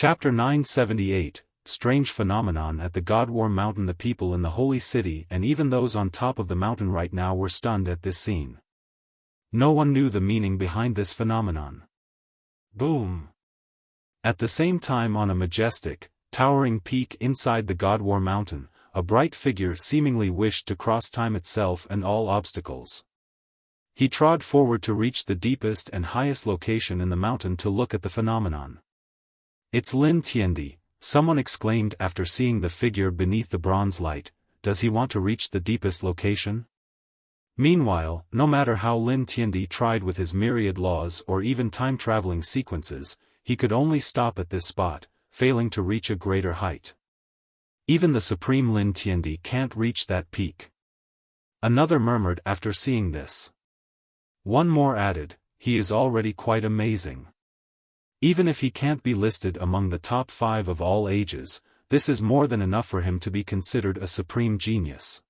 Chapter 978, Strange Phenomenon at the God War Mountain. The people in the Holy City and even those on top of the mountain right now were stunned at this scene. No one knew the meaning behind this phenomenon. Boom! At the same time, on a majestic, towering peak inside the God War Mountain, a bright figure seemingly wished to cross time itself and all obstacles. He trod forward to reach the deepest and highest location in the mountain to look at the phenomenon. "It's Lin Tiandi," someone exclaimed after seeing the figure beneath the bronze light. "Does he want to reach the deepest location?" Meanwhile, no matter how Lin Tiandi tried with his myriad laws or even time-traveling sequences, he could only stop at this spot, failing to reach a greater height. Even the supreme Lin Tiandi can't reach that peak. Another murmured after seeing this. One more added, "He is already quite amazing. Even if he can't be listed among the top 5 of all ages, this is more than enough for him to be considered a supreme genius.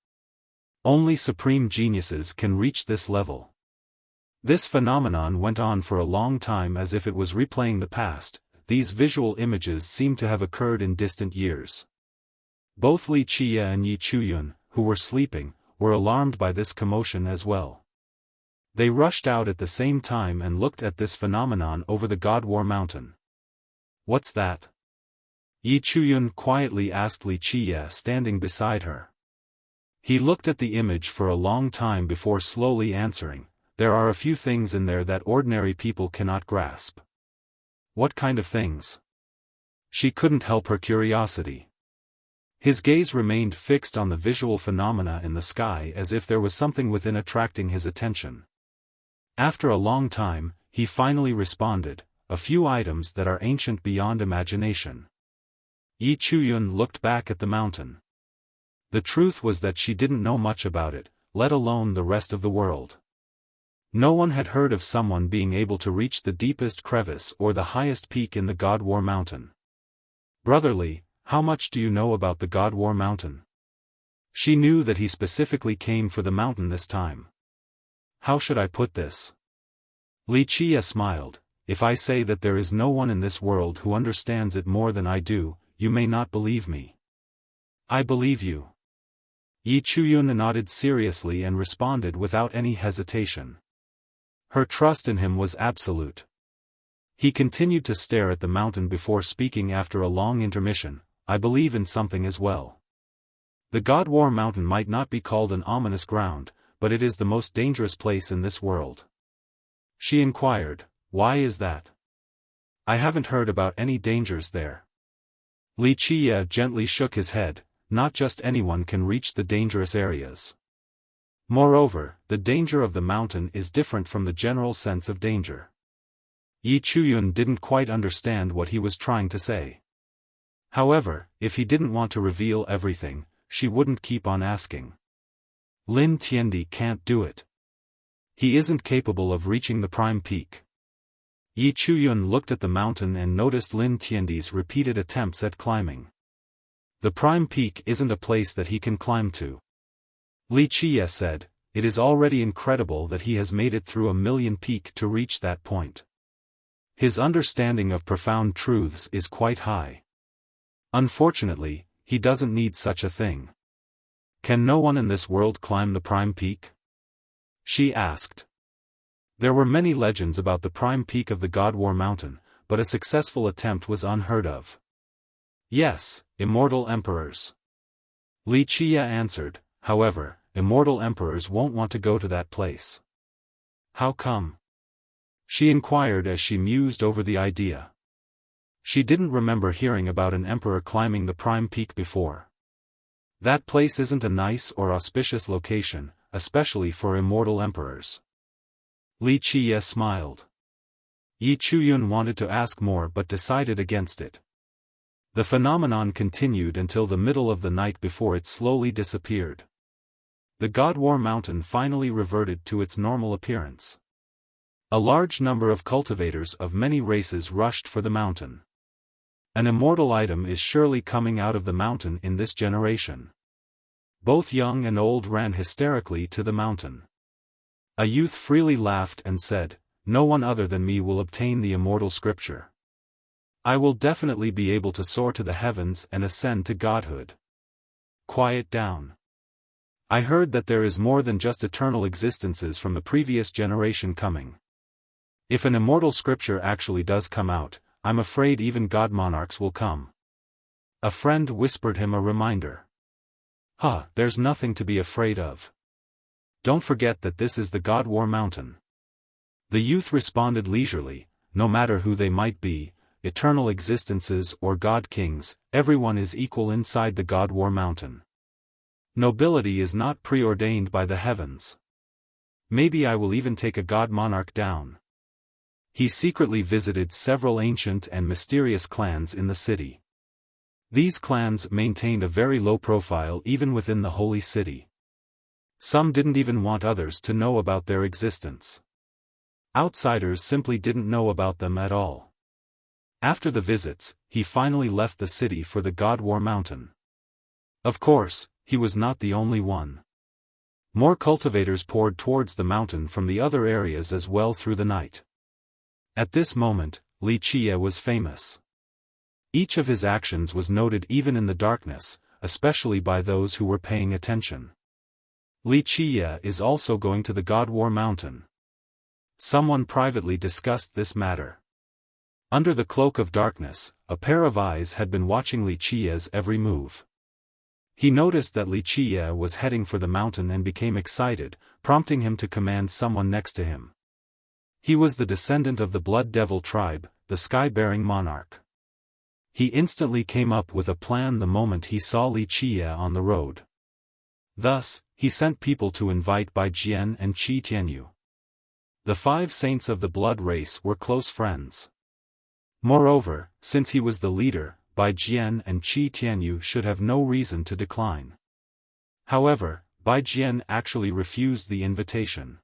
Only supreme geniuses can reach this level." This phenomenon went on for a long time as if it was replaying the past. These visual images seemed to have occurred in distant years. Both Li Qia and Yi Chuyun, who were sleeping, were alarmed by this commotion as well. They rushed out at the same time and looked at this phenomenon over the God War Mountain. "What's that?" Yi Chuyun quietly asked Li Qia, standing beside her. He looked at the image for a long time before slowly answering, "There are a few things in there that ordinary people cannot grasp." "What kind of things?" She couldn't help her curiosity. His gaze remained fixed on the visual phenomena in the sky as if there was something within attracting his attention. After a long time, he finally responded, "A few items that are ancient beyond imagination." Yi Chuyun looked back at the mountain. The truth was that she didn't know much about it, let alone the rest of the world. No one had heard of someone being able to reach the deepest crevice or the highest peak in the God War Mountain. "Brotherly, how much do you know about the God War Mountain?" She knew that he specifically came for the mountain this time. "How should I put this?" Li Qia smiled, "If I say that there is no one in this world who understands it more than I do, you may not believe me." "I believe you." Yi Chuyun nodded seriously and responded without any hesitation. Her trust in him was absolute. He continued to stare at the mountain before speaking after a long intermission, "I believe in something as well. The God War Mountain might not be called an ominous ground, but it is the most dangerous place in this world." She inquired, "Why is that?" "I haven't heard about any dangers there." Li Qia gently shook his head, "Not just anyone can reach the dangerous areas. Moreover, the danger of the mountain is different from the general sense of danger." Yi Chuyun didn't quite understand what he was trying to say. However, if he didn't want to reveal everything, she wouldn't keep on asking. "Lin Tiandi can't do it. He isn't capable of reaching the prime peak." Yi Chuyun looked at the mountain and noticed Lin Tiandi's repeated attempts at climbing. "The prime peak isn't a place that he can climb to." Li Qia said, "It is already incredible that he has made it through 1,000,000 peak to reach that point. His understanding of profound truths is quite high. Unfortunately, he doesn't need such a thing." "Can no one in this world climb the prime peak?" she asked. There were many legends about the prime peak of the God War Mountain, but a successful attempt was unheard of. "Yes, immortal emperors." Li Qia answered, "However, immortal emperors won't want to go to that place." "How come?" she inquired as she mused over the idea. She didn't remember hearing about an emperor climbing the prime peak before. That place isn't a nice or auspicious location, especially for immortal emperors. Li Qia smiled. Yi Chuyun wanted to ask more but decided against it. The phenomenon continued until the middle of the night before it slowly disappeared. The God War Mountain finally reverted to its normal appearance. A large number of cultivators of many races rushed for the mountain. An immortal item is surely coming out of the mountain in this generation. Both young and old ran hysterically to the mountain. A youth freely laughed and said, "No one other than me will obtain the immortal scripture." I will definitely be able to soar to the heavens and ascend to godhood. Quiet down. I heard that there is more than just eternal existences from the previous generation coming. If an immortal scripture actually does come out, I'm afraid even god monarchs will come. A friend whispered him a reminder. There's nothing to be afraid of. Don't forget that this is the God War Mountain. The youth responded leisurely, no matter who they might be, eternal existences or god kings, everyone is equal inside the God War Mountain. Nobility is not preordained by the heavens. Maybe I will even take a god monarch down. He secretly visited several ancient and mysterious clans in the city. These clans maintained a very low profile even within the holy city. Some didn't even want others to know about their existence. Outsiders simply didn't know about them at all. After the visits, he finally left the city for the God War Mountain. Of course, he was not the only one. More cultivators poured towards the mountain from the other areas as well through the night. At this moment, Wuxia was famous. Each of his actions was noted even in the darkness, especially by those who were paying attention. Wuxia is also going to the God War Mountain. Someone privately discussed this matter. Under the cloak of darkness, a pair of eyes had been watching Wuxia's every move. He noticed that Wuxia was heading for the mountain and became excited, prompting him to command someone next to him. He was the descendant of the Blood Devil tribe, the sky-bearing monarch. He instantly came up with a plan the moment he saw Wuxia on the road. Thus, he sent people to invite Bai Jian and Qi Tianyu. The 5 saints of the blood race were close friends. Moreover, since he was the leader, Bai Jian and Qi Tianyu should have no reason to decline. However, Bai Jian actually refused the invitation.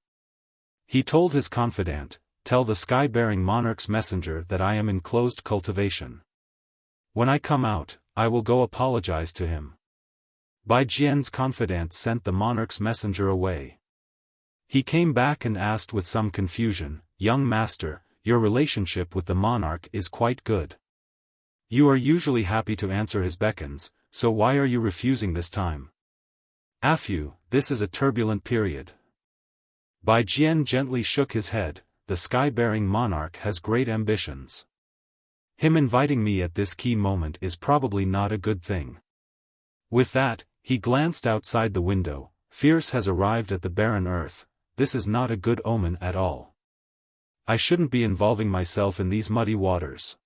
He told his confidant, "Tell the sky-bearing monarch's messenger that I am in closed cultivation. When I come out, I will go apologize to him." Bai Jian's confidant sent the monarch's messenger away. He came back and asked with some confusion, "Young master, your relationship with the monarch is quite good. You are usually happy to answer his beckons, so why are you refusing this time?" "Afu, this is a turbulent period." Bai Jian gently shook his head. "The sky-bearing monarch has great ambitions. Him inviting me at this key moment is probably not a good thing." With that, he glanced outside the window. "Fierce has arrived at the barren earth. This is not a good omen at all. I shouldn't be involving myself in these muddy waters.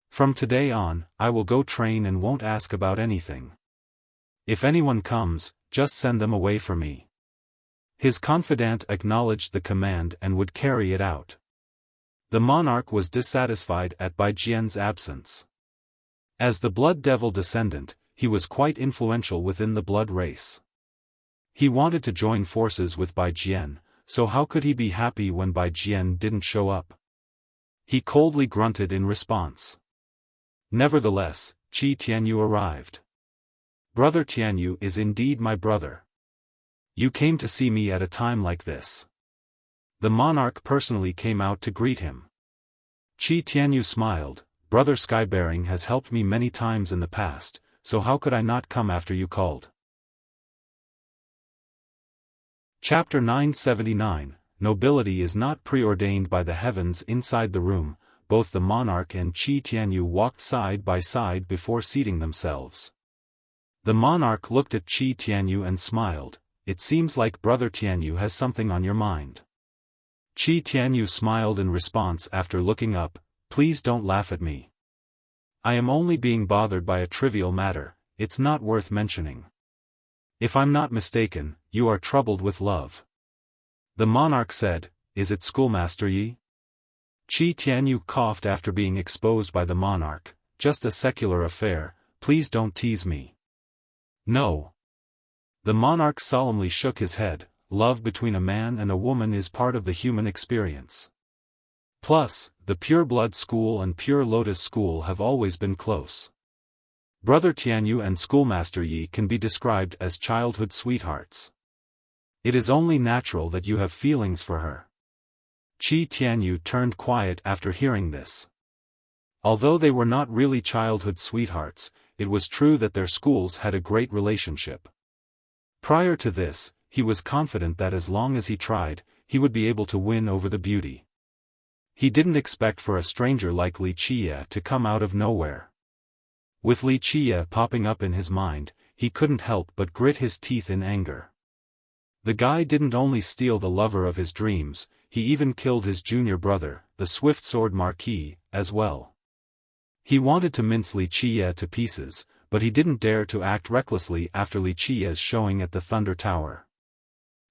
From today on, I will go train and won't ask about anything. If anyone comes, just send them away from me." His confidant acknowledged the command and would carry it out. The monarch was dissatisfied at Bai Jian's absence. As the Blood Devil descendant, he was quite influential within the blood race. He wanted to join forces with Bai Jian, so how could he be happy when Bai Jian didn't show up? He coldly grunted in response. Nevertheless, Qi Tianyu arrived. "Brother Tianyu is indeed my brother. You came to see me at a time like this." The monarch personally came out to greet him. Qi Tianyu smiled. "Brother Skybearing has helped me many times in the past, so how could I not come after you called?" Chapter 979, Nobility is not preordained by the heavens. Inside the room, both the monarch and Qi Tianyu walked side by side before seating themselves. The monarch looked at Qi Tianyu and smiled. "It seems like Brother Tianyu has something on your mind." Qi Tianyu smiled in response after looking up. "Please don't laugh at me. I am only being bothered by a trivial matter, it's not worth mentioning. If I'm not mistaken, you are troubled with love." The monarch said, "Is it schoolmaster Yi?" Qi Tianyu coughed after being exposed by the monarch. "Just a secular affair, please don't tease me." "No." The monarch solemnly shook his head. "Love between a man and a woman is part of the human experience. Plus, the Pure Blood School and Pure Lotus School have always been close. Brother Tianyu and Schoolmaster Yi can be described as childhood sweethearts. It is only natural that you have feelings for her." Qi Tianyu turned quiet after hearing this. Although they were not really childhood sweethearts, it was true that their schools had a great relationship. Prior to this, he was confident that as long as he tried, he would be able to win over the beauty. He didn't expect for a stranger like Wuxia to come out of nowhere. With Wuxia popping up in his mind, he couldn't help but grit his teeth in anger. The guy didn't only steal the lover of his dreams, he even killed his junior brother, the Swift Sword Marquis, as well. He wanted to mince Wuxia to pieces, but he didn't dare to act recklessly after Wuxia's showing at the Thunder Tower.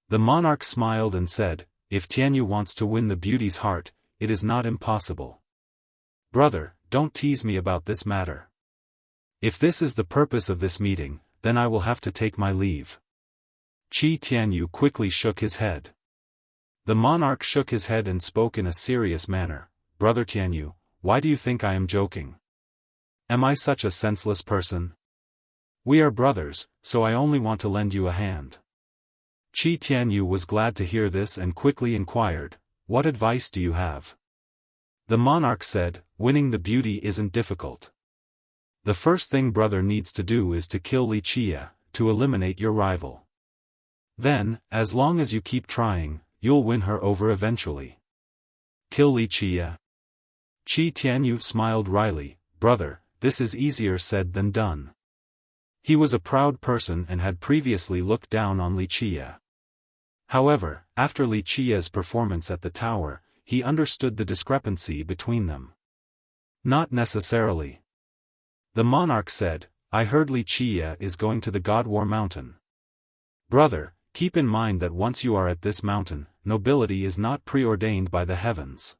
The monarch smiled and said, "If Tianyu wants to win the beauty's heart, it is not impossible. Brother, don't tease me about this matter. If this is the purpose of this meeting, then I will have to take my leave." Tianyu quickly shook his head. The monarch shook his head and spoke in a serious manner. "Brother Tianyu, why do you think I am joking? Am I such a senseless person? We are brothers, so I only want to lend you a hand." Tianyu was glad to hear this and quickly inquired, "What advice do you have?" The monarch said, "Winning the beauty isn't difficult. The first thing brother needs to do is to kill Wuxia, to eliminate your rival. Then, as long as you keep trying, you'll win her over eventually." "Kill Wuxia?" Tianyu smiled wryly. "Brother, this is easier said than done." He was a proud person and had previously looked down on Wuxia. However, after Wuxia's performance at the tower, he understood the discrepancy between them. "Not necessarily." The monarch said, "I heard Wuxia is going to the God War Mountain. Brother, keep in mind that once you are at this mountain, nobility is not preordained by the heavens.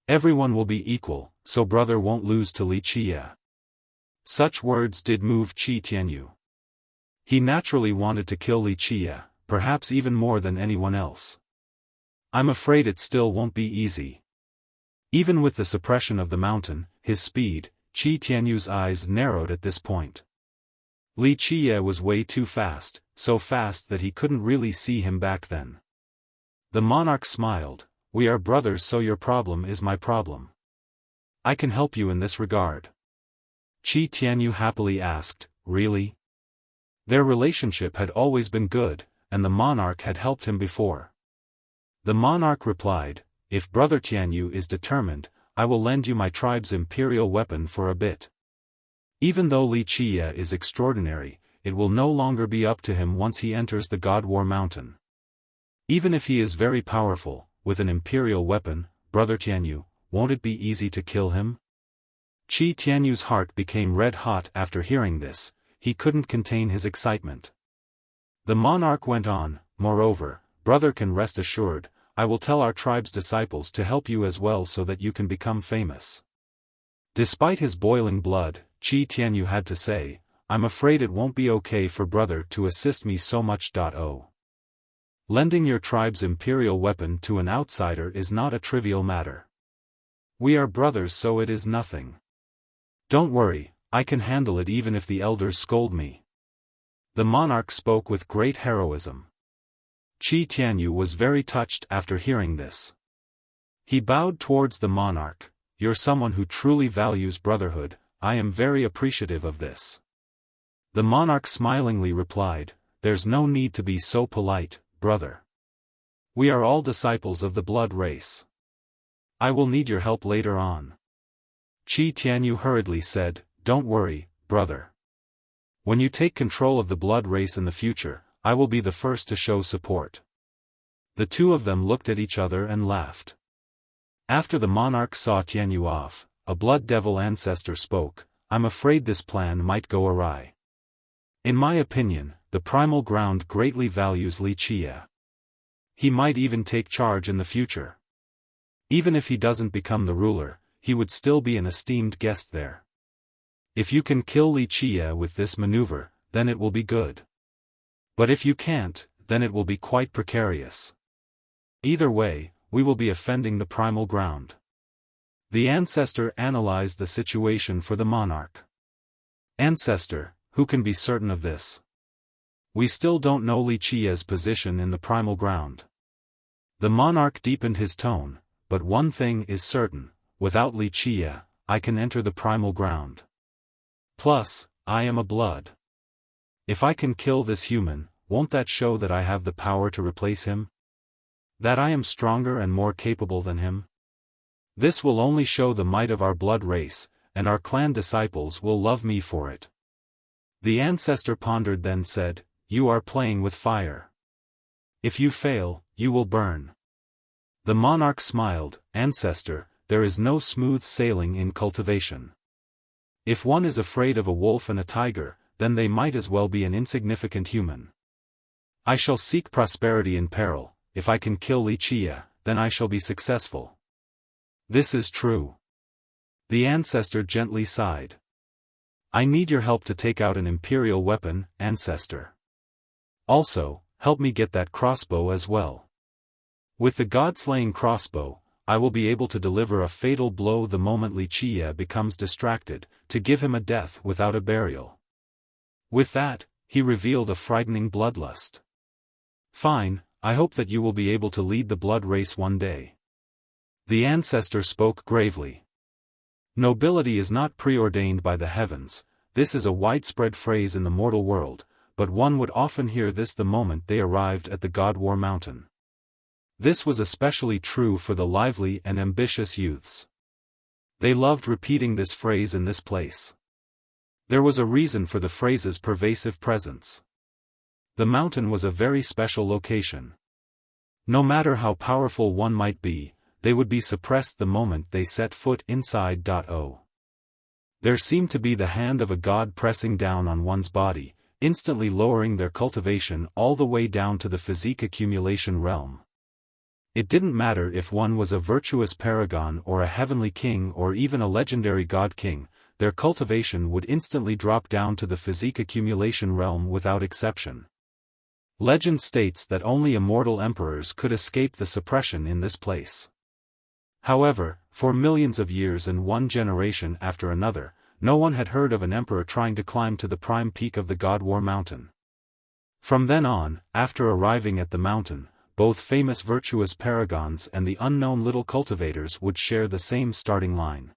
Everyone will be equal, so brother won't lose to Wuxia." Such words did move Tianyu. He naturally wanted to kill Wuxia, perhaps even more than anyone else. "I'm afraid it still won't be easy." Even with the suppression of the mountain, his speed, Tianyu's eyes narrowed at this point. Wuxia was way too fast, so fast that he couldn't really see him back then. The monarch smiled, "We are brothers, so your problem is my problem. I can help you in this regard." Tianyu happily asked, "Really?" Their relationship had always been good, and the monarch had helped him before. The monarch replied, "If brother Tianyu is determined, I will lend you my tribe's imperial weapon for a bit. Even though Wuxia is extraordinary, it will no longer be up to him once he enters the God War Mountain. Even if he is very powerful, with an imperial weapon, brother Tianyu, won't it be easy to kill him?" Tianyu's heart became red hot after hearing this, he couldn't contain his excitement. The monarch went on, "Moreover, brother can rest assured, I will tell our tribe's disciples to help you as well so that you can become famous." Despite his boiling blood, Tianyu had to say, "I'm afraid it won't be okay for brother to assist me so much. Lending your tribe's imperial weapon to an outsider is not a trivial matter. We are brothers, so it is nothing. Don't worry, I can handle it even if the elders scold me." The monarch spoke with great heroism. Tianyu was very touched after hearing this. He bowed towards the monarch, "You're someone who truly values brotherhood, I am very appreciative of this." The monarch smilingly replied, "There's no need to be so polite, brother. We are all disciples of the blood race. I will need your help later on." Tianyu hurriedly said, "Don't worry, brother. When you take control of the blood race in the future, I will be the first to show support." The two of them looked at each other and laughed. After the monarch saw Tianyu off, a blood devil ancestor spoke, "I'm afraid this plan might go awry. In my opinion, the primal ground greatly values Wuxia. He might even take charge in the future. Even if he doesn't become the ruler, he would still be an esteemed guest there. If you can kill Wuxia with this maneuver, then it will be good. But if you can't, then it will be quite precarious. Either way, we will be offending the primal ground." The ancestor analyzed the situation for the monarch. "Ancestor, who can be certain of this? We still don't know Wuxia's position in the primal ground." The monarch deepened his tone, "But one thing is certain, without Wuxia, I can enter the primal ground. Plus, I am a blood. If I can kill this human, won't that show that I have the power to replace him? That I am stronger and more capable than him? This will only show the might of our blood race, and our clan disciples will love me for it. The ancestor pondered then said, "You are playing with fire. If you fail, you will burn." The monarch smiled, "Ancestor, there is no smooth sailing in cultivation. If one is afraid of a wolf and a tiger, then they might as well be an insignificant human. I shall seek prosperity in peril. If I can kill Wuxia, then I shall be successful." This is true. The ancestor gently sighed. "I need your help to take out an imperial weapon, ancestor. Also, help me get that crossbow as well. With the god-slaying crossbow, I will be able to deliver a fatal blow the moment Wuxia becomes distracted, to give him a death without a burial." With that, he revealed a frightening bloodlust. "Fine, I hope that you will be able to lead the blood race one day." The ancestor spoke gravely. Nobility is not preordained by the heavens. This is a widespread phrase in the mortal world, but one would often hear this the moment they arrived at the God War Mountain. This was especially true for the lively and ambitious youths. They loved repeating this phrase in this place. There was a reason for the phrase's pervasive presence. The mountain was a very special location. No matter how powerful one might be, they would be suppressed the moment they set foot inside. There seemed to be the hand of a god pressing down on one's body, instantly lowering their cultivation all the way down to the physique accumulation realm. It didn't matter if one was a virtuous paragon or a heavenly king or even a legendary god king, their cultivation would instantly drop down to the physique accumulation realm without exception. Legend states that only immortal emperors could escape the suppression in this place. However, for millions of years and one generation after another, no one had heard of an emperor trying to climb to the prime peak of the God War Mountain. From then on, after arriving at the mountain, both famous virtuous paragons and the unknown little cultivators would share the same starting line.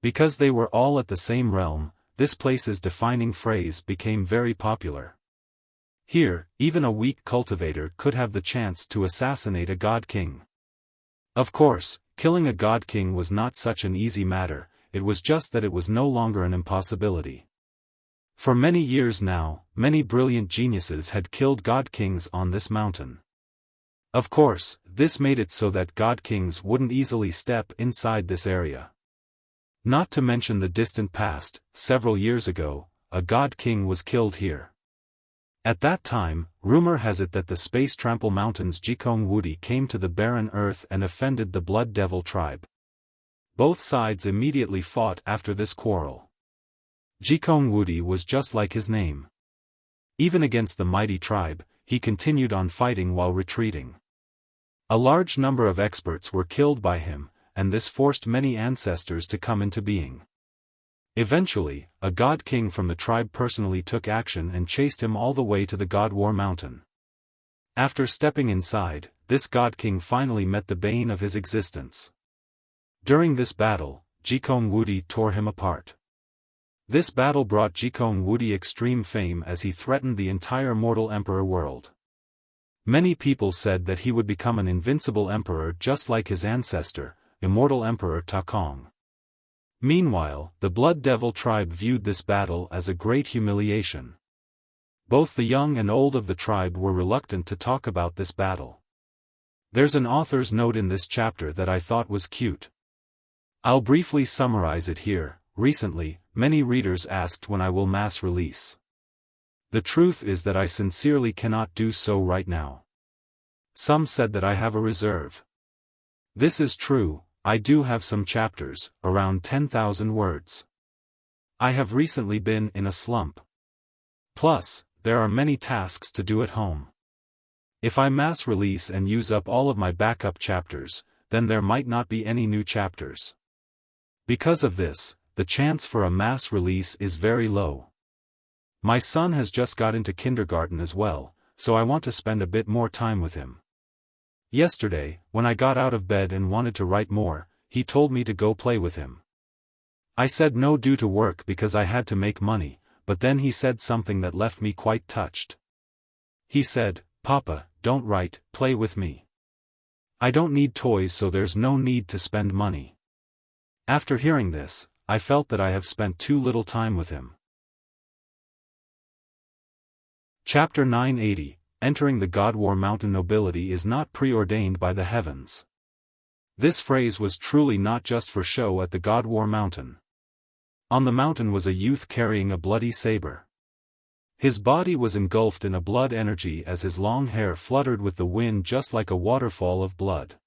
Because they were all at the same realm, this place's defining phrase became very popular. Here, even a weak cultivator could have the chance to assassinate a god king. Of course, killing a god king was not such an easy matter, it was just that it was no longer an impossibility. For many years now, many brilliant geniuses had killed god kings on this mountain. Of course, this made it so that god kings wouldn't easily step inside this area. Not to mention the distant past, several years ago, a god king was killed here. At that time, rumor has it that the Space Trample Mountain's Jikong Wudi came to the barren earth and offended the Blood Devil tribe. Both sides immediately fought after this quarrel. Jikong Wudi was just like his name. Even against the mighty tribe, he continued on fighting while retreating. A large number of experts were killed by him, and this forced many ancestors to come into being. Eventually, a god king from the tribe personally took action and chased him all the way to the God War Mountain. After stepping inside, this god king finally met the bane of his existence. During this battle, Jikong Wudi tore him apart. This battle brought Jikong Wudi extreme fame as he threatened the entire mortal emperor world. Many people said that he would become an invincible emperor just like his ancestor, immortal Emperor Takong. Meanwhile, the Blood Devil tribe viewed this battle as a great humiliation. Both the young and old of the tribe were reluctant to talk about this battle. There's an author's note in this chapter that I thought was cute. I'll briefly summarize it here. Recently, many readers asked when I will mass release. The truth is that I sincerely cannot do so right now. Some said that I have a reserve. This is true. I do have some chapters, around 10,000 words. I have recently been in a slump. Plus, there are many tasks to do at home. If I mass release and use up all of my backup chapters, then there might not be any new chapters. Because of this, the chance for a mass release is very low. My son has just got into kindergarten as well, so I want to spend a bit more time with him. Yesterday, when I got out of bed and wanted to write more, he told me to go play with him. I said no due to work because I had to make money, but then he said something that left me quite touched. He said, "Papa, don't write, play with me. I don't need toys, so there's no need to spend money." After hearing this, I felt that I have spent too little time with him. Chapter 980, Entering the God War Mountain. Nobility is not preordained by the heavens. This phrase was truly not just for show at the God War Mountain. On the mountain was a youth carrying a bloody saber. His body was engulfed in a blood energy as his long hair fluttered with the wind just like a waterfall of blood.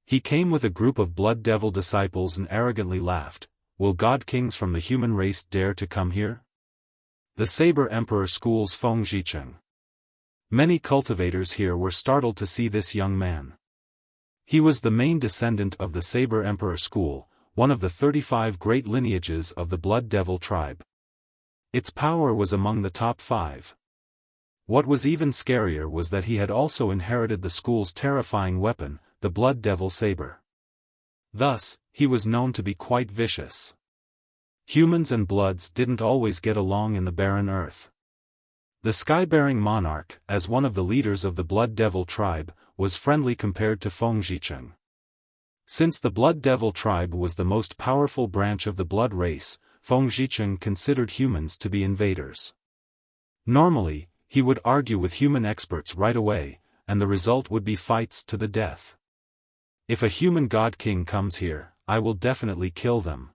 He came with a group of blood devil disciples and arrogantly laughed, "Will god kings from the human race dare to come here?" The Saber Emperor schools Feng Zhicheng. Many cultivators here were startled to see this young man. He was the main descendant of the Saber Emperor school, one of the 35 great lineages of the Blood Devil tribe. Its power was among the top 5. What was even scarier was that he had also inherited the school's terrifying weapon, the Blood Devil saber. Thus, he was known to be quite vicious. Humans and bloods didn't always get along in the barren earth. The sky-bearing monarch, as one of the leaders of the Blood Devil tribe, was friendly compared to Feng Zhicheng. Since the Blood Devil tribe was the most powerful branch of the blood race, Feng Zhicheng considered humans to be invaders. Normally, he would argue with human experts right away, and the result would be fights to the death. "If a human god king comes here, I will definitely kill them."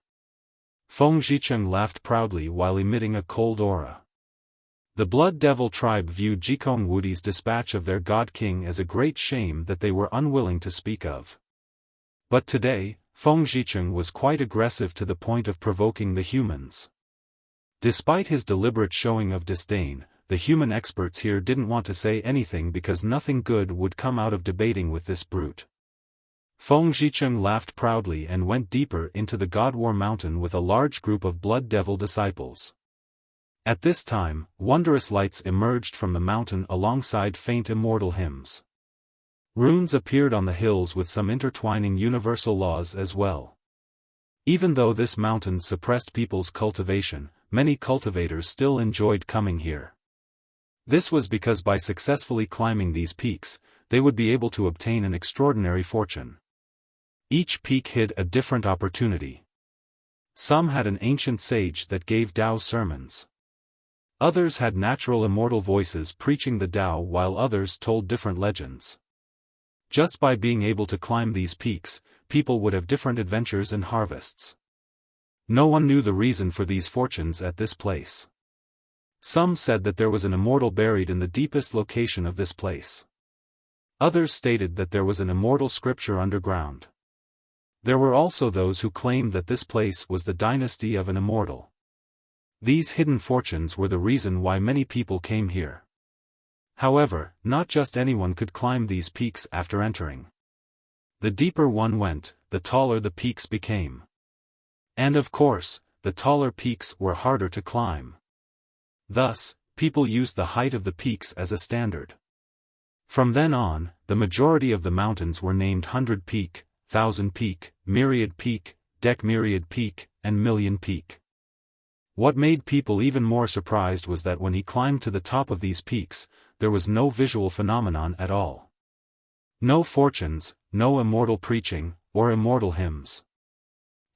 Feng Zhicheng laughed proudly while emitting a cold aura. The Blood Devil tribe viewed Jikong Wudi's dispatch of their god king as a great shame that they were unwilling to speak of. But today, Feng Zhicheng was quite aggressive to the point of provoking the humans. Despite his deliberate showing of disdain, the human experts here didn't want to say anything because nothing good would come out of debating with this brute. Feng Zhicheng laughed proudly and went deeper into the God War Mountain with a large group of Blood Devil disciples. At this time, wondrous lights emerged from the mountain alongside faint immortal hymns. Runes appeared on the hills with some intertwining universal laws as well. Even though this mountain suppressed people's cultivation, many cultivators still enjoyed coming here. This was because by successfully climbing these peaks, they would be able to obtain an extraordinary fortune. Each peak hid a different opportunity. Some had an ancient sage that gave Tao sermons. Others had natural immortal voices preaching the Tao, while others told different legends. Just by being able to climb these peaks, people would have different adventures and harvests. No one knew the reason for these fortunes at this place. Some said that there was an immortal buried in the deepest location of this place. Others stated that there was an immortal scripture underground. There were also those who claimed that this place was the dynasty of an immortal. These hidden fortunes were the reason why many people came here. However, not just anyone could climb these peaks after entering. The deeper one went, the taller the peaks became. And of course, the taller peaks were harder to climb. Thus, people used the height of the peaks as a standard. From then on, the majority of the mountains were named 100 Peak, 1000 Peak, Myriad Peak, Decmyriad Peak, and Million Peak. What made people even more surprised was that when he climbed to the top of these peaks, there was no visual phenomenon at all. No fortunes, no immortal preaching, or immortal hymns.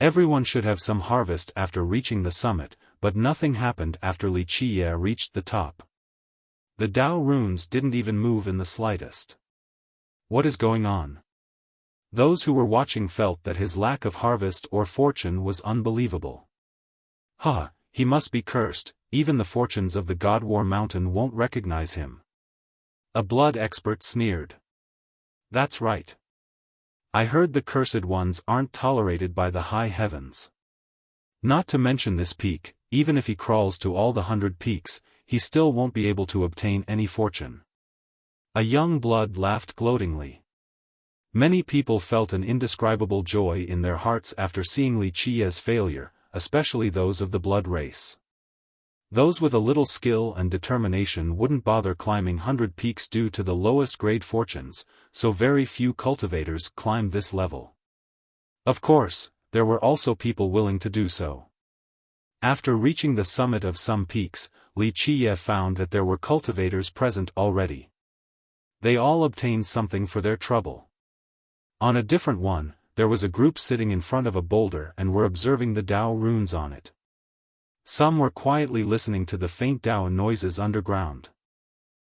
Everyone should have some harvest after reaching the summit, but nothing happened after Li Qiye reached the top. The Tao runes didn't even move in the slightest. What is going on? Those who were watching felt that his lack of harvest or fortune was unbelievable. Ha! He must be cursed, even the fortunes of the God War Mountain won't recognize him. A blood expert sneered. That's right. I heard the cursed ones aren't tolerated by the high heavens. Not to mention this peak, even if he crawls to all the 100 peaks, he still won't be able to obtain any fortune. A young blood laughed gloatingly. Many people felt an indescribable joy in their hearts after seeing Li Qiye's failure, especially those of the blood race. Those with a little skill and determination wouldn't bother climbing 100 peaks due to the lowest grade fortunes, so very few cultivators climbed this level. Of course, there were also people willing to do so. After reaching the summit of some peaks, Wuxia found that there were cultivators present already. They all obtained something for their trouble. On a different one, there was a group sitting in front of a boulder and were observing the Dao runes on it. Some were quietly listening to the faint Dao noises underground.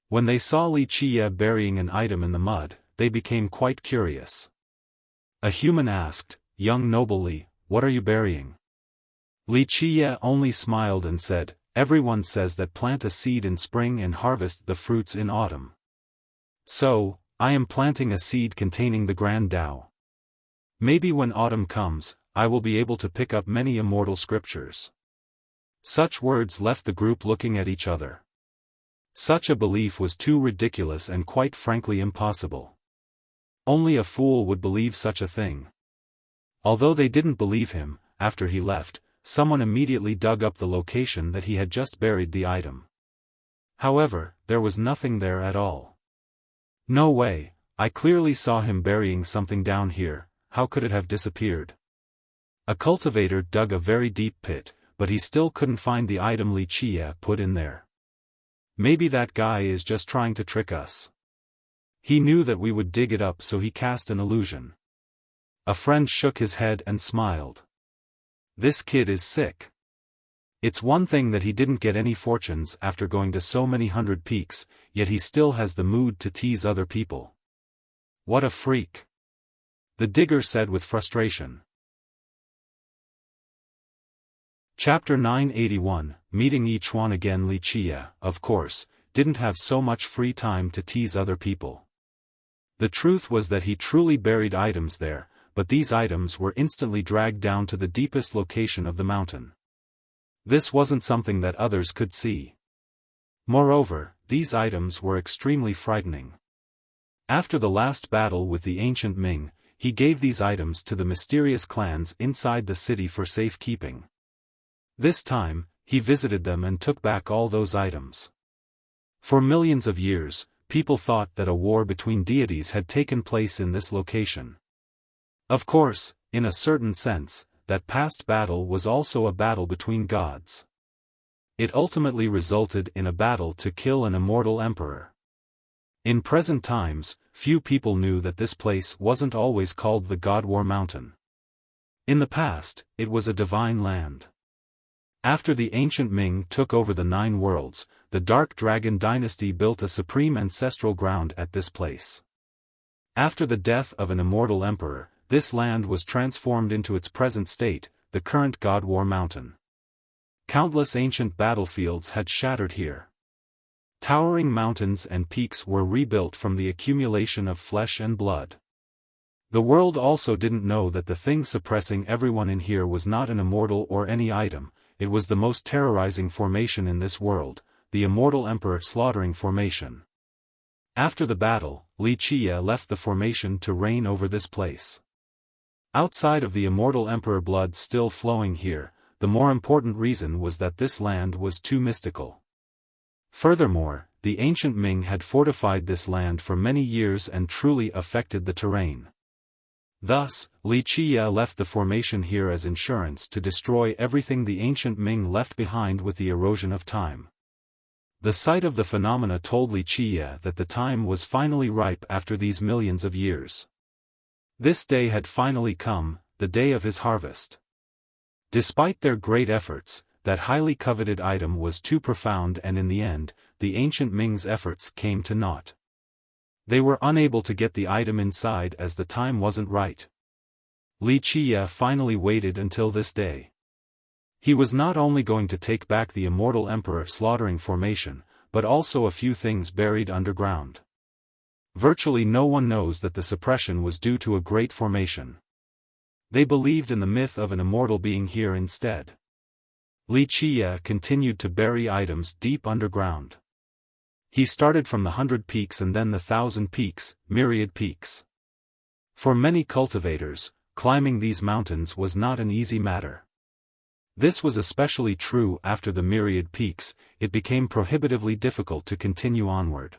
When they saw Wuxia burying an item in the mud, they became quite curious. A human asked, "Young noble Li, what are you burying?" Wuxia only smiled and said, "Everyone says that plant a seed in spring and harvest the fruits in autumn. So, I am planting a seed containing the Grand Tao. Maybe when autumn comes, I will be able to pick up many immortal scriptures." Such words left the group looking at each other. Such a belief was too ridiculous and quite frankly impossible. Only a fool would believe such a thing. Although they didn't believe him, after he left, someone immediately dug up the location that he had just buried the item. However, there was nothing there at all. "No way, I clearly saw him burying something down here, how could it have disappeared?" A cultivator dug a very deep pit, but he still couldn't find the item Wuxia put in there. "Maybe that guy is just trying to trick us. He knew that we would dig it up, so he cast an illusion." A friend shook his head and smiled. "This kid is sick. It's one thing that he didn't get any fortunes after going to so many hundred peaks, yet he still has the mood to tease other people. What a freak," the digger said with frustration. Chapter 981, Meeting Yichuan again. Wuxia, of course, didn't have so much free time to tease other people. The truth was that he truly buried items there, but these items were instantly dragged down to the deepest location of the mountain. This wasn't something that others could see. Moreover, these items were extremely frightening. After the last battle with the ancient Ming, he gave these items to the mysterious clans inside the city for safekeeping. This time, he visited them and took back all those items. For millions of years, people thought that a war between deities had taken place in this location. Of course, in a certain sense, that past battle was also a battle between gods. It ultimately resulted in a battle to kill an immortal emperor. In present times, few people knew that this place wasn't always called the God War Mountain. In the past, it was a divine land. After the ancient Ming took over the 9 worlds, the Dark Dragon dynasty built a supreme ancestral ground at this place. After the death of an immortal emperor, this land was transformed into its present state, the current God War Mountain. Countless ancient battlefields had shattered here. Towering mountains and peaks were rebuilt from the accumulation of flesh and blood. The world also didn't know that the thing suppressing everyone in here was not an immortal or any item, it was the most terrorizing formation in this world, the Immortal Emperor Slaughtering Formation. After the battle, Wuxia left the formation to reign over this place. Outside of the Immortal Emperor blood still flowing here, the more important reason was that this land was too mystical. Furthermore, the ancient Ming had fortified this land for many years and truly affected the terrain. Thus, Wuxia left the formation here as insurance to destroy everything the ancient Ming left behind with the erosion of time. The sight of the phenomena told Wuxia that the time was finally ripe after these millions of years. This day had finally come, the day of his harvest. Despite their great efforts, that highly coveted item was too profound, and in the end, the ancient Ming's efforts came to naught. They were unable to get the item inside as the time wasn't right. Wuxia finally waited until this day. He was not only going to take back the Immortal Emperor Slaughtering Formation, but also a few things buried underground. Virtually no one knows that the suppression was due to a great formation. They believed in the myth of an immortal being here instead. Wuxia continued to bury items deep underground. He started from the 100 peaks and then the 1,000 peaks, myriad peaks. For many cultivators, climbing these mountains was not an easy matter. This was especially true after the myriad peaks, it became prohibitively difficult to continue onward.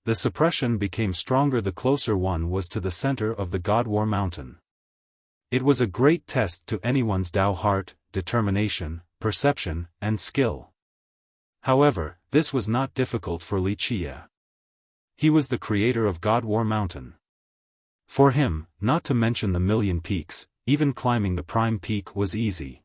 The suppression became stronger the closer one was to the center of the God War Mountain. It was a great test to anyone's Tao heart, determination, perception, and skill. However, this was not difficult for Wuxia. He was the creator of God War Mountain. For him, not to mention the million peaks, even climbing the prime peak was easy.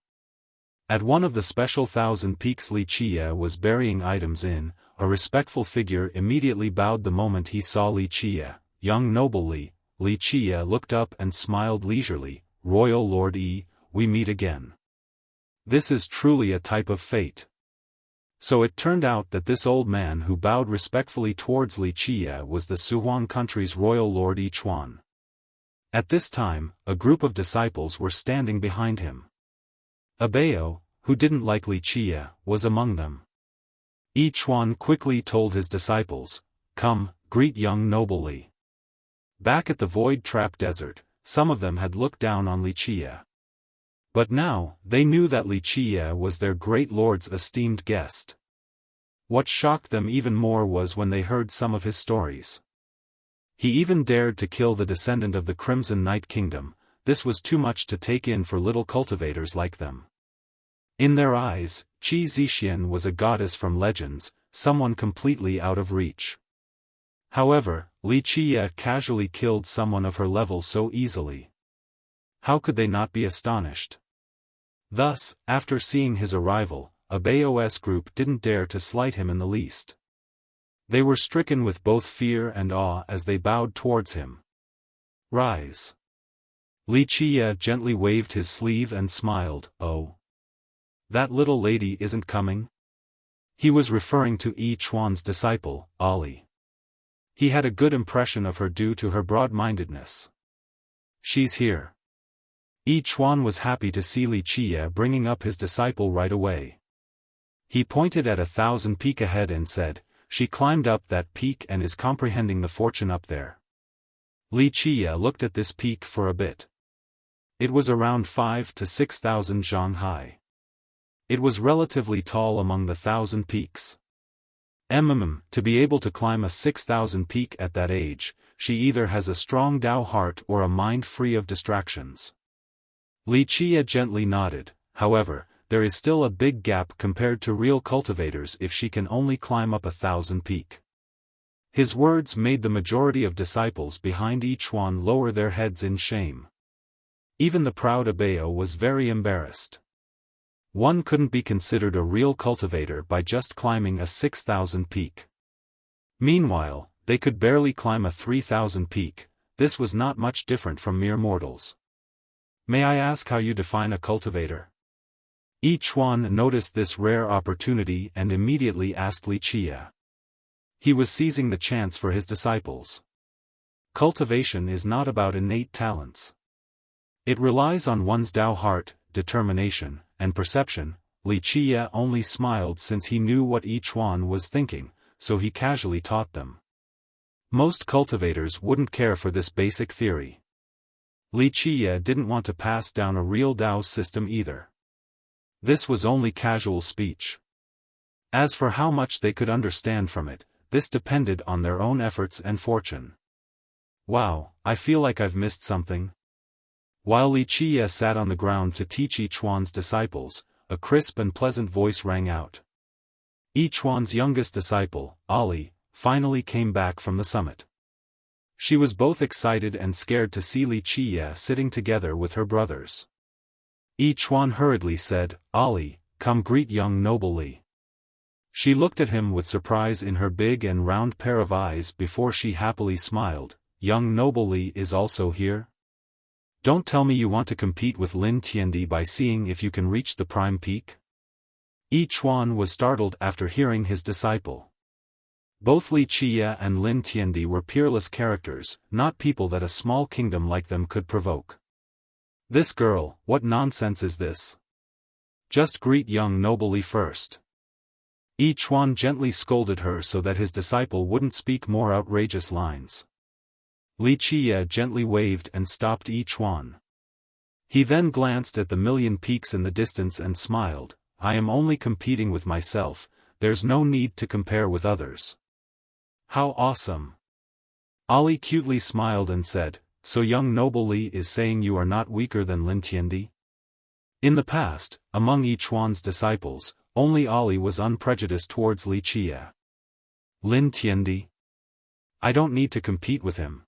At one of the special 1,000 peaks Wuxia was burying items in, a respectful figure immediately bowed the moment he saw Wuxia. Young noble Li, Wuxia looked up and smiled leisurely. Royal Lord Yi, we meet again. This is truly a type of fate. So it turned out that this old man who bowed respectfully towards Wuxia was the Suhuan country's royal lord Yi Chuan. At this time, a group of disciples were standing behind him. Abeo, who didn't like Wuxia, was among them. Yi Chuan quickly told his disciples, "Come, greet young noble Li." Back at the Void Trap Desert, some of them had looked down on Wuxia. But now, they knew that Wuxia was their great lord's esteemed guest. What shocked them even more was when they heard some of his stories. He even dared to kill the descendant of the Crimson Night Kingdom. This was too much to take in for little cultivators like them. In their eyes, Qi Zixian was a goddess from legends, someone completely out of reach. However, Wuxia casually killed someone of her level so easily. How could they not be astonished? Thus, after seeing his arrival, Abeo's group didn't dare to slight him in the least. They were stricken with both fear and awe as they bowed towards him. "Rise." Wuxia gently waved his sleeve and smiled. "Oh. That little lady isn't coming?" He was referring to Yi Chuan's disciple, Ali. He had a good impression of her due to her broad-mindedness. "She's here." Yi Chuan was happy to see Wuxia bringing up his disciple right away. He pointed at 1,000 peak ahead and said, "She climbed up that peak and is comprehending the fortune up there." Wuxia looked at this peak for a bit. It was around 5,000 to 6,000 zhang high. It was relatively tall among the 1,000 peaks. To be able to climb a 6,000 peak at that age, she either has a strong Tao heart or a mind free of distractions. Wuxia gently nodded. However, there is still a big gap compared to real cultivators if she can only climb up 1,000 peak. His words made the majority of disciples behind Yi Chuan lower their heads in shame. Even the proud Abeo was very embarrassed. One couldn't be considered a real cultivator by just climbing a 6,000 peak. Meanwhile, they could barely climb a 3,000 peak. This was not much different from mere mortals. "May I ask how you define a cultivator?" Yi Chuan noticed this rare opportunity and immediately asked Wuxia. He was seizing the chance for his disciples. Cultivation is not about innate talents. It relies on one's Tao heart, determination, and perception. Wuxia only smiled since he knew what Yi Chuan was thinking, so he casually taught them. Most cultivators wouldn't care for this basic theory. Wuxia didn't want to pass down a real Tao system either. This was only casual speech. As for how much they could understand from it, this depended on their own efforts and fortune. "Wow, I feel like I've missed something." While Wuxia sat on the ground to teach Yi Chuan's disciples, a crisp and pleasant voice rang out. Yi Chuan's youngest disciple, Ali, finally came back from the summit. She was both excited and scared to see Wuxia sitting together with her brothers. Yi Chuan hurriedly said, "Ali, come greet young noble Li." She looked at him with surprise in her big and round pair of eyes before she happily smiled. "Young noble Li is also here? Don't tell me you want to compete with Lin Tiandi by seeing if you can reach the prime peak?" Yi Chuan was startled after hearing his disciple. Both Wuxia and Lin Tiandi were peerless characters, not people that a small kingdom like them could provoke. "This girl, what nonsense is this? Just greet young noble Li first." Yi Chuan gently scolded her so that his disciple wouldn't speak more outrageous lines. Wuxia gently waved and stopped Yi Chuan. He then glanced at the million peaks in the distance and smiled. "I am only competing with myself, there's no need to compare with others." "How awesome!" Ali cutely smiled and said, so young noble Li is saying you are not weaker than Lin Tiandi? In the past, among Yichuan's disciples, only Ali was unprejudiced towards Li Qie. Lin Tiandi? I don't need to compete with him.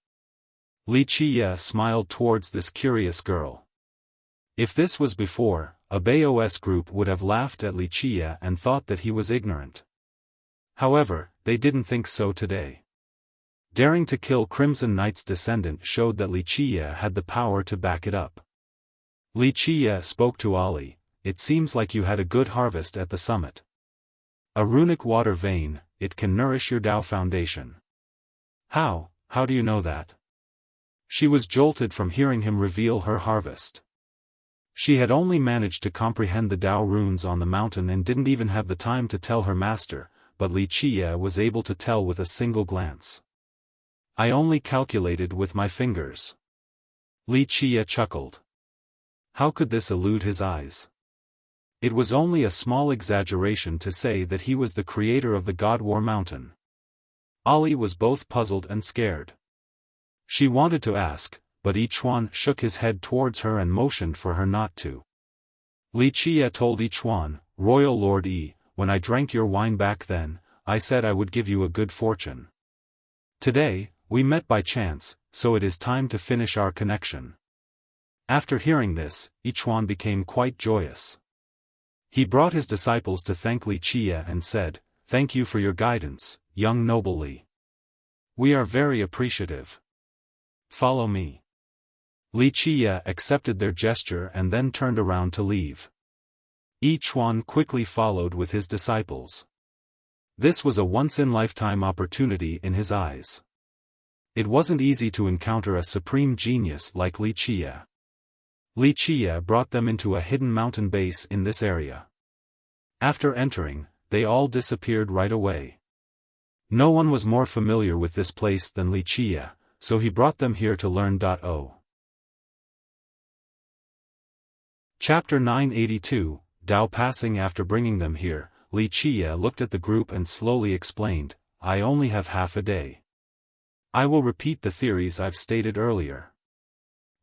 Li Qie smiled towards this curious girl. If this was before, a Bao's group would have laughed at Li Qie and thought that he was ignorant. However, they didn't think so today. Daring to kill Crimson Knight's descendant showed that Li Qie had the power to back it up. Li Qie spoke to Ali, "It seems like you had a good harvest at the summit. A runic water vein, it can nourish your Tao foundation." How do you know that? She was jolted from hearing him reveal her harvest. She had only managed to comprehend the Tao runes on the mountain and didn't even have the time to tell her master, but Li Qie was able to tell with a single glance. I only calculated with my fingers. Li Qie chuckled. How could this elude his eyes? It was only a small exaggeration to say that he was the creator of the God War Mountain. Ali was both puzzled and scared. She wanted to ask, but Yichuan shook his head towards her and motioned for her not to. Li Qie told Yichuan, "Royal Lord Yi, when I drank your wine back then, I said I would give you a good fortune. Today, we met by chance, so it is time to finish our connection." After hearing this, Yichuan became quite joyous. He brought his disciples to thank Li Qie and said, "Thank you for your guidance, young noble Li. We are very appreciative. Follow me." Li Qie accepted their gesture and then turned around to leave. Yichuan quickly followed with his disciples. This was a once-in-lifetime opportunity in his eyes. It wasn't easy to encounter a supreme genius like Li Qie. Li Qie brought them into a hidden mountain base in this area. After entering, they all disappeared right away. No one was more familiar with this place than Li Qie, so he brought them here to learn. Chapter 982, Dao Passing. After bringing them here, Li Qie looked at the group and slowly explained, "I only have half a day. I will repeat the theories I've stated earlier.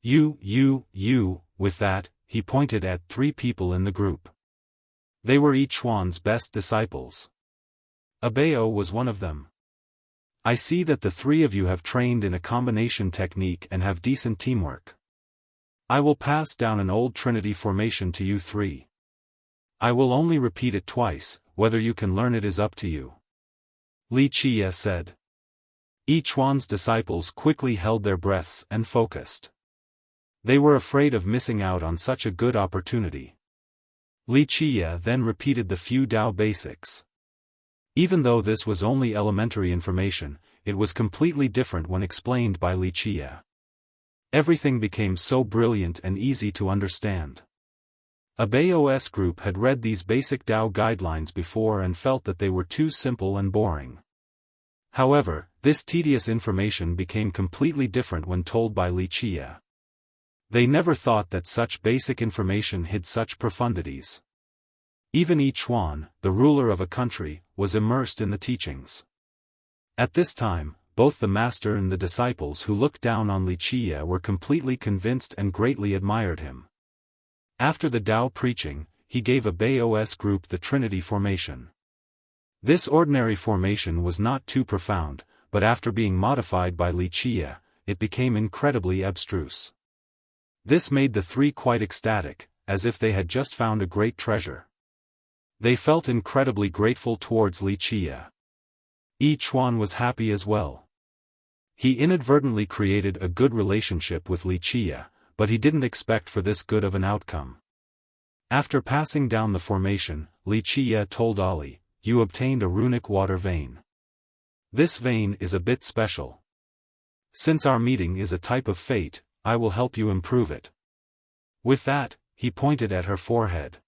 You. With that, he pointed at 3 people in the group. They were Yichuan's best disciples. Bao was one of them. I see that the 3 of you have trained in a combination technique and have decent teamwork. I will pass down an old Trinity formation to you 3. I will only repeat it twice, whether you can learn it is up to you." Li Qie said. Yichuan's disciples quickly held their breaths and focused. They were afraid of missing out on such a good opportunity. Li Qie then repeated the few Dao basics. Even though this was only elementary information, it was completely different when explained by Li Qie. Everything became so brilliant and easy to understand. A Bao's group had read these basic Dao guidelines before and felt that they were too simple and boring. However, this tedious information became completely different when told by Li Qie. They never thought that such basic information hid such profundities. Even Yichuan, the ruler of a country, was immersed in the teachings. At this time, both the master and the disciples who looked down on Li Qie were completely convinced and greatly admired him. After the Dao preaching, he gave a Bao's group the Trinity formation. This ordinary formation was not too profound, but after being modified by Li Qie, it became incredibly abstruse. This made the 3 quite ecstatic, as if they had just found a great treasure. They felt incredibly grateful towards Li Qie. Yichuan was happy as well. He inadvertently created a good relationship with Li Qie, but he didn't expect for this good of an outcome. After passing down the formation, Li Qie told Ali, "You obtained a runic water vein. This vein is a bit special. Since our meeting is a type of fate, I will help you improve it." With that, he pointed at her forehead.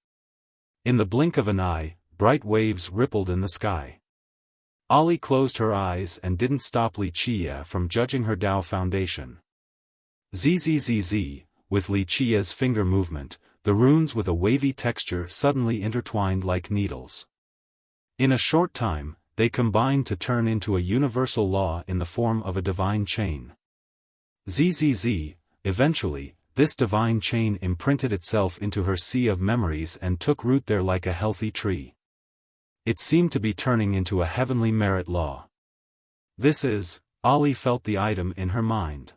In the blink of an eye, bright waves rippled in the sky. Ali closed her eyes and didn't stop Li Qie from judging her Dao foundation. Zzz, with Li Qie's finger movement, the runes with a wavy texture suddenly intertwined like needles. In a short time, they combined to turn into a universal law in the form of a divine chain. Zzz, eventually, this divine chain imprinted itself into her sea of memories and took root there like a healthy tree. It seemed to be turning into a heavenly merit law. This is, Ali felt the item in her mind.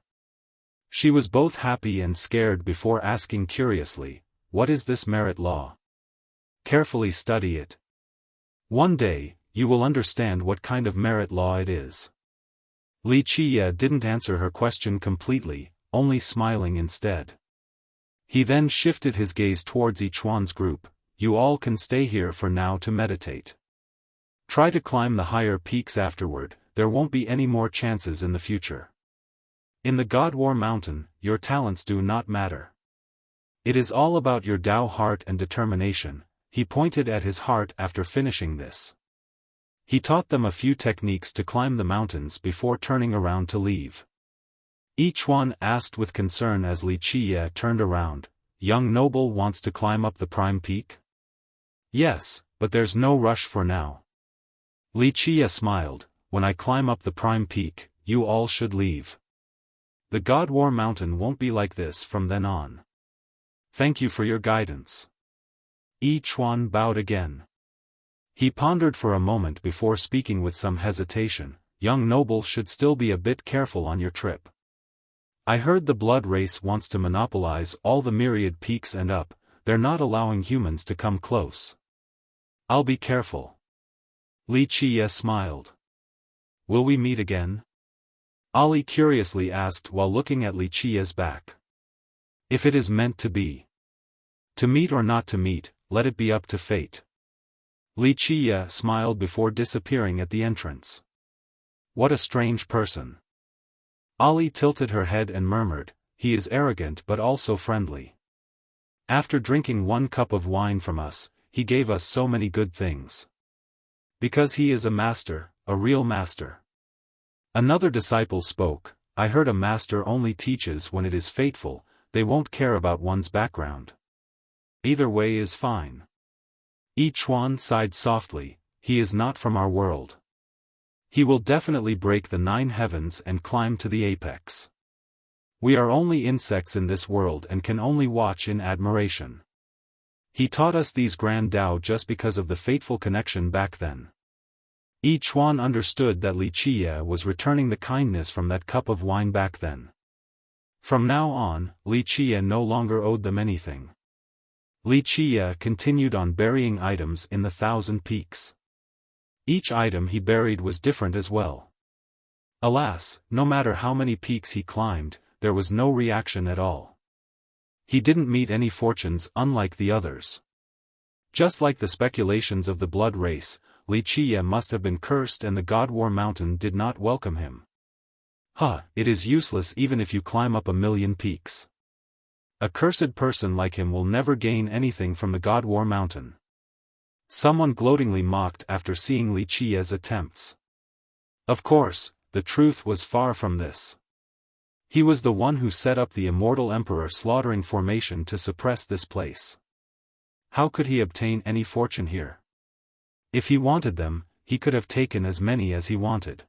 She was both happy and scared before asking curiously, what is this merit law? Carefully study it. One day, you will understand what kind of merit law it is. Wuxia didn't answer her question completely, only smiling instead. He then shifted his gaze towards each one's group. You all can stay here for now to meditate. Try to climb the higher peaks afterward, there won't be any more chances in the future. In the God War Mountain, your talents do not matter. It is all about your Tao heart and determination. He pointed at his heart after finishing this. He taught them a few techniques to climb the mountains before turning around to leave. Each one asked with concern as Wuxia turned around, young noble wants to climb up the prime peak? Yes, but there's no rush for now. Wuxia smiled, when I climb up the prime peak, you all should leave. The God War Mountain won't be like this from then on. Thank you for your guidance. Each one bowed again. He pondered for a moment before speaking with some hesitation, young noble should still be a bit careful on your trip. I heard the blood race wants to monopolize all the myriad peaks and up, they're not allowing humans to come close. I'll be careful. Wuxia smiled. Will we meet again? Ali curiously asked while looking at Wuxia's back. If it is meant to be. To meet or not to meet, let it be up to fate. Wuxia smiled before disappearing at the entrance. What a strange person. Ali tilted her head and murmured, he is arrogant but also friendly. After drinking 1 cup of wine from us, he gave us so many good things. Because he is a master, a real master. Another disciple spoke, I heard a master only teaches when it is fateful, they won't care about one's background. Either way is fine. Each one sighed softly, he is not from our world. He will definitely break the 9 heavens and climb to the apex. We are only insects in this world and can only watch in admiration. He taught us these grand Tao just because of the fateful connection back then. Each one understood that Wuxia was returning the kindness from that cup of wine back then. From now on, Wuxia no longer owed them anything. Wuxia continued on burying items in the 1,000 peaks. Each item he buried was different as well. Alas, no matter how many peaks he climbed, there was no reaction at all. He didn't meet any fortunes unlike the others. Just like the speculations of the blood race, Wuxia must have been cursed and the God War Mountain did not welcome him. It is useless even if you climb up 1,000,000 peaks. A cursed person like him will never gain anything from the God War Mountain. Someone gloatingly mocked after seeing Wuxia's attempts. Of course, the truth was far from this. He was the one who set up the immortal emperor slaughtering formation to suppress this place. How could he obtain any fortune here? If he wanted them, he could have taken as many as he wanted.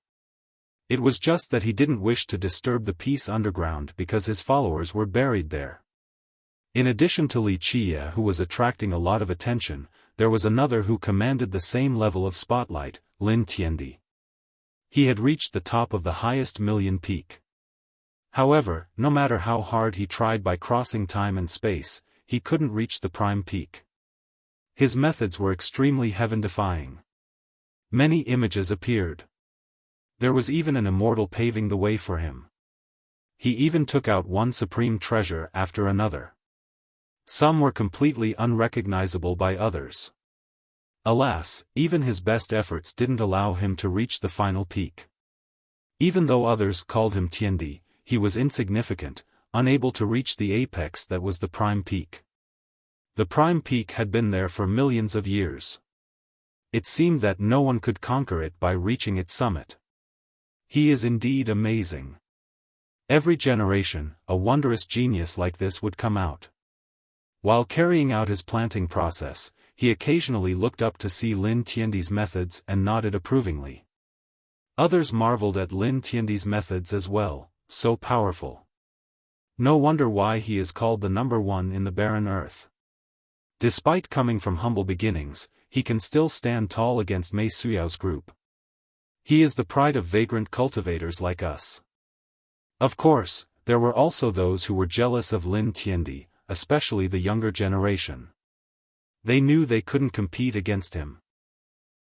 It was just that he didn't wish to disturb the peace underground because his followers were buried there. In addition to Wuxia who was attracting a lot of attention, there was another who commanded the same level of spotlight, Lin Tiandi. He had reached the top of the highest 1,000,000 peak. However, no matter how hard he tried by crossing time and space, he couldn't reach the prime peak. His methods were extremely heaven-defying. Many images appeared. There was even an immortal paving the way for him. He even took out one supreme treasure after another. Some were completely unrecognizable by others. Alas, even his best efforts didn't allow him to reach the final peak. Even though others called him Tiandi, he was insignificant, unable to reach the apex that was the prime peak. The prime peak had been there for millions of years. It seemed that no one could conquer it by reaching its summit. He is indeed amazing. Every generation, a wondrous genius like this would come out. While carrying out his planting process, he occasionally looked up to see Lin Tiandi's methods and nodded approvingly. Others marveled at Lin Tiandi's methods as well, so powerful. No wonder why he is called the number one in the barren earth. Despite coming from humble beginnings, he can still stand tall against Mei Suyao's group. He is the pride of vagrant cultivators like us. Of course, there were also those who were jealous of Lin Tiandi, especially the younger generation. They knew they couldn't compete against him.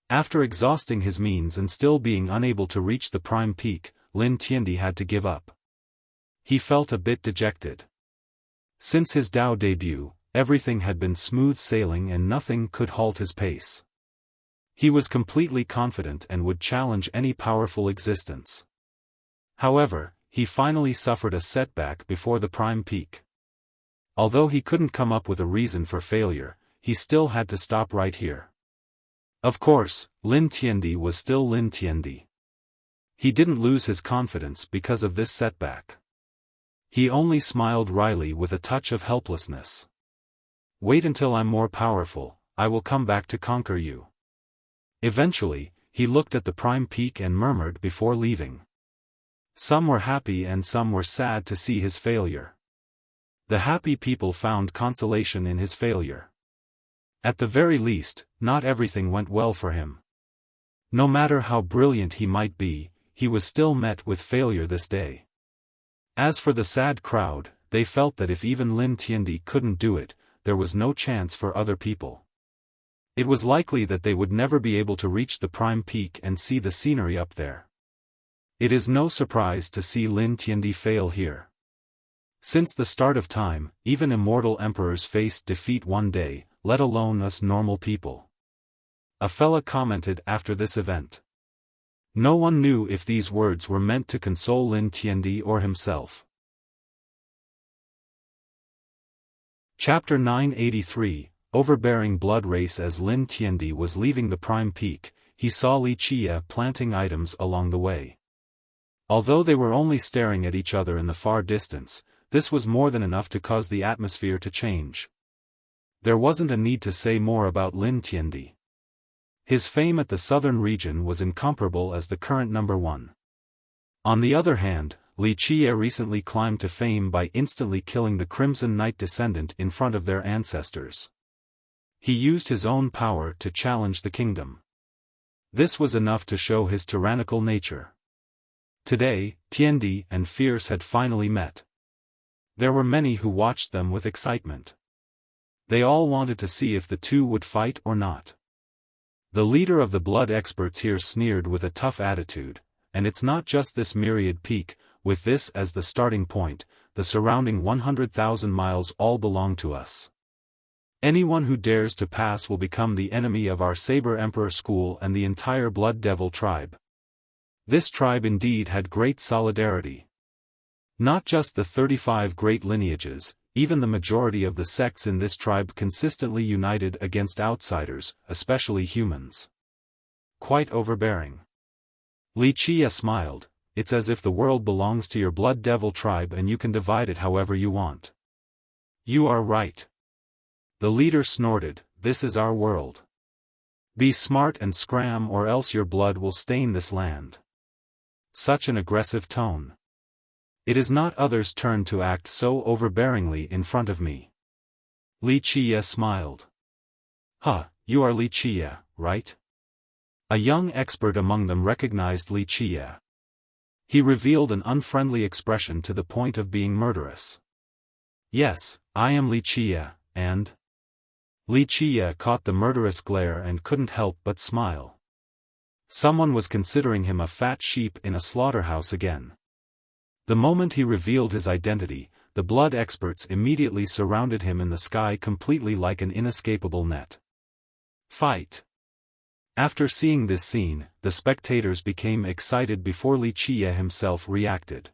After exhausting his means and still being unable to reach the prime peak, Lin Tiandi had to give up. He felt a bit dejected. Since his Dao debut, everything had been smooth sailing and nothing could halt his pace. He was completely confident and would challenge any powerful existence. However, he finally suffered a setback before the prime peak. Although he couldn't come up with a reason for failure, he still had to stop right here. Of course, Lin Tiandi was still Lin Tiandi. He didn't lose his confidence because of this setback. He only smiled wryly with a touch of helplessness. Wait until I'm more powerful, I will come back to conquer you. Eventually, he looked at the prime peak and murmured before leaving. Some were happy and some were sad to see his failure. The happy people found consolation in his failure. At the very least, not everything went well for him. No matter how brilliant he might be, he was still met with failure this day. As for the sad crowd, they felt that if even Lin Tiandi couldn't do it, there was no chance for other people. It was likely that they would never be able to reach the prime peak and see the scenery up there. It is no surprise to see Lin Tiandi fail here. Since the start of time, even immortal emperors faced defeat one day, let alone us normal people. A fella commented after this event. No one knew if these words were meant to console Lin Tiandi or himself. Chapter 983, Overbearing Blood Race. As Lin Tiandi was leaving the prime peak, he saw Li Qia planting items along the way. Although they were only staring at each other in the far distance, this was more than enough to cause the atmosphere to change. There wasn't a need to say more about Lin Tiandi. His fame at the southern region was incomparable as the current number one. On the other hand, Li Qia recently climbed to fame by instantly killing the Crimson Knight descendant in front of their ancestors. He used his own power to challenge the kingdom. This was enough to show his tyrannical nature. Today, Tiandi and Fierce had finally met. There were many who watched them with excitement. They all wanted to see if the two would fight or not. The leader of the blood experts here sneered with a tough attitude, and it's not just this myriad peak, with this as the starting point, the surrounding 100,000 miles all belong to us. Anyone who dares to pass will become the enemy of our Saber Emperor school and the entire Blood Devil tribe. This tribe indeed had great solidarity. Not just the 35 great lineages, even the majority of the sects in this tribe consistently united against outsiders, especially humans. Quite overbearing. Li Qia smiled. It's as if the world belongs to your Blood Devil tribe and you can divide it however you want. You are right. The leader snorted, this is our world. Be smart and scram or else your blood will stain this land. Such an aggressive tone. It is not others' turn to act so overbearingly in front of me. Li Qia smiled. Huh, you are Li Qia, right? A young expert among them recognized Li Qia. He revealed an unfriendly expression to the point of being murderous. Yes, I am Li Qia, and... Li Qia caught the murderous glare and couldn't help but smile. Someone was considering him a fat sheep in a slaughterhouse again. The moment he revealed his identity, the blood experts immediately surrounded him in the sky completely like an inescapable net. Fight! After seeing this scene, the spectators became excited before Li Qia himself reacted.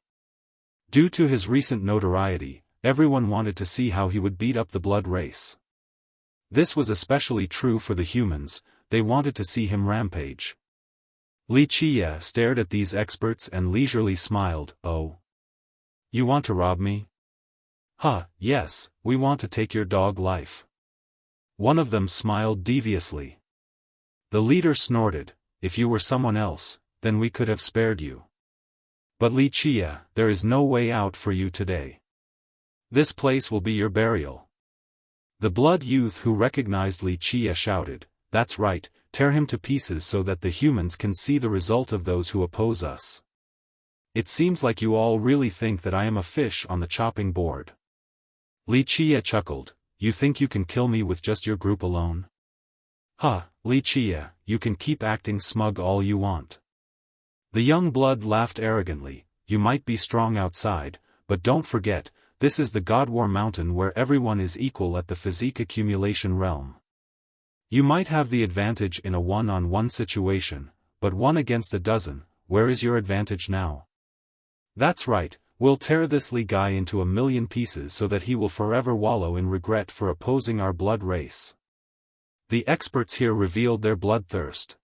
Due to his recent notoriety, everyone wanted to see how he would beat up the blood race. This was especially true for the humans, they wanted to see him rampage. Li Qia stared at these experts and leisurely smiled, oh. You want to rob me? Huh, yes, we want to take your dog life. One of them smiled deviously. The leader snorted, if you were someone else, then we could have spared you. But Li Qia, there is no way out for you today. This place will be your burial. The blood youth who recognized Li Chia shouted, "That's right, tear him to pieces so that the humans can see the result of those who oppose us. It seems like you all really think that I am a fish on the chopping board." Li Chia chuckled, "You think you can kill me with just your group alone? Huh, Li Chia, you can keep acting smug all you want." The young blood laughed arrogantly, "You might be strong outside, but don't forget, this is the God War Mountain where everyone is equal at the physique accumulation realm. You might have the advantage in a one-on-one situation, but 1 against a dozen, where is your advantage now? That's right, we'll tear this Li guy into 1,000,000 pieces so that he will forever wallow in regret for opposing our blood race." The experts here revealed their bloodthirst.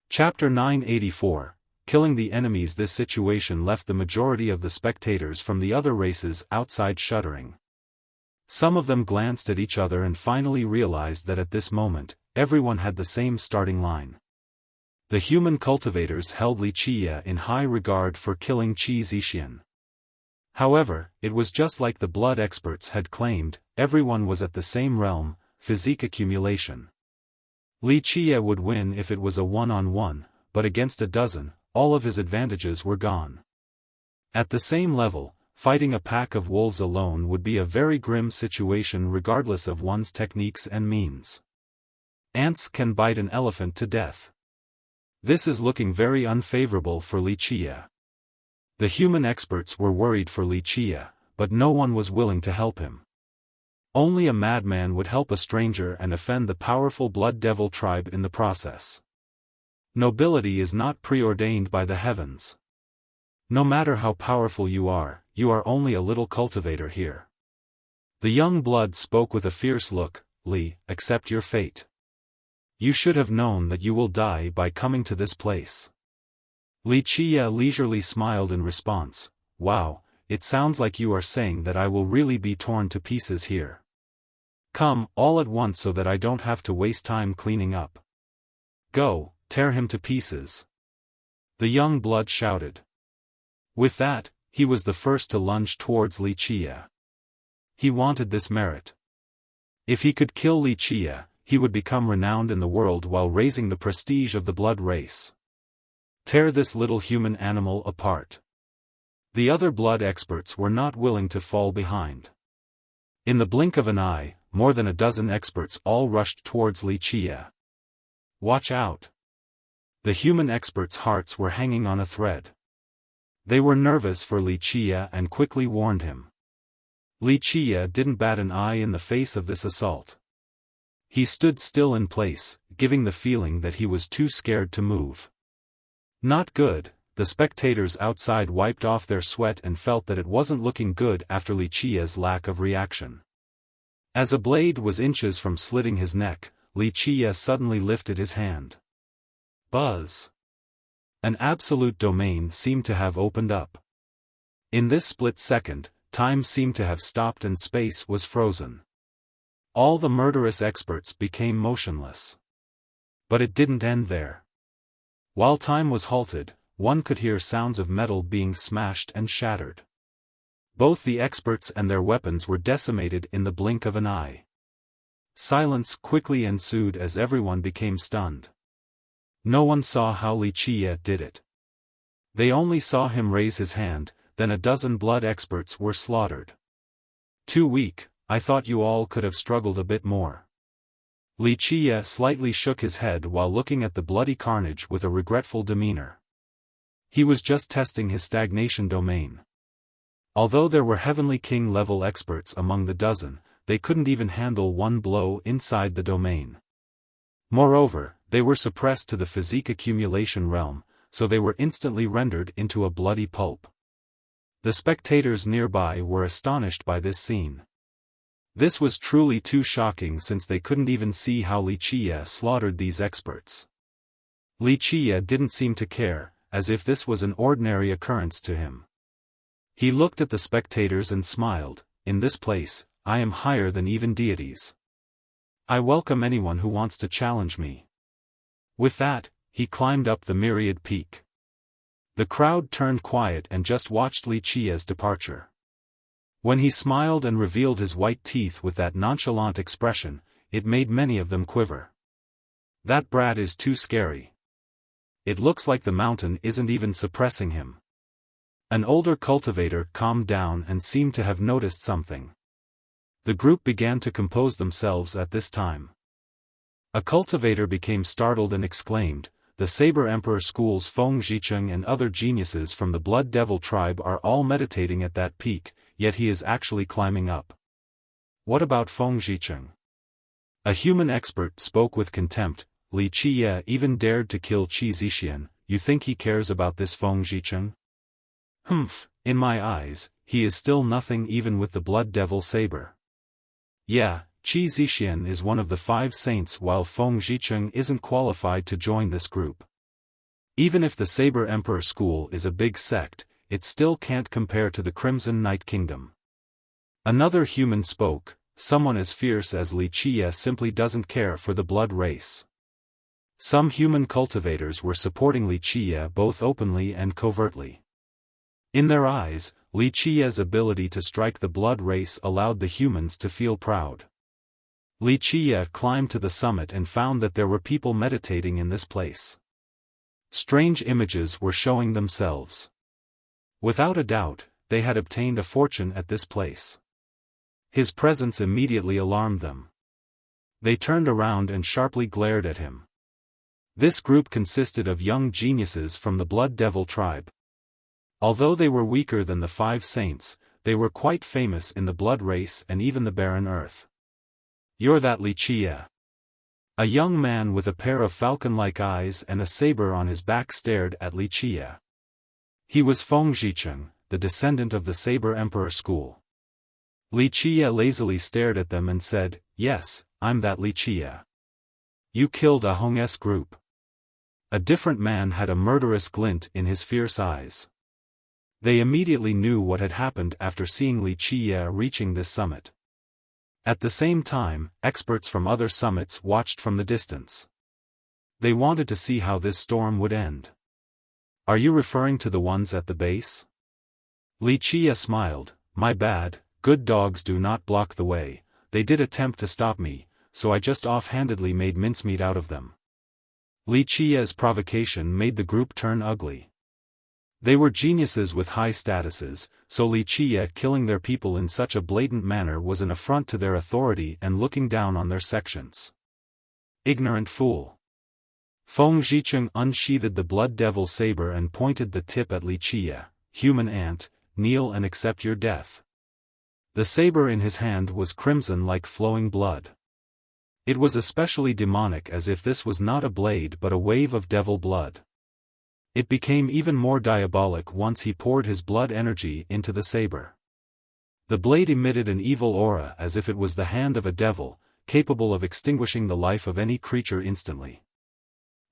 Chapter 984. Killing the enemies. This situation left the majority of the spectators from the other races outside shuddering. Some of them glanced at each other and finally realized that at this moment, everyone had the same starting line. The human cultivators held Li Chia in high regard for killing Qi Zixian. However, it was just like the blood experts had claimed, everyone was at the same realm, physique accumulation. Li Chia would win if it was a one-on-one, but against a dozen, all of his advantages were gone. At the same level, fighting a pack of wolves alone would be a very grim situation regardless of one's techniques and means. Ants can bite an elephant to death. This is looking very unfavorable for Li Chia. The human experts were worried for Li Chia, but no one was willing to help him. Only a madman would help a stranger and offend the powerful Blood Devil tribe in the process. Nobility is not preordained by the heavens. No matter how powerful you are only a little cultivator here. The young blood spoke with a fierce look, "Li, accept your fate. You should have known that you will die by coming to this place." Li Chia leisurely smiled in response, "Wow, it sounds like you are saying that I will really be torn to pieces here. Come, all at once so that I don't have to waste time cleaning up. Go, tear him to pieces." The young blood shouted. With that, he was the first to lunge towards Li Chia. He wanted this merit. If he could kill Li Chia, he would become renowned in the world while raising the prestige of the blood race. Tear this little human animal apart. The other blood experts were not willing to fall behind. In the blink of an eye, more than a dozen experts all rushed towards Li Chia. Watch out! The human experts' hearts were hanging on a thread. They were nervous for Li Chia and quickly warned him. Li Chia didn't bat an eye in the face of this assault. He stood still in place, giving the feeling that he was too scared to move. Not good. The spectators outside wiped off their sweat and felt that it wasn't looking good after Li Chia's lack of reaction. As a blade was inches from slitting his neck, Li Chia suddenly lifted his hand. Buzz! An absolute domain seemed to have opened up. In this split second, time seemed to have stopped and space was frozen. All the murderous experts became motionless. But it didn't end there. While time was halted, one could hear sounds of metal being smashed and shattered. Both the experts and their weapons were decimated in the blink of an eye. Silence quickly ensued as everyone became stunned. No one saw how Li Chia did it. They only saw him raise his hand, then a dozen blood experts were slaughtered. Too weak, I thought you all could have struggled a bit more. Li Chia slightly shook his head while looking at the bloody carnage with a regretful demeanor. He was just testing his stagnation domain. Although there were Heavenly King level experts among the dozen, they couldn't even handle one blow inside the domain. Moreover, they were suppressed to the physique accumulation realm, so they were instantly rendered into a bloody pulp. The spectators nearby were astonished by this scene. This was truly too shocking since they couldn't even see how Li Chia slaughtered these experts. Li Chia didn't seem to care, as if this was an ordinary occurrence to him. He looked at the spectators and smiled, "In this place, I am higher than even deities. I welcome anyone who wants to challenge me." With that, he climbed up the myriad peak. The crowd turned quiet and just watched Wuxia's departure. When he smiled and revealed his white teeth with that nonchalant expression, it made many of them quiver. That brat is too scary. It looks like the mountain isn't even suppressing him. An older cultivator calmed down and seemed to have noticed something. The group began to compose themselves at this time. A cultivator became startled and exclaimed, "The Saber Emperor School's Feng Zhicheng and other geniuses from the Blood Devil tribe are all meditating at that peak, yet he is actually climbing up. What about Feng Zhicheng?" A human expert spoke with contempt. "Li Qiye even dared to kill Qi Zixian, you think he cares about this Feng Zhicheng? Humph, in my eyes, he is still nothing even with the Blood Devil saber. Yeah, Qi Zixian is one of the 5 saints while Feng Zhicheng isn't qualified to join this group. Even if the Saber Emperor School is a big sect, it still can't compare to the Crimson Knight Kingdom." Another human spoke, "Someone as fierce as Li Qiye simply doesn't care for the blood race." Some human cultivators were supporting Li Qiye both openly and covertly. In their eyes, Li Qiye's ability to strike the blood race allowed the humans to feel proud. Li Qiye climbed to the summit and found that there were people meditating in this place. Strange images were showing themselves. Without a doubt, they had obtained a fortune at this place. His presence immediately alarmed them. They turned around and sharply glared at him. This group consisted of young geniuses from the Blood Devil tribe. Although they were weaker than the 5 saints, they were quite famous in the blood race and even the barren earth. "You're that Li Qiye." A young man with a pair of falcon-like eyes and a saber on his back stared at Li Qiye. He was Feng Zhicheng, the descendant of the Saber Emperor School. Li Qiye lazily stared at them and said, "Yes, I'm that Li Qiye. You killed a Hong S group." A different man had a murderous glint in his fierce eyes. They immediately knew what had happened after seeing Li Qiye reaching this summit. At the same time, experts from other summits watched from the distance. They wanted to see how this storm would end. "Are you referring to the ones at the base?" Li Qiye smiled, "My bad, good dogs do not block the way. They did attempt to stop me, so I just offhandedly made mincemeat out of them." Li Qiye's provocation made the group turn ugly. They were geniuses with high statuses, so Li Qiye killing their people in such a blatant manner was an affront to their authority and looking down on their sections. Ignorant fool. Feng Zhicheng unsheathed the Blood Devil saber and pointed the tip at Li Qiye. "Human ant, kneel and accept your death." The saber in his hand was crimson like flowing blood. It was especially demonic as if this was not a blade but a wave of devil blood. It became even more diabolic once he poured his blood energy into the saber. The blade emitted an evil aura as if it was the hand of a devil, capable of extinguishing the life of any creature instantly.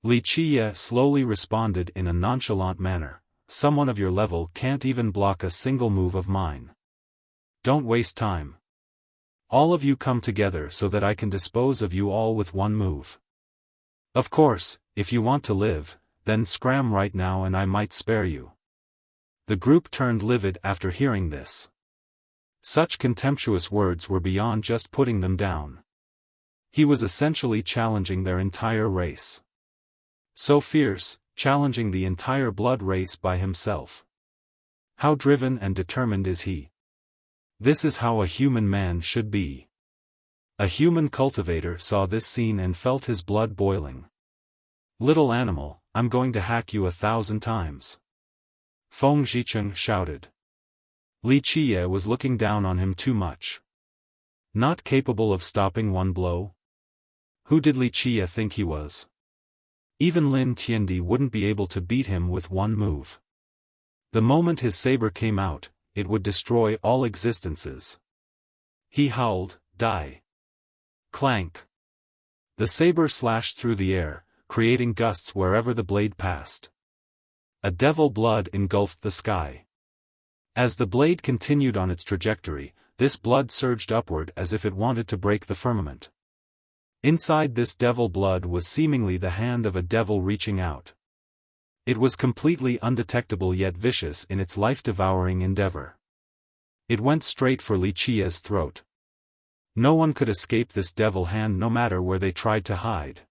Li Qiye slowly responded in a nonchalant manner, "Someone of your level can't even block a single move of mine. Don't waste time. All of you come together so that I can dispose of you all with one move. Of course, if you want to live, then scram right now and I might spare you." The group turned livid after hearing this. Such contemptuous words were beyond just putting them down. He was essentially challenging their entire race. So fierce, challenging the entire blood race by himself. How driven and determined is he? This is how a human man should be. A human cultivator saw this scene and felt his blood boiling. "Little animal, I'm going to hack you 1,000 times." Feng Zhicheng shouted. Li Qiye was looking down on him too much. Not capable of stopping one blow? Who did Li Qiye think he was? Even Lin Tiandi wouldn't be able to beat him with one move. The moment his saber came out, it would destroy all existences. He howled, "Die!" Clank! The saber slashed through the air, creating gusts wherever the blade passed. A devil blood engulfed the sky. As the blade continued on its trajectory, this blood surged upward as if it wanted to break the firmament. Inside this devil blood was seemingly the hand of a devil reaching out. It was completely undetectable yet vicious in its life-devouring endeavor. It went straight for Wuxia's throat. No one could escape this devil hand no matter where they tried to hide.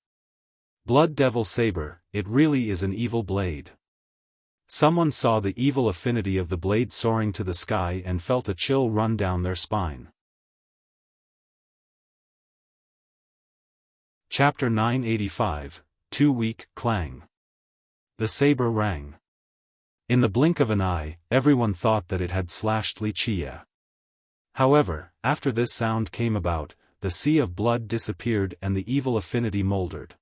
Blood Devil Saber, it really is an evil blade. Someone saw the evil affinity of the blade soaring to the sky and felt a chill run down their spine. Chapter 985, Too Weak, Clang. The saber rang. In the blink of an eye, everyone thought that it had slashed Wuxia. However, after this sound came about, the sea of blood disappeared and the evil affinity moldered.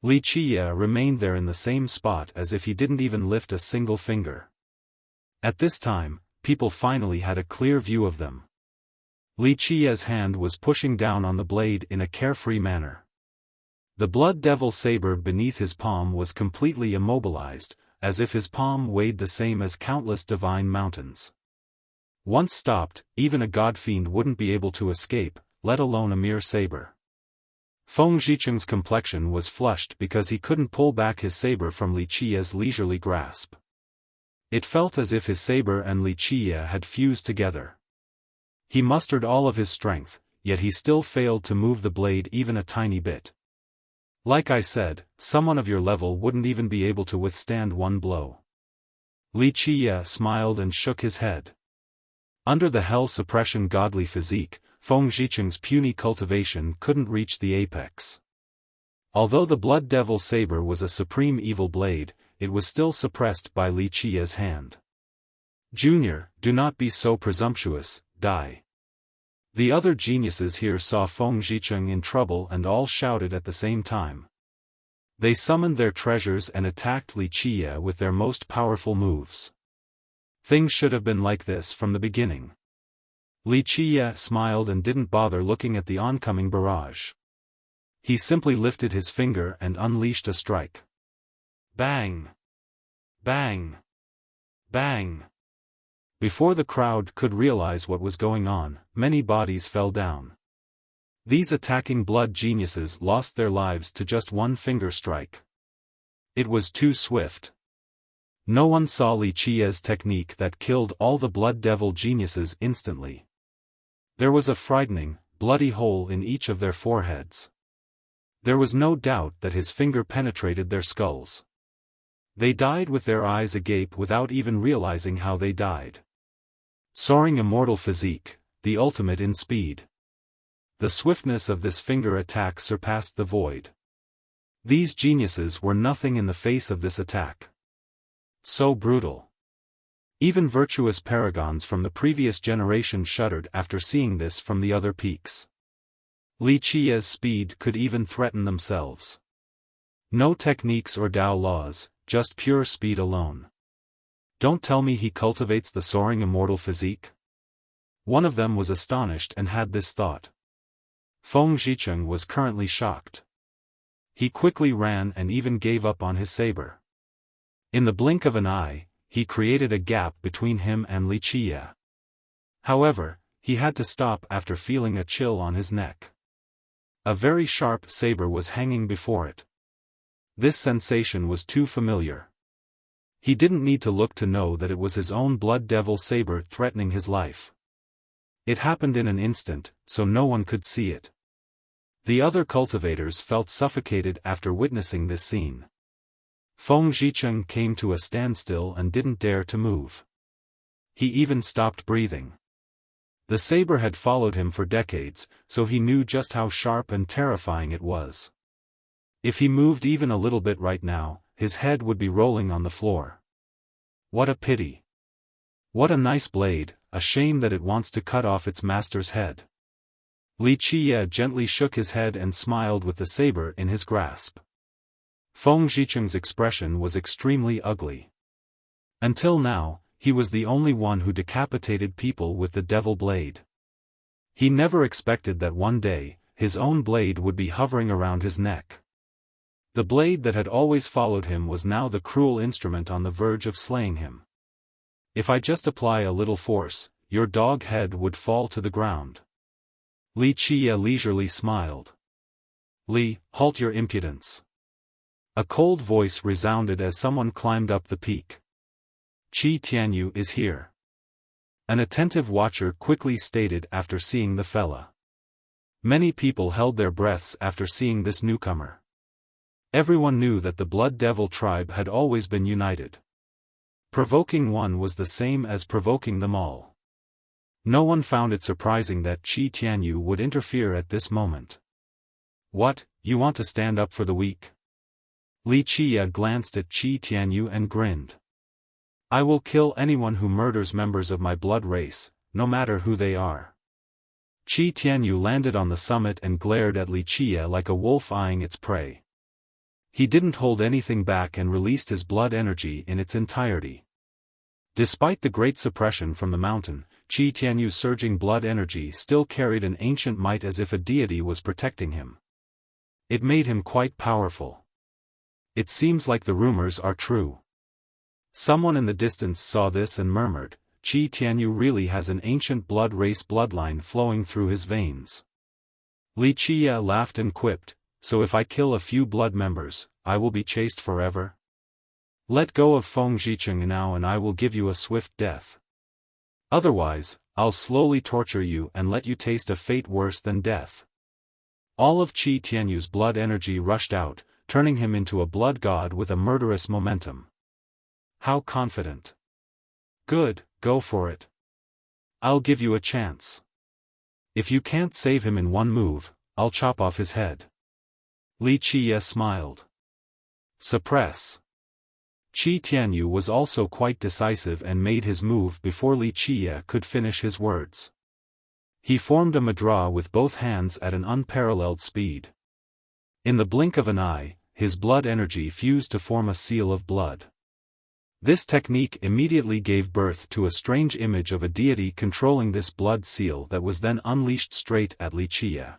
Wuxia remained there in the same spot as if he didn't even lift a single finger. At this time, people finally had a clear view of them. Wuxia's hand was pushing down on the blade in a carefree manner. The Blood Devil Saber beneath his palm was completely immobilized, as if his palm weighed the same as countless divine mountains. Once stopped, even a god-fiend wouldn't be able to escape, let alone a mere saber. Feng Zhicheng's complexion was flushed because he couldn't pull back his saber from Wuxia's leisurely grasp. It felt as if his saber and Wuxia had fused together. He mustered all of his strength, yet he still failed to move the blade even a tiny bit. Like I said, someone of your level wouldn't even be able to withstand one blow. Wuxia smiled and shook his head. Under the hell suppression godly physique, Feng Zhicheng's puny cultivation couldn't reach the apex. Although the Blood Devil Saber was a supreme evil blade, it was still suppressed by Wuxia's hand. Junior, do not be so presumptuous, die. The other geniuses here saw Feng Zhicheng in trouble and all shouted at the same time. They summoned their treasures and attacked Wuxia with their most powerful moves. Things should have been like this from the beginning. Wuxia smiled and didn't bother looking at the oncoming barrage. He simply lifted his finger and unleashed a strike. Bang! Bang! Bang! Before the crowd could realize what was going on, many bodies fell down. These attacking blood geniuses lost their lives to just one finger strike. It was too swift. No one saw Wuxia's technique that killed all the blood devil geniuses instantly. There was a frightening, bloody hole in each of their foreheads. There was no doubt that his finger penetrated their skulls. They died with their eyes agape without even realizing how they died. Soaring immortal physique, the ultimate in speed. The swiftness of this finger attack surpassed the void. These geniuses were nothing in the face of this attack. So brutal. Even virtuous paragons from the previous generation shuddered after seeing this from the other peaks. Wuxia's speed could even threaten themselves. No techniques or Tao laws, just pure speed alone. Don't tell me he cultivates the soaring immortal physique? One of them was astonished and had this thought. Feng Zhicheng was currently shocked. He quickly ran and even gave up on his saber. In the blink of an eye, he created a gap between him and Wuxia. However, he had to stop after feeling a chill on his neck. A very sharp saber was hanging before it. This sensation was too familiar. He didn't need to look to know that it was his own Blood Devil Saber threatening his life. It happened in an instant, so no one could see it. The other cultivators felt suffocated after witnessing this scene. Feng Zhicheng came to a standstill and didn't dare to move. He even stopped breathing. The saber had followed him for decades, so he knew just how sharp and terrifying it was. If he moved even a little bit right now, his head would be rolling on the floor. What a pity. What a nice blade, a shame that it wants to cut off its master's head. Wuxia gently shook his head and smiled with the saber in his grasp. Feng Zhicheng's expression was extremely ugly. Until now, he was the only one who decapitated people with the devil blade. He never expected that one day, his own blade would be hovering around his neck. The blade that had always followed him was now the cruel instrument on the verge of slaying him. If I just apply a little force, your dog head would fall to the ground. Wuxia leisurely smiled. Li, halt your impudence. A cold voice resounded as someone climbed up the peak. Qi Tianyu is here. An attentive watcher quickly stated after seeing the fella. Many people held their breaths after seeing this newcomer. Everyone knew that the Blood Devil tribe had always been united. Provoking one was the same as provoking them all. No one found it surprising that Qi Tianyu would interfere at this moment. What, you want to stand up for the weak? Li Qia glanced at Qi Tianyu and grinned. I will kill anyone who murders members of my blood race, no matter who they are. Qi Tianyu landed on the summit and glared at Li Qia like a wolf eyeing its prey. He didn't hold anything back and released his blood energy in its entirety. Despite the great suppression from the mountain, Qi Tianyu's surging blood energy still carried an ancient might as if a deity was protecting him. It made him quite powerful. It seems like the rumors are true. Someone in the distance saw this and murmured, Qi Tianyu really has an ancient blood race bloodline flowing through his veins. Li Qia laughed and quipped, so if I kill a few blood members, I will be chaste forever? Let go of Feng Zhicheng now and I will give you a swift death. Otherwise, I'll slowly torture you and let you taste a fate worse than death. All of Qi Tianyu's blood energy rushed out, turning him into a blood god with a murderous momentum. How confident. Good, go for it. I'll give you a chance. If you can't save him in one move, I'll chop off his head. Li Qia smiled. Suppress. Qi Tianyu was also quite decisive and made his move before Li Qia could finish his words. He formed a mudra with both hands at an unparalleled speed. In the blink of an eye, his blood energy fused to form a seal of blood. This technique immediately gave birth to a strange image of a deity controlling this blood seal that was then unleashed straight at Li Qia.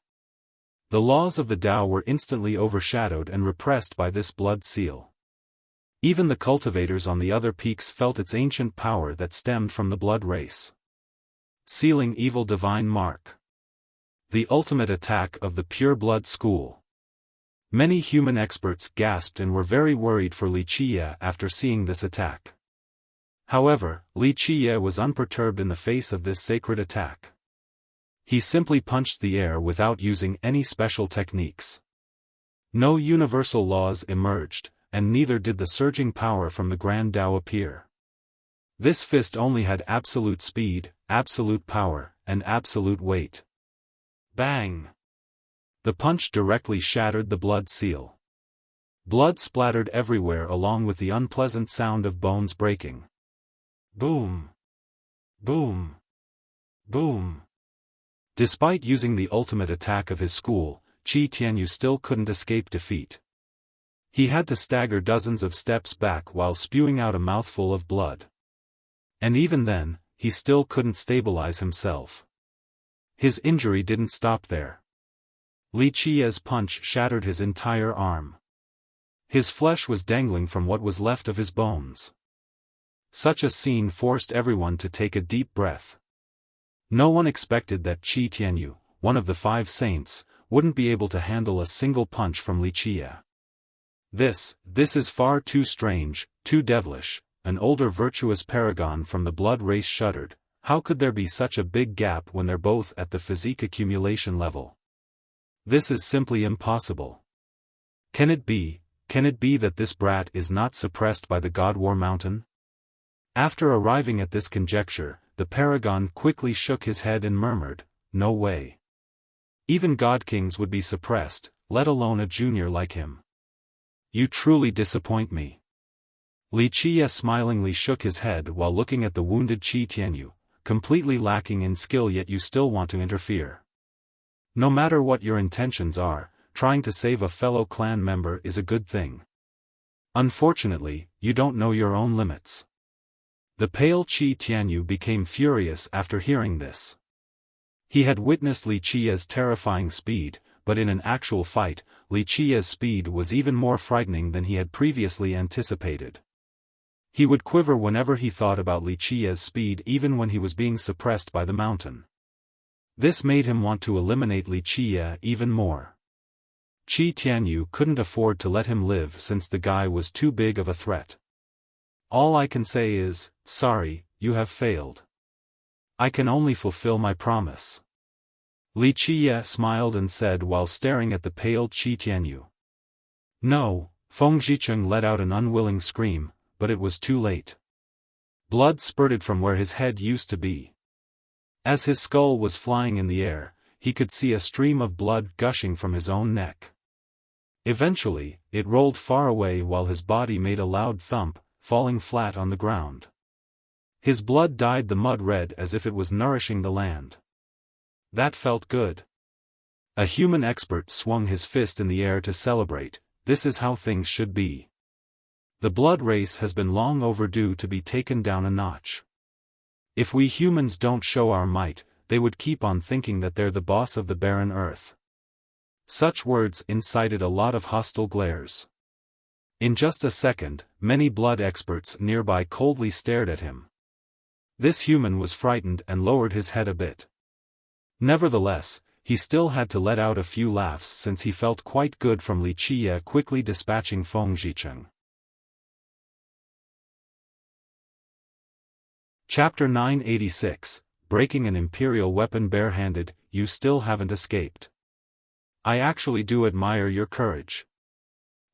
The laws of the Tao were instantly overshadowed and repressed by this blood seal. Even the cultivators on the other peaks felt its ancient power that stemmed from the blood race. Sealing evil divine mark. The ultimate attack of the pure blood school. Many human experts gasped and were very worried for Li Qia after seeing this attack. However, Li Qia was unperturbed in the face of this sacred attack. He simply punched the air without using any special techniques. No universal laws emerged, and neither did the surging power from the Grand Tao appear. This fist only had absolute speed, absolute power, and absolute weight. Bang! The punch directly shattered the blood seal. Blood splattered everywhere along with the unpleasant sound of bones breaking. Boom! Boom! Boom! Despite using the ultimate attack of his school, Qi Tianyu still couldn't escape defeat. He had to stagger dozens of steps back while spewing out a mouthful of blood. And even then, he still couldn't stabilize himself. His injury didn't stop there. Li Qia's punch shattered his entire arm. His flesh was dangling from what was left of his bones. Such a scene forced everyone to take a deep breath. No one expected that Qi Tianyu, one of the 5 saints, wouldn't be able to handle a single punch from Li Qia. This is far too strange, too devilish. An older virtuous paragon from the blood race shuddered. How could there be such a big gap when they're both at the physique accumulation level? This is simply impossible. Can it be that this brat is not suppressed by the God War Mountain? After arriving at this conjecture, the paragon quickly shook his head and murmured, no way. Even God Kings would be suppressed, let alone a junior like him. You truly disappoint me. Li Qia smilingly shook his head while looking at the wounded Qi Tianyu, completely lacking in skill yet you still want to interfere. No matter what your intentions are, trying to save a fellow clan member is a good thing. Unfortunately, you don't know your own limits. The pale Qi Tianyu became furious after hearing this. He had witnessed Li Qia's terrifying speed, but in an actual fight, Li Qia's speed was even more frightening than he had previously anticipated. He would quiver whenever he thought about Li Qia's speed even when he was being suppressed by the mountain. This made him want to eliminate Li Qia even more. Qi Tianyu couldn't afford to let him live since the guy was too big of a threat. All I can say is, sorry, you have failed. I can only fulfill my promise. Li Qiye smiled and said while staring at the pale Qi Tianyu. No, Feng Zhicheng let out an unwilling scream, but it was too late. Blood spurted from where his head used to be. As his skull was flying in the air, he could see a stream of blood gushing from his own neck. Eventually, it rolled far away while his body made a loud thump, falling flat on the ground. His blood dyed the mud red as if it was nourishing the land. That felt good. A human expert swung his fist in the air to celebrate. This is how things should be. The blood race has been long overdue to be taken down a notch. If we humans don't show our might, they would keep on thinking that they're the boss of the barren earth. Such words incited a lot of hostile glares. In just a second, many blood experts nearby coldly stared at him. This human was frightened and lowered his head a bit. Nevertheless, he still had to let out a few laughs since he felt quite good from Li Qiye quickly dispatching Feng Zhicheng. Chapter 986, Breaking an Imperial Weapon Barehanded, You Still Haven't Escaped. I actually do admire your courage.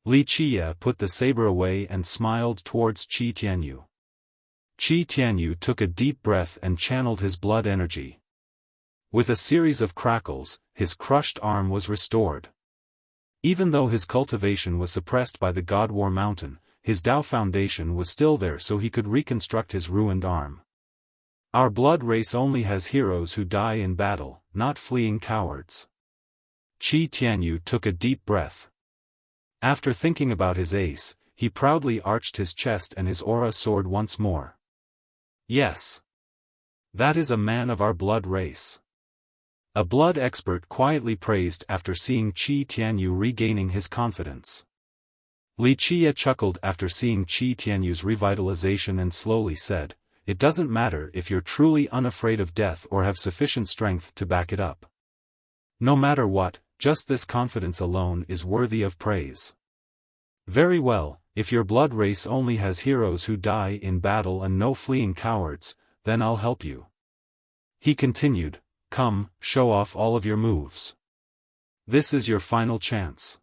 Li Qiye put the saber away and smiled towards Qi Tianyu. Qi Tianyu took a deep breath and channeled his blood energy. With a series of crackles, his crushed arm was restored. Even though his cultivation was suppressed by the God War Mountain, his Dao foundation was still there so he could reconstruct his ruined arm. Our blood race only has heroes who die in battle, not fleeing cowards. Qi Tianyu took a deep breath. After thinking about his ace, he proudly arched his chest and his aura soared once more. Yes. That is a man of our blood race. A blood expert quietly praised after seeing Qi Tianyu regaining his confidence. Li Qiye chuckled after seeing Qi Tianyu's revitalization and slowly said, It doesn't matter if you're truly unafraid of death or have sufficient strength to back it up. No matter what, just this confidence alone is worthy of praise. Very well, if your blood race only has heroes who die in battle and no fleeing cowards, then I'll help you. He continued, Come, show off all of your moves. This is your final chance.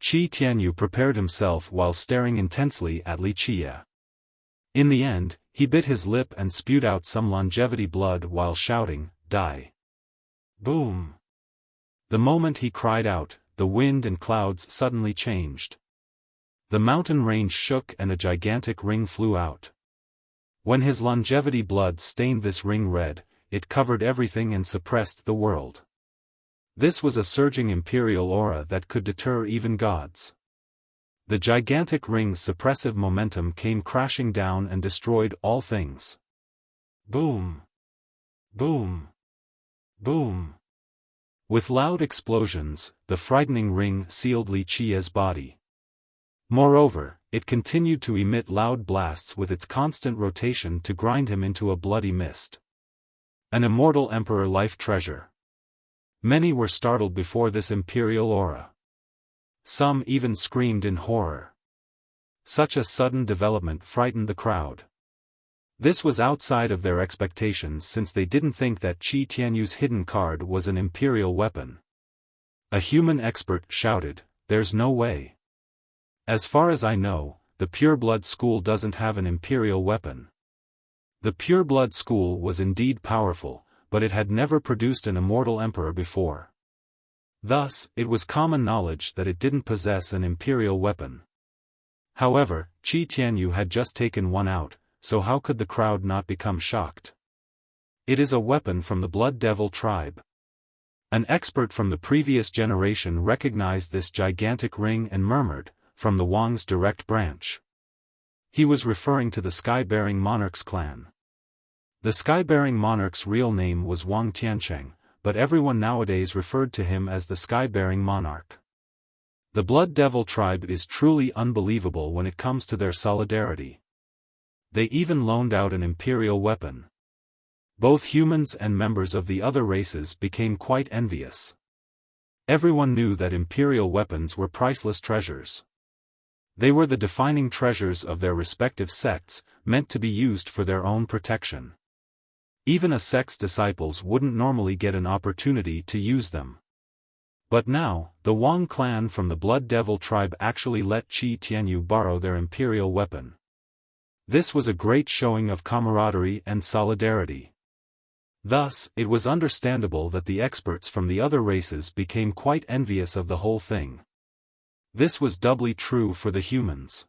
Qi Tianyu prepared himself while staring intensely at Li Qiye. In the end, he bit his lip and spewed out some longevity blood while shouting, Die. Boom. The moment he cried out, the wind and clouds suddenly changed. The mountain range shook and a gigantic ring flew out. When his longevity blood stained this ring red, it covered everything and suppressed the world. This was a surging imperial aura that could deter even gods. The gigantic ring's suppressive momentum came crashing down and destroyed all things. Boom! Boom! Boom! With loud explosions, the frightening ring sealed Li Qiye's body. Moreover, it continued to emit loud blasts with its constant rotation to grind him into a bloody mist. An immortal emperor life treasure. Many were startled before this imperial aura. Some even screamed in horror. Such a sudden development frightened the crowd. This was outside of their expectations since they didn't think that Qi Tianyu's hidden card was an imperial weapon. A human expert shouted, There's no way. As far as I know, the Pureblood School doesn't have an imperial weapon. The Pureblood School was indeed powerful, but it had never produced an immortal emperor before. Thus, it was common knowledge that it didn't possess an imperial weapon. However, Qi Tianyu had just taken one out, so how could the crowd not become shocked? It is a weapon from the Blood Devil tribe. An expert from the previous generation recognized this gigantic ring and murmured, from the Wang's direct branch. He was referring to the Sky-bearing Monarch's clan. The Sky-bearing Monarch's real name was Wang Tiancheng, but everyone nowadays referred to him as the Sky-bearing Monarch. The Blood Devil tribe is truly unbelievable when it comes to their solidarity. They even loaned out an imperial weapon. Both humans and members of the other races became quite envious. Everyone knew that imperial weapons were priceless treasures. They were the defining treasures of their respective sects, meant to be used for their own protection. Even a sect's disciples wouldn't normally get an opportunity to use them. But now, the Wang clan from the Blood Devil tribe actually let Qi Tianyu borrow their imperial weapon. This was a great showing of camaraderie and solidarity. Thus, it was understandable that the experts from the other races became quite envious of the whole thing. This was doubly true for the humans.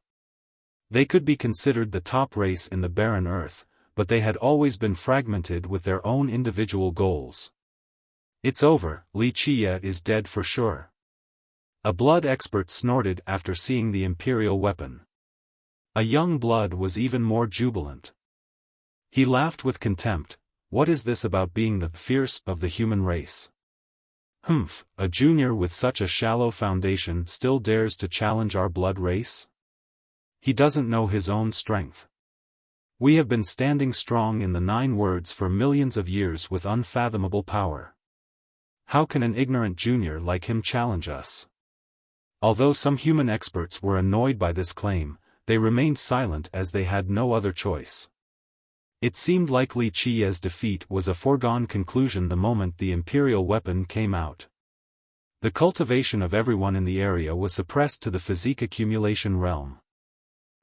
They could be considered the top race in the barren earth, but they had always been fragmented with their own individual goals. It's over, Li Qie is dead for sure. A blood expert snorted after seeing the imperial weapon. A young blood was even more jubilant. He laughed with contempt. What is this about being the fierce of the human race? Humph, a junior with such a shallow foundation still dares to challenge our blood race? He doesn't know his own strength. We have been standing strong in the 9 words for millions of years with unfathomable power. How can an ignorant junior like him challenge us? Although some human experts were annoyed by this claim, they remained silent as they had no other choice. It seemed like Li Qie's defeat was a foregone conclusion the moment the imperial weapon came out. The cultivation of everyone in the area was suppressed to the physique accumulation realm.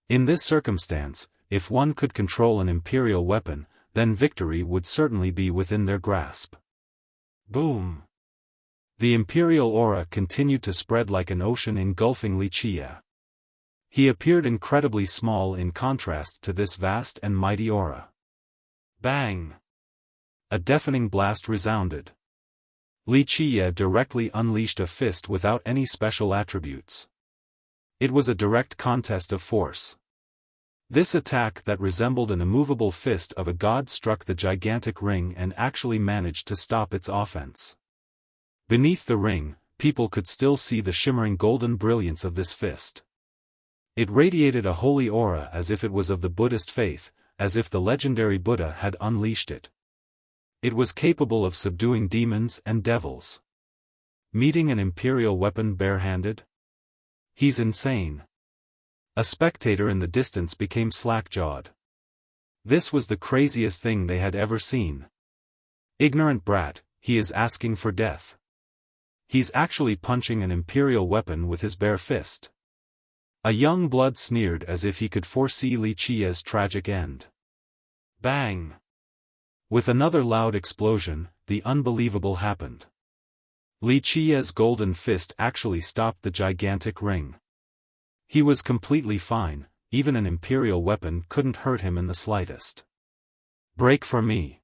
In this circumstance, if one could control an imperial weapon, then victory would certainly be within their grasp. Boom! The imperial aura continued to spread like an ocean engulfing Li Qie. He appeared incredibly small in contrast to this vast and mighty aura. Bang! A deafening blast resounded. Li Qie directly unleashed a fist without any special attributes. It was a direct contest of force. This attack that resembled an immovable fist of a god struck the gigantic ring and actually managed to stop its offense. Beneath the ring, people could still see the shimmering golden brilliance of this fist. It radiated a holy aura as if it was of the Buddhist faith, as if the legendary Buddha had unleashed it. It was capable of subduing demons and devils. Meeting an imperial weapon barehanded? He's insane. A spectator in the distance became slack-jawed. This was the craziest thing they had ever seen. Ignorant brat, he is asking for death. He's actually punching an imperial weapon with his bare fist. A young blood sneered as if he could foresee Li Qie's tragic end. Bang! With another loud explosion, the unbelievable happened. Li Qie's golden fist actually stopped the gigantic ring. He was completely fine, even an imperial weapon couldn't hurt him in the slightest. Break for me.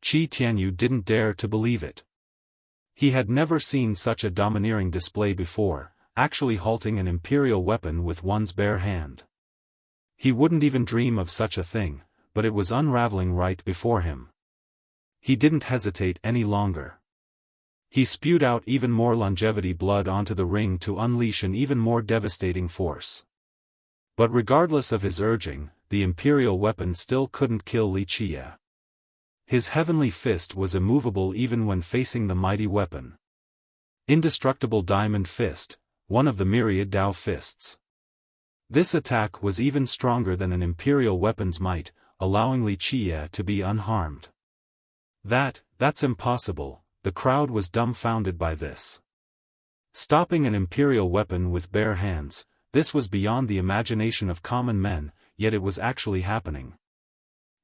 Qi Tianyu didn't dare to believe it. He had never seen such a domineering display before, actually halting an imperial weapon with one's bare hand. He wouldn't even dream of such a thing, but it was unraveling right before him. He didn't hesitate any longer. He spewed out even more longevity blood onto the ring to unleash an even more devastating force. But regardless of his urging, the imperial weapon still couldn't kill Li Qie. His heavenly fist was immovable even when facing the mighty weapon. Indestructible diamond fist, one of the myriad Dao fists. This attack was even stronger than an imperial weapon's might, allowing Li Qie to be unharmed. That's impossible, the crowd was dumbfounded by this. Stopping an imperial weapon with bare hands, this was beyond the imagination of common men, yet it was actually happening.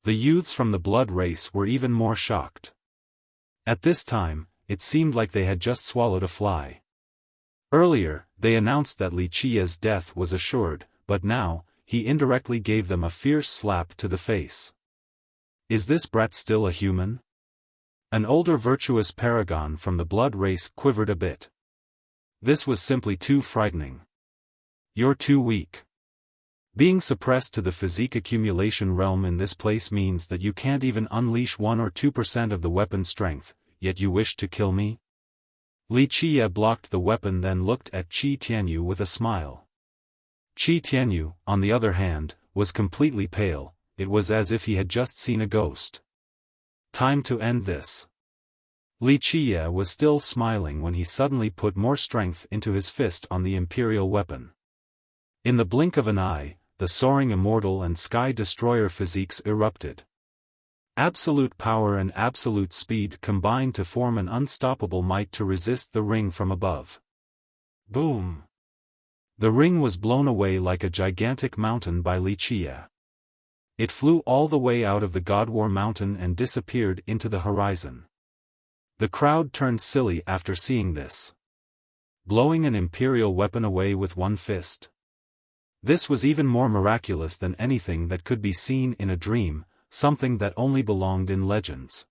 The youths from the blood race were even more shocked. At this time, it seemed like they had just swallowed a fly. Earlier, they announced that Li Qie's death was assured, but now, he indirectly gave them a fierce slap to the face. Is this brat still a human? An older virtuous paragon from the blood race quivered a bit. This was simply too frightening. You're too weak. Being suppressed to the physique accumulation realm in this place means that you can't even unleash 1 or 2% of the weapon strength, yet you wish to kill me? Li Qie blocked the weapon, then looked at Qi Tianyu with a smile. Qi Tianyu, on the other hand, was completely pale. It was as if he had just seen a ghost. Time to end this. Li Qiye was still smiling when he suddenly put more strength into his fist on the imperial weapon. In the blink of an eye, the soaring immortal and sky destroyer physiques erupted. Absolute power and absolute speed combined to form an unstoppable might to resist the ring from above. Boom! The ring was blown away like a gigantic mountain by Li Qiye. It flew all the way out of the God War Mountain and disappeared into the horizon. The crowd turned silly after seeing this. Blowing an imperial weapon away with one fist. This was even more miraculous than anything that could be seen in a dream, something that only belonged in legends.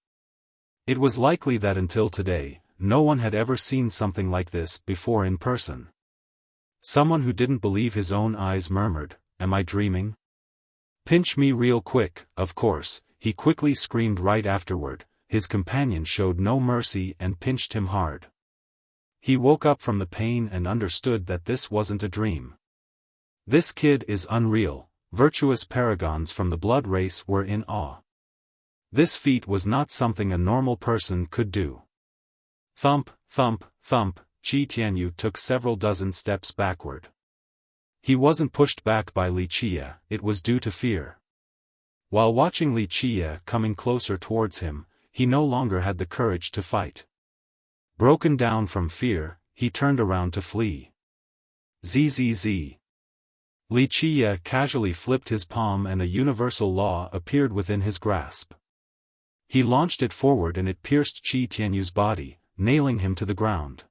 It was likely that until today, no one had ever seen something like this before in person. Someone who didn't believe his own eyes murmured, "Am I dreaming? Pinch me real quick." Of course, he quickly screamed right afterward. His companion showed no mercy and pinched him hard. He woke up from the pain and understood that this wasn't a dream. This kid is unreal. Virtuous paragons from the blood race were in awe. This feat was not something a normal person could do. Thump, thump, thump, Qi Tianyu took several dozen steps backward. He wasn't pushed back by Li Qiye, it was due to fear. While watching Li Qiye coming closer towards him, he no longer had the courage to fight. Broken down from fear, he turned around to flee. Zzz. Li Qiye casually flipped his palm and a universal law appeared within his grasp. He launched it forward and it pierced Qi Tianyu's body, nailing him to the ground.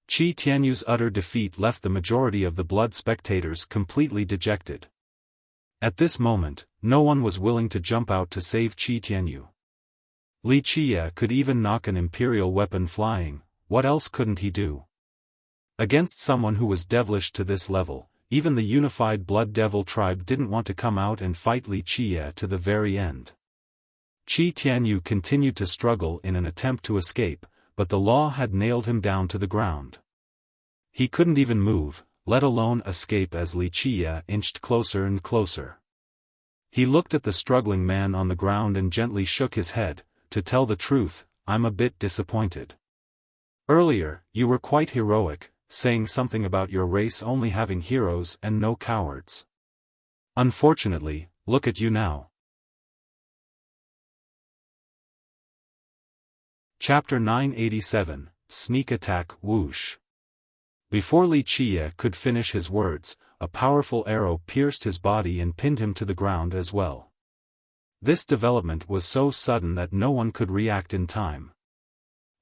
Qi Tianyu's utter defeat left the majority of the blood spectators completely dejected. At this moment, no one was willing to jump out to save Qi Tianyu. Li Qiye could even knock an imperial weapon flying, what else couldn't he do? Against someone who was devilish to this level, even the unified Blood Devil tribe didn't want to come out and fight Li Qiye to the very end. Qi Tianyu continued to struggle in an attempt to escape, but the law had nailed him down to the ground. He couldn't even move, let alone escape as Li Qiye inched closer and closer. He looked at the struggling man on the ground and gently shook his head. To tell the truth, I'm a bit disappointed. Earlier, you were quite heroic, saying something about your race only having heroes and no cowards. Unfortunately, look at you now. Chapter 987, Sneak Attack Whoosh. Before Li Qiye could finish his words, a powerful arrow pierced his body and pinned him to the ground as well. This development was so sudden that no one could react in time.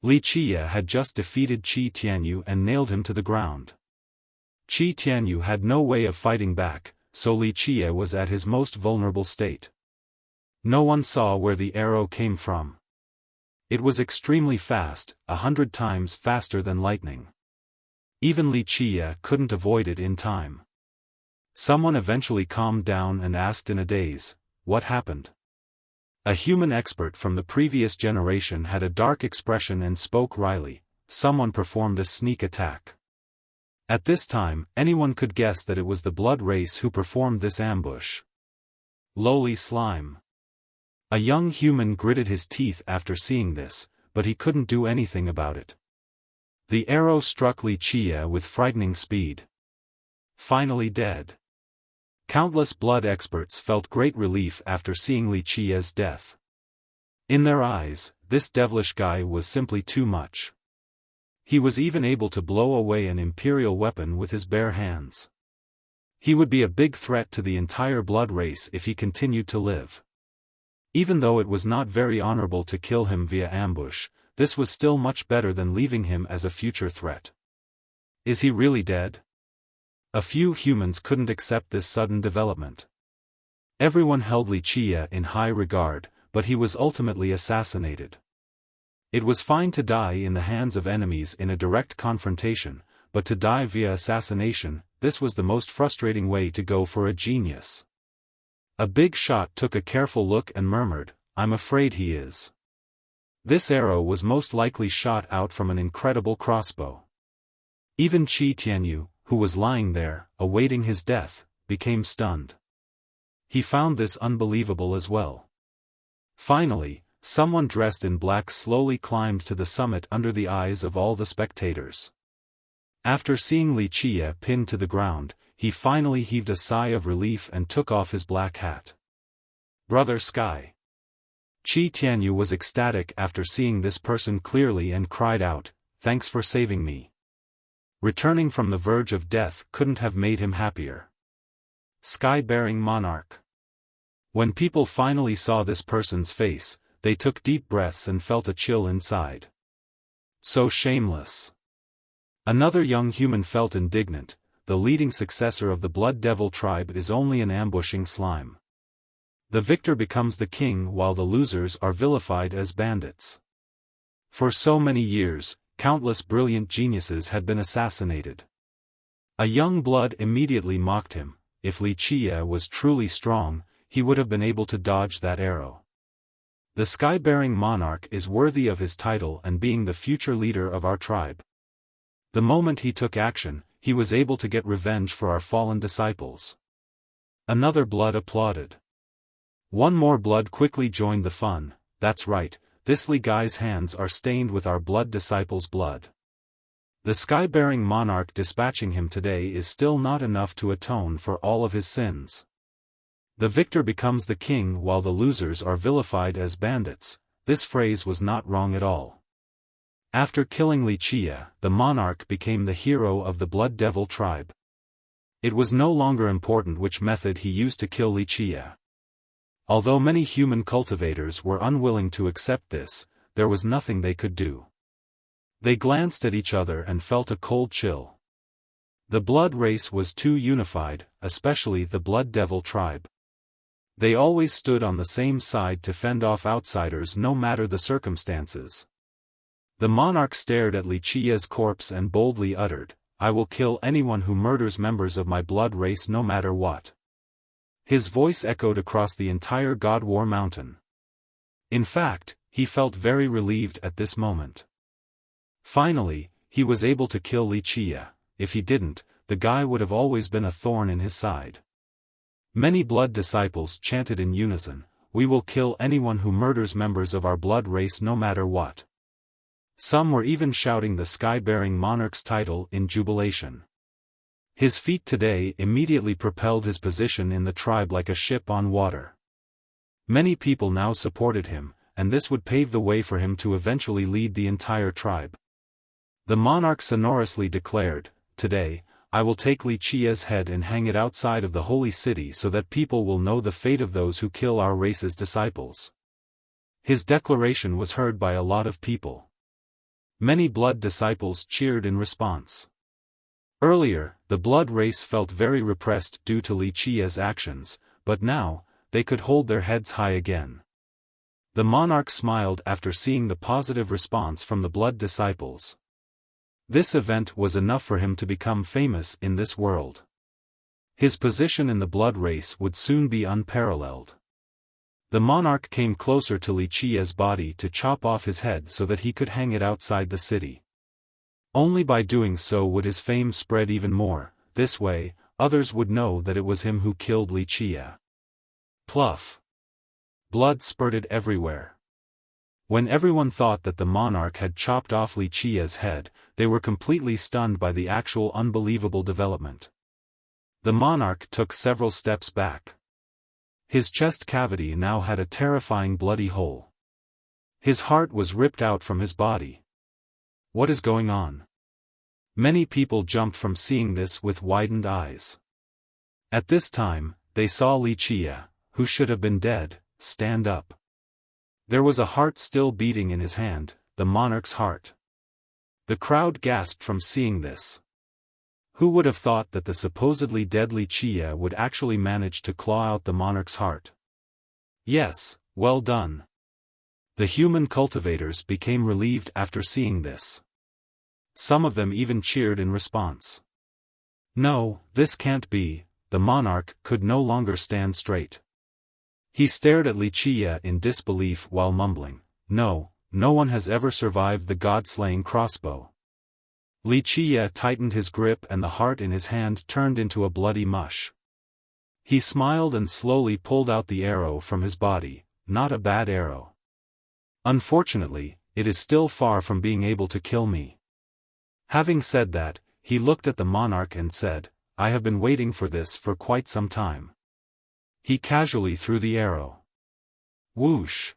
Li Qiye had just defeated Qi Tianyu and nailed him to the ground. Qi Tianyu had no way of fighting back, so Li Qiye was at his most vulnerable state. No one saw where the arrow came from. It was extremely fast, 100 times faster than lightning. Even Li Qiye couldn't avoid it in time. Someone eventually calmed down and asked in a daze, "What happened?" A human expert from the previous generation had a dark expression and spoke wryly, "Someone performed a sneak attack." At this time, anyone could guess that it was the blood race who performed this ambush. Lowly slime. A young human gritted his teeth after seeing this, but he couldn't do anything about it. The arrow struck Li Qiye with frightening speed. Finally dead. Countless blood experts felt great relief after seeing Li Qiye's death. In their eyes, this devilish guy was simply too much. He was even able to blow away an imperial weapon with his bare hands. He would be a big threat to the entire blood race if he continued to live. Even though it was not very honorable to kill him via ambush, this was still much better than leaving him as a future threat. Is he really dead? A few humans couldn't accept this sudden development. Everyone held Li Qiye in high regard, but he was ultimately assassinated. It was fine to die in the hands of enemies in a direct confrontation, but to die via assassination, this was the most frustrating way to go for a genius. A big shot took a careful look and murmured, "I'm afraid he is." This arrow was most likely shot out from an incredible crossbow. Even Qi Tianyu, who was lying there, awaiting his death, became stunned. He found this unbelievable as well. Finally, Someone dressed in black slowly climbed to the summit under the eyes of all the spectators. After seeing Wuxia pinned to the ground, he finally heaved a sigh of relief and took off his black hat. "Brother Sky." Qi Tianyu was ecstatic after seeing this person clearly and cried out, "Thanks for saving me." Returning from the verge of death couldn't have made him happier. Sky-bearing monarch. When people finally saw this person's face, they took deep breaths and felt a chill inside. So shameless. Another young human felt indignant. The leading successor of the Blood Devil tribe is only an ambushing slime. The victor becomes the king while the losers are vilified as bandits. For so many years, countless brilliant geniuses had been assassinated. A young blood immediately mocked him. If Wuxia was truly strong, he would have been able to dodge that arrow. The sky-bearing monarch is worthy of his title and being the future leader of our tribe. The moment he took action, he was able to get revenge for our fallen disciples. Another blood applauded. One more blood quickly joined the fun. That's right, this Li guy's hands are stained with our blood disciples' blood. The sky-bearing monarch dispatching him today is still not enough to atone for all of his sins. The victor becomes the king while the losers are vilified as bandits. This phrase was not wrong at all. After killing Wuxia, the monarch became the hero of the Blood Devil tribe. It was no longer important which method he used to kill Wuxia. Although many human cultivators were unwilling to accept this, there was nothing they could do. They glanced at each other and felt a cold chill. The blood race was too unified, especially the Blood Devil tribe. They always stood on the same side to fend off outsiders no matter the circumstances. The monarch stared at Wuxia's corpse and boldly uttered, "I will kill anyone who murders members of my blood race no matter what." His voice echoed across the entire God War Mountain. In fact, he felt very relieved at this moment. Finally, he was able to kill Wuxia. If he didn't, the guy would have always been a thorn in his side. Many blood disciples chanted in unison, "We will kill anyone who murders members of our blood race no matter what." Some were even shouting the sky-bearing monarch's title in jubilation. His feat today immediately propelled his position in the tribe like a ship on water. Many people now supported him, and this would pave the way for him to eventually lead the entire tribe. The monarch sonorously declared, "Today, I will take Wuxia's head and hang it outside of the holy city so that people will know the fate of those who kill our race's disciples." His declaration was heard by a lot of people. Many blood disciples cheered in response. Earlier, the blood race felt very repressed due to Wuxia's actions, but now, they could hold their heads high again. The monarch smiled after seeing the positive response from the blood disciples. This event was enough for him to become famous in this world. His position in the blood race would soon be unparalleled. The monarch came closer to Wuxia's body to chop off his head so that he could hang it outside the city. Only by doing so would his fame spread even more. This way, others would know that it was him who killed Wuxia. Pluff! Blood spurted everywhere. When everyone thought that the monarch had chopped off Wuxia's head, they were completely stunned by the actual unbelievable development. The monarch took several steps back. His chest cavity now had a terrifying bloody hole. His heart was ripped out from his body. What is going on? Many people jumped from seeing this with widened eyes. At this time, they saw Wuxia, who should have been dead, stand up. There was a heart still beating in his hand, the monarch's heart. The crowd gasped from seeing this. Who would have thought that the supposedly dead Wuxia would actually manage to claw out the monarch's heart? Yes, well done. The human cultivators became relieved after seeing this. Some of them even cheered in response. No, this can't be. The monarch could no longer stand straight. He stared at Wuxia in disbelief while mumbling, "No, no one has ever survived the god-slaying crossbow." Wuxia tightened his grip and the heart in his hand turned into a bloody mush. He smiled and slowly pulled out the arrow from his body. Not a bad arrow. Unfortunately, it is still far from being able to kill me." Having said that, he looked at the monarch and said, "I have been waiting for this for quite some time." He casually threw the arrow. Whoosh!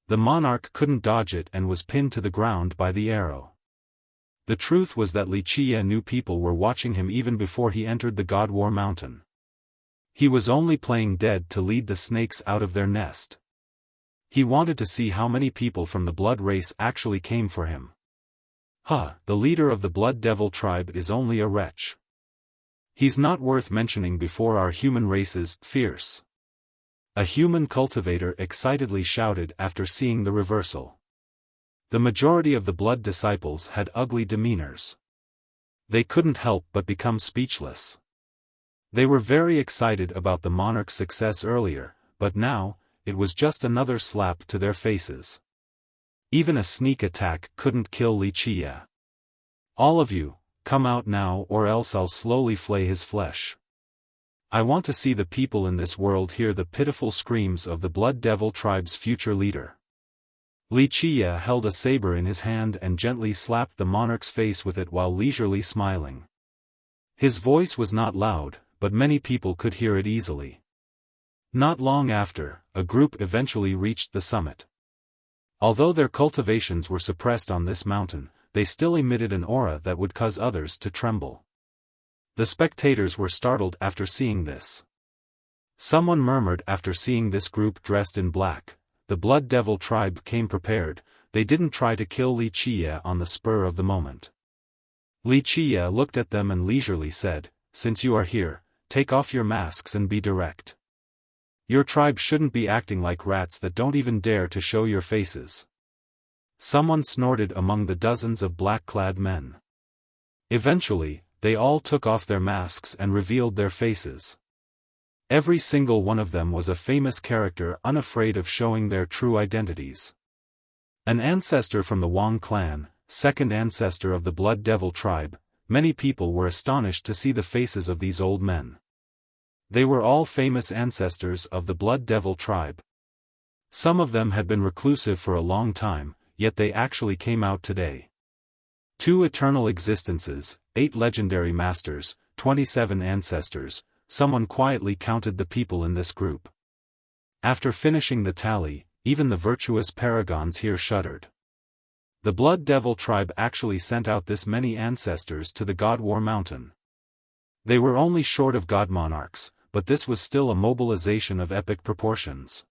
The monarch couldn't dodge it and was pinned to the ground by the arrow. The truth was that Wuxia knew people were watching him even before he entered the God War Mountain. He was only playing dead to lead the snakes out of their nest. He wanted to see how many people from the blood race actually came for him. The leader of the Blood Devil tribe is only a wretch. He's not worth mentioning before our human races, fierce. A human cultivator excitedly shouted after seeing the reversal. The majority of the blood disciples had ugly demeanors. They couldn't help but become speechless. They were very excited about the monarch's success earlier, but now, it was just another slap to their faces. Even a sneak attack couldn't kill Wuxia. "All of you, come out now or else I'll slowly flay his flesh. I want to see the people in this world hear the pitiful screams of the Blood Devil tribe's future leader." Wuxia held a saber in his hand and gently slapped the monarch's face with it while leisurely smiling. His voice was not loud, but many people could hear it easily. Not long after, a group eventually reached the summit. Although their cultivations were suppressed on this mountain, they still emitted an aura that would cause others to tremble. The spectators were startled after seeing this. Someone murmured after seeing this group dressed in black, "The Blood Devil tribe came prepared, they didn't try to kill Wuxia on the spur of the moment." Wuxia looked at them and leisurely said, "Since you are here, take off your masks and be direct. Your tribe shouldn't be acting like rats that don't even dare to show your faces." Someone snorted among the dozens of black-clad men. Eventually, they all took off their masks and revealed their faces. Every single one of them was a famous character unafraid of showing their true identities. An ancestor from the Wang clan, second ancestor of the Blood Devil tribe, many people were astonished to see the faces of these old men. They were all famous ancestors of the Blood Devil tribe. Some of them had been reclusive for a long time, yet they actually came out today. 2 eternal existences, 8 legendary masters, 27 ancestors. Someone quietly counted the people in this group. After finishing the tally, even the virtuous paragons here shuddered. The Blood Devil tribe actually sent out this many ancestors to the God War Mountain. They were only short of god monarchs, but this was still a mobilization of epic proportions.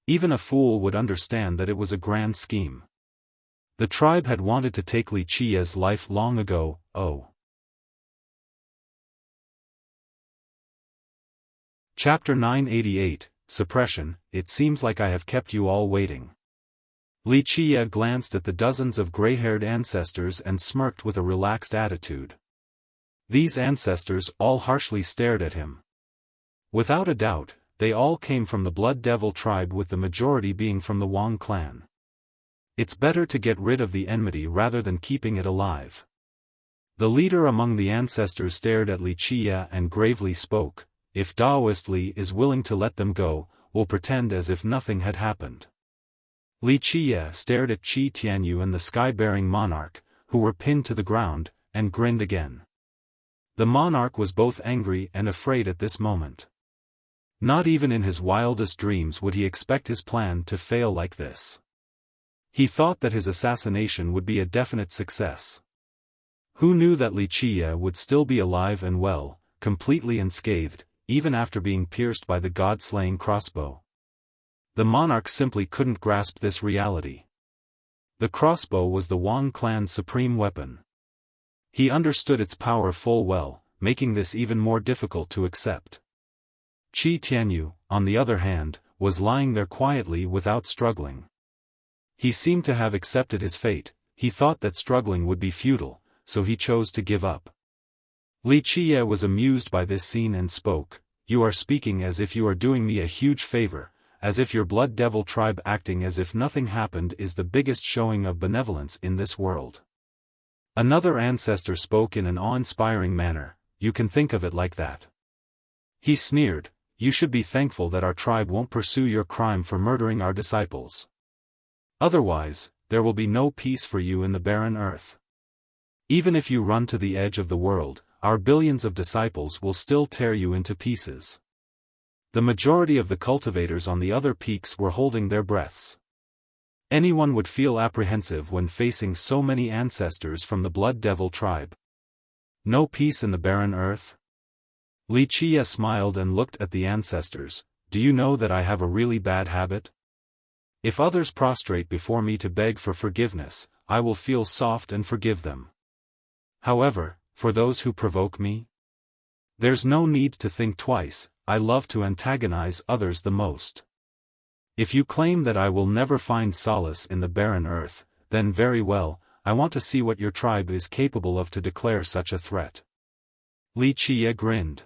Even a fool would understand that it was a grand scheme. The tribe had wanted to take Wuxia's life long ago. Chapter 988, Suppression. It seems like I have kept you all waiting. Wuxia glanced at the dozens of gray-haired ancestors and smirked with a relaxed attitude. These ancestors all harshly stared at him. Without a doubt, they all came from the Blood Devil tribe, with the majority being from the Wang clan. It's better to get rid of the enmity rather than keeping it alive. The leader among the ancestors stared at Wuxia and gravely spoke, "If Daoist Li is willing to let them go, we'll pretend as if nothing had happened." Wuxia stared at Qi Tianyu and the sky-bearing monarch, who were pinned to the ground, and grinned again. The monarch was both angry and afraid at this moment. Not even in his wildest dreams would he expect his plan to fail like this. He thought that his assassination would be a definite success. Who knew that Wuxia would still be alive and well, completely unscathed, even after being pierced by the god-slaying crossbow? The monarch simply couldn't grasp this reality. The crossbow was the Wang clan's supreme weapon. He understood its power full well, making this even more difficult to accept. Qi Tianyu, on the other hand, was lying there quietly without struggling. He seemed to have accepted his fate. He thought that struggling would be futile, so he chose to give up. Wuxia was amused by this scene and spoke, "You are speaking as if you are doing me a huge favor, as if your Blood Devil tribe acting as if nothing happened is the biggest showing of benevolence in this world." Another ancestor spoke in an awe-inspiring manner, "You can think of it like that." He sneered, "You should be thankful that our tribe won't pursue your crime for murdering our disciples." Otherwise, there will be no peace for you in the barren earth. Even if you run to the edge of the world, our billions of disciples will still tear you into pieces. The majority of the cultivators on the other peaks were holding their breaths. Anyone would feel apprehensive when facing so many ancestors from the Blood Devil tribe. No peace in the barren earth? Wuxia smiled and looked at the ancestors. Do you know that I have a really bad habit? If others prostrate before me to beg for forgiveness, I will feel soft and forgive them. However, for those who provoke me? There's no need to think twice. I love to antagonize others the most. If you claim that I will never find solace in the barren earth, then very well, I want to see what your tribe is capable of to declare such a threat. Wuxia grinned.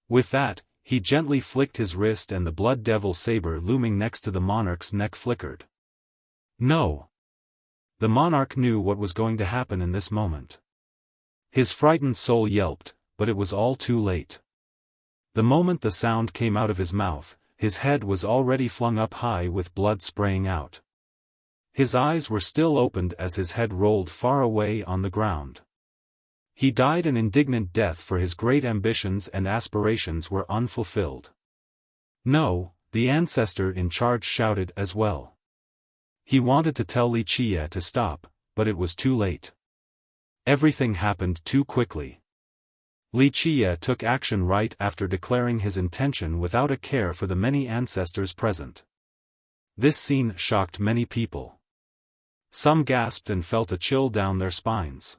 With that, he gently flicked his wrist and the Blood Devil saber looming next to the monarch's neck flickered. No! The monarch knew what was going to happen in this moment. His frightened soul yelped, but it was all too late. The moment the sound came out of his mouth, his head was already flung up high with blood spraying out. His eyes were still opened as his head rolled far away on the ground. He died an indignant death, for his great ambitions and aspirations were unfulfilled. No, the ancestor in charge shouted as well. He wanted to tell Wuxia to stop, but it was too late. Everything happened too quickly. Wuxia took action right after declaring his intention without a care for the many ancestors present. This scene shocked many people. Some gasped and felt a chill down their spines.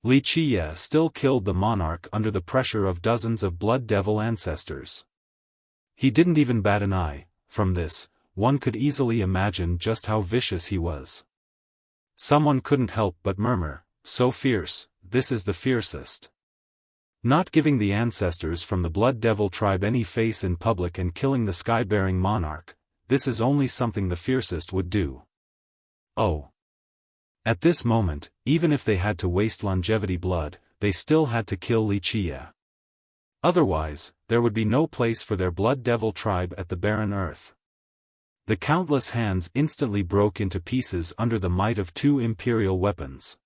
Wuxia still killed the monarch under the pressure of dozens of Blood Devil ancestors. He didn't even bat an eye. From this, one could easily imagine just how vicious he was. Someone couldn't help but murmur, "So fierce, this is the fiercest." Not giving the ancestors from the Blood Devil tribe any face in public and killing the sky-bearing monarch, this is only something the fiercest would do. Oh! At this moment, even if they had to waste longevity blood, they still had to kill Wuxia. Otherwise, there would be no place for their Blood Devil tribe at the barren earth. The countless hands instantly broke into pieces under the might of two imperial weapons.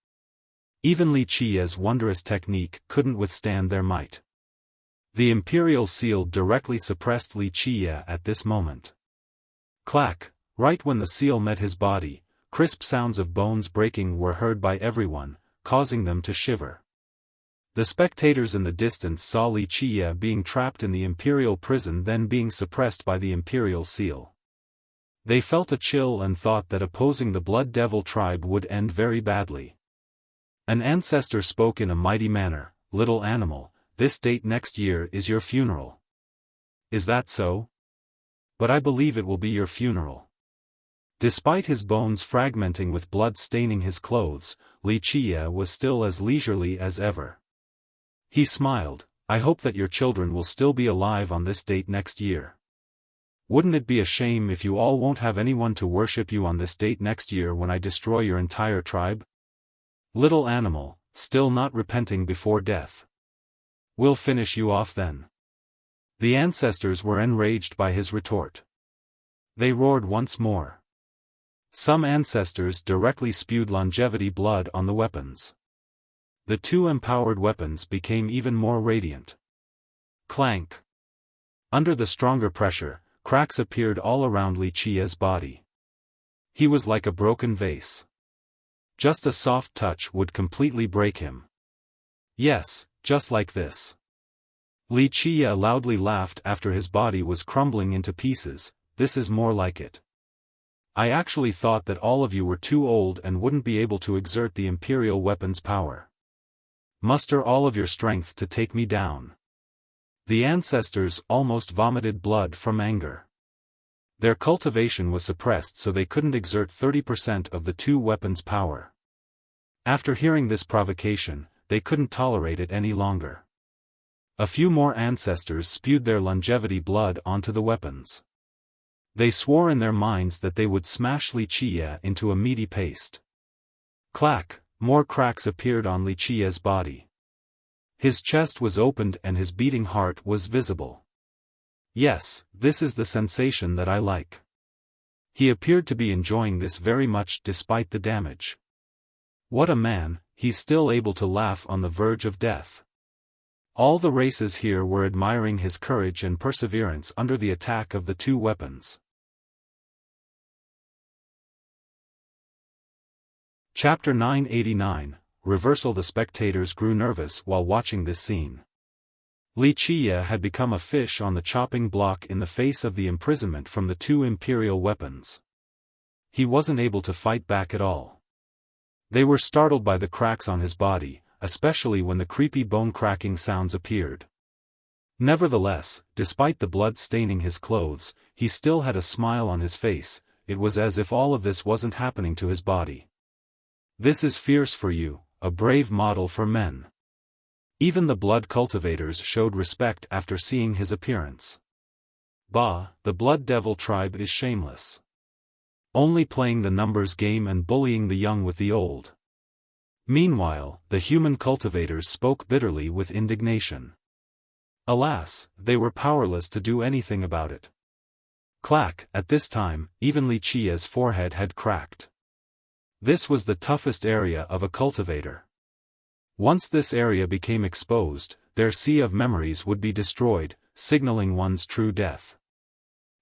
Even Wuxia's wondrous technique couldn't withstand their might. The imperial seal directly suppressed Wuxia at this moment. Clack! Right when the seal met his body, crisp sounds of bones breaking were heard by everyone, causing them to shiver. The spectators in the distance saw Wuxia being trapped in the imperial prison, then being suppressed by the imperial seal. They felt a chill and thought that opposing the Blood Devil tribe would end very badly. An ancestor spoke in a mighty manner, "Little animal, this date next year is your funeral." "Is that so? But I believe it will be your funeral." Despite his bones fragmenting with blood staining his clothes, Wuxia was still as leisurely as ever. He smiled, "I hope that your children will still be alive on this date next year. Wouldn't it be a shame if you all won't have anyone to worship you on this date next year when I destroy your entire tribe? Little animal, still not repenting before death. We'll finish you off then." The ancestors were enraged by his retort. They roared once more. Some ancestors directly spewed longevity blood on the weapons. The two empowered weapons became even more radiant. Clank! Under the stronger pressure, cracks appeared all around Wuxia's body. He was like a broken vase. Just a soft touch would completely break him. Yes, just like this. Wuxia loudly laughed after his body was crumbling into pieces. "This is more like it. I actually thought that all of you were too old and wouldn't be able to exert the imperial weapon's power. Muster all of your strength to take me down." The ancestors almost vomited blood from anger. Their cultivation was suppressed, so they couldn't exert 30% of the two weapons' power. After hearing this provocation, they couldn't tolerate it any longer. A few more ancestors spewed their longevity blood onto the weapons. They swore in their minds that they would smash Wuxia into a meaty paste. Clack! More cracks appeared on Wuxia's body. His chest was opened and his beating heart was visible. "Yes, this is the sensation that I like. He appeared to be enjoying this very much despite the damage. What a man, he's still able to laugh on the verge of death. All the races here were admiring his courage and perseverance under the attack of the two weapons. Chapter 989, Reversal. The spectators grew nervous while watching this scene. Wuxia had become a fish on the chopping block in the face of the imprisonment from the two imperial weapons. He wasn't able to fight back at all. They were startled by the cracks on his body, especially when the creepy bone-cracking sounds appeared. Nevertheless, despite the blood staining his clothes, he still had a smile on his face. It was as if all of this wasn't happening to his body. This is fierce for you, a brave model for men. Even the blood cultivators showed respect after seeing his appearance. Bah, the blood devil tribe is shameless. Only playing the numbers game and bullying the young with the old. Meanwhile, the human cultivators spoke bitterly with indignation. Alas, they were powerless to do anything about it. Clack, at this time, even Wuxia's forehead had cracked. This was the toughest area of a cultivator. Once this area became exposed, their sea of memories would be destroyed, signaling one's true death.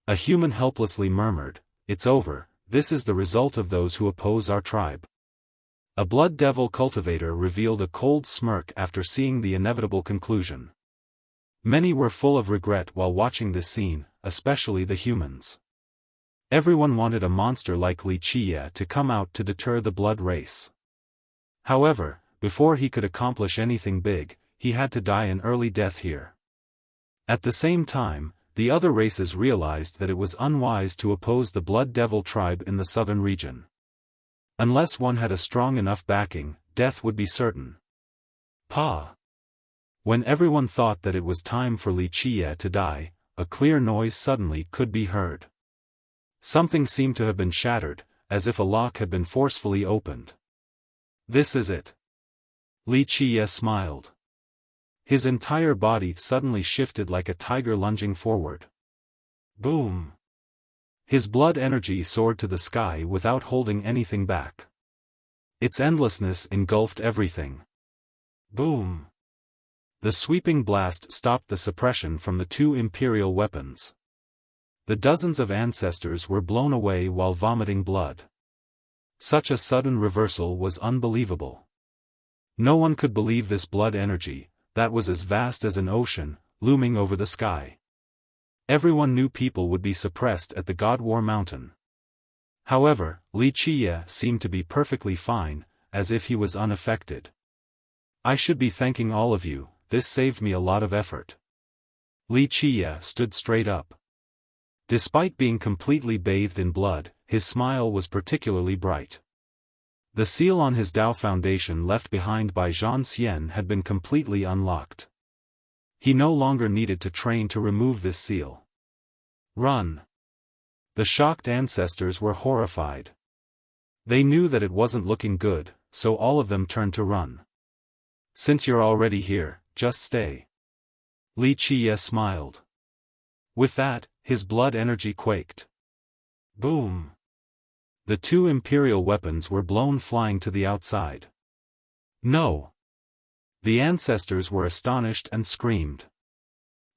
A human helplessly murmured, "It's over, this is the result of those who oppose our tribe." A blood devil cultivator revealed a cold smirk after seeing the inevitable conclusion. Many were full of regret while watching this scene, especially the humans. Everyone wanted a monster like Wuxia to come out to deter the blood race. However, before he could accomplish anything big, he had to die an early death here. At the same time, the other races realized that it was unwise to oppose the Blood Devil tribe in the southern region. Unless one had a strong enough backing, death would be certain. Pa! When everyone thought that it was time for Wuxia to die, a clear noise suddenly could be heard. Something seemed to have been shattered, as if a lock had been forcefully opened. This is it. Wuxia smiled. His entire body suddenly shifted like a tiger lunging forward. Boom! His blood energy soared to the sky without holding anything back. Its endlessness engulfed everything. Boom! The sweeping blast stopped the suppression from the two imperial weapons. The dozens of ancestors were blown away while vomiting blood. Such a sudden reversal was unbelievable. No one could believe this blood energy, that was as vast as an ocean, looming over the sky. Everyone knew people would be suppressed at the God War Mountain. However, Wuxia seemed to be perfectly fine, as if he was unaffected. I should be thanking all of you, this saved me a lot of effort. Wuxia stood straight up. Despite being completely bathed in blood, his smile was particularly bright. The seal on his Dao foundation left behind by Zhang Xian had been completely unlocked. He no longer needed to train to remove this seal. Run! The shocked ancestors were horrified. They knew that it wasn't looking good, so all of them turned to run. Since you're already here, just stay. Wuxia smiled. With that, his blood energy quaked. Boom! The two imperial weapons were blown flying to the outside. No! The ancestors were astonished and screamed.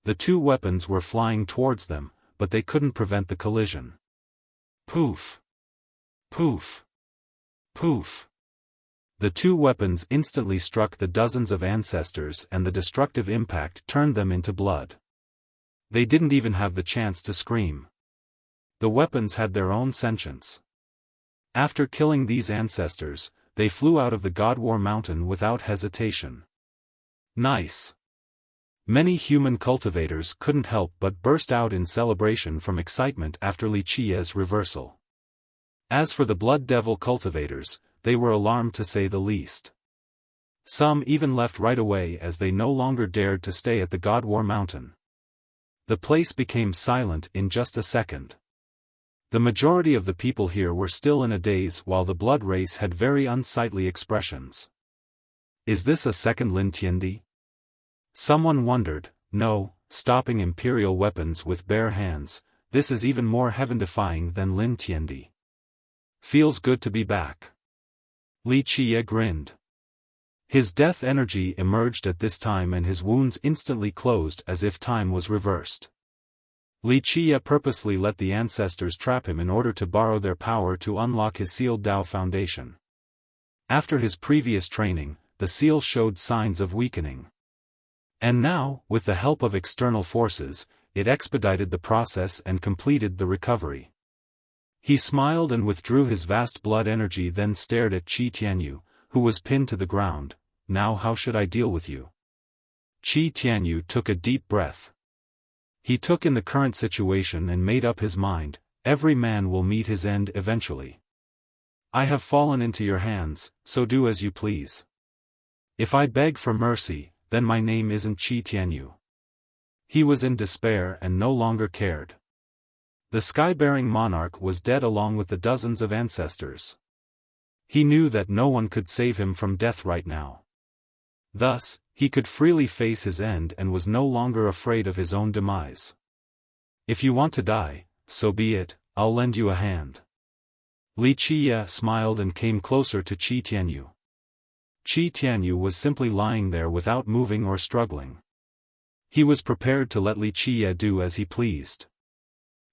The two weapons were flying towards them, but they couldn't prevent the collision. Poof! Poof! Poof! The two weapons instantly struck the dozens of ancestors and the destructive impact turned them into blood. They didn't even have the chance to scream. The weapons had their own sentience. After killing these ancestors, they flew out of the God War Mountain without hesitation. Nice! Many human cultivators couldn't help but burst out in celebration from excitement after Wuxia's reversal. As for the Blood Devil cultivators, they were alarmed to say the least. Some even left right away as they no longer dared to stay at the God War Mountain. The place became silent in just a second. The majority of the people here were still in a daze while the blood race had very unsightly expressions. Is this a second Lin Tiandi? Someone wondered. No, stopping imperial weapons with bare hands, this is even more heaven-defying than Lin Tiandi. Feels good to be back. Li Qie grinned. His death energy emerged at this time and his wounds instantly closed as if time was reversed. Li Qie purposely let the ancestors trap him in order to borrow their power to unlock his sealed Dao foundation. After his previous training, the seal showed signs of weakening. And now, with the help of external forces, it expedited the process and completed the recovery. He smiled and withdrew his vast blood energy, then stared at Qi Tianyu, who was pinned to the ground. Now how should I deal with you? Qi Tianyu took a deep breath. He took in the current situation and made up his mind, every man will meet his end eventually. I have fallen into your hands, so do as you please. If I beg for mercy, then my name isn't Qi Tianyu. He was in despair and no longer cared. The sky-bearing monarch was dead along with the dozens of ancestors. He knew that no one could save him from death right now. Thus, he could freely face his end and was no longer afraid of his own demise. If you want to die, so be it, I'll lend you a hand. Li Qie smiled and came closer to Qi Tianyu. Qi Tianyu was simply lying there without moving or struggling. He was prepared to let Li Qie do as he pleased.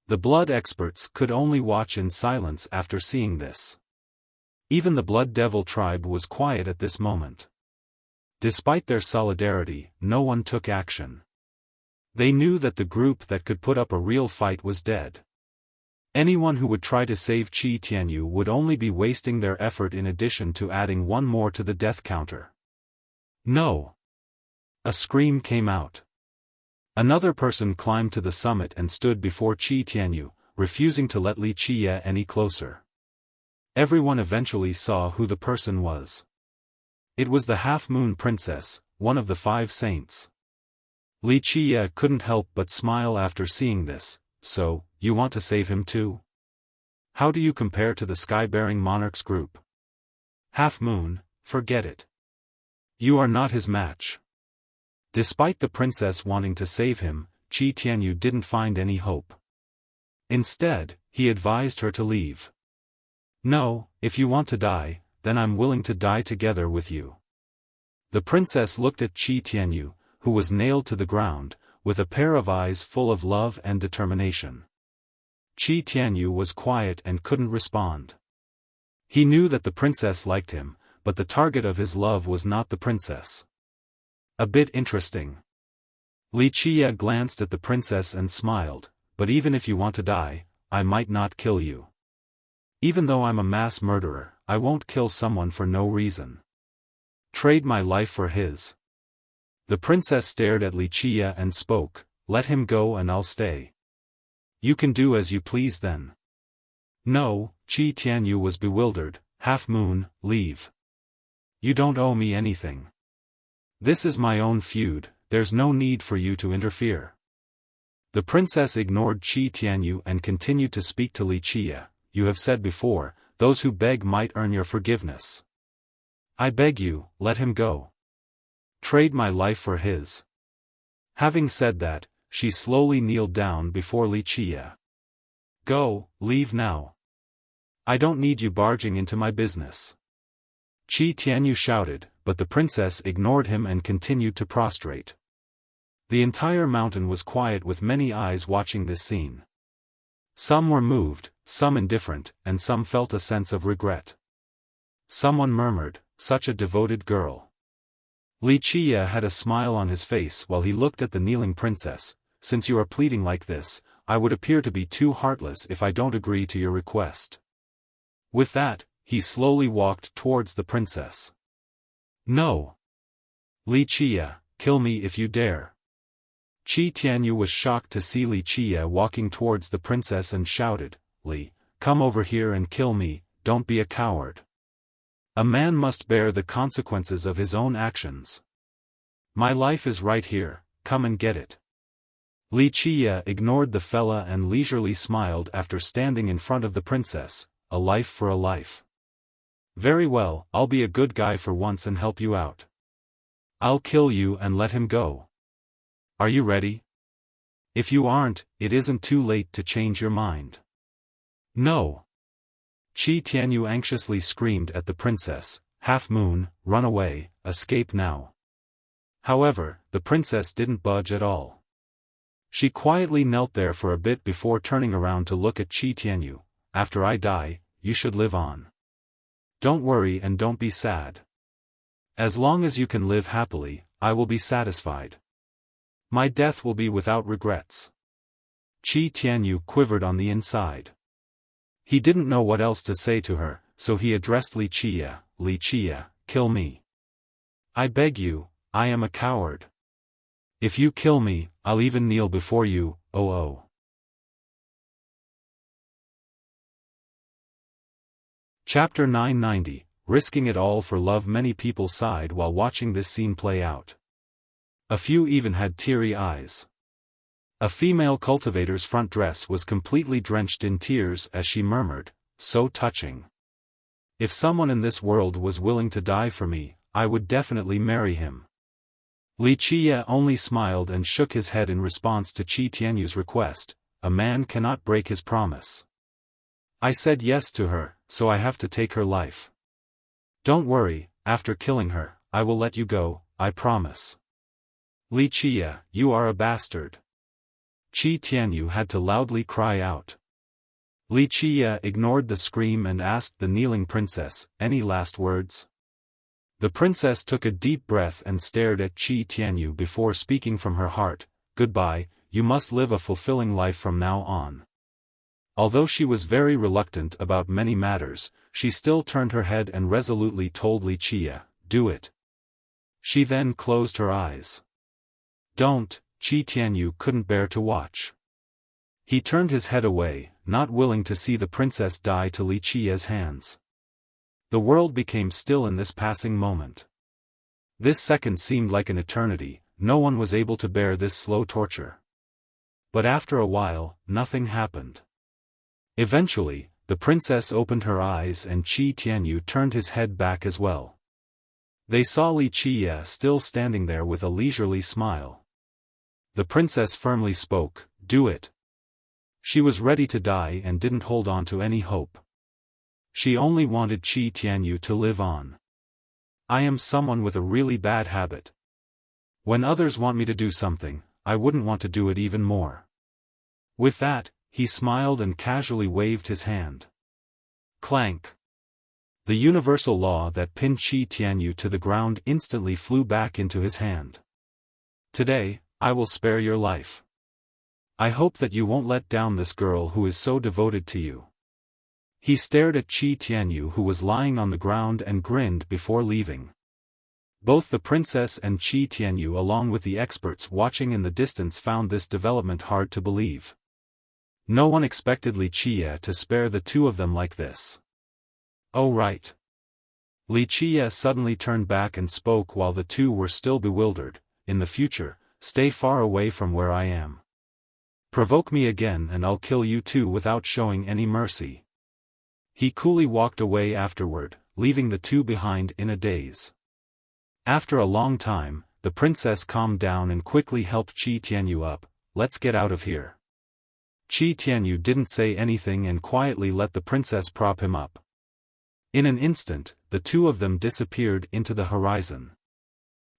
The blood experts could only watch in silence after seeing this. Even the Blood Devil tribe was quiet at this moment. Despite their solidarity, no one took action. They knew that the group that could put up a real fight was dead. Anyone who would try to save Qi Tianyu would only be wasting their effort in addition to adding one more to the death counter. No! A scream came out. Another person climbed to the summit and stood before Qi Tianyu, refusing to let Li Qie any closer. Everyone eventually saw who the person was. It was the Half-Moon Princess, one of the 5 saints. Li Qie couldn't help but smile after seeing this. So, you want to save him too? How do you compare to the sky-bearing monarch's group? Half-Moon, forget it. You are not his match. Despite the princess wanting to save him, Qi Tianyu didn't find any hope. Instead, he advised her to leave. No, if you want to die, then I'm willing to die together with you. The princess looked at Qi Tianyu, who was nailed to the ground, with a pair of eyes full of love and determination. Qi Tianyu was quiet and couldn't respond. He knew that the princess liked him, but the target of his love was not the princess. A bit interesting. Li Qie glanced at the princess and smiled, but even if you want to die, I might not kill you. Even though I'm a mass murderer, I won't kill someone for no reason. Trade my life for his. The princess stared at Li Qie and spoke, let him go and I'll stay. You can do as you please then. No, Qi Tianyu was bewildered, Half-Moon, leave. You don't owe me anything. This is my own feud, there's no need for you to interfere. The princess ignored Qi Tianyu and continued to speak to Li Qie, you have said before, those who beg might earn your forgiveness. I beg you, let him go. Trade my life for his. Having said that, she slowly kneeled down before Li Qie. Go, leave now. I don't need you barging into my business. Qi Tianyu shouted, but the princess ignored him and continued to prostrate. The entire mountain was quiet with many eyes watching this scene. Some were moved, some indifferent, and some felt a sense of regret. Someone murmured, such a devoted girl. Li Qie had a smile on his face while he looked at the kneeling princess. Since you are pleading like this, I would appear to be too heartless if I don't agree to your request. With that, he slowly walked towards the princess. No. Li Qie, kill me if you dare. Qi Tianyu was shocked to see Li Qie walking towards the princess and shouted, Li, come over here and kill me, don't be a coward. A man must bear the consequences of his own actions. My life is right here, come and get it. Li Qie ignored the fella and leisurely smiled after standing in front of the princess, a life for a life. Very well, I'll be a good guy for once and help you out. I'll kill you and let him go. Are you ready? If you aren't, it isn't too late to change your mind. No. Qi Tianyu anxiously screamed at the princess, "Half Moon, run away, escape now." However, the princess didn't budge at all. She quietly knelt there for a bit before turning around to look at Qi Tianyu. "After I die, you should live on. Don't worry and don't be sad. As long as you can live happily, I will be satisfied. My death will be without regrets." Qi Tianyu quivered on the inside. He didn't know what else to say to her, so he addressed Li Qia. "Li Qia, kill me. I beg you, I am a coward. If you kill me, I'll even kneel before you, oh. Chapter 990, Risking It All for Love. Many people sighed while watching this scene play out. A few even had teary eyes. A female cultivator's front dress was completely drenched in tears as she murmured, "So touching. If someone in this world was willing to die for me, I would definitely marry him." Li Qia only smiled and shook his head in response to Qi Tianyu's request. "A man cannot break his promise. I said yes to her, so I have to take her life. Don't worry, after killing her, I will let you go, I promise." "Li Qia, you are a bastard." Qi Tianyu had to loudly cry out. Li Qia ignored the scream and asked the kneeling princess, "Any last words?" The princess took a deep breath and stared at Qi Tianyu before speaking from her heart, "Goodbye, you must live a fulfilling life from now on." Although she was very reluctant about many matters, she still turned her head and resolutely told Li Qia, "Do it." She then closed her eyes. "Don't," Qi Tianyu couldn't bear to watch. He turned his head away, not willing to see the princess die to Li Qia's hands. The world became still in this passing moment. This second seemed like an eternity. No one was able to bear this slow torture. But after a while, nothing happened. Eventually, the princess opened her eyes and Qi Tianyu turned his head back as well. They saw Li Qia still standing there with a leisurely smile. The princess firmly spoke, "Do it." She was ready to die and didn't hold on to any hope. She only wanted Qi Tianyu to live on. "I am someone with a really bad habit. When others want me to do something, I wouldn't want to do it even more." With that, he smiled and casually waved his hand. Clank. The universal law that pinned Qi Tianyu to the ground instantly flew back into his hand. "Today, I will spare your life. I hope that you won't let down this girl who is so devoted to you." He stared at Qi Tianyu who was lying on the ground and grinned before leaving. Both the princess and Qi Tianyu along with the experts watching in the distance found this development hard to believe. No one expected Li Qia to spare the two of them like this. "Oh right." Li Qia suddenly turned back and spoke while the two were still bewildered, "In the future, stay far away from where I am. Provoke me again and I'll kill you too without showing any mercy." He coolly walked away afterward, leaving the two behind in a daze. After a long time, the princess calmed down and quickly helped Qi Tianyu up. "Let's get out of here." Qi Tianyu didn't say anything and quietly let the princess prop him up. In an instant, the two of them disappeared into the horizon.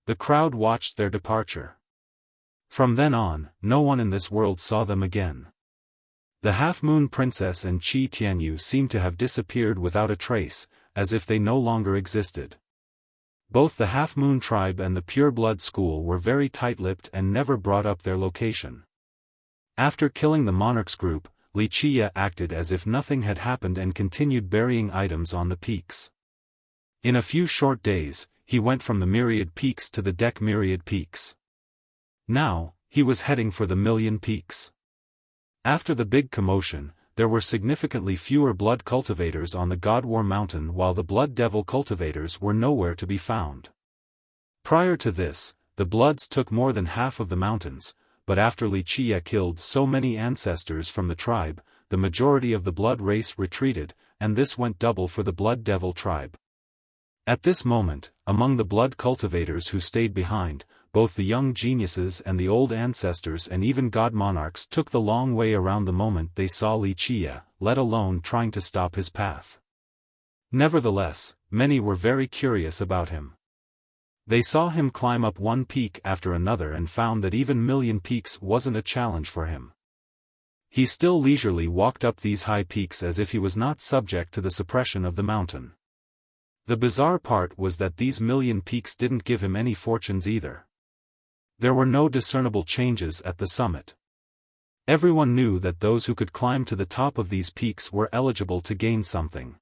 The crowd watched their departure. From then on, no one in this world saw them again. The half-moon princess and Qi Tianyu seemed to have disappeared without a trace, as if they no longer existed. Both the half-moon tribe and the pure-blood school were very tight-lipped and never brought up their location. After killing the monarch's group, Li Qia acted as if nothing had happened and continued burying items on the peaks. In a few short days, he went from the myriad peaks to the myriad peaks. Now, he was heading for the million peaks. After the big commotion, there were significantly fewer blood cultivators on the God War Mountain while the blood devil cultivators were nowhere to be found. Prior to this, the Bloods took more than half of the mountains, but after Li Qia killed so many ancestors from the tribe, the majority of the Blood race retreated, and this went double for the Blood Devil tribe. At this moment, among the blood cultivators who stayed behind, both the young geniuses and the old ancestors and even god monarchs took the long way around the moment they saw Wuxia, let alone trying to stop his path. Nevertheless, many were very curious about him. They saw him climb up one peak after another and found that even million peaks wasn't a challenge for him. He still leisurely walked up these high peaks as if he was not subject to the suppression of the mountain. The bizarre part was that these million peaks didn't give him any fortunes either. There were no discernible changes at the summit. Everyone knew that those who could climb to the top of these peaks were eligible to gain something.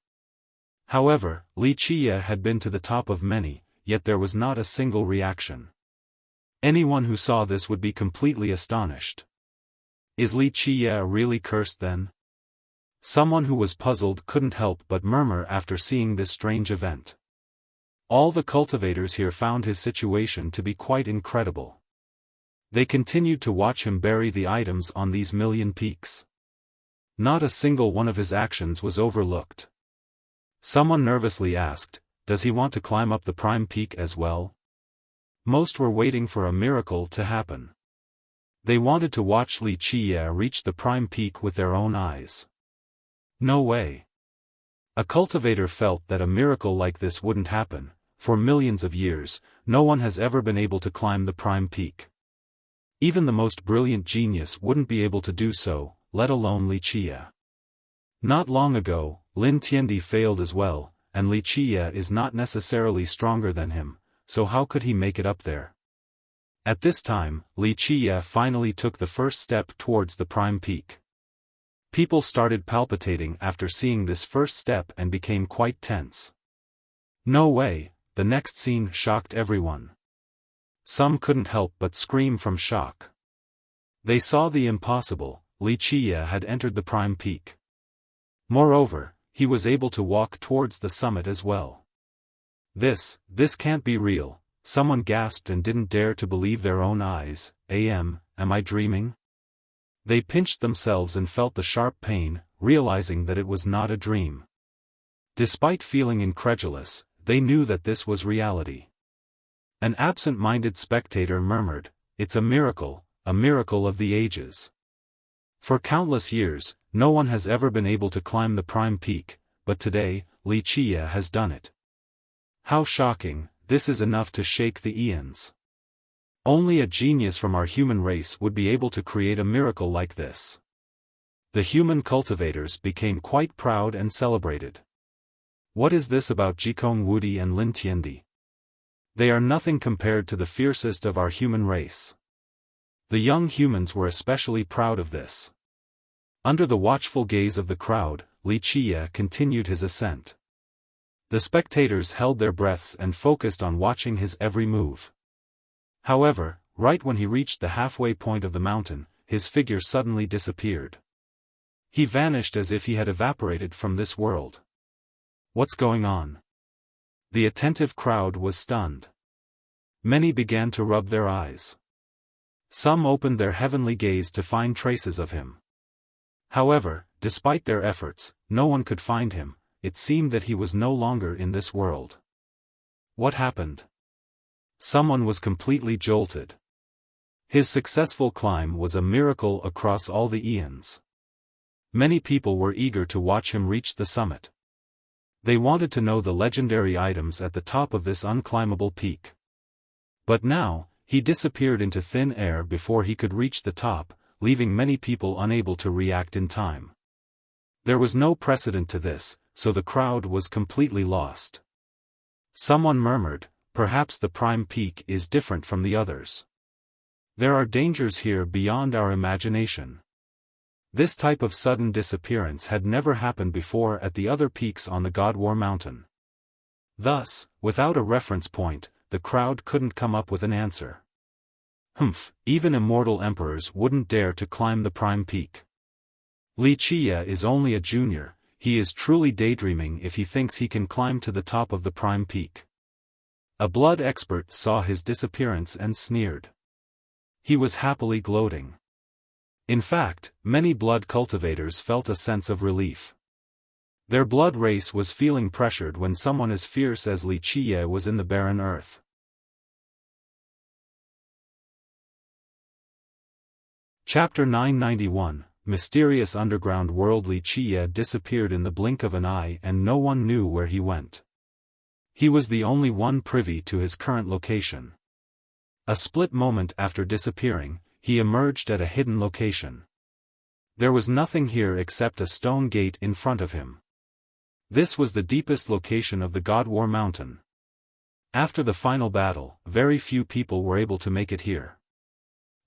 However, Wuxia had been to the top of many, yet there was not a single reaction. Anyone who saw this would be completely astonished. Is Wuxia really cursed then? Someone who was puzzled couldn't help but murmur after seeing this strange event. All the cultivators here found his situation to be quite incredible. They continued to watch him bury the items on these million peaks. Not a single one of his actions was overlooked. Someone nervously asked, "Does he want to climb up the prime peak as well?" Most were waiting for a miracle to happen. They wanted to watch Wuxia reach the prime peak with their own eyes. No way. A cultivator felt that a miracle like this wouldn't happen. For millions of years, no one has ever been able to climb the prime peak. Even the most brilliant genius wouldn't be able to do so, let alone Wuxia. Not long ago, Lin Tiandi failed as well, and Wuxia is not necessarily stronger than him, so how could he make it up there? At this time, Wuxia finally took the first step towards the prime peak. People started palpitating after seeing this first step and became quite tense. No way, the next scene shocked everyone. Some couldn't help but scream from shock. They saw the impossible. Wuxia had entered the prime peak. Moreover, he was able to walk towards the summit as well. This can't be real, someone gasped and didn't dare to believe their own eyes. Am I dreaming? They pinched themselves and felt the sharp pain, realizing that it was not a dream. Despite feeling incredulous, they knew that this was reality. An absent-minded spectator murmured, "It's a miracle of the ages." For countless years, no one has ever been able to climb the prime peak, but today, Wuxia has done it. How shocking, this is enough to shake the eons. Only a genius from our human race would be able to create a miracle like this. The human cultivators became quite proud and celebrated. What is this about Jikong Wudi and Lin Tiandi? They are nothing compared to the fiercest of our human race. The young humans were especially proud of this. Under the watchful gaze of the crowd, Wuxia continued his ascent. The spectators held their breaths and focused on watching his every move. However, right when he reached the halfway point of the mountain, his figure suddenly disappeared. He vanished as if he had evaporated from this world. What's going on? The attentive crowd was stunned. Many began to rub their eyes. Some opened their heavenly gaze to find traces of him. However, despite their efforts, no one could find him. It seemed that he was no longer in this world. What happened? Someone was completely jolted. His successful climb was a miracle across all the eons. Many people were eager to watch him reach the summit. They wanted to know the legendary items at the top of this unclimbable peak. But now, he disappeared into thin air before he could reach the top, leaving many people unable to react in time. There was no precedent to this, so the crowd was completely lost. Someone murmured, "Perhaps the prime peak is different from the others. There are dangers here beyond our imagination." This type of sudden disappearance had never happened before at the other peaks on the God War Mountain. Thus, without a reference point, the crowd couldn't come up with an answer. Even immortal emperors wouldn't dare to climb the prime peak. Wuxia is only a junior. He is truly daydreaming if he thinks he can climb to the top of the prime peak. A blood expert saw his disappearance and sneered. He was happily gloating. In fact, many blood cultivators felt a sense of relief. Their blood race was feeling pressured when someone as fierce as Wuxia was in the barren earth. Chapter 991, Mysterious Underground World. Wuxia disappeared in the blink of an eye and no one knew where he went. He was the only one privy to his current location. A split moment after disappearing, he emerged at a hidden location. There was nothing here except a stone gate in front of him. This was the deepest location of the God War Mountain. After the final battle, very few people were able to make it here.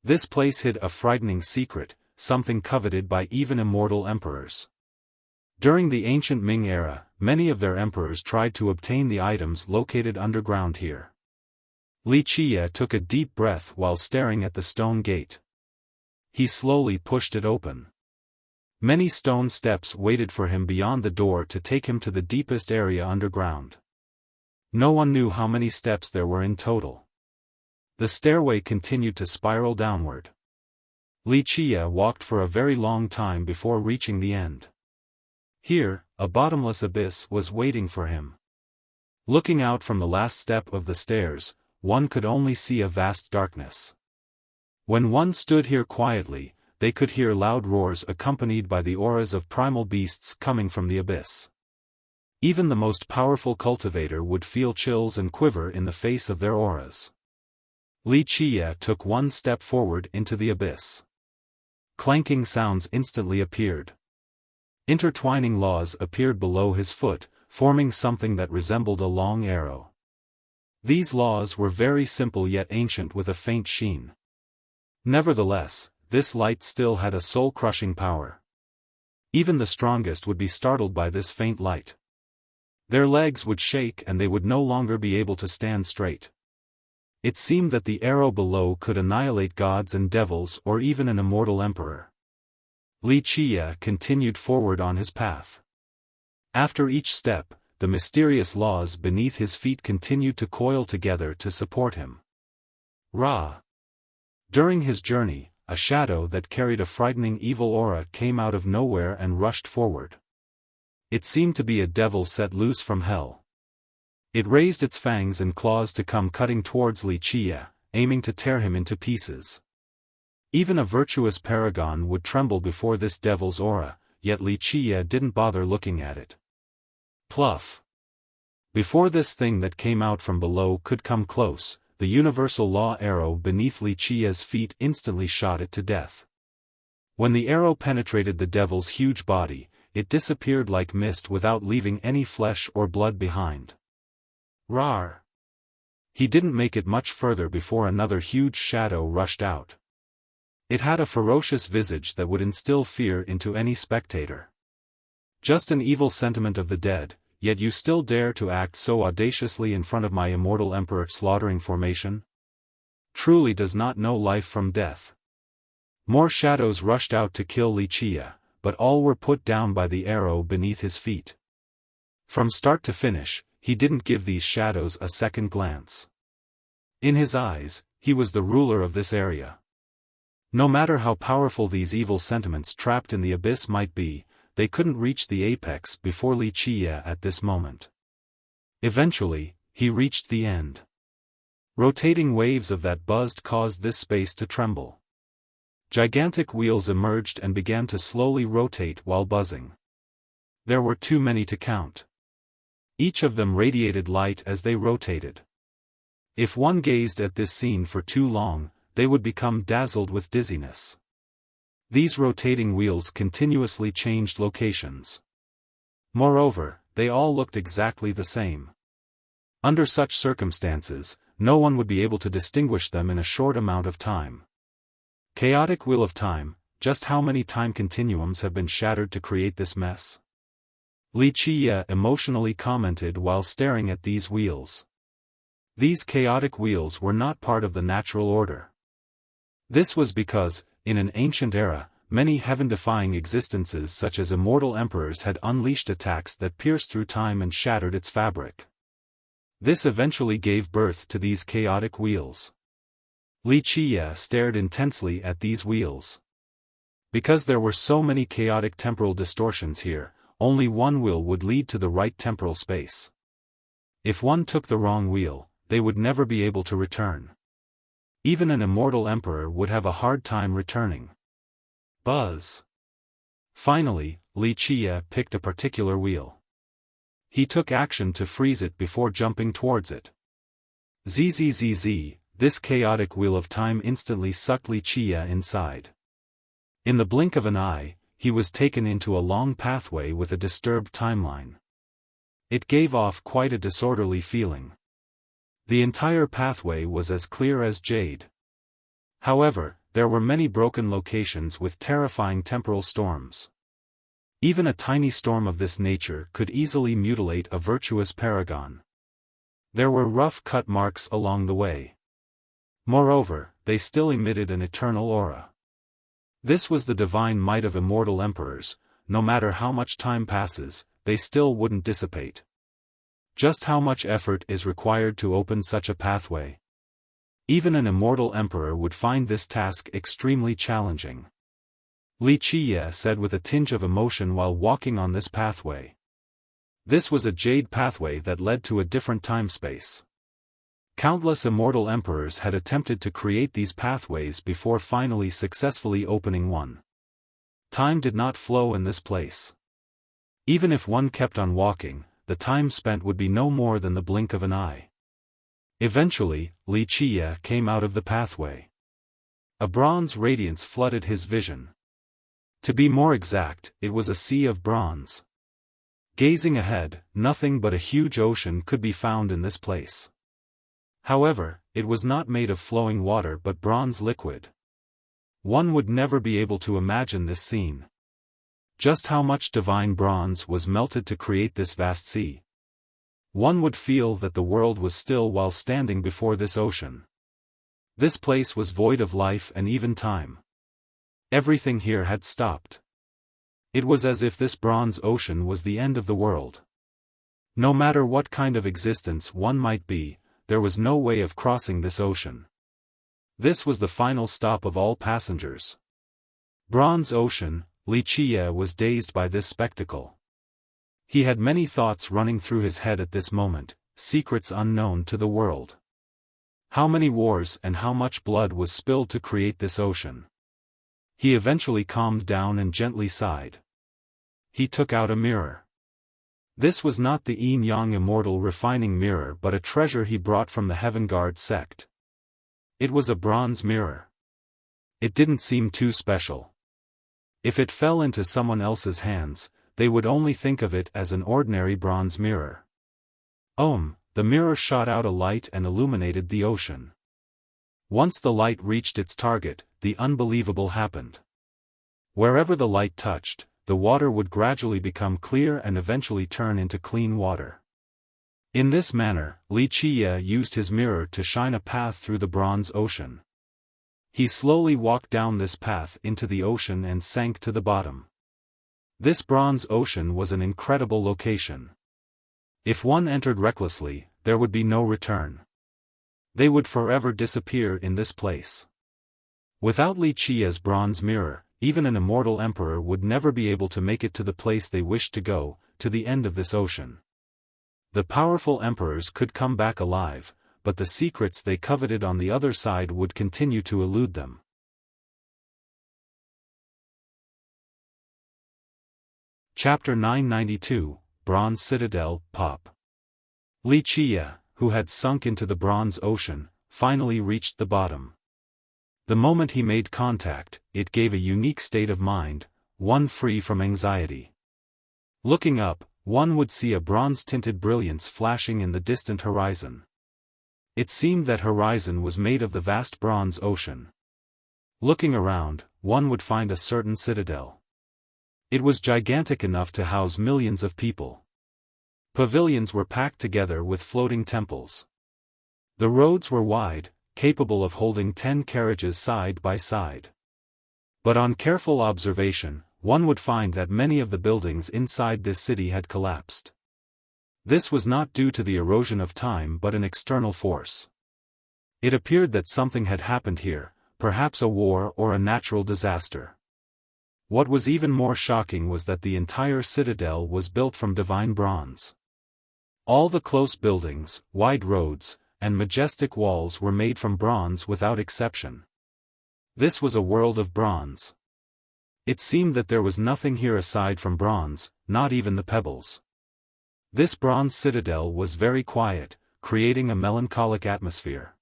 This place hid a frightening secret, something coveted by even immortal emperors. During the ancient Ming era, many of their emperors tried to obtain the items located underground here. Wuxia took a deep breath while staring at the stone gate. He slowly pushed it open. Many stone steps waited for him beyond the door to take him to the deepest area underground. No one knew how many steps there were in total. The stairway continued to spiral downward. Wuxia walked for a very long time before reaching the end. Here, a bottomless abyss was waiting for him. Looking out from the last step of the stairs, one could only see a vast darkness. When one stood here quietly, they could hear loud roars accompanied by the auras of primal beasts coming from the abyss. Even the most powerful cultivator would feel chills and quiver in the face of their auras. Wuxia took one step forward into the abyss. Clanking sounds instantly appeared. Intertwining laws appeared below his foot, forming something that resembled a long arrow. These laws were very simple yet ancient with a faint sheen. Nevertheless, this light still had a soul-crushing power. Even the strongest would be startled by this faint light. Their legs would shake and they would no longer be able to stand straight. It seemed that the arrow below could annihilate gods and devils or even an immortal emperor. Wuxia continued forward on his path. After each step, the mysterious laws beneath his feet continued to coil together to support him. Ra. During his journey, a shadow that carried a frightening evil aura came out of nowhere and rushed forward. It seemed to be a devil set loose from hell. It raised its fangs and claws to come cutting towards Wuxia, aiming to tear him into pieces. Even a virtuous paragon would tremble before this devil's aura, yet Wuxia didn't bother looking at it. Pluff! Before this thing that came out from below could come close, the universal law arrow beneath Wuxia's feet instantly shot it to death. When the arrow penetrated the devil's huge body, it disappeared like mist without leaving any flesh or blood behind. Rar! He didn't make it much further before another huge shadow rushed out. It had a ferocious visage that would instill fear into any spectator. Just an evil sentiment of the dead, yet you still dare to act so audaciously in front of my immortal emperor. Slaughtering formation? Truly does not know life from death. More shadows rushed out to kill Wuxia, but all were put down by the arrow beneath his feet. From start to finish, he didn't give these shadows a second glance. In his eyes, he was the ruler of this area. No matter how powerful these evil sentiments trapped in the abyss might be, they couldn't reach the apex before Wuxia at this moment. Eventually, he reached the end. Rotating waves of that buzzed caused this space to tremble. Gigantic wheels emerged and began to slowly rotate while buzzing. There were too many to count. Each of them radiated light as they rotated. If one gazed at this scene for too long, they would become dazzled with dizziness. These rotating wheels continuously changed locations. Moreover, they all looked exactly the same. Under such circumstances, no one would be able to distinguish them in a short amount of time. Chaotic wheel of time, just how many time continuums have been shattered to create this mess? Wuxia emotionally commented while staring at these wheels. These chaotic wheels were not part of the natural order. This was because, in an ancient era, many heaven-defying existences such as immortal emperors had unleashed attacks that pierced through time and shattered its fabric. This eventually gave birth to these chaotic wheels. Wuxia stared intensely at these wheels. Because there were so many chaotic temporal distortions here, only one wheel would lead to the right temporal space. If one took the wrong wheel, they would never be able to return. Even an immortal emperor would have a hard time returning. Buzz. Finally, Wuxia picked a particular wheel. He took action to freeze it before jumping towards it. Zzz, this chaotic wheel of time instantly sucked Wuxia inside. In the blink of an eye, he was taken into a long pathway with a disturbed timeline. It gave off quite a disorderly feeling. The entire pathway was as clear as jade. However, there were many broken locations with terrifying temporal storms. Even a tiny storm of this nature could easily mutilate a virtuous paragon. There were rough cut marks along the way. Moreover, they still emitted an eternal aura. This was the divine might of immortal emperors. No matter how much time passes, they still wouldn't dissipate. Just how much effort is required to open such a pathway? Even an immortal emperor would find this task extremely challenging. Wuxia said with a tinge of emotion while walking on this pathway. This was a jade pathway that led to a different time-space. Countless immortal emperors had attempted to create these pathways before finally successfully opening one. Time did not flow in this place. Even if one kept on walking, the time spent would be no more than the blink of an eye. Eventually, Wuxia came out of the pathway. A bronze radiance flooded his vision. To be more exact, it was a sea of bronze. Gazing ahead, nothing but a huge ocean could be found in this place. However, it was not made of flowing water but bronze liquid. One would never be able to imagine this scene. Just how much divine bronze was melted to create this vast sea. One would feel that the world was still while standing before this ocean. This place was void of life and even time. Everything here had stopped. It was as if this bronze ocean was the end of the world. No matter what kind of existence one might be, there was no way of crossing this ocean. This was the final stop of all passengers. Bronze Ocean. Wuxia was dazed by this spectacle. He had many thoughts running through his head at this moment, secrets unknown to the world. How many wars and how much blood was spilled to create this ocean? He eventually calmed down and gently sighed. He took out a mirror. This was not the yin-yang immortal refining mirror but a treasure he brought from the Heaven Guard sect. It was a bronze mirror. It didn't seem too special. If it fell into someone else's hands, they would only think of it as an ordinary bronze mirror. The mirror shot out a light and illuminated the ocean. Once the light reached its target, the unbelievable happened. Wherever the light touched, the water would gradually become clear and eventually turn into clean water. In this manner, Wuxia used his mirror to shine a path through the bronze ocean. He slowly walked down this path into the ocean and sank to the bottom. This bronze ocean was an incredible location. If one entered recklessly, there would be no return. They would forever disappear in this place. Without Wuxia's bronze mirror, even an immortal emperor would never be able to make it to the place they wished to go, to the end of this ocean. The powerful emperors could come back alive, but the secrets they coveted on the other side would continue to elude them. Chapter 992, Bronze Citadel, Pop. Wuxia, who had sunk into the bronze ocean, finally reached the bottom. The moment he made contact, it gave a unique state of mind, one free from anxiety. Looking up, one would see a bronze-tinted brilliance flashing in the distant horizon. It seemed that horizon was made of the vast bronze ocean. Looking around, one would find a certain citadel. It was gigantic enough to house millions of people. Pavilions were packed together with floating temples. The roads were wide, capable of holding 10 carriages side by side. But on careful observation, one would find that many of the buildings inside this city had collapsed. This was not due to the erosion of time but an external force. It appeared that something had happened here, perhaps a war or a natural disaster. What was even more shocking was that the entire citadel was built from divine bronze. All the close buildings, wide roads, and majestic walls were made from bronze without exception. This was a world of bronze. It seemed that there was nothing here aside from bronze, not even the pebbles. This bronze citadel was very quiet, creating a melancholic atmosphere.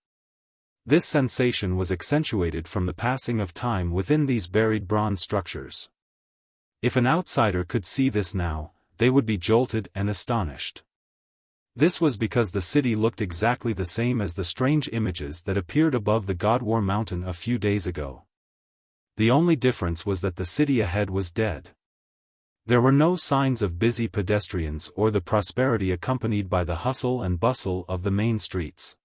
This sensation was accentuated from the passing of time within these buried bronze structures. If an outsider could see this now, they would be jolted and astonished. This was because the city looked exactly the same as the strange images that appeared above the God War Mountain a few days ago. The only difference was that the city ahead was dead. There were no signs of busy pedestrians or the prosperity accompanied by the hustle and bustle of the main streets.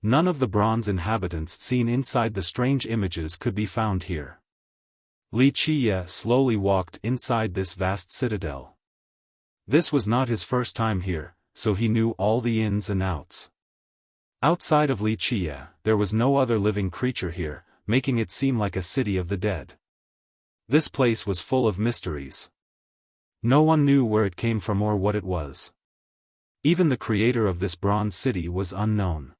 None of the bronze inhabitants seen inside the strange images could be found here. Wuxia slowly walked inside this vast citadel. This was not his first time here, so he knew all the ins and outs. Outside of Wuxia, there was no other living creature here, making it seem like a city of the dead. This place was full of mysteries. No one knew where it came from or what it was. Even the creator of this bronze city was unknown.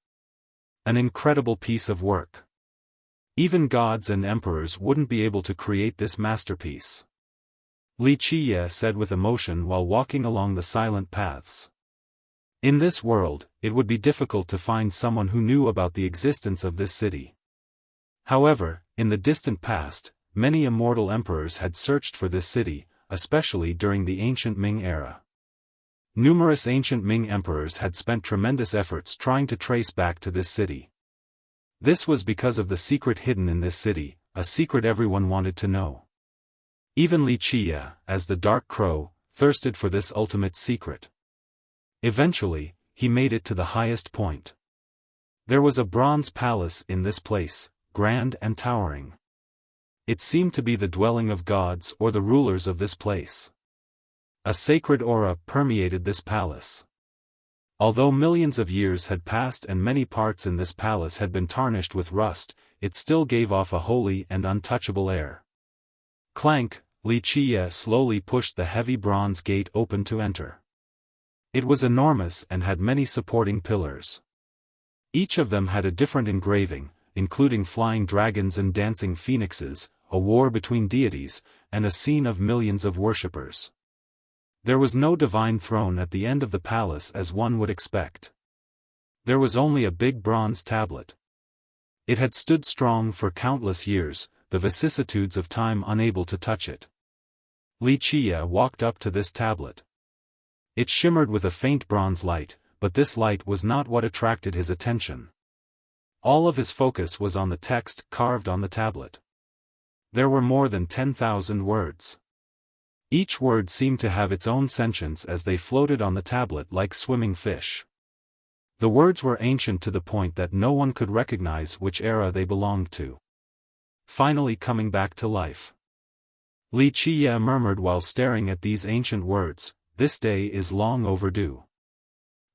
An incredible piece of work. Even gods and emperors wouldn't be able to create this masterpiece. Wuxia said with emotion while walking along the silent paths. In this world, it would be difficult to find someone who knew about the existence of this city. However, in the distant past, many immortal emperors had searched for this city, especially during the ancient Ming era. Numerous ancient Ming emperors had spent tremendous efforts trying to trace back to this city. This was because of the secret hidden in this city, a secret everyone wanted to know. Even Wuxia, as the Dark Crow, thirsted for this ultimate secret. Eventually, he made it to the highest point. There was a bronze palace in this place, grand and towering. It seemed to be the dwelling of gods or the rulers of this place. A sacred aura permeated this palace. Although millions of years had passed and many parts in this palace had been tarnished with rust, it still gave off a holy and untouchable air. Clank, Wuxia slowly pushed the heavy bronze gate open to enter. It was enormous and had many supporting pillars. Each of them had a different engraving, including flying dragons and dancing phoenixes, a war between deities, and a scene of millions of worshippers. There was no divine throne at the end of the palace as one would expect. There was only a big bronze tablet. It had stood strong for countless years, the vicissitudes of time unable to touch it. Wuxia walked up to this tablet. It shimmered with a faint bronze light, but this light was not what attracted his attention. All of his focus was on the text carved on the tablet. There were more than 10,000 words. Each word seemed to have its own sentience as they floated on the tablet like swimming fish. The words were ancient to the point that no one could recognize which era they belonged to. Finally coming back to life. Wuxia murmured while staring at these ancient words, "This day is long overdue."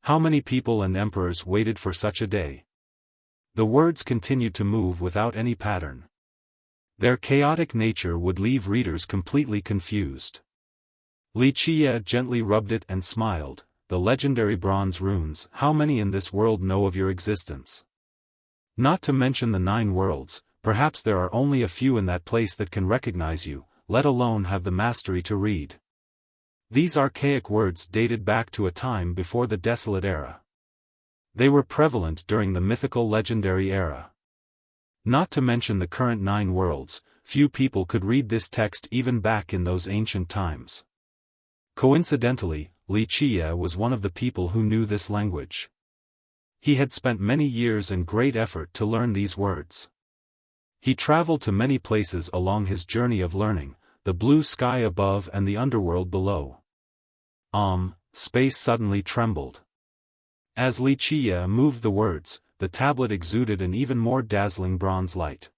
How many people and emperors waited for such a day? The words continued to move without any pattern. Their chaotic nature would leave readers completely confused. Wuxia gently rubbed it and smiled. "The legendary bronze runes, how many in this world know of your existence? Not to mention the 9 worlds, perhaps there are only a few in that place that can recognize you, let alone have the mastery to read." These archaic words dated back to a time before the Desolate Era. They were prevalent during the mythical legendary era. Not to mention the current 9 worlds, few people could read this text even back in those ancient times. Coincidentally, Wuxia was one of the people who knew this language. He had spent many years and great effort to learn these words. He traveled to many places along his journey of learning, the blue sky above and the underworld below. Space suddenly trembled. As Wuxia moved the words, the tablet exuded an even more dazzling bronze light.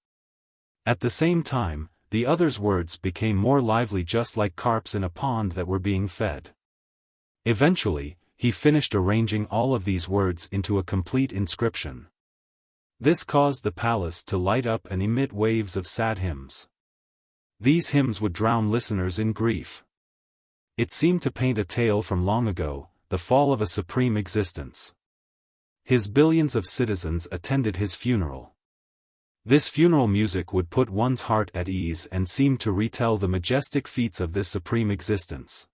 At the same time, the other's words became more lively, just like carps in a pond that were being fed. Eventually, he finished arranging all of these words into a complete inscription. This caused the palace to light up and emit waves of sad hymns. These hymns would drown listeners in grief. It seemed to paint a tale from long ago, the fall of a supreme existence. His billions of citizens attended his funeral. This funeral music would put one's heart at ease and seem to retell the majestic feats of this supreme existence.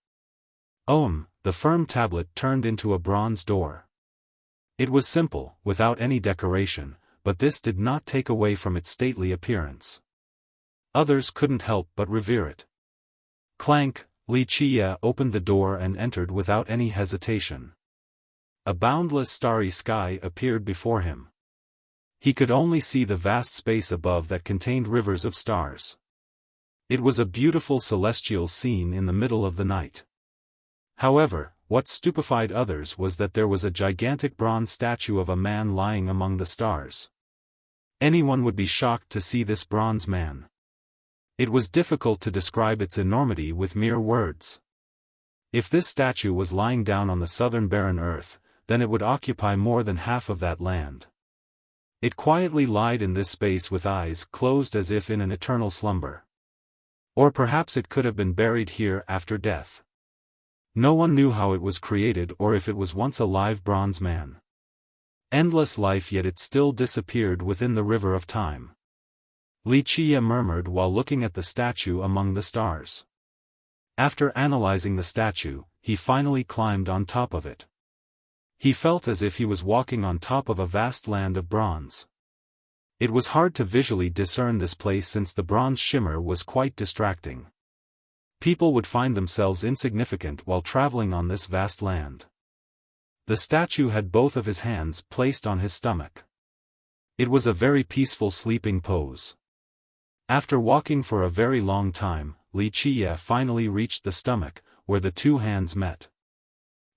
The firm tablet turned into a bronze door. It was simple, without any decoration, but this did not take away from its stately appearance. Others couldn't help but revere it. Clank, Wuxia opened the door and entered without any hesitation. A boundless starry sky appeared before him. He could only see the vast space above that contained rivers of stars. It was a beautiful celestial scene in the middle of the night. However, what stupefied others was that there was a gigantic bronze statue of a man lying among the stars. Anyone would be shocked to see this bronze man. It was difficult to describe its enormity with mere words. If this statue was lying down on the southern barren earth, then it would occupy more than half of that land. It quietly lied in this space with eyes closed as if in an eternal slumber. Or perhaps it could have been buried here after death. No one knew how it was created or if it was once a live bronze man. Endless life, yet it still disappeared within the river of time. Wuxia murmured while looking at the statue among the stars. After analyzing the statue, he finally climbed on top of it. He felt as if he was walking on top of a vast land of bronze. It was hard to visually discern this place since the bronze shimmer was quite distracting. People would find themselves insignificant while traveling on this vast land. The statue had both of his hands placed on his stomach. It was a very peaceful sleeping pose. After walking for a very long time, Wuxia finally reached the stomach, where the two hands met.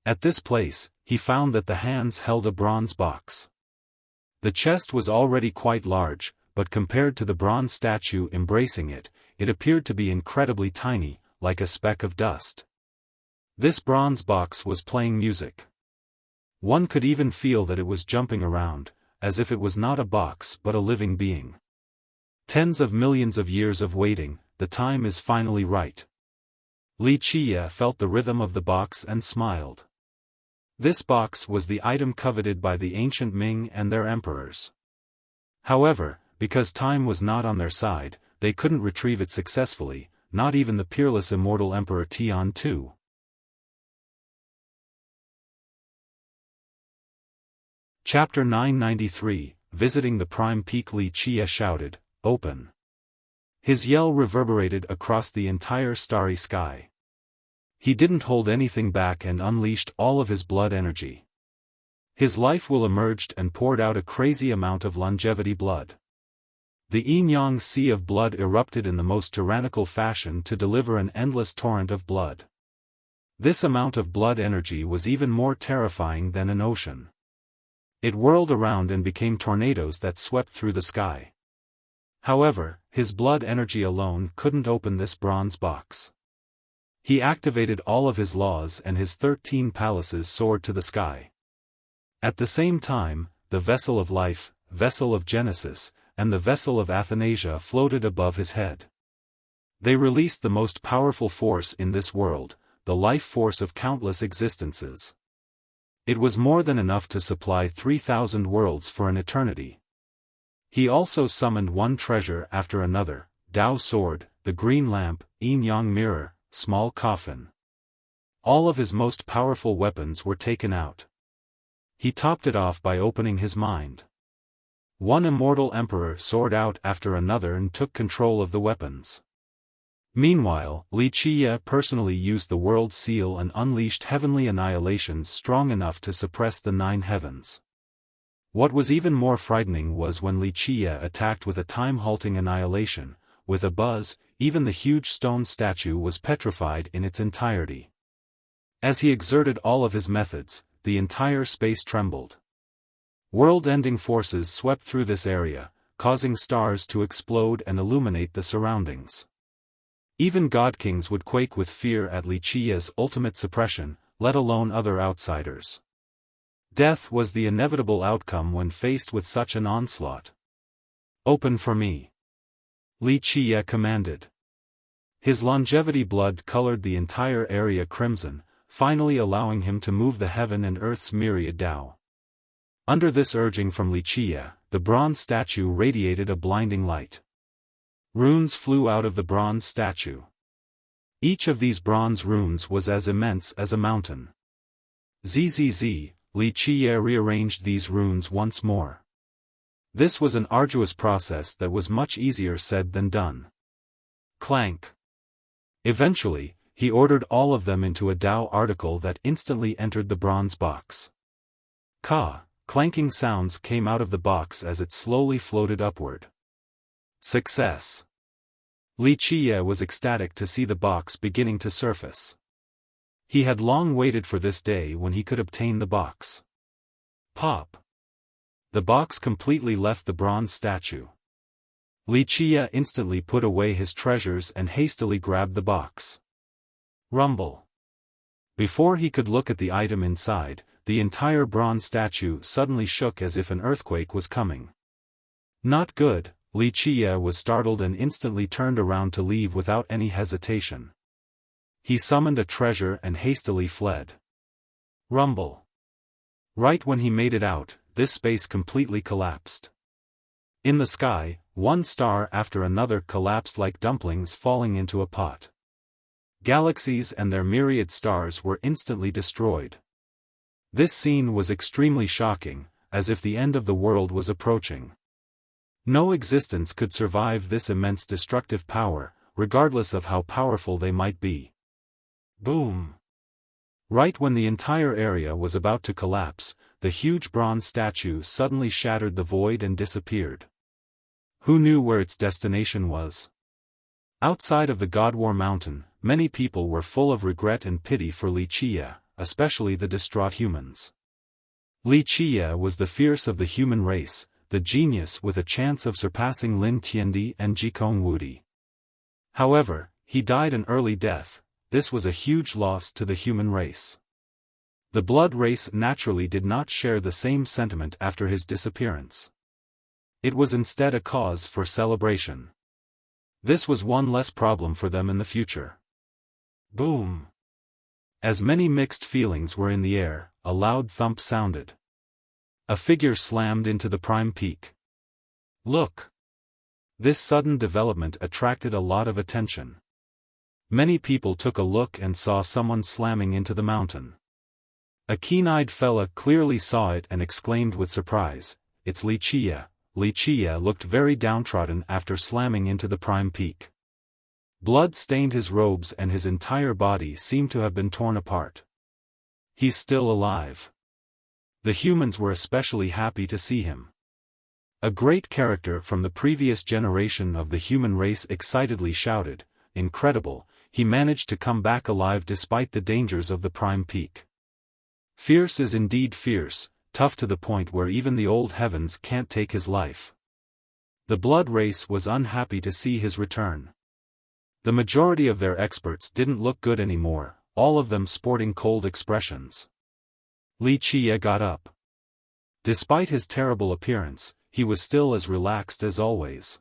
At this place, he found that the hands held a bronze box. The chest was already quite large, but compared to the bronze statue embracing it, it appeared to be incredibly tiny, like a speck of dust. This bronze box was playing music. One could even feel that it was jumping around, as if it was not a box but a living being. Tens of millions of years of waiting, the time is finally right. Wuxia felt the rhythm of the box and smiled. This box was the item coveted by the ancient Ming and their emperors. However, because time was not on their side, they couldn't retrieve it successfully, not even the peerless immortal Emperor Tian II. Chapter 993, Visiting the Prime Peak. Wuxia shouted, "Open!" His yell reverberated across the entire starry sky. He didn't hold anything back and unleashed all of his blood energy. His life will emerged and poured out a crazy amount of longevity blood. The yin-yang sea of blood erupted in the most tyrannical fashion to deliver an endless torrent of blood. This amount of blood energy was even more terrifying than an ocean. It whirled around and became tornadoes that swept through the sky. However, his blood energy alone couldn't open this bronze box. He activated all of his laws and his 13 palaces soared to the sky. At the same time, the vessel of life, vessel of Genesis, and the vessel of Athanasia floated above his head. They released the most powerful force in this world, the life force of countless existences. It was more than enough to supply 3,000 worlds for an eternity. He also summoned one treasure after another, Tao sword, the green lamp, yin-yang mirror, small coffin. All of his most powerful weapons were taken out. He topped it off by opening his mind. One immortal emperor soared out after another and took control of the weapons. Meanwhile, Wuxia personally used the world seal and unleashed heavenly annihilations strong enough to suppress the 9 heavens. What was even more frightening was when Wuxia attacked with a time-halting annihilation. With a buzz, even the huge stone statue was petrified in its entirety. As he exerted all of his methods, the entire space trembled. World-ending forces swept through this area, causing stars to explode and illuminate the surroundings. Even god-kings would quake with fear at Wuxia's ultimate suppression, let alone other outsiders. Death was the inevitable outcome when faced with such an onslaught. "Open for me," Wuxia commanded. His longevity blood colored the entire area crimson, finally allowing him to move the heaven and earth's myriad Tao. Under this urging from Wuxia, the bronze statue radiated a blinding light. Runes flew out of the bronze statue. Each of these bronze runes was as immense as a mountain. Zzz, Li Qiye rearranged these runes once more. This was an arduous process that was much easier said than done. Clank. Eventually, he ordered all of them into a Dao article that instantly entered the bronze box. Clanking sounds came out of the box as it slowly floated upward. Success. Li Qiye was ecstatic to see the box beginning to surface. He had long waited for this day when he could obtain the box. Pop. The box completely left the bronze statue. Li Qiye instantly put away his treasures and hastily grabbed the box. Rumble. Before he could look at the item inside, the entire bronze statue suddenly shook as if an earthquake was coming. Not good. Li Qiye was startled and instantly turned around to leave without any hesitation. He summoned a treasure and hastily fled. Rumble. Right when he made it out, this space completely collapsed. In the sky, one star after another collapsed like dumplings falling into a pot. Galaxies and their myriad stars were instantly destroyed. This scene was extremely shocking, as if the end of the world was approaching. No existence could survive this immense destructive power, regardless of how powerful they might be. Boom! Right when the entire area was about to collapse, the huge bronze statue suddenly shattered the void and disappeared. Who knew where its destination was? Outside of the God War Mountain, many people were full of regret and pity for Li Qiye, especially the distraught humans. Li Qiye was the fierce of the human race, the genius with a chance of surpassing Lin Tiandi and Jikong Wudi. However, he died an early death. This was a huge loss to the human race. The blood race naturally did not share the same sentiment after his disappearance. It was instead a cause for celebration. This was one less problem for them in the future. Boom! As many mixed feelings were in the air, a loud thump sounded. A figure slammed into the prime peak. Look! This sudden development attracted a lot of attention. Many people took a look and saw someone slamming into the mountain. A keen-eyed fella clearly saw it and exclaimed with surprise, "It's Li Qiye." Li Qiye looked very downtrodden after slamming into the prime peak. Blood stained his robes and his entire body seemed to have been torn apart. He's still alive. The humans were especially happy to see him. A great character from the previous generation of the human race excitedly shouted, "Incredible, he managed to come back alive despite the dangers of the prime peak. Fierce is indeed fierce, tough to the point where even the old heavens can't take his life." The blood race was unhappy to see his return. The majority of their experts didn't look good anymore, all of them sporting cold expressions. Li Qiye got up. Despite his terrible appearance, he was still as relaxed as always.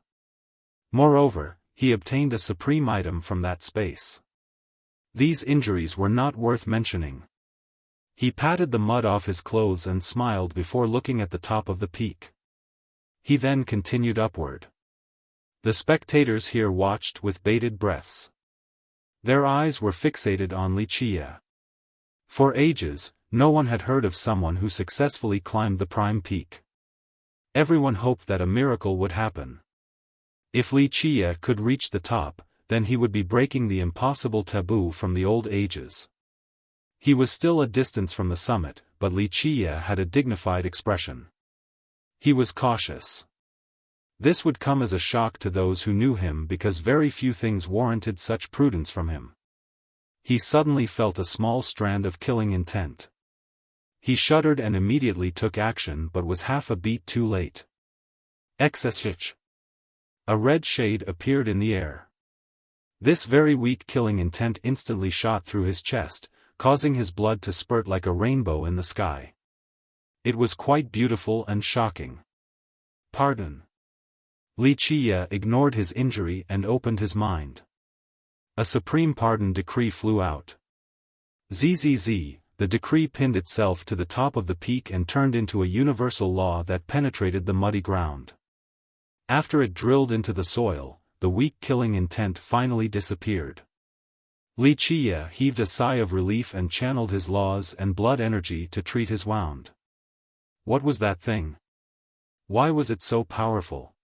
Moreover, he obtained a supreme item from that space. These injuries were not worth mentioning. He patted the mud off his clothes and smiled before looking at the top of the peak. He then continued upward. The spectators here watched with bated breaths. Their eyes were fixated on Li Qiye. For ages, no one had heard of someone who successfully climbed the prime peak. Everyone hoped that a miracle would happen. If Li Qiye could reach the top, then he would be breaking the impossible taboo from the old ages. He was still a distance from the summit, but Li Qiye had a dignified expression. He was cautious. This would come as a shock to those who knew him because very few things warranted such prudence from him. He suddenly felt a small strand of killing intent. He shuddered and immediately took action but was half a beat too late. Excess. A red shade appeared in the air. This very weak killing intent instantly shot through his chest, causing his blood to spurt like a rainbow in the sky. It was quite beautiful and shocking. Pardon. Li Qiye ignored his injury and opened his mind. A supreme pardon decree flew out. Zzz, the decree pinned itself to the top of the peak and turned into a universal law that penetrated the muddy ground. After it drilled into the soil, the weak killing intent finally disappeared. Wuxia heaved a sigh of relief and channeled his laws and blood energy to treat his wound. What was that thing? Why was it so powerful?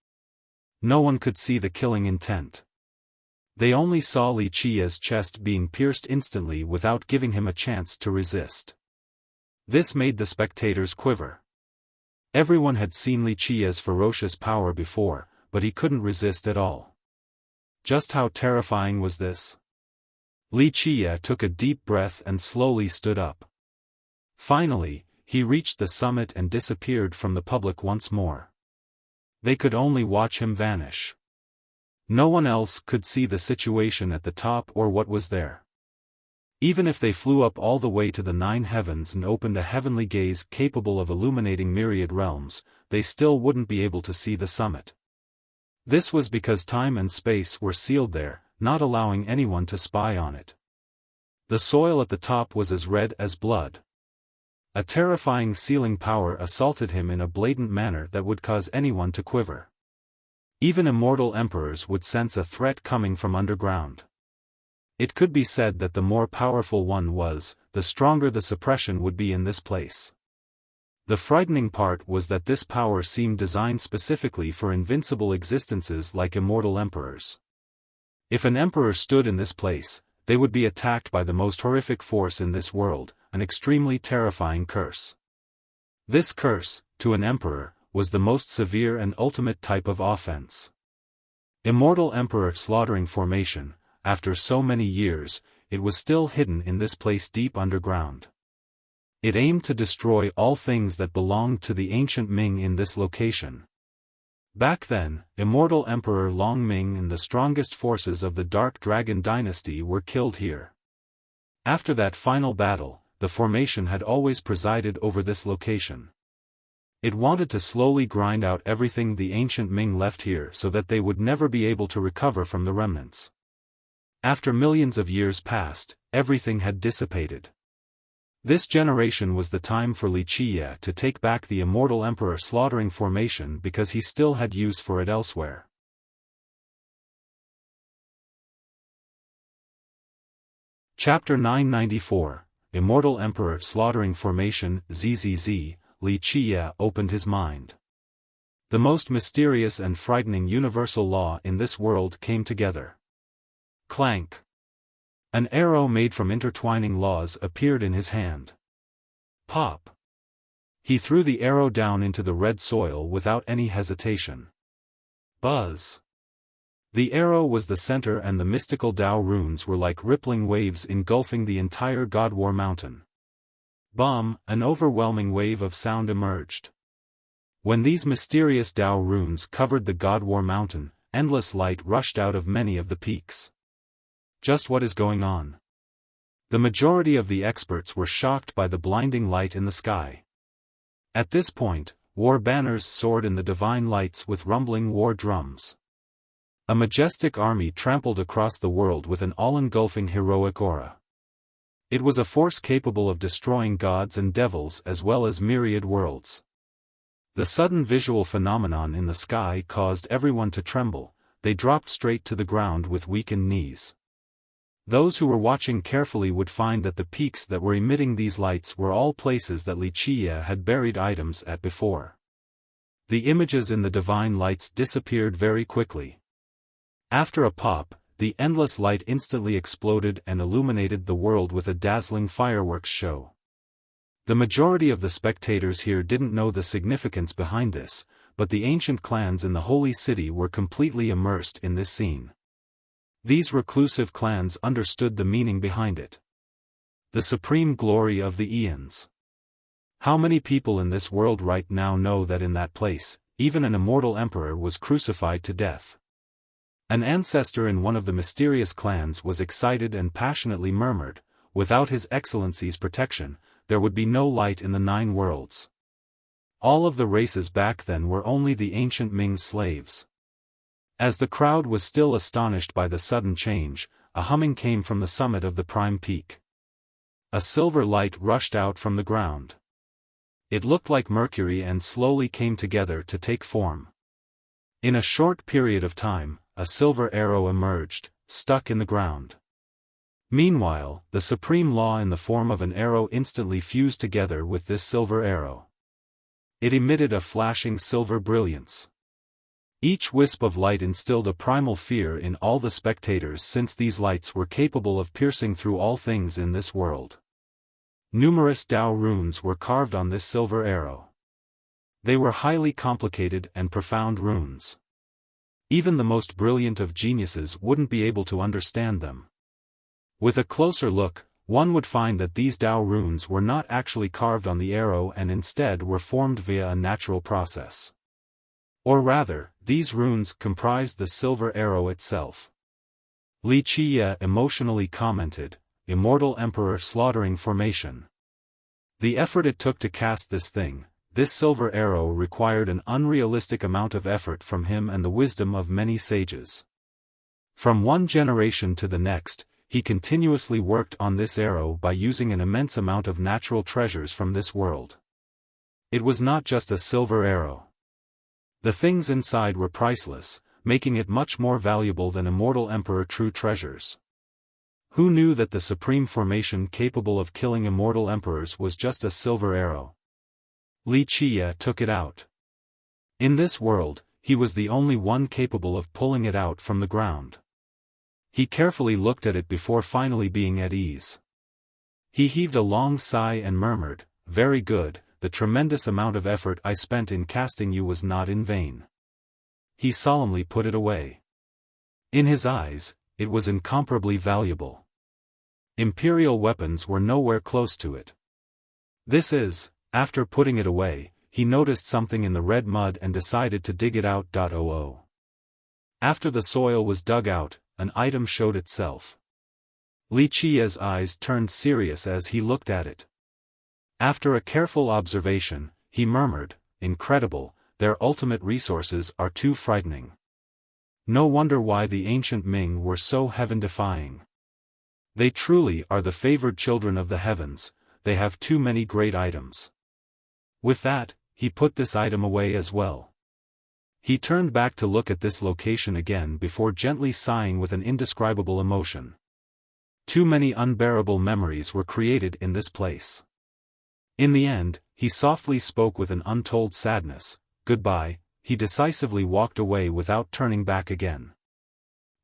No one could see the killing intent. They only saw Wuxia's chest being pierced instantly without giving him a chance to resist. This made the spectators quiver. Everyone had seen Wuxia's ferocious power before, but he couldn't resist at all. Just how terrifying was this? Wuxia took a deep breath and slowly stood up. Finally, he reached the summit and disappeared from the public once more. They could only watch him vanish. No one else could see the situation at the top or what was there. Even if they flew up all the way to the 9 heavens and opened a heavenly gaze capable of illuminating myriad realms, they still wouldn't be able to see the summit. This was because time and space were sealed there, not allowing anyone to spy on it. The soil at the top was as red as blood. A terrifying sealing power assaulted him in a blatant manner that would cause anyone to quiver. Even immortal emperors would sense a threat coming from underground. It could be said that the more powerful one was, the stronger the suppression would be in this place. The frightening part was that this power seemed designed specifically for invincible existences like immortal emperors. If an emperor stood in this place, they would be attacked by the most horrific force in this world, an extremely terrifying curse. This curse, to an emperor, was the most severe and ultimate type of offense. Immortal Emperor Slaughtering Formation, after so many years, it was still hidden in this place deep underground. It aimed to destroy all things that belonged to the ancient Ming in this location. Back then, Immortal Emperor Long Ming and the strongest forces of the Dark Dragon Dynasty were killed here. After that final battle, the formation had always presided over this location. It wanted to slowly grind out everything the ancient Ming left here so that they would never be able to recover from the remnants. After millions of years passed, everything had dissipated. This generation was the time for Wuxia to take back the Immortal Emperor Slaughtering Formation because he still had use for it elsewhere. Chapter 994, Immortal Emperor Slaughtering Formation, ZZZ. Wuxia opened his mind. The most mysterious and frightening universal law in this world came together. Clank. An arrow made from intertwining laws appeared in his hand. Pop. He threw the arrow down into the red soil without any hesitation. Buzz. The arrow was the center and the mystical Tao runes were like rippling waves engulfing the entire God War Mountain. Bum, an overwhelming wave of sound emerged. When these mysterious Tao runes covered the God War Mountain, endless light rushed out of many of the peaks. Just what is going on? The majority of the experts were shocked by the blinding light in the sky. At this point, war banners soared in the divine lights with rumbling war drums. A majestic army trampled across the world with an all-engulfing heroic aura. It was a force capable of destroying gods and devils as well as myriad worlds. The sudden visual phenomenon in the sky caused everyone to tremble. They dropped straight to the ground with weakened knees. Those who were watching carefully would find that the peaks that were emitting these lights were all places that Wuxia had buried items at before. The images in the divine lights disappeared very quickly. After a pop, the endless light instantly exploded and illuminated the world with a dazzling fireworks show. The majority of the spectators here didn't know the significance behind this, but the ancient clans in the Holy City were completely immersed in this scene. These reclusive clans understood the meaning behind it. The supreme glory of the eons. How many people in this world right now know that in that place, even an immortal emperor was crucified to death? An ancestor in one of the mysterious clans was excited and passionately murmured, "Without His Excellency's protection, there would be no light in the 9 worlds." All of the races back then were only the ancient Ming slaves. As the crowd was still astonished by the sudden change, a humming came from the summit of the prime peak. A silver light rushed out from the ground. It looked like mercury and slowly came together to take form. In a short period of time, a silver arrow emerged, stuck in the ground. Meanwhile, the supreme law in the form of an arrow instantly fused together with this silver arrow. It emitted a flashing silver brilliance. Each wisp of light instilled a primal fear in all the spectators, since these lights were capable of piercing through all things in this world. Numerous Tao runes were carved on this silver arrow. They were highly complicated and profound runes. Even the most brilliant of geniuses wouldn't be able to understand them. With a closer look, one would find that these Tao runes were not actually carved on the arrow and instead were formed via a natural process. Or rather, these runes comprised the silver arrow itself. Li Qiye emotionally commented, "Immortal Emperor slaughtering formation." The effort it took to cast this thing, this silver arrow, required an unrealistic amount of effort from him and the wisdom of many sages. From one generation to the next, he continuously worked on this arrow by using an immense amount of natural treasures from this world. It was not just a silver arrow. The things inside were priceless, making it much more valuable than Immortal Emperor true treasures. Who knew that the supreme formation capable of killing immortal emperors was just a silver arrow? Li Qiye took it out. In this world, he was the only one capable of pulling it out from the ground. He carefully looked at it before finally being at ease. He heaved a long sigh and murmured, "Very good, the tremendous amount of effort I spent in casting you was not in vain." He solemnly put it away. In his eyes, it was incomparably valuable. Imperial weapons were nowhere close to it. After putting it away, he noticed something in the red mud and decided to dig it out. After the soil was dug out, an item showed itself. Li Qiye's eyes turned serious as he looked at it. After a careful observation, he murmured, "Incredible, their ultimate resources are too frightening. No wonder why the ancient Ming were so heaven-defying. They truly are the favored children of the heavens, they have too many great items." With that, he put this item away as well. He turned back to look at this location again before gently sighing with an indescribable emotion. Too many unbearable memories were created in this place. In the end, he softly spoke with an untold sadness, "Goodbye." He decisively walked away without turning back again.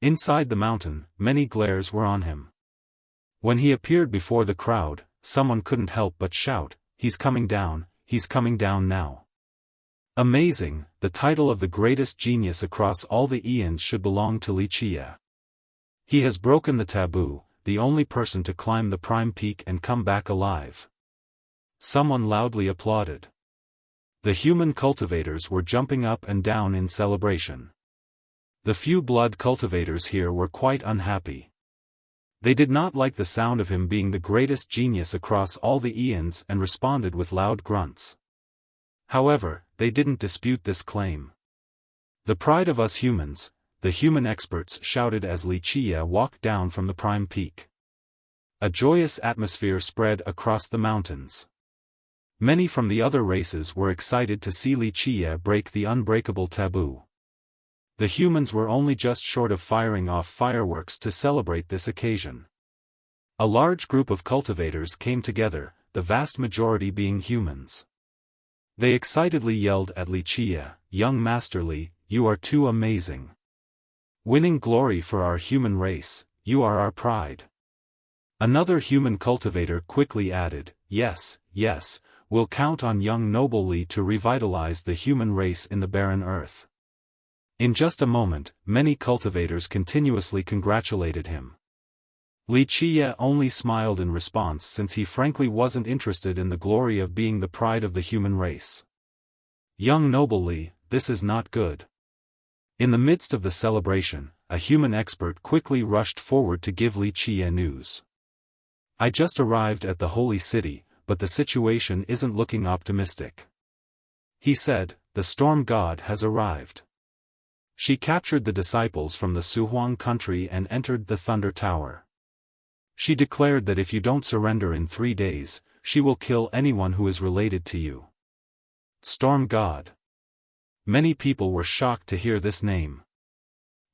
Inside the mountain, many glares were on him. When he appeared before the crowd, someone couldn't help but shout, he's coming down now." Amazing, the title of the greatest genius across all the eons should belong to Li Qiye. He has broken the taboo, the only person to climb the prime peak and come back alive. Someone loudly applauded. The human cultivators were jumping up and down in celebration. The few blood cultivators here were quite unhappy. They did not like the sound of him being the greatest genius across all the eons and responded with loud grunts. However, they didn't dispute this claim. "The pride of us humans," the human experts shouted as Li Qiye walked down from the prime peak. A joyous atmosphere spread across the mountains. Many from the other races were excited to see Li Qiye break the unbreakable taboo. The humans were only just short of firing off fireworks to celebrate this occasion. A large group of cultivators came together, the vast majority being humans. They excitedly yelled at Li Qiye, "Young Master Li, you are too amazing. Winning glory for our human race, you are our pride." Another human cultivator quickly added, Yes, we'll count on young noble Li to revitalize the human race in the barren earth." In just a moment, many cultivators continuously congratulated him. Li Qiye only smiled in response, since he frankly wasn't interested in the glory of being the pride of the human race. "Young noble Li, this is not good." In the midst of the celebration, a human expert quickly rushed forward to give Li Qiye news. "I just arrived at the holy city, but the situation isn't looking optimistic," he said. "The storm god has arrived. She captured the disciples from the Suhuang country and entered the Thunder Tower. She declared that if you don't surrender in 3 days, she will kill anyone who is related to you. Storm God. Many people were shocked to hear this name.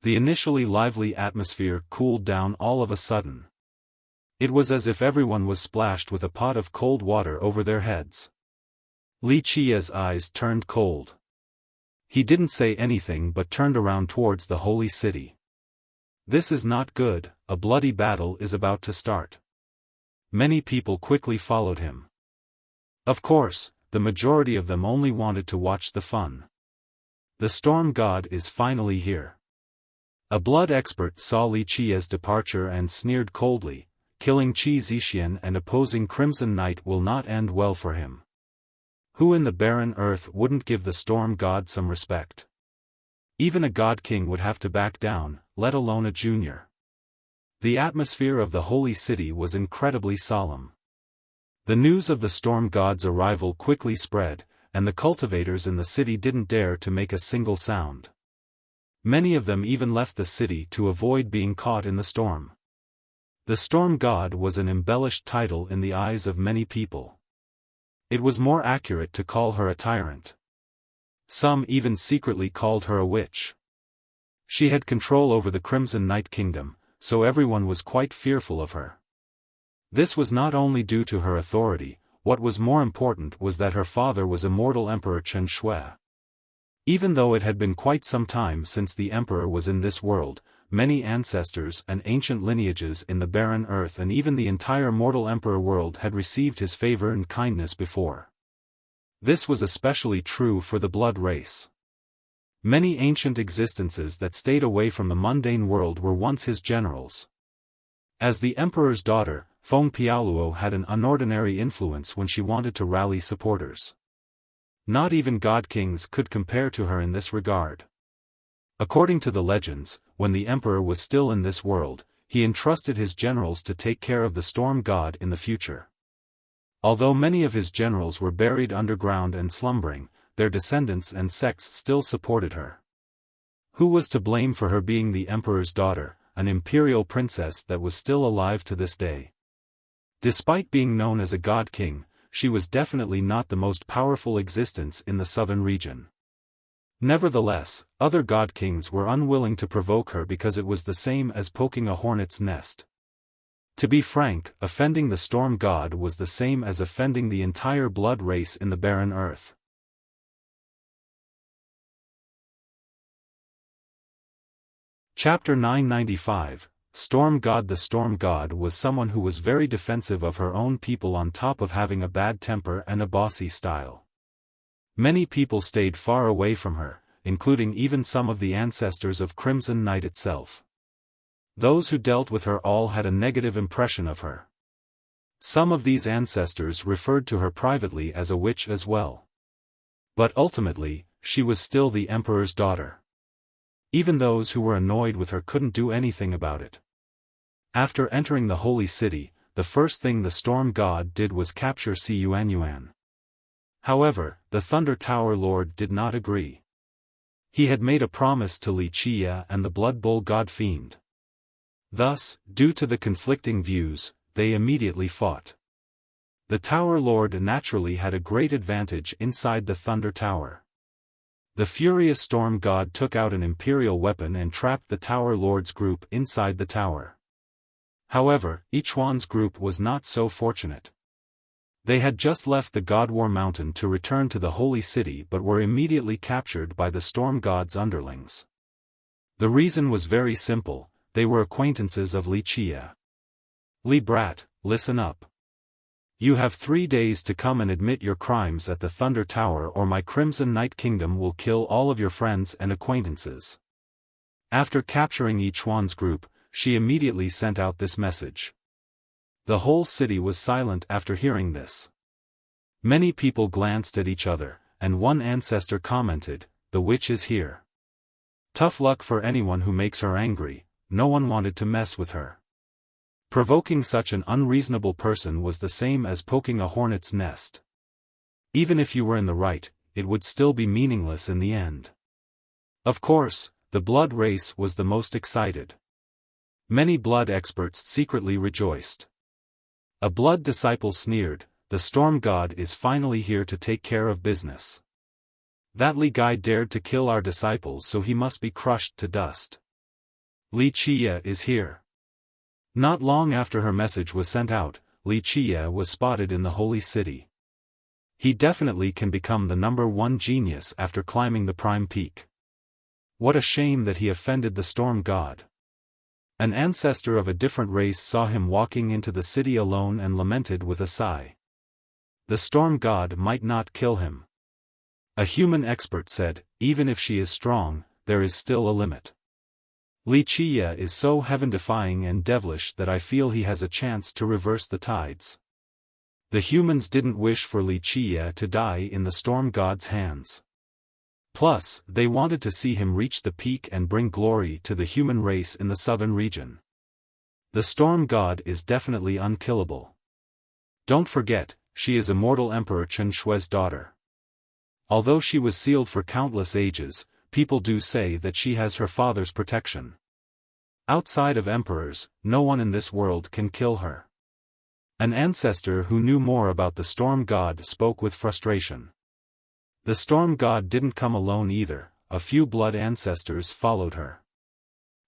The initially lively atmosphere cooled down all of a sudden. It was as if everyone was splashed with a pot of cold water over their heads. Li Qia's eyes turned cold. He didn't say anything but turned around towards the holy city. This is not good, a bloody battle is about to start. Many people quickly followed him. Of course, the majority of them only wanted to watch the fun. The storm god is finally here. A blood expert saw Li Qia's departure and sneered coldly, killing Qi Zixian and opposing Crimson Knight will not end well for him. Who in the barren earth wouldn't give the storm god some respect? Even a god king would have to back down, let alone a junior. The atmosphere of the holy city was incredibly solemn. The news of the storm god's arrival quickly spread, and the cultivators in the city didn't dare to make a single sound. Many of them even left the city to avoid being caught in the storm. The storm god was an embellished title in the eyes of many people. It was more accurate to call her a tyrant. Some even secretly called her a witch. She had control over the Crimson Knight Kingdom, so everyone was quite fearful of her. This was not only due to her authority, what was more important was that her father was immortal Emperor Chen Shui. Even though it had been quite some time since the emperor was in this world, many ancestors and ancient lineages in the barren earth and even the entire mortal emperor world had received his favor and kindness before. This was especially true for the blood race. Many ancient existences that stayed away from the mundane world were once his generals. As the emperor's daughter, Feng Piaoluo had an unordinary influence when she wanted to rally supporters. Not even god kings could compare to her in this regard. According to the legends, when the emperor was still in this world, he entrusted his generals to take care of the storm god in the future. Although many of his generals were buried underground and slumbering, their descendants and sects still supported her. Who was to blame for her being the emperor's daughter, an imperial princess that was still alive to this day? Despite being known as a god king, she was definitely not the most powerful existence in the southern region. Nevertheless, other god kings were unwilling to provoke her because it was the same as poking a hornet's nest. To be frank, offending the storm god was the same as offending the entire blood race in the barren earth. Chapter 995, Storm God. The storm god was someone who was very defensive of her own people on top of having a bad temper and a bossy style. Many people stayed far away from her, including even some of the ancestors of Crimson Knight itself. Those who dealt with her all had a negative impression of her. Some of these ancestors referred to her privately as a witch as well. But ultimately, she was still the emperor's daughter. Even those who were annoyed with her couldn't do anything about it. After entering the holy city, the first thing the storm god did was capture Si Yuanyuan. However, the Thunder Tower Lord did not agree. He had made a promise to Li Qia and the Blood Bull God Fiend. Thus, due to the conflicting views, they immediately fought. The Tower Lord naturally had a great advantage inside the Thunder Tower. The furious storm god took out an imperial weapon and trapped the Tower Lord's group inside the tower. However, Yichuan's group was not so fortunate. They had just left the God War Mountain to return to the holy city but were immediately captured by the storm god's underlings. The reason was very simple, they were acquaintances of Li Qia. Li Brat, listen up. You have 3 days to come and admit your crimes at the Thunder Tower or my Crimson Knight Kingdom will kill all of your friends and acquaintances. After capturing Yichuan's group, she immediately sent out this message. The whole city was silent after hearing this. Many people glanced at each other, and one ancestor commented, "The witch is here. Tough luck for anyone who makes her angry." No one wanted to mess with her. Provoking such an unreasonable person was the same as poking a hornet's nest. Even if you were in the right, it would still be meaningless in the end. Of course, the blood race was the most excited. Many blood experts secretly rejoiced. A blood disciple sneered, "The storm god is finally here to take care of business. That Li guy dared to kill our disciples, so he must be crushed to dust. Li Chia is here." Not long after her message was sent out, Li Chia was spotted in the holy city. He definitely can become the #1 genius after climbing the prime peak. What a shame that he offended the storm god. An ancestor of a different race saw him walking into the city alone and lamented with a sigh. The storm god might not kill him. A human expert said, "Even if she is strong, there is still a limit. Li Chia is so heaven-defying and devilish that I feel he has a chance to reverse the tides." The humans didn't wish for Li Chia to die in the storm god's hands. Plus, they wanted to see him reach the peak and bring glory to the human race in the southern region. The storm god is definitely unkillable. Don't forget, she is immortal Emperor Chen Shui's daughter. Although she was sealed for countless ages, people do say that she has her father's protection. Outside of emperors, no one in this world can kill her. An ancestor who knew more about the storm god spoke with frustration. The storm god didn't come alone either, a few blood ancestors followed her.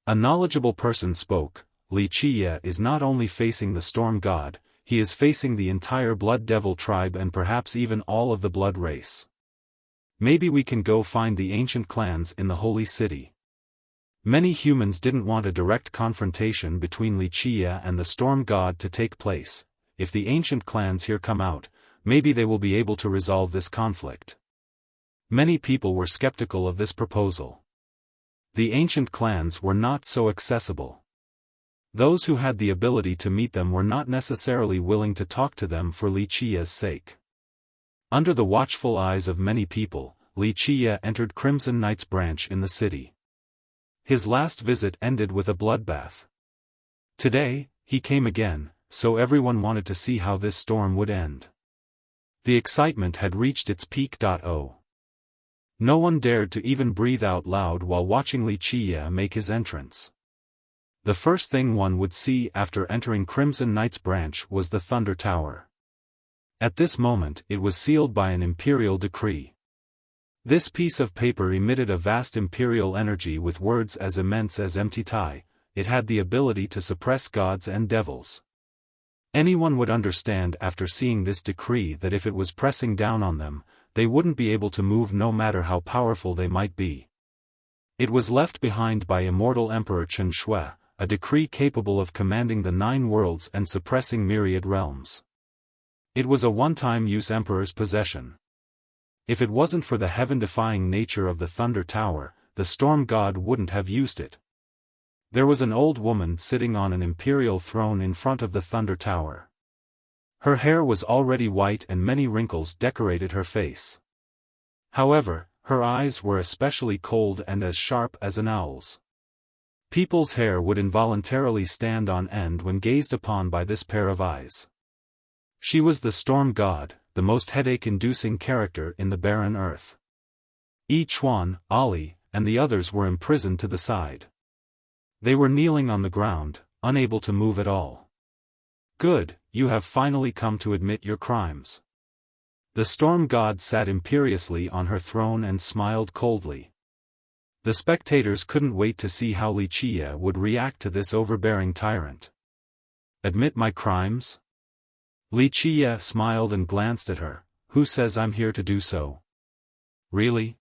A knowledgeable person spoke, "Li Chia is not only facing the storm god, he is facing the entire blood devil tribe and perhaps even all of the blood race. Maybe we can go find the ancient clans in the holy city." Many humans didn't want a direct confrontation between Li Chia and the storm god to take place. If the ancient clans here come out, maybe they will be able to resolve this conflict. Many people were skeptical of this proposal. The ancient clans were not so accessible. Those who had the ability to meet them were not necessarily willing to talk to them for Li Chia's sake. Under the watchful eyes of many people, Li Chia entered Crimson Knight's branch in the city. His last visit ended with a bloodbath. Today, he came again, so everyone wanted to see how this storm would end. The excitement had reached its peak. No one dared to even breathe out loud while watching Li Chia make his entrance. The first thing one would see after entering Crimson Knight's branch was the Thunder Tower. At this moment it was sealed by an imperial decree. This piece of paper emitted a vast imperial energy with words as immense as empty Tai. It had the ability to suppress gods and devils. Anyone would understand after seeing this decree that if it was pressing down on them, they wouldn't be able to move no matter how powerful they might be. It was left behind by immortal Emperor Chen Shui, a decree capable of commanding the 9 worlds and suppressing myriad realms. It was a one-time use emperor's possession. If it wasn't for the heaven-defying nature of the Thunder Tower, the storm god wouldn't have used it. There was an old woman sitting on an imperial throne in front of the Thunder Tower. Her hair was already white and many wrinkles decorated her face. However, her eyes were especially cold and as sharp as an owl's. People's hair would involuntarily stand on end when gazed upon by this pair of eyes. She was the storm god, the most headache-inducing character in the barren earth. Yi Chuan, Ali, and the others were imprisoned to the side. They were kneeling on the ground, unable to move at all. "Good, you have finally come to admit your crimes." The storm god sat imperiously on her throne and smiled coldly. The spectators couldn't wait to see how Li Chia would react to this overbearing tyrant. "Admit my crimes?" Li Chia smiled and glanced at her. "Who says I'm here to do so?" "Really?"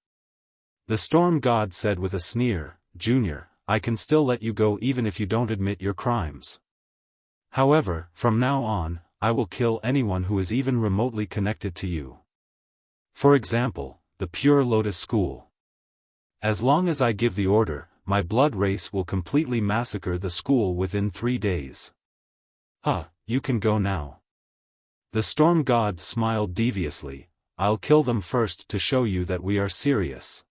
The storm god said with a sneer, "Junior, I can still let you go even if you don't admit your crimes. However, from now on, I will kill anyone who is even remotely connected to you. For example, the Pure Lotus School. As long as I give the order, my blood race will completely massacre the school within 3 days. You can go now." The storm god smiled deviously. "I'll kill them first to show you that we are serious."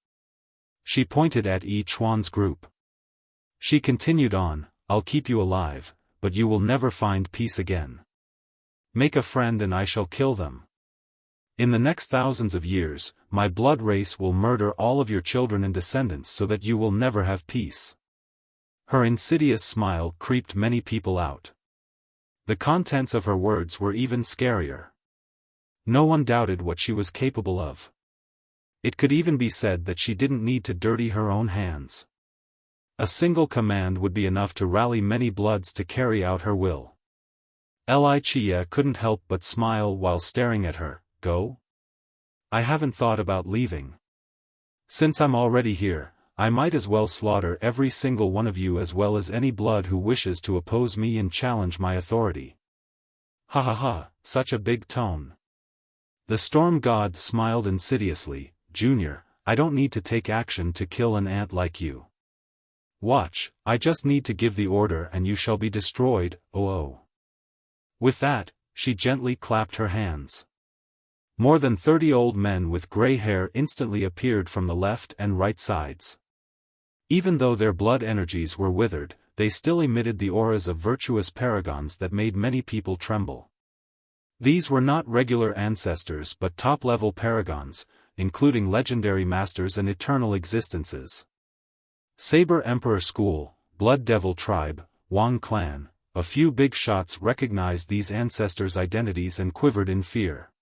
She pointed at Yi Chuan's group. She continued on, "I'll keep you alive, but you will never find peace again. Make a friend and I shall kill them. In the next thousands of years, my blood race will murder all of your children and descendants so that you will never have peace." Her insidious smile creeped many people out. The contents of her words were even scarier. No one doubted what she was capable of. It could even be said that she didn't need to dirty her own hands. A single command would be enough to rally many bloods to carry out her will. Wuxia couldn't help but smile while staring at her. Go? I haven't thought about leaving. Since I'm already here, I might as well slaughter every single one of you as well as any blood who wishes to oppose me and challenge my authority. Ha ha ha, such a big tone. The storm god smiled insidiously. Junior, I don't need to take action to kill an ant like you. Watch, I just need to give the order and you shall be destroyed, oh. With that, she gently clapped her hands. More than 30 old men with gray hair instantly appeared from the left and right sides. Even though their blood energies were withered, they still emitted the auras of virtuous paragons that made many people tremble. These were not regular ancestors but top-level paragons, including legendary masters and eternal existences. Saber Emperor School, Blood Devil Tribe, Wang Clan, a few big shots recognized these ancestors' identities and quivered in fear.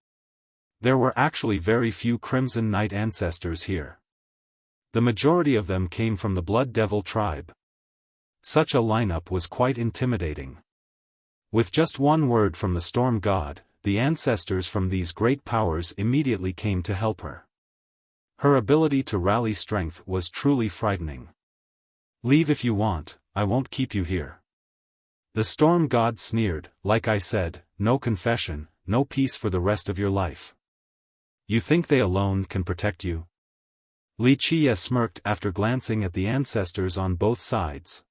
There were actually very few Crimson Knight ancestors here. The majority of them came from the Blood Devil Tribe. Such a lineup was quite intimidating. With just one word from the Storm God, the ancestors from these great powers immediately came to help her. Her ability to rally strength was truly frightening. Leave if you want, I won't keep you here. The Storm God sneered. Like I said, no confession, no peace for the rest of your life. You think they alone can protect you? Wuxia smirked after glancing at the ancestors on both sides.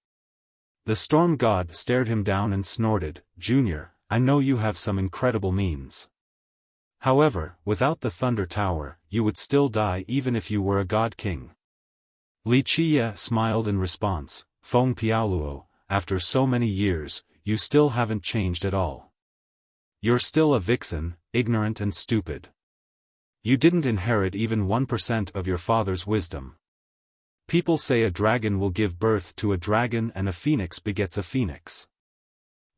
The Storm God stared him down and snorted. Junior, I know you have some incredible means. However, without the Thunder Tower, you would still die even if you were a God King. Wuxia smiled in response. Feng Piaoluo, after so many years, you still haven't changed at all. You're still a vixen, ignorant and stupid. You didn't inherit even 1% of your father's wisdom. People say a dragon will give birth to a dragon and a phoenix begets a phoenix.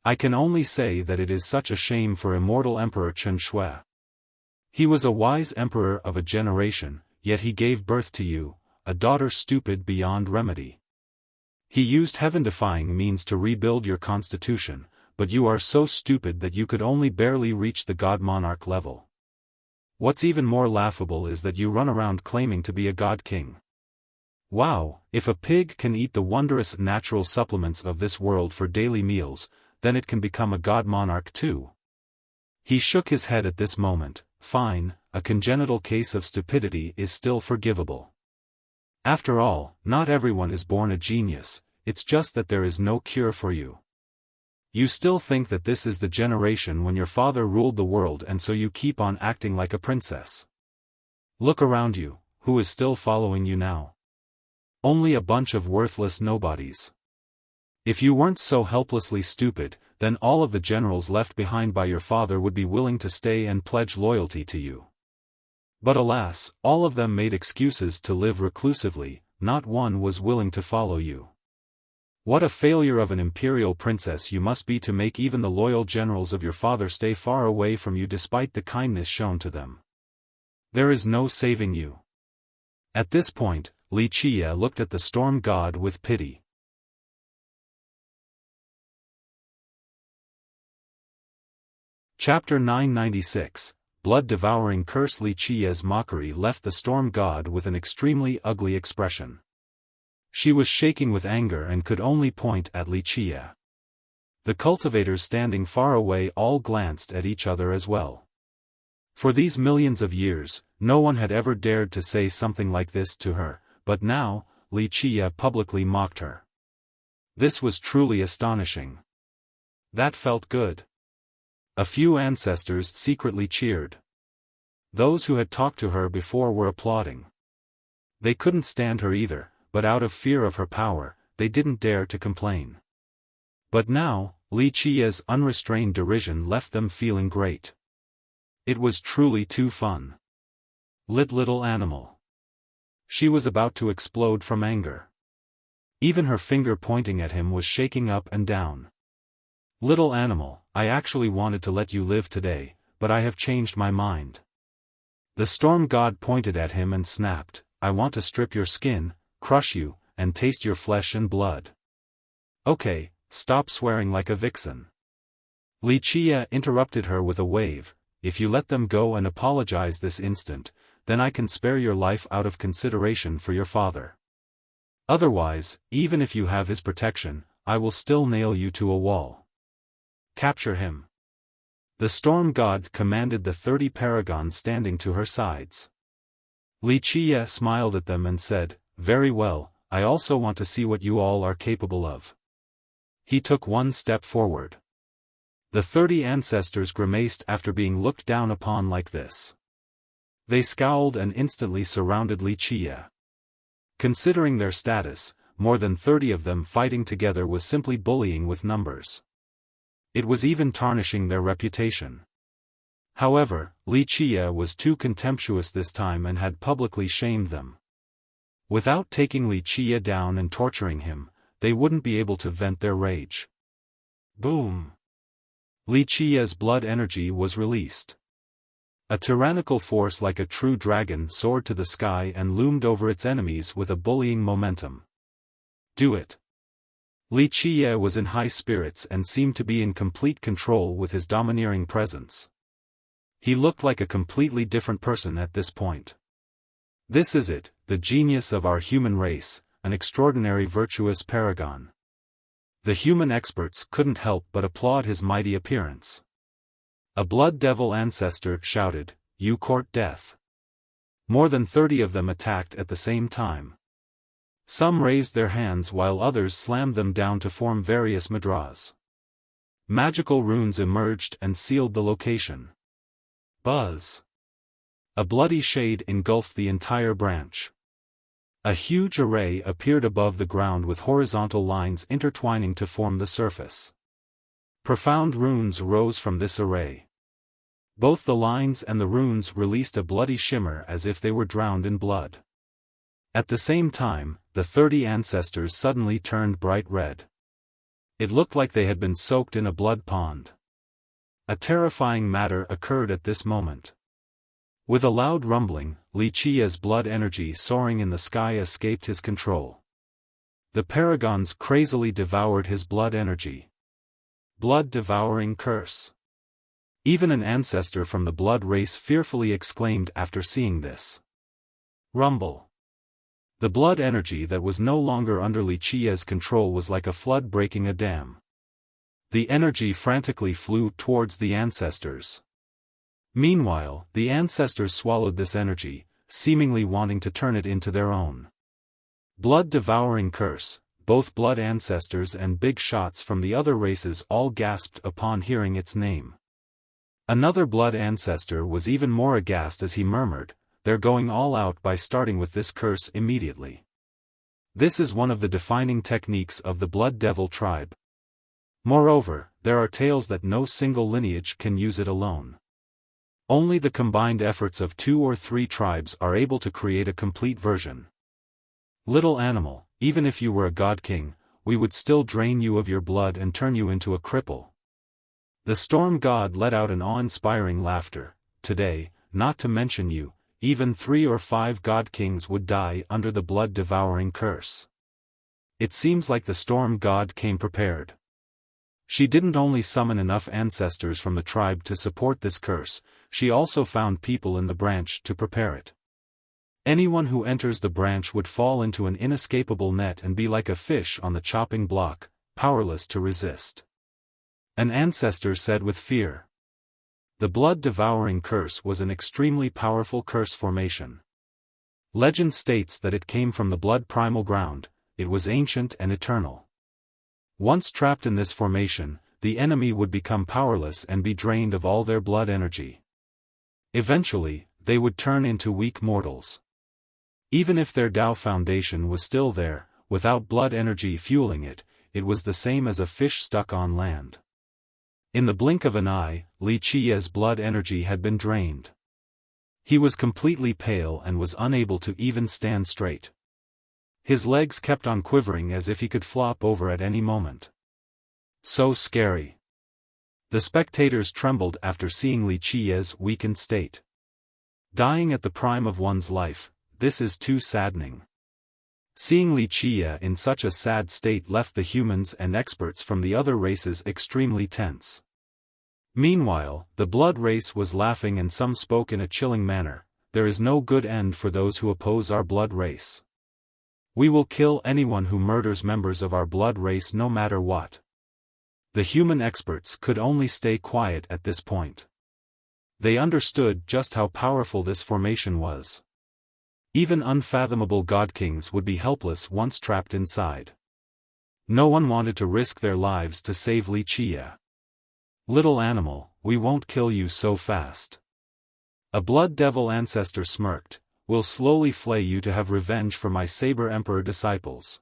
I can only say that it is such a shame for immortal Emperor Chen Shui. He was a wise emperor of a generation, yet he gave birth to you, a daughter stupid beyond remedy. He used heaven-defying means to rebuild your constitution, but you are so stupid that you could only barely reach the God Monarch level. What's even more laughable is that you run around claiming to be a God King. Wow, if a pig can eat the wondrous natural supplements of this world for daily meals, then it can become a God Monarch too. He shook his head at this moment. Fine, a congenital case of stupidity is still forgivable. After all, not everyone is born a genius, it's just that there is no cure for you. You still think that this is the generation when your father ruled the world and so you keep on acting like a princess. Look around you, who is still following you now? Only a bunch of worthless nobodies. If you weren't so helplessly stupid, then all of the generals left behind by your father would be willing to stay and pledge loyalty to you. But alas, all of them made excuses to live reclusively, not one was willing to follow you. What a failure of an imperial princess you must be to make even the loyal generals of your father stay far away from you despite the kindness shown to them. There is no saving you. At this point, Wuxia looked at the Storm God with pity. Chapter 996, Blood-Devouring Curse. Wuxia's mockery left the Storm God with an extremely ugly expression. She was shaking with anger and could only point at Wuxia. The cultivators standing far away all glanced at each other as well. For these millions of years, no one had ever dared to say something like this to her, but now, Wuxia publicly mocked her. This was truly astonishing. That felt good. A few ancestors secretly cheered. Those who had talked to her before were applauding. They couldn't stand her either, but out of fear of her power, they didn't dare to complain. But now, Wuxia's unrestrained derision left them feeling great. It was truly too fun. Little animal. She was about to explode from anger. Even her finger pointing at him was shaking up and down. "Little animal, I actually wanted to let you live today, but I have changed my mind." The storm god pointed at him and snapped, "I want to strip your skin, crush you, and taste your flesh and blood." "Okay, stop swearing like a vixen." Wuxia interrupted her with a wave, "If you let them go and apologize this instant, then I can spare your life out of consideration for your father. Otherwise, even if you have his protection, I will still nail you to a wall. Capture him." The storm god commanded the 30 paragons standing to her sides. Wuxia smiled at them and said, "Very well, I also want to see what you all are capable of." He took one step forward. The 30 ancestors grimaced after being looked down upon like this. They scowled and instantly surrounded Wuxia. Considering their status, more than 30 of them fighting together was simply bullying with numbers. It was even tarnishing their reputation. However, Wuxia was too contemptuous this time and had publicly shamed them. Without taking Wuxia down and torturing him, they wouldn't be able to vent their rage. Boom! Wuxia's blood energy was released. A tyrannical force like a true dragon soared to the sky and loomed over its enemies with a bullying momentum. "Do it." Wuxia was in high spirits and seemed to be in complete control with his domineering presence. He looked like a completely different person at this point. This is it, the genius of our human race, an extraordinary virtuous paragon. The human experts couldn't help but applaud his mighty appearance. A blood devil ancestor shouted, "You court death." More than 30 of them attacked at the same time. Some raised their hands while others slammed them down to form various mudras. Magical runes emerged and sealed the location. Buzz! A bloody shade engulfed the entire branch. A huge array appeared above the ground with horizontal lines intertwining to form the surface. Profound runes rose from this array. Both the lines and the runes released a bloody shimmer as if they were drowned in blood. At the same time, the 30 ancestors suddenly turned bright red. It looked like they had been soaked in a blood pond. A terrifying matter occurred at this moment. With a loud rumbling, Wuxia's blood energy soaring in the sky escaped his control. The paragons crazily devoured his blood energy. Blood-devouring curse. Even an ancestor from the blood race fearfully exclaimed after seeing this. Rumble. The blood energy that was no longer under Wuxia's control was like a flood breaking a dam. The energy frantically flew towards the ancestors. Meanwhile, the ancestors swallowed this energy, seemingly wanting to turn it into their own. Blood-devouring curse, both blood ancestors and big shots from the other races all gasped upon hearing its name. Another blood ancestor was even more aghast as he murmured, "They're going all out by starting with this curse immediately." This is one of the defining techniques of the Blood Devil tribe. Moreover, there are tales that no single lineage can use it alone. Only the combined efforts of 2 or 3 tribes are able to create a complete version. Little animal, even if you were a god king, we would still drain you of your blood and turn you into a cripple. The storm god let out an awe-inspiring laughter. Today, not to mention you, even 3 or 5 god kings would die under the blood-devouring curse. It seems like the storm god came prepared. She didn't only summon enough ancestors from the tribe to support this curse, she also found people in the branch to prepare it. Anyone who enters the branch would fall into an inescapable net and be like a fish on the chopping block, powerless to resist. An ancestor said with fear. The blood-devouring curse was an extremely powerful curse formation. Legend states that it came from the blood primal ground, it was ancient and eternal. Once trapped in this formation, the enemy would become powerless and be drained of all their blood energy. Eventually, they would turn into weak mortals. Even if their Tao foundation was still there, without blood energy fueling it, it was the same as a fish stuck on land. In the blink of an eye, Wuxia's blood energy had been drained. He was completely pale and was unable to even stand straight. His legs kept on quivering as if he could flop over at any moment. So scary. The spectators trembled after seeing Li Qiye's weakened state. Dying at the prime of one's life, this is too saddening. Seeing Li Qiye in such a sad state left the humans and experts from the other races extremely tense. Meanwhile, the blood race was laughing and some spoke in a chilling manner, "There is no good end for those who oppose our blood race. We will kill anyone who murders members of our blood race no matter what." The human experts could only stay quiet at this point. They understood just how powerful this formation was. Even unfathomable god-kings would be helpless once trapped inside. No one wanted to risk their lives to save Li Qiye. "Little animal, we won't kill you so fast." A blood devil ancestor smirked, "We'll slowly flay you to have revenge for my Saber Emperor disciples."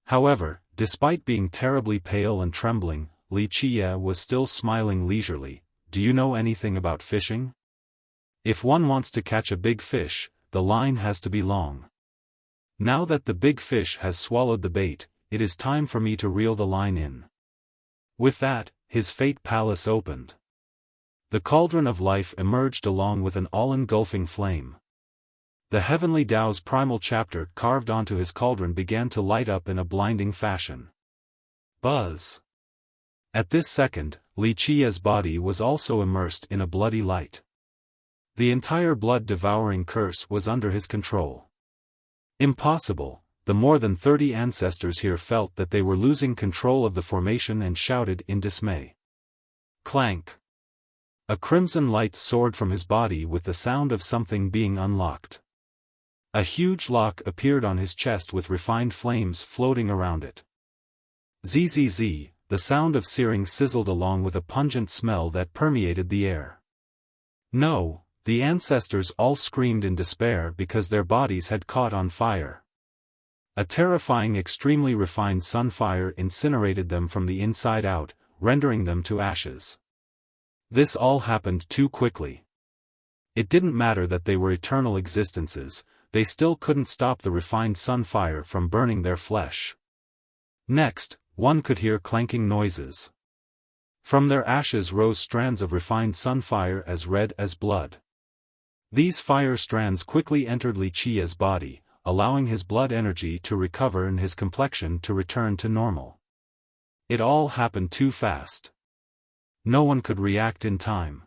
However, despite being terribly pale and trembling, Li Qiye was still smiling leisurely. "Do you know anything about fishing? If one wants to catch a big fish, the line has to be long. Now that the big fish has swallowed the bait, it is time for me to reel the line in." With that, his fate palace opened. The cauldron of life emerged along with an all-engulfing flame. The heavenly Tao's primal chapter carved onto his cauldron began to light up in a blinding fashion. Buzz! At this second, Li Qiye's body was also immersed in a bloody light. The entire blood-devouring curse was under his control. Impossible! The more than 30 ancestors here felt that they were losing control of the formation and shouted in dismay. Clank! A crimson light soared from his body with the sound of something being unlocked. A huge lock appeared on his chest with refined flames floating around it. Zzz, the sound of searing sizzled along with a pungent smell that permeated the air. No, the ancestors all screamed in despair because their bodies had caught on fire. A terrifying, extremely refined sunfire incinerated them from the inside out, rendering them to ashes. This all happened too quickly. It didn't matter that they were eternal existences, they still couldn't stop the refined sunfire from burning their flesh. Next, one could hear clanking noises. From their ashes rose strands of refined sunfire as red as blood. These fire strands quickly entered Li Qiye's body, allowing his blood energy to recover and his complexion to return to normal. It all happened too fast. No one could react in time.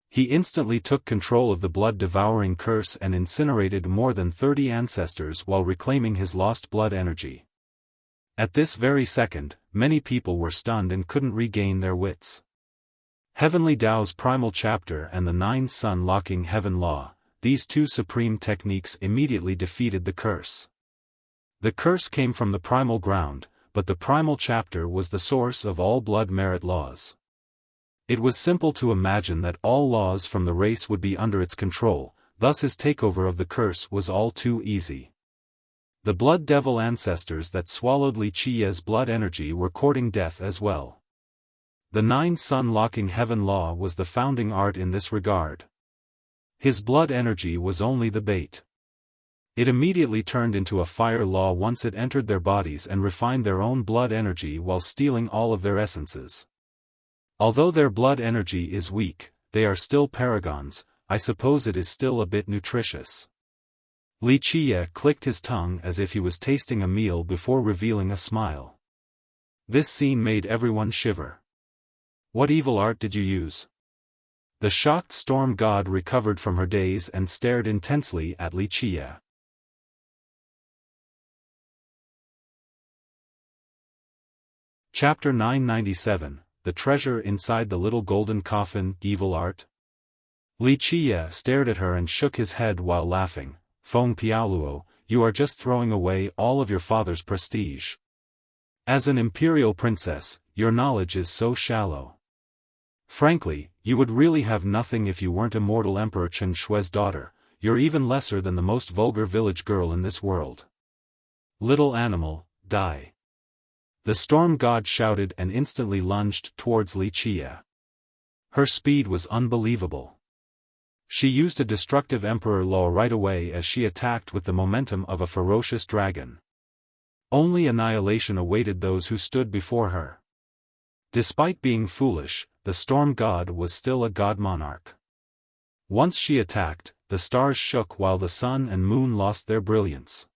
He instantly took control of the blood-devouring curse and incinerated more than 30 ancestors while reclaiming his lost blood energy. At this very second, many people were stunned and couldn't regain their wits. Heavenly Tao's primal chapter and the 9 sun-locking heaven law, these two supreme techniques immediately defeated the curse. The curse came from the primal ground, but the primal chapter was the source of all blood merit laws. It was simple to imagine that all laws from the race would be under its control, thus his takeover of the curse was all too easy. The blood devil ancestors that swallowed Li Qiye's blood energy were courting death as well. The 9 sun-locking heaven law was the founding art in this regard. His blood energy was only the bait. It immediately turned into a fire law once it entered their bodies and refined their own blood energy while stealing all of their essences. Although their blood energy is weak, they are still paragons. I suppose it is still a bit nutritious. Li Qiye clicked his tongue as if he was tasting a meal before revealing a smile. This scene made everyone shiver. "What evil art did you use?" The shocked storm god recovered from her daze and stared intensely at Li Qiye. Chapter 997, The Treasure Inside the Little Golden Coffin, Evil Art? Li Qiye stared at her and shook his head while laughing. "Feng Piaoluo, you are just throwing away all of your father's prestige. As an imperial princess, your knowledge is so shallow. Frankly, you would really have nothing if you weren't immortal Emperor Chen Shui's daughter. You're even lesser than the most vulgar village girl in this world. Little animal, die." The storm god shouted and instantly lunged towards Li Qiye. Her speed was unbelievable. She used a destructive emperor law right away as she attacked with the momentum of a ferocious dragon. Only annihilation awaited those who stood before her. Despite being foolish, the storm god was still a god monarch. Once she attacked, the stars shook while the sun and moon lost their brilliance.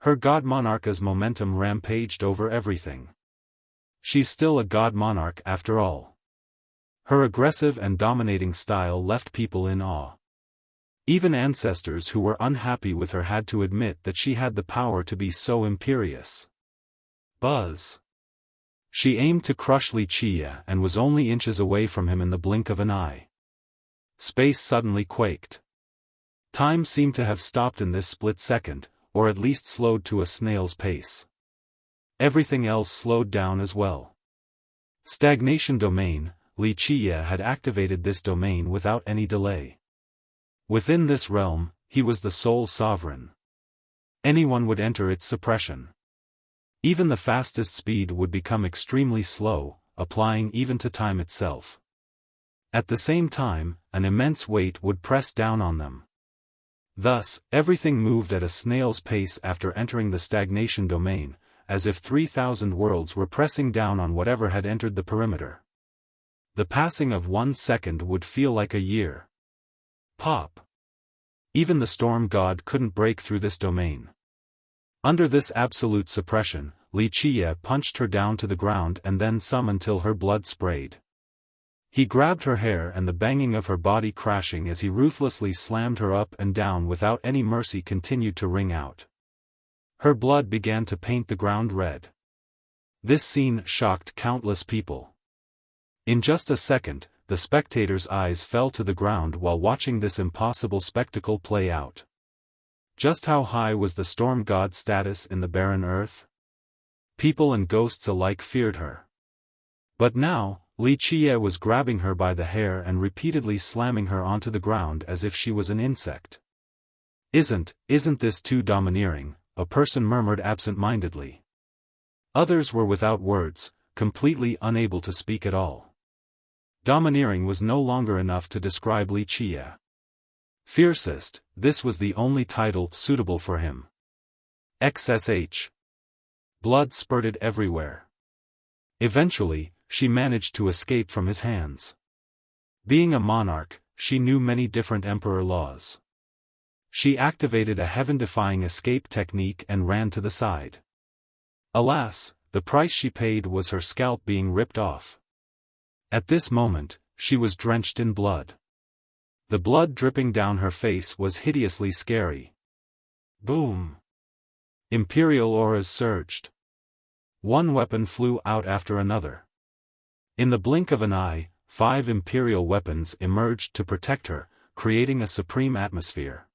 Her god monarch's momentum rampaged over everything. She's still a god monarch after all. Her aggressive and dominating style left people in awe. Even ancestors who were unhappy with her had to admit that she had the power to be so imperious. Buzz. She aimed to crush Wuxia and was only inches away from him in the blink of an eye. Space suddenly quaked. Time seemed to have stopped in this split second, or at least slowed to a snail's pace. Everything else slowed down as well. Stagnation domain. Wuxia had activated this domain without any delay. Within this realm, he was the sole sovereign. Anyone would enter its suppression. Even the fastest speed would become extremely slow, applying even to time itself. At the same time, an immense weight would press down on them. Thus, everything moved at a snail's pace after entering the stagnation domain, as if 3,000 worlds were pressing down on whatever had entered the perimeter. The passing of 1 second would feel like a year. Pop. Even the storm god couldn't break through this domain. Under this absolute suppression, Wuxia punched her down to the ground and then some until her blood sprayed. He grabbed her hair and the banging of her body crashing as he ruthlessly slammed her up and down without any mercy continued to ring out. Her blood began to paint the ground red. This scene shocked countless people. In just a second, the spectators' eyes fell to the ground while watching this impossible spectacle play out. Just how high was the storm god's status in the barren earth? People and ghosts alike feared her. But now, Wuxia was grabbing her by the hair and repeatedly slamming her onto the ground as if she was an insect. Isn't this too domineering?" a person murmured absent-mindedly. Others were without words, completely unable to speak at all. Domineering was no longer enough to describe Wuxia. Fiercest, this was the only title suitable for him. XSH. Blood spurted everywhere. Eventually, she managed to escape from his hands. Being a monarch, she knew many different emperor laws. She activated a heaven-defying escape technique and ran to the side. Alas, the price she paid was her scalp being ripped off. At this moment, she was drenched in blood. The blood dripping down her face was hideously scary. Boom! Imperial auras surged. One weapon flew out after another. In the blink of an eye, 5 Imperial weapons emerged to protect her, creating a supreme atmosphere.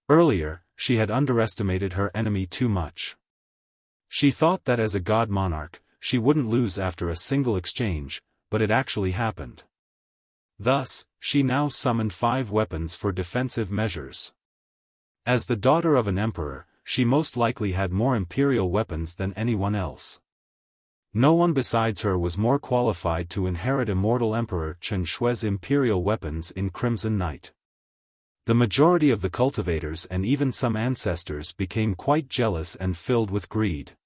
Earlier, she had underestimated her enemy too much. She thought that as a god monarch, she wouldn't lose after a single exchange, but it actually happened. Thus, she now summoned 5 weapons for defensive measures. As the daughter of an emperor, she most likely had more imperial weapons than anyone else. No one besides her was more qualified to inherit immortal Emperor Chen Shui's imperial weapons in Crimson Night. The majority of the cultivators and even some ancestors became quite jealous and filled with greed.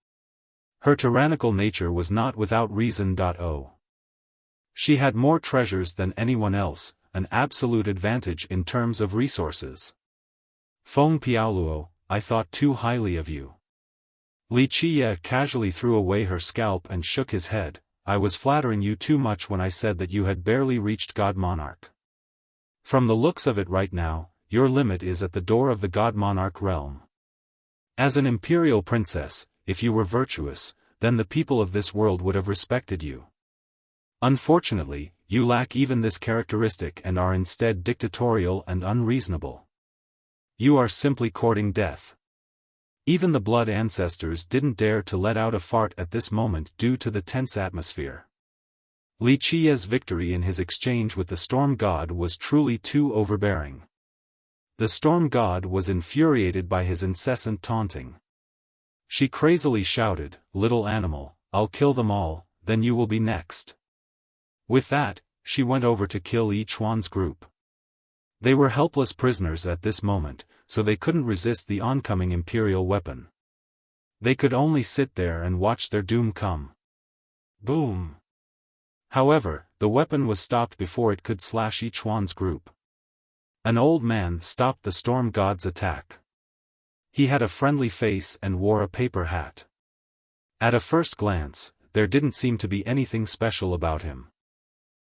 Her tyrannical nature was not without reason. She had more treasures than anyone else, an absolute advantage in terms of resources. Feng Piaoluo, I thought too highly of you. Wuxia casually threw away her scalp and shook his head. I was flattering you too much when I said that you had barely reached God Monarch. From the looks of it right now, your limit is at the door of the God Monarch realm. As an imperial princess, if you were virtuous, then the people of this world would have respected you. Unfortunately, you lack even this characteristic and are instead dictatorial and unreasonable. You are simply courting death. Even the blood ancestors didn't dare to let out a fart at this moment due to the tense atmosphere. Wuxia's victory in his exchange with the storm god was truly too overbearing. The storm god was infuriated by his incessant taunting. She crazily shouted, "Little animal, I'll kill them all, then you will be next." With that, she went over to kill each one's group. They were helpless prisoners at this moment, so they couldn't resist the oncoming imperial weapon. They could only sit there and watch their doom come. Boom! However, the weapon was stopped before it could slash Yichuan's group. An old man stopped the storm god's attack. He had a friendly face and wore a paper hat. At a first glance, there didn't seem to be anything special about him.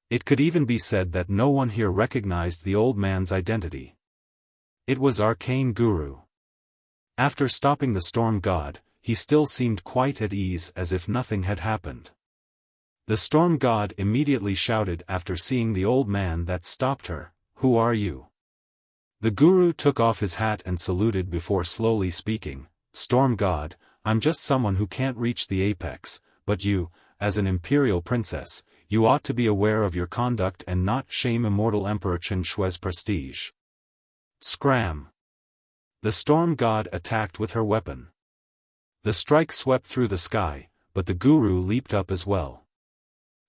It could even be said that no one here recognized the old man's identity. It was Arcane Guru. After stopping the storm god, he still seemed quite at ease as if nothing had happened. The storm god immediately shouted after seeing the old man that stopped her, "Who are you?" The guru took off his hat and saluted before slowly speaking, "Storm god, I'm just someone who can't reach the apex, but you, as an imperial princess, you ought to be aware of your conduct and not shame immortal Emperor Chen Shui's prestige." Scram! The storm god attacked with her weapon. The strike swept through the sky, but the guru leaped up as well.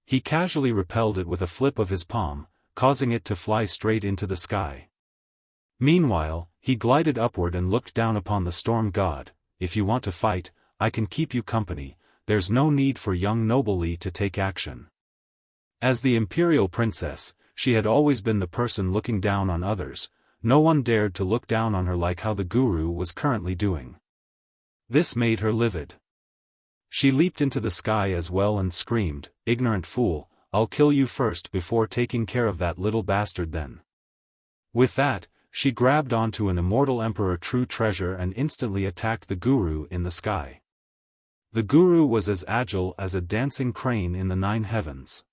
He casually repelled it with a flip of his palm, causing it to fly straight into the sky. Meanwhile, he glided upward and looked down upon the storm god. "If you want to fight, I can keep you company, there's no need for young noble Li to take action." As the imperial princess, she had always been the person looking down on others. No one dared to look down on her like how the guru was currently doing. This made her livid. She leaped into the sky as well and screamed, "Ignorant fool, I'll kill you first before taking care of that little bastard then." With that, she grabbed onto an immortal emperor true treasure and instantly attacked the guru in the sky. The guru was as agile as a dancing crane in the 9 heavens.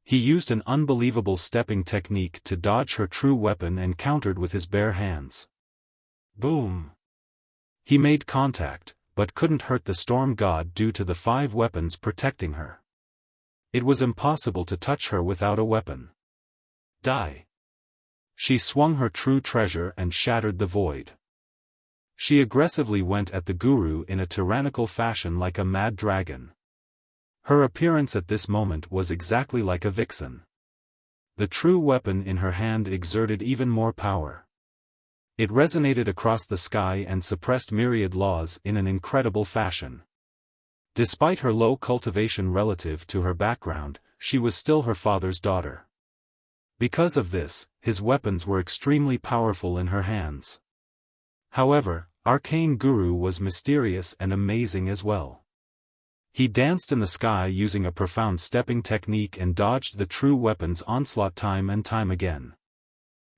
He used an unbelievable stepping technique to dodge her true weapon and countered with his bare hands. Boom! He made contact, but couldn't hurt the storm god due to the 5 weapons protecting her. It was impossible to touch her without a weapon. Die! She swung her true treasure and shattered the void. She aggressively went at the guru in a tyrannical fashion like a mad dragon. Her appearance at this moment was exactly like a vixen. The true weapon in her hand exerted even more power. It resonated across the sky and suppressed myriad laws in an incredible fashion. Despite her low cultivation relative to her background, she was still her father's daughter. Because of this, his weapons were extremely powerful in her hands. However, Arcane Guru was mysterious and amazing as well. He danced in the sky using a profound stepping technique and dodged the true weapon's onslaught time and time again.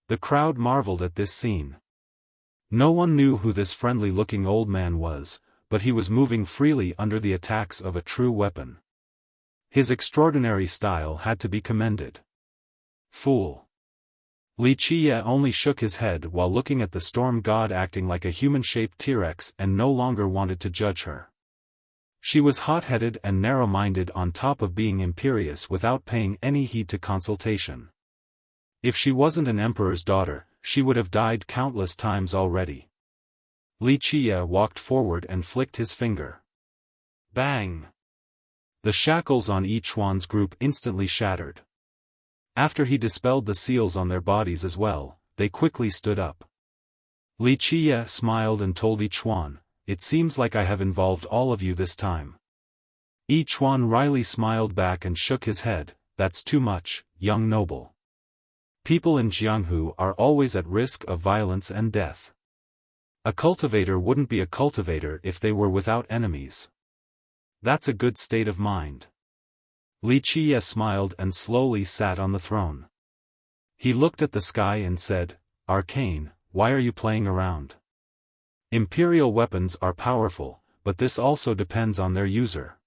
The crowd marveled at this scene. No one knew who this friendly-looking old man was, but he was moving freely under the attacks of a true weapon. His extraordinary style had to be commended. Fool! Li Qie only shook his head while looking at the storm god acting like a human-shaped T-Rex and no longer wanted to judge her. She was hot-headed and narrow-minded on top of being imperious without paying any heed to consultation. If she wasn't an emperor's daughter, she would have died countless times already. Li Qie walked forward and flicked his finger. Bang! The shackles on Yichuan's group instantly shattered. After he dispelled the seals on their bodies as well, they quickly stood up. Li Qie smiled and told Yichuan, "It seems like I have involved all of you this time." Yichuan wryly smiled back and shook his head, "That's too much, young noble. People in Jianghu are always at risk of violence and death. A cultivator wouldn't be a cultivator if they were without enemies. That's a good state of mind." Li Qie smiled and slowly sat on the throne. He looked at the sky and said, "Arcane, why are you playing around? Imperial weapons are powerful, but this also depends on their user.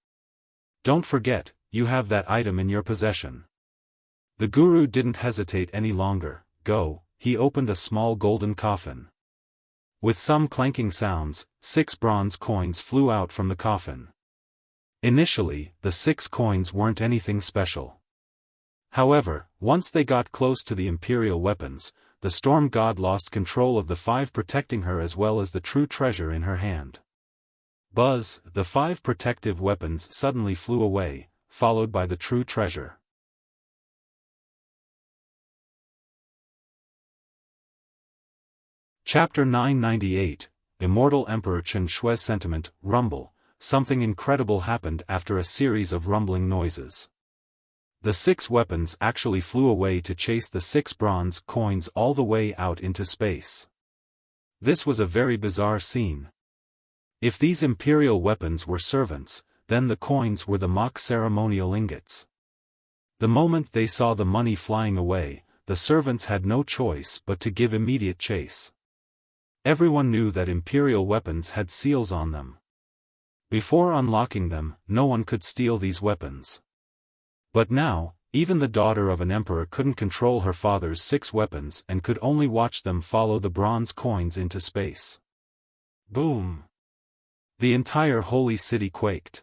Don't forget, you have that item in your possession." The guru didn't hesitate any longer. "Go," he opened a small golden coffin. With some clanking sounds, 6 bronze coins flew out from the coffin. Initially, the 6 coins weren't anything special. However, once they got close to the imperial weapons, the storm god lost control of the 5 protecting her as well as the true treasure in her hand. Buzz, the 5 protective weapons suddenly flew away, followed by the true treasure. Chapter 998, Immortal Emperor Chen Shui's Sentiment, Rumble. Something incredible happened after a series of rumbling noises. The 6 weapons actually flew away to chase the 6 bronze coins all the way out into space. This was a very bizarre scene. If these imperial weapons were servants, then the coins were the mock ceremonial ingots. The moment they saw the money flying away, the servants had no choice but to give immediate chase. Everyone knew that imperial weapons had seals on them. Before unlocking them, no one could steal these weapons. But now, even the daughter of an emperor couldn't control her father's 6 weapons and could only watch them follow the bronze coins into space. Boom! The entire holy city quaked.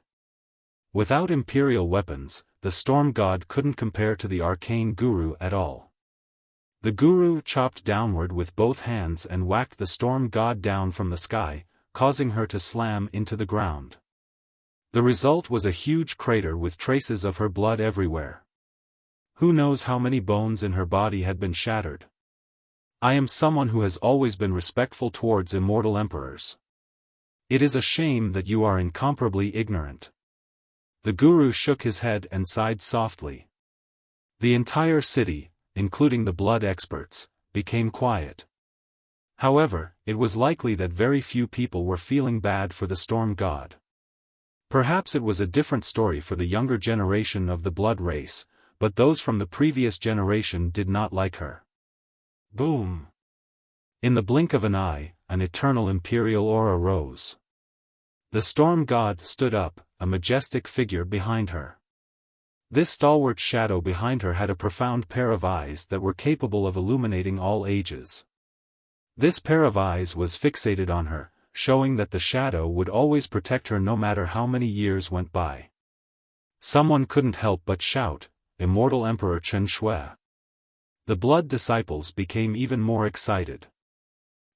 Without imperial weapons, the storm god couldn't compare to the arcane guru at all. The guru chopped downward with both hands and whacked the storm god down from the sky, causing her to slam into the ground. The result was a huge crater with traces of her blood everywhere. Who knows how many bones in her body had been shattered. I am someone who has always been respectful towards immortal emperors. It is a shame that you are incomparably ignorant. The guru shook his head and sighed softly. The entire city, including the blood experts, became quiet. However, it was likely that very few people were feeling bad for the storm god. Perhaps it was a different story for the younger generation of the blood race, but those from the previous generation did not like her. Boom! In the blink of an eye, an eternal imperial aura rose. The storm god stood up, a majestic figure behind her. This stalwart shadow behind her had a profound pair of eyes that were capable of illuminating all ages. This pair of eyes was fixated on her, showing that the shadow would always protect her no matter how many years went by. Someone couldn't help but shout, "Immortal Emperor Chen Shui!" The blood disciples became even more excited.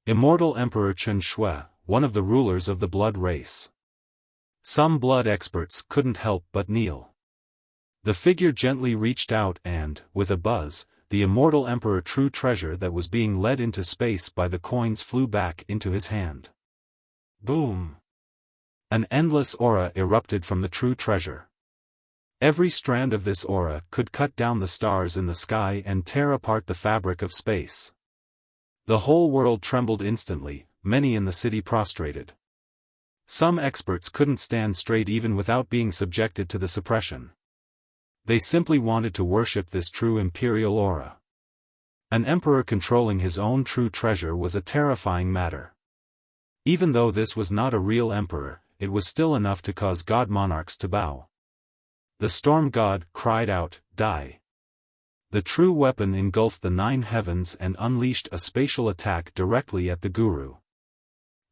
Immortal Emperor Chen Shui, one of the rulers of the blood race. Some blood experts couldn't help but kneel. The figure gently reached out and, with a buzz, the immortal emperor true treasure that was being led into space by the coins flew back into his hand. Boom! An endless aura erupted from the true treasure. Every strand of this aura could cut down the stars in the sky and tear apart the fabric of space. The whole world trembled instantly, many in the city prostrated. Some experts couldn't stand straight even without being subjected to the suppression. They simply wanted to worship this true imperial aura. An emperor controlling his own true treasure was a terrifying matter. Even though this was not a real emperor, it was still enough to cause god monarchs to bow. The storm god cried out, "Die!" The true weapon engulfed the 9 heavens and unleashed a spatial attack directly at the guru.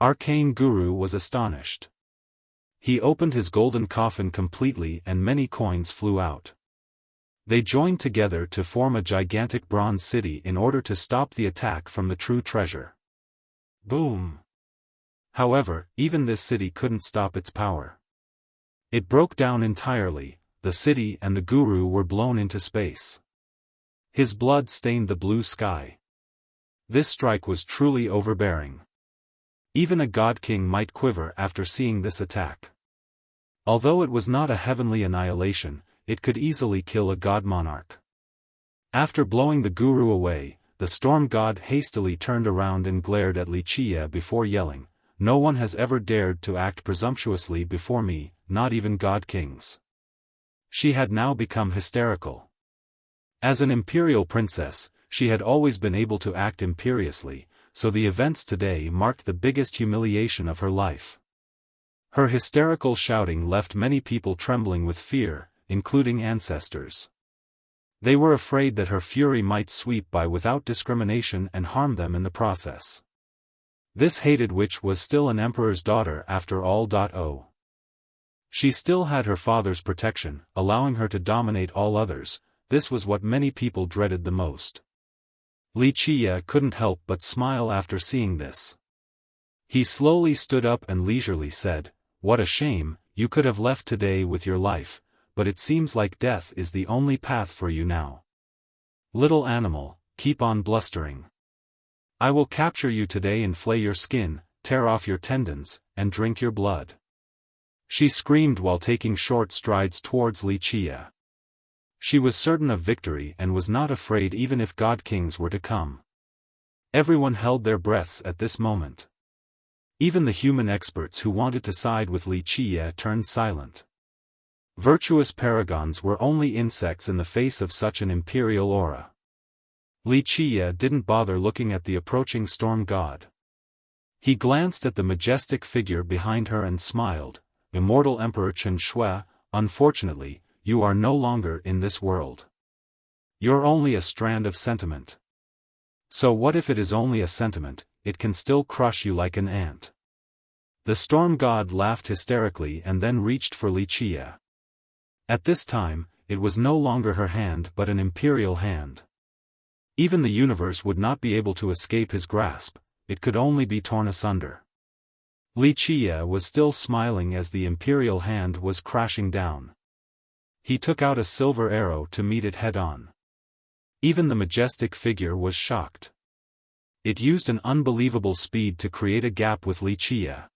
Arcane Guru was astonished. He opened his golden coffin completely and many coins flew out. They joined together to form a gigantic bronze city in order to stop the attack from the true treasure. Boom! However, even this city couldn't stop its power. It broke down entirely, the city and the guru were blown into space. His blood stained the blue sky. This strike was truly overbearing. Even a god king might quiver after seeing this attack. Although it was not a heavenly annihilation, it could easily kill a god monarch. After blowing the guru away, the storm god hastily turned around and glared at Wuxia before yelling, "No one has ever dared to act presumptuously before me, not even god kings." She had now become hysterical. As an imperial princess, she had always been able to act imperiously, so the events today marked the biggest humiliation of her life. Her hysterical shouting left many people trembling with fear, including ancestors. They were afraid that her fury might sweep by without discrimination and harm them in the process. This hated witch was still an emperor's daughter after all. She still had her father's protection, allowing her to dominate all others. This was what many people dreaded the most. Wuxia couldn't help but smile after seeing this. He slowly stood up and leisurely said, "What a shame, you could have left today with your life, but it seems like death is the only path for you now. Little animal, keep on blustering. I will capture you today and flay your skin, tear off your tendons, and drink your blood. She screamed while taking short strides towards Wuxia. She was certain of victory and was not afraid even if god kings were to come. Everyone held their breaths at this moment. Even the human experts who wanted to side with Wuxia turned silent. Virtuous paragons were only insects in the face of such an imperial aura. Wuxia didn't bother looking at the approaching storm god. He glanced at the majestic figure behind her and smiled. Immortal Emperor Chen Shui, unfortunately, you are no longer in this world. You're only a strand of sentiment. So what if it is only a sentiment? It can still crush you like an ant. The storm god laughed hysterically and then reached for Wuxia. At this time, it was no longer her hand but an imperial hand. Even the universe would not be able to escape his grasp, it could only be torn asunder. Wuxia was still smiling as the imperial hand was crashing down. He took out a silver arrow to meet it head-on. Even the majestic figure was shocked. It used an unbelievable speed to create a gap with Wuxia.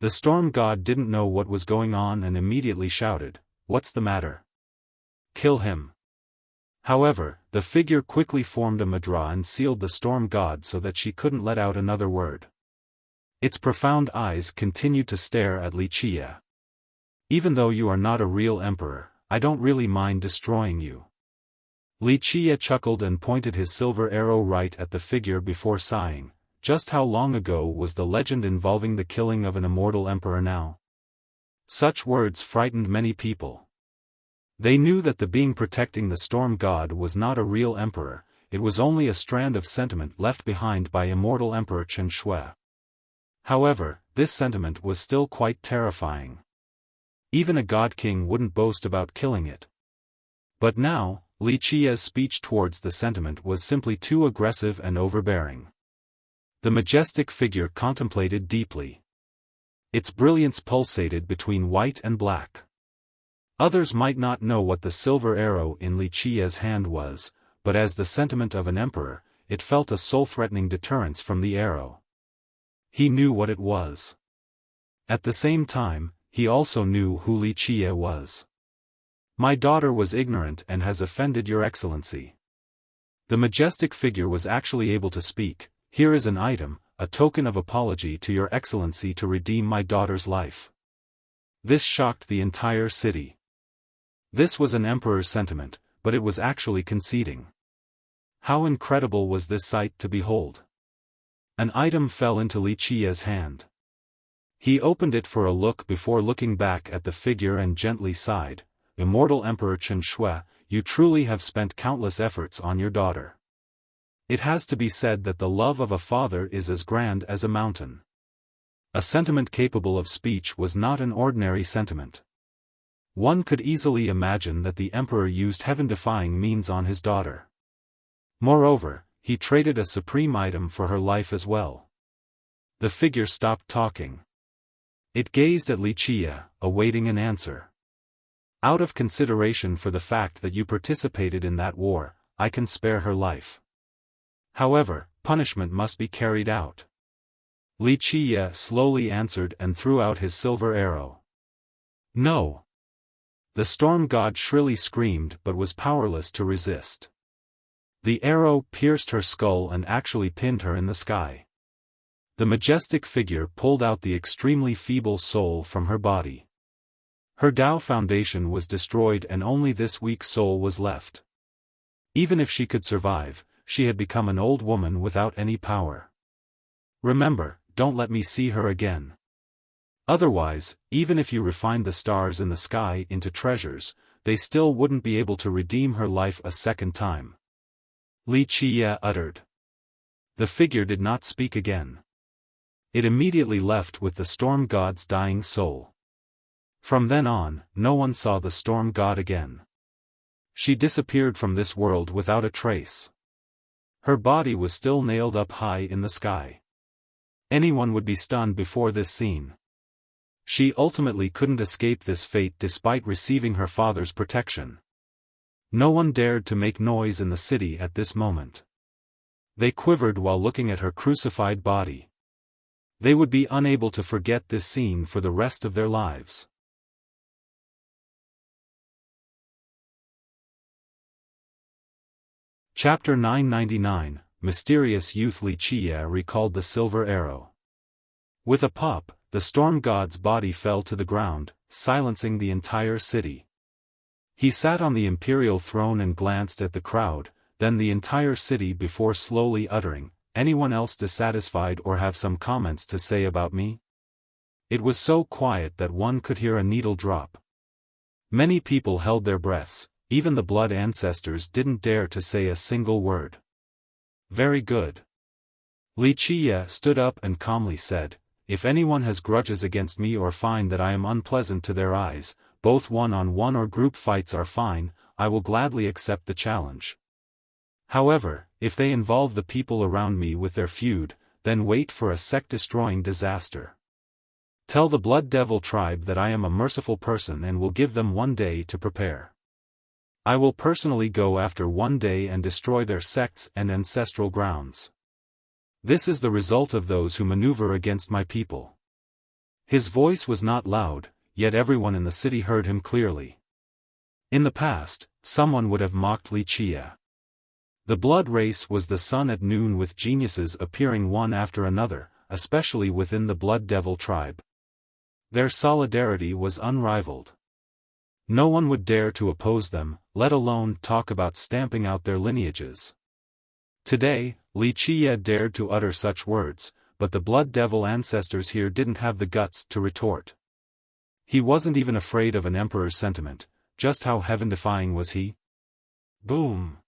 The storm god didn't know what was going on and immediately shouted, "What's the matter? Kill him." However, the figure quickly formed a mudra and sealed the storm god so that she couldn't let out another word. Its profound eyes continued to stare at Wuxia. "Even though you are not a real emperor, I don't really mind destroying you." Wuxia chuckled and pointed his silver arrow right at the figure before sighing. Just how long ago was the legend involving the killing of an immortal emperor now? Such words frightened many people. They knew that the being protecting the storm god was not a real emperor, it was only a strand of sentiment left behind by immortal Emperor Chen Shui. However, this sentiment was still quite terrifying. Even a god king wouldn't boast about killing it. But now, Wuxia's speech towards the sentiment was simply too aggressive and overbearing. The majestic figure contemplated deeply. Its brilliance pulsated between white and black. Others might not know what the silver arrow in Wuxia's hand was, but as the sentiment of an emperor, it felt a soul-threatening deterrence from the arrow. He knew what it was. At the same time, he also knew who Wuxia was. "My daughter was ignorant and has offended your excellency." The majestic figure was actually able to speak. "Here is an item, a token of apology to your excellency to redeem my daughter's life." This shocked the entire city. This was an emperor's sentiment, but it was actually conceding. How incredible was this sight to behold! An item fell into Wuxia's hand. He opened it for a look before looking back at the figure and gently sighed. "Immortal Emperor Chen Shui, you truly have spent countless efforts on your daughter. It has to be said that the love of a father is as grand as a mountain." A sentiment capable of speech was not an ordinary sentiment. One could easily imagine that the emperor used heaven-defying means on his daughter. Moreover, he traded a supreme item for her life as well. The figure stopped talking. It gazed at Wuxia, awaiting an answer. "Out of consideration for the fact that you participated in that war, I can spare her life. However, punishment must be carried out." Wuxia slowly answered and threw out his silver arrow. "No!" The storm god shrilly screamed but was powerless to resist. The arrow pierced her skull and actually pinned her in the sky. The majestic figure pulled out the extremely feeble soul from her body. Her Tao foundation was destroyed and only this weak soul was left. Even if she could survive, she had become an old woman without any power. "Remember, don't let me see her again. Otherwise, even if you refined the stars in the sky into treasures, they still wouldn't be able to redeem her life a second time." Wuxia uttered. The figure did not speak again. It immediately left with the storm god's dying soul. From then on, no one saw the storm god again. She disappeared from this world without a trace. Her body was still nailed up high in the sky. Anyone would be stunned before this scene. She ultimately couldn't escape this fate despite receiving her father's protection. No one dared to make noise in the city at this moment. They quivered while looking at her crucified body. They would be unable to forget this scene for the rest of their lives. Chapter 999, Mysterious Youth Wuxia recalled the silver arrow. With a pop, the storm god's body fell to the ground, silencing the entire city. He sat on the imperial throne and glanced at the crowd, then the entire city before slowly uttering, "Anyone else dissatisfied or have some comments to say about me?" It was so quiet that one could hear a needle drop. Many people held their breaths, even the blood ancestors didn't dare to say a single word. Very good. Wuxia stood up and calmly said, "If anyone has grudges against me or find that I am unpleasant to their eyes, both one-on-one or group fights are fine, I will gladly accept the challenge. However, if they involve the people around me with their feud, then wait for a sect-destroying disaster. Tell the Blood Devil tribe that I am a merciful person and will give them 1 day to prepare. I will personally go after 1 day and destroy their sects and ancestral grounds. This is the result of those who maneuver against my people." His voice was not loud, yet everyone in the city heard him clearly. In the past, someone would have mocked Wuxia. The blood race was the sun at noon with geniuses appearing one after another, especially within the Blood Devil tribe. Their solidarity was unrivaled. No one would dare to oppose them, let alone talk about stamping out their lineages. Today, Wuxia dared to utter such words, but the Blood Devil ancestors here didn't have the guts to retort. He wasn't even afraid of an emperor's sentiment, just how heaven-defying was he? Boom!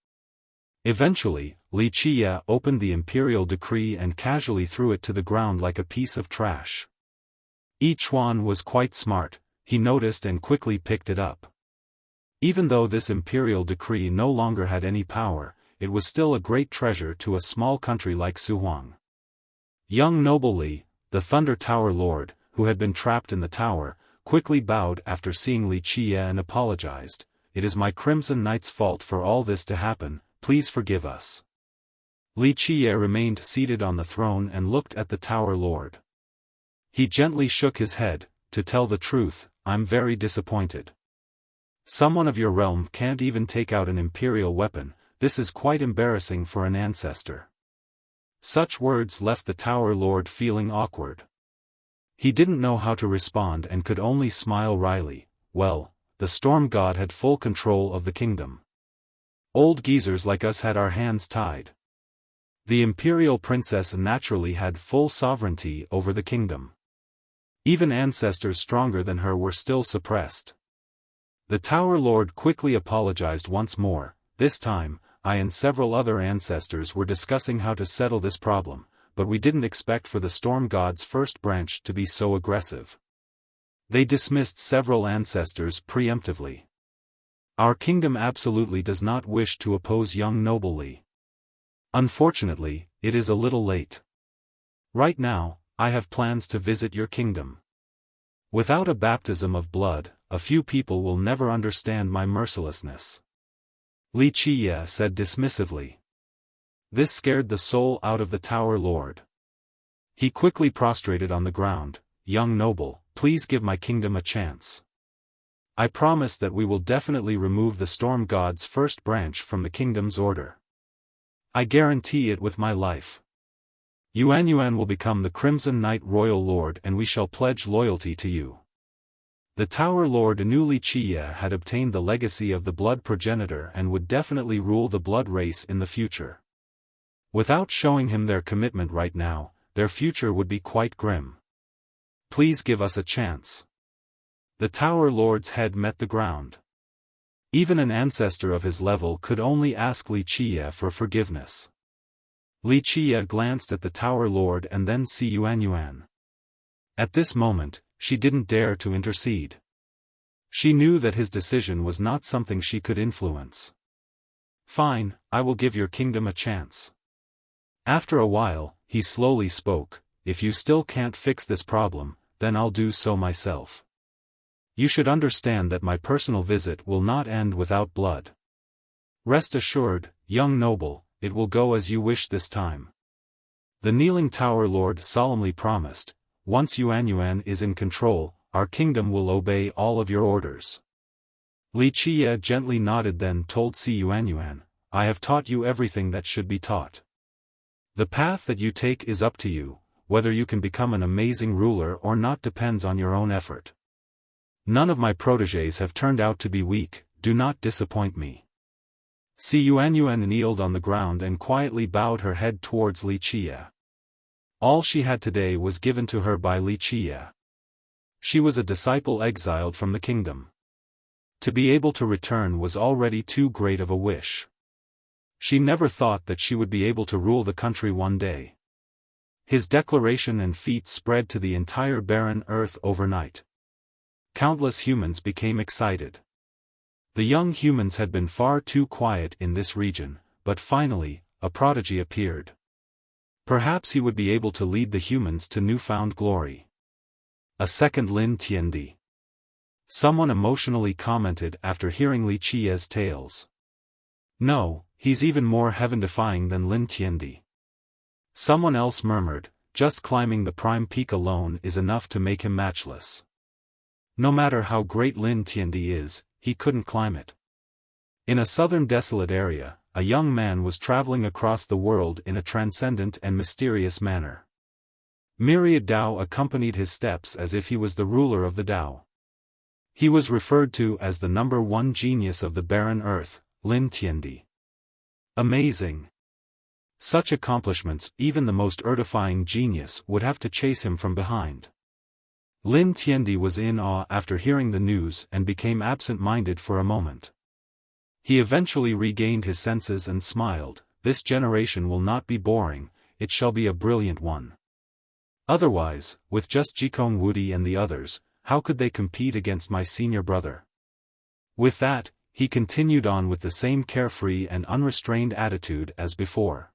Eventually, Wuxia opened the imperial decree and casually threw it to the ground like a piece of trash. Yichuan was quite smart. He noticed and quickly picked it up. Even though this imperial decree no longer had any power, it was still a great treasure to a small country like Suhuang. Young noble Li, the Thunder Tower Lord, who had been trapped in the tower, quickly bowed after seeing Wuxia and apologized. "It is my Crimson Knight's fault for all this to happen, please forgive us." Wuxia remained seated on the throne and looked at the Tower Lord. He gently shook his head. "To tell the truth, I'm very disappointed. Someone of your realm can't even take out an imperial weapon, this is quite embarrassing for an ancestor." Such words left the Tower Lord feeling awkward. He didn't know how to respond and could only smile wryly. Well, the Storm God had full control of the kingdom. Old geezers like us had our hands tied. The imperial princess naturally had full sovereignty over the kingdom. Even ancestors stronger than her were still suppressed. The Tower Lord quickly apologized once more. "This time, I and several other ancestors were discussing how to settle this problem, but we didn't expect for the Storm God's first branch to be so aggressive. They dismissed several ancestors preemptively. Our kingdom absolutely does not wish to oppose young noble Li. Unfortunately, it is a little late. Right now, I have plans to visit your kingdom. Without a baptism of blood, a few people will never understand my mercilessness." Wuxia said dismissively. This scared the soul out of the Tower Lord. He quickly prostrated on the ground. "Young noble, please give my kingdom a chance. I promise that we will definitely remove the Storm God's first branch from the kingdom's order. I guarantee it with my life. Yuan will become the Crimson Knight Royal Lord and we shall pledge loyalty to you." The Tower Lord knew Wuxia had obtained the legacy of the blood progenitor and would definitely rule the blood race in the future. Without showing him their commitment right now, their future would be quite grim. "Please give us a chance." The Tower Lord's head met the ground. Even an ancestor of his level could only ask Wuxia for forgiveness. Wuxia glanced at the Tower Lord and then see Yuan. At this moment, she didn't dare to intercede. She knew that his decision was not something she could influence. "Fine, I will give your kingdom a chance." After a while, he slowly spoke. "If you still can't fix this problem, then I'll do so myself. You should understand that my personal visit will not end without blood. Rest assured, young noble, it will go as you wish this time. The kneeling Tower Lord solemnly promised, once Yuanyuan is in control, our kingdom will obey all of your orders. Li Qiye gently nodded, then told Si Yuanyuan, I have taught you everything that should be taught. The path that you take is up to you, whether you can become an amazing ruler or not depends on your own effort. None of my protégés have turned out to be weak, do not disappoint me. Si Yuanyuan kneeled on the ground and quietly bowed her head towards Li Qiye. All she had today was given to her by Li Qiye. She was a disciple exiled from the kingdom. To be able to return was already too great of a wish. She never thought that she would be able to rule the country one day. His declaration and feat spread to the entire barren earth overnight. Countless humans became excited. The young humans had been far too quiet in this region, but finally, a prodigy appeared. Perhaps he would be able to lead the humans to newfound glory. A second Lin Tiandi. Someone emotionally commented after hearing Li Qiye's tales. No, he's even more heaven-defying than Lin Tiandi. Someone else murmured, just climbing the prime peak alone is enough to make him matchless. No matter how great Lin Tiandi is, he couldn't climb it. In a southern desolate area, a young man was traveling across the world in a transcendent and mysterious manner. Myriad Dao accompanied his steps as if he was the ruler of the Dao. He was referred to as the #1 genius of the barren earth, Lin Tiandi. Amazing! Such accomplishments, even the most earth-defying genius would have to chase him from behind. Lin Tiandi was in awe after hearing the news and became absent-minded for a moment. He eventually regained his senses and smiled, this generation will not be boring, it shall be a brilliant one. Otherwise, with just Jikong Wudi and the others, how could they compete against my senior brother? With that, he continued on with the same carefree and unrestrained attitude as before.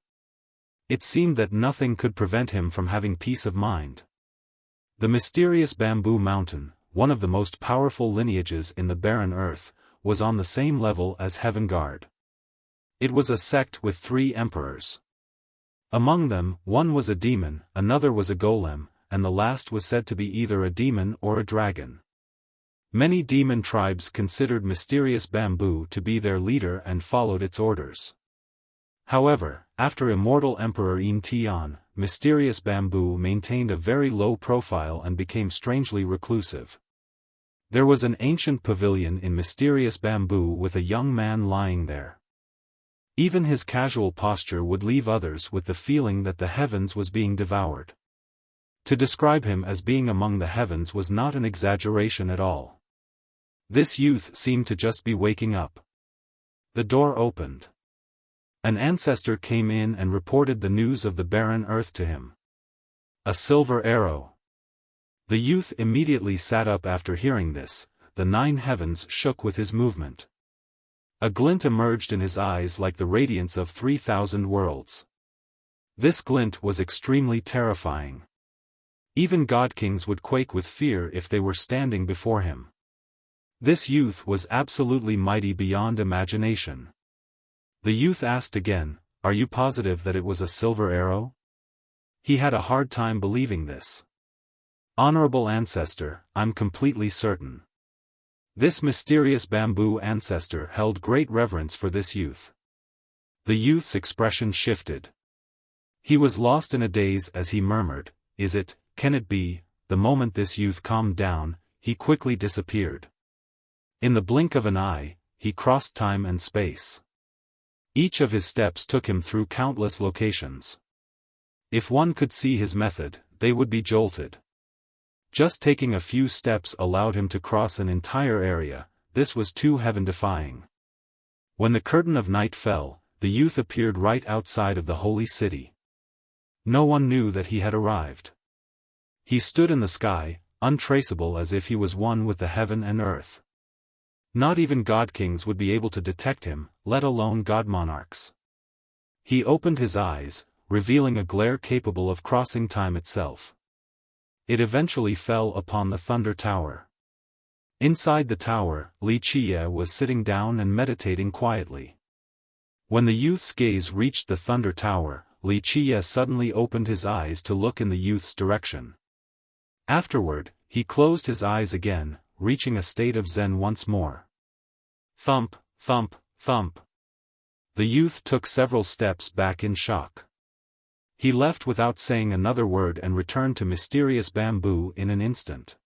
It seemed that nothing could prevent him from having peace of mind. The mysterious Bamboo Mountain, one of the most powerful lineages in the barren earth, was on the same level as Heaven Guard. It was a sect with 3 emperors. Among them, one was a demon, another was a golem, and the last was said to be either a demon or a dragon. Many demon tribes considered mysterious Bamboo to be their leader and followed its orders. However, after immortal Emperor Yin Tian, mysterious Bamboo maintained a very low profile and became strangely reclusive. There was an ancient pavilion in mysterious Bamboo with a young man lying there. Even his casual posture would leave others with the feeling that the heavens was being devoured. To describe him as being among the heavens was not an exaggeration at all. This youth seemed to just be waking up. The door opened. An ancestor came in and reported the news of the barren earth to him. A silver arrow. The youth immediately sat up after hearing this, the 9 heavens shook with his movement. A glint emerged in his eyes like the radiance of 3,000 worlds. This glint was extremely terrifying. Even god-kings would quake with fear if they were standing before him. This youth was absolutely mighty beyond imagination. The youth asked again, "Are you positive that it was a silver arrow?" He had a hard time believing this. "Honorable ancestor, I'm completely certain." This mysterious Bamboo ancestor held great reverence for this youth. The youth's expression shifted. He was lost in a daze as he murmured, "Is it, can it be?" The moment this youth calmed down, he quickly disappeared. In the blink of an eye, he crossed time and space. Each of his steps took him through countless locations. If one could see his method, they would be jolted. Just taking a few steps allowed him to cross an entire area, this was too heaven-defying. When the curtain of night fell, the youth appeared right outside of the holy city. No one knew that he had arrived. He stood in the sky, untraceable as if he was one with the heaven and earth. Not even god-kings would be able to detect him, let alone god-monarchs. He opened his eyes, revealing a glare capable of crossing time itself. It eventually fell upon the Thunder Tower. Inside the tower, Li Qiye was sitting down and meditating quietly. When the youth's gaze reached the thunder tower, Wuxia suddenly opened his eyes to look in the youth's direction. Afterward, he closed his eyes again, reaching a state of zen once more. Thump, thump, thump. The youth took several steps back in shock. He left without saying another word and returned to mysterious bamboo in an instant.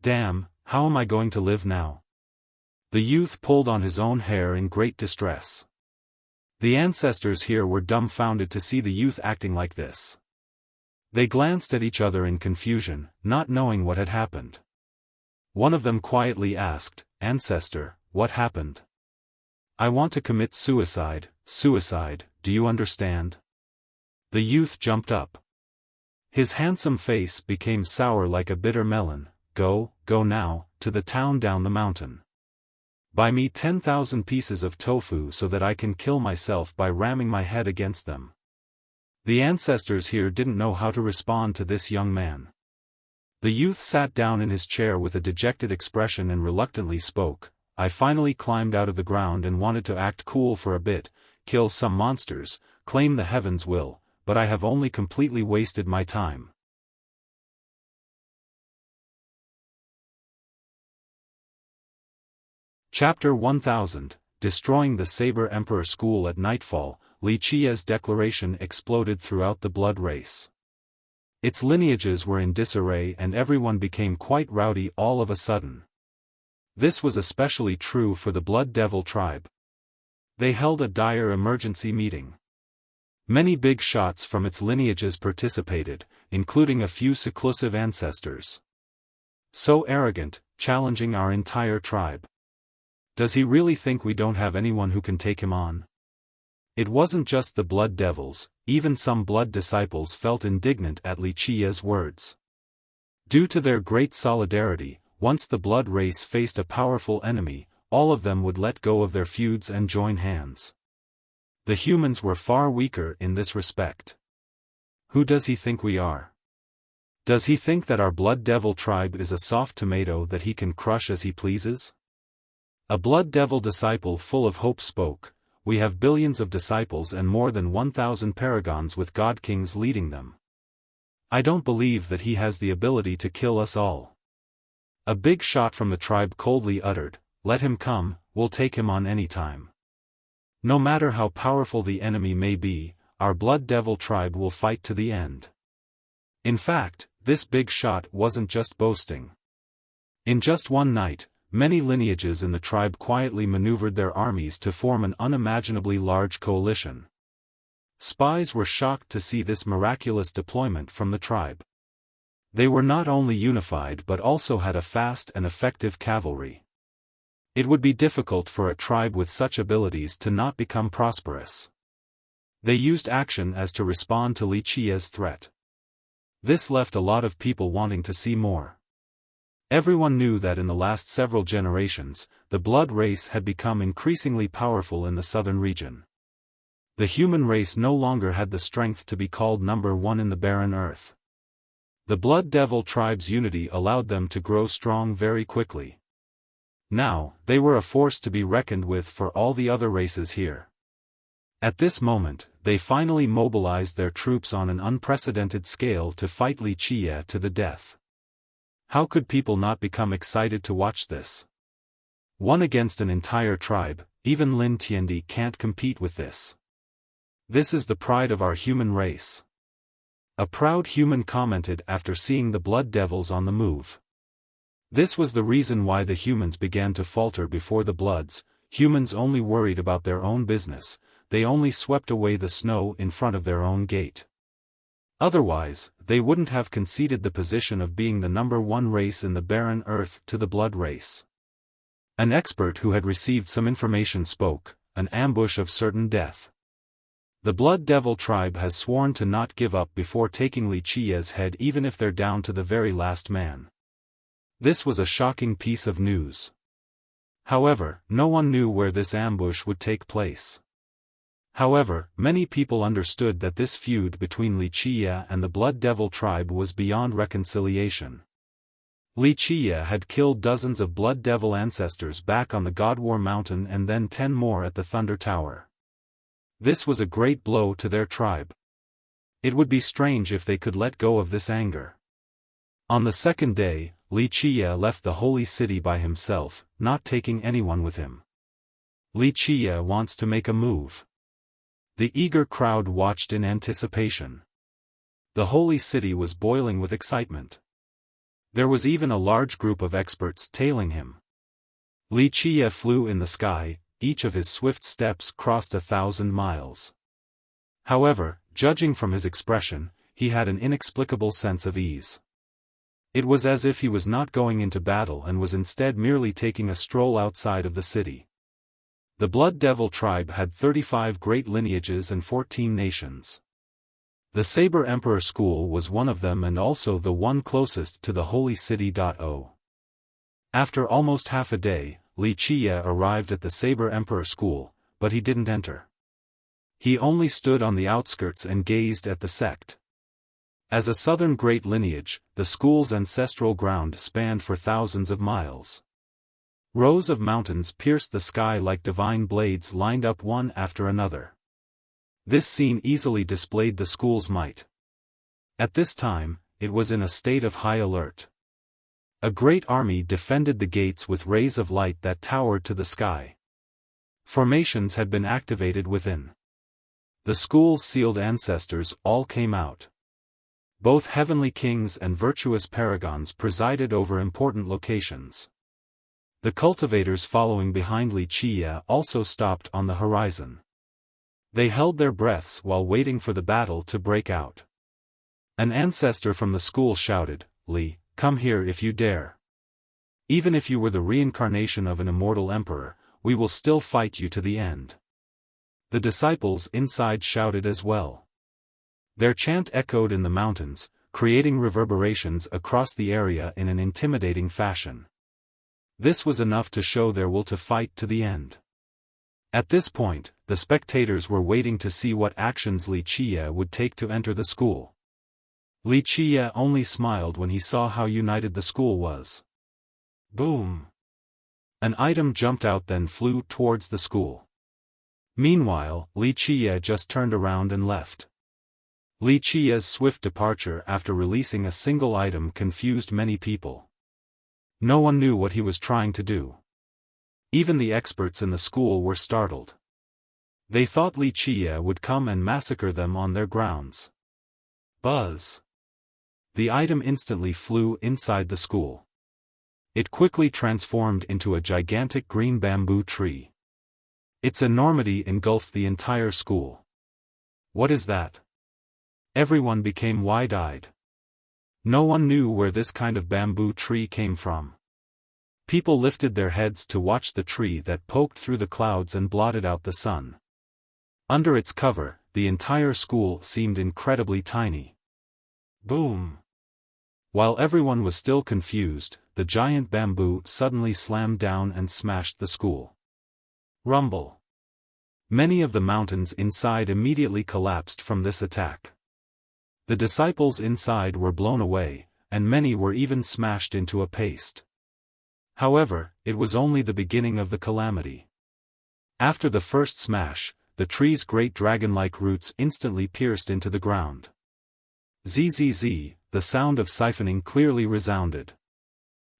Damn, how am I going to live now? The youth pulled on his own hair in great distress. The ancestors here were dumbfounded to see the youth acting like this. They glanced at each other in confusion, not knowing what had happened. One of them quietly asked, "Ancestor, what happened?" "I want to commit suicide, do you understand?" The youth jumped up. His handsome face became sour like a bitter melon. Go now, to the town down the mountain. Buy me 10,000 pieces of tofu so that I can kill myself by ramming my head against them. The ancestors here didn't know how to respond to this young man. The youth sat down in his chair with a dejected expression and reluctantly spoke. "I finally climbed out of the ground and wanted to act cool for a bit, kill some monsters, claim the heaven's will, but I have only completely wasted my time." Chapter 1000, Destroying the Saber Emperor School at nightfall. Wuxia's declaration exploded throughout the blood race. Its lineages were in disarray and everyone became quite rowdy all of a sudden. This was especially true for the Blood Devil tribe. They held a dire emergency meeting. Many big shots from its lineages participated, including a few seclusive ancestors. So arrogant, challenging our entire tribe. Does he really think we don't have anyone who can take him on? It wasn't just the Blood Devils, even some Blood Disciples felt indignant at Wuxia's words. Due to their great solidarity, once the Blood race faced a powerful enemy, all of them would let go of their feuds and join hands. The humans were far weaker in this respect. Who does he think we are? Does he think that our Blood Devil tribe is a soft tomato that he can crush as he pleases? A Blood Devil disciple full of hope spoke. "We have billions of disciples and more than 1,000 paragons with God Kings leading them. I don't believe that he has the ability to kill us all." A big shot from the tribe coldly uttered, "Let him come, we'll take him on any time. No matter how powerful the enemy may be, our Blood Devil tribe will fight to the end." In fact, this big shot wasn't just boasting. In just one night, many lineages in the tribe quietly maneuvered their armies to form an unimaginably large coalition. Spies were shocked to see this miraculous deployment from the tribe. They were not only unified but also had a fast and effective cavalry. It would be difficult for a tribe with such abilities to not become prosperous. They used action as to respond to Wuxia's threat. This left a lot of people wanting to see more. Everyone knew that in the last several generations, the Blood race had become increasingly powerful in the southern region. The human race no longer had the strength to be called number one in the barren earth. The Blood Devil tribe's unity allowed them to grow strong very quickly. Now, they were a force to be reckoned with for all the other races here. At this moment, they finally mobilized their troops on an unprecedented scale to fight Wuxia to the death. How could people not become excited to watch this? One against an entire tribe, even Lin Tiandi can't compete with this. This is the pride of our human race. A proud human commented after seeing the Blood Devils on the move. This was the reason why the humans began to falter before the Bloods. Humans only worried about their own business, they only swept away the snow in front of their own gate. Otherwise, they wouldn't have conceded the position of being the number one race in the barren earth to the Blood race. An expert who had received some information spoke, "An ambush of certain death. The Blood Devil tribe has sworn to not give up before taking Wuxia's head even if they're down to the very last man." This was a shocking piece of news. However, no one knew where this ambush would take place. However, many people understood that this feud between Wuxia and the Blood Devil tribe was beyond reconciliation. Wuxia had killed dozens of Blood Devil ancestors back on the God War Mountain and then 10 more at the Thunder Tower. This was a great blow to their tribe. It would be strange if they could let go of this anger. On the second day, Wuxia left the holy city by himself, not taking anyone with him. Wuxia wants to make a move. The eager crowd watched in anticipation. The holy city was boiling with excitement. There was even a large group of experts tailing him. Wuxia flew in the sky, each of his swift steps crossed 1,000 miles. However, judging from his expression, he had an inexplicable sense of ease. It was as if he was not going into battle and was instead merely taking a stroll outside of the city. The Blood Devil tribe had 35 great lineages and 14 nations. The Saber Emperor School was one of them and also the one closest to the holy city. After almost half a day, Wuxia arrived at the Saber Emperor School, but he didn't enter. He only stood on the outskirts and gazed at the sect. As a southern great lineage, the school's ancestral ground spanned for thousands of miles. Rows of mountains pierced the sky like divine blades lined up one after another. This scene easily displayed the school's might. At this time, it was in a state of high alert. A great army defended the gates with rays of light that towered to the sky. Formations had been activated within. The school's sealed ancestors all came out. Both heavenly kings and virtuous paragons presided over important locations. The cultivators following behind Wuxia also stopped on the horizon. They held their breaths while waiting for the battle to break out. An ancestor from the school shouted, "Li, come here if you dare. Even if you were the reincarnation of an immortal emperor, we will still fight you to the end." The disciples inside shouted as well. Their chant echoed in the mountains, creating reverberations across the area in an intimidating fashion. This was enough to show their will to fight to the end. At this point, the spectators were waiting to see what actions Wuxia would take to enter the school. Wuxia only smiled when he saw how united the school was. Boom! An item jumped out then flew towards the school. Meanwhile, Wuxia just turned around and left. Wuxia's swift departure after releasing a single item confused many people. No one knew what he was trying to do. Even the experts in the school were startled. They thought Wuxia would come and massacre them on their grounds. Buzz! The item instantly flew inside the school. It quickly transformed into a gigantic green bamboo tree. Its enormity engulfed the entire school. What is that? Everyone became wide-eyed. No one knew where this kind of bamboo tree came from. People lifted their heads to watch the tree that poked through the clouds and blotted out the sun. Under its cover, the entire school seemed incredibly tiny. Boom! While everyone was still confused, the giant bamboo suddenly slammed down and smashed the school. Rumble! Many of the mountains inside immediately collapsed from this attack. The disciples inside were blown away, and many were even smashed into a paste. However, it was only the beginning of the calamity. After the first smash, the tree's great dragon-like roots instantly pierced into the ground. Zzz, the sound of siphoning clearly resounded.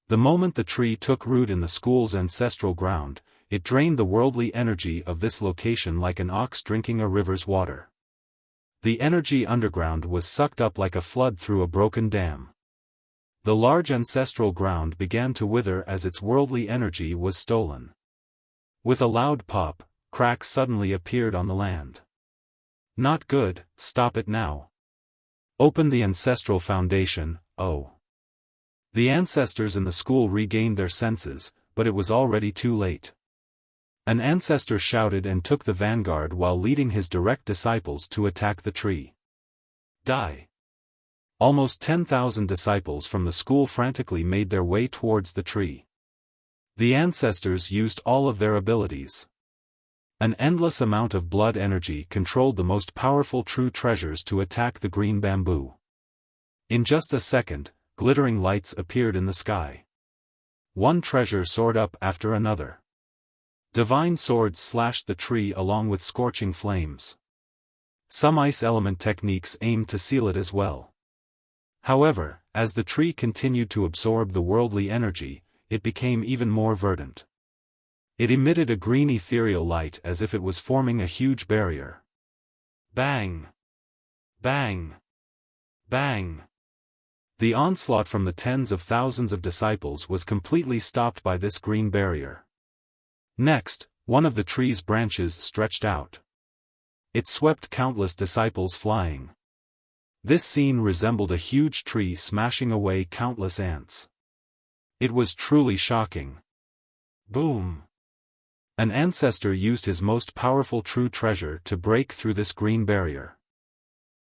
The moment the tree took root in the school's ancestral ground, it drained the worldly energy of this location like an ox drinking a river's water. The energy underground was sucked up like a flood through a broken dam. The large ancestral ground began to wither as its worldly energy was stolen. With a loud pop, cracks suddenly appeared on the land. Not good, stop it now. Open the ancestral foundation, oh. The ancestors in the school regained their senses, but it was already too late. An ancestor shouted and took the vanguard while leading his direct disciples to attack the tree. Die! Almost 10,000 disciples from the school frantically made their way towards the tree. The ancestors used all of their abilities. An endless amount of blood energy controlled the most powerful true treasures to attack the green bamboo. In just a second, glittering lights appeared in the sky. One treasure soared up after another. Divine swords slashed the tree along with scorching flames. Some ice element techniques aimed to seal it as well. However, as the tree continued to absorb the worldly energy, it became even more verdant. It emitted a green ethereal light as if it was forming a huge barrier. Bang! Bang! Bang! The onslaught from the tens of thousands of disciples was completely stopped by this green barrier. Next, one of the tree's branches stretched out. It swept countless disciples flying. This scene resembled a huge tree smashing away countless ants. It was truly shocking. Boom! An ancestor used his most powerful true treasure to break through this green barrier.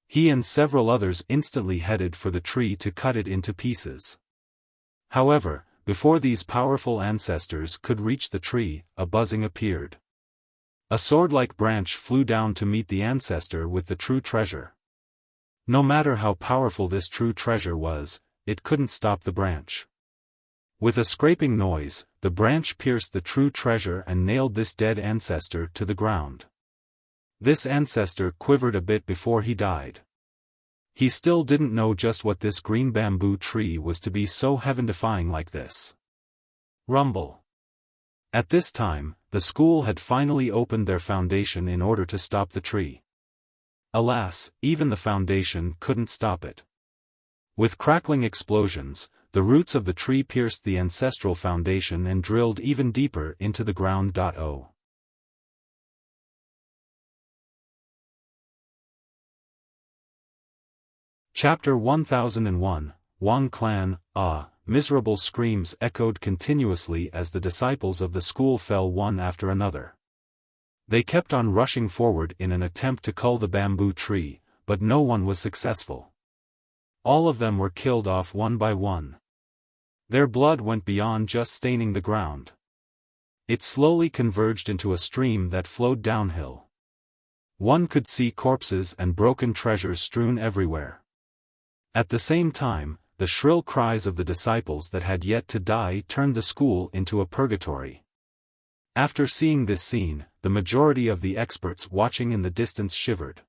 He and several others instantly headed for the tree to cut it into pieces. However, before these powerful ancestors could reach the tree, a buzzing appeared. A sword-like branch flew down to meet the ancestor with the true treasure. No matter how powerful this true treasure was, it couldn't stop the branch. With a scraping noise, the branch pierced the true treasure and nailed this dead ancestor to the ground. This ancestor quivered a bit before he died. He still didn't know just what this green bamboo tree was to be so heaven-defying like this. Rumble. At this time, the school had finally opened their foundation in order to stop the tree. Alas, even the foundation couldn't stop it. With crackling explosions, the roots of the tree pierced the ancestral foundation and drilled even deeper into the ground. Chapter 1001, Wang Clan. Miserable screams echoed continuously as the disciples of the school fell one after another. They kept on rushing forward in an attempt to cull the bamboo tree, but no one was successful. All of them were killed off one by one. Their blood went beyond just staining the ground. It slowly converged into a stream that flowed downhill. One could see corpses and broken treasures strewn everywhere. At the same time, the shrill cries of the disciples that had yet to die turned the school into a purgatory. After seeing this scene, the majority of the experts watching in the distance shivered.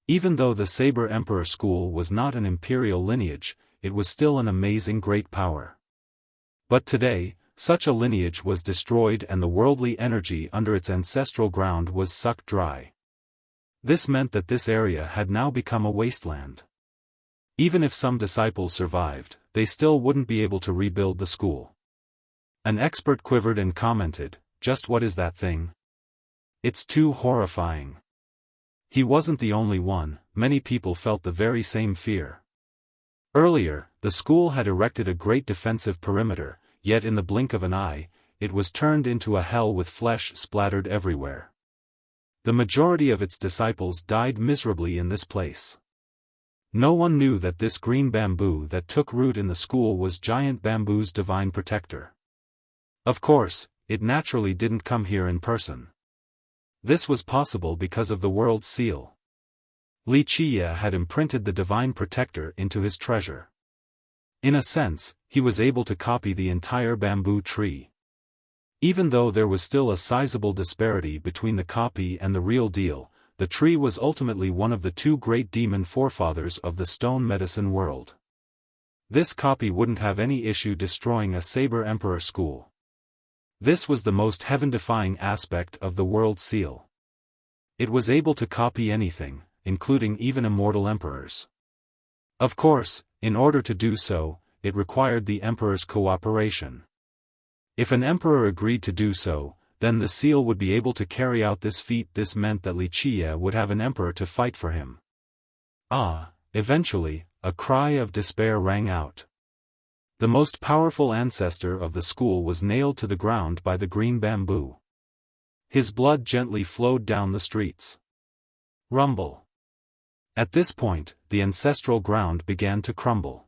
Even though the Saber Emperor school was not an imperial lineage, it was still an amazing great power. But today, such a lineage was destroyed and the worldly energy under its ancestral ground was sucked dry. This meant that this area had now become a wasteland. Even if some disciples survived, they still wouldn't be able to rebuild the school. An expert quivered and commented, "Just what is that thing? It's too horrifying." He wasn't the only one, many people felt the very same fear. Earlier, the school had erected a great defensive perimeter, yet in the blink of an eye, it was turned into a hell with flesh splattered everywhere. The majority of its disciples died miserably in this place. No one knew that this green bamboo that took root in the school was giant bamboo's divine protector. Of course, it naturally didn't come here in person. This was possible because of the world seal. Wuxia had imprinted the divine protector into his treasure. In a sense, he was able to copy the entire bamboo tree. Even though there was still a sizable disparity between the copy and the real deal, the tree was ultimately one of the two great demon forefathers of the stone medicine world. This copy wouldn't have any issue destroying a Saber Emperor school. This was the most heaven-defying aspect of the world seal. It was able to copy anything, including even immortal emperors. Of course, in order to do so, it required the emperor's cooperation. If an emperor agreed to do so, then the seal would be able to carry out this feat. This meant that Wuxia would have an emperor to fight for him. Eventually, a cry of despair rang out. The most powerful ancestor of the school was nailed to the ground by the green bamboo. His blood gently flowed down the streets. Rumble. At this point, the ancestral ground began to crumble.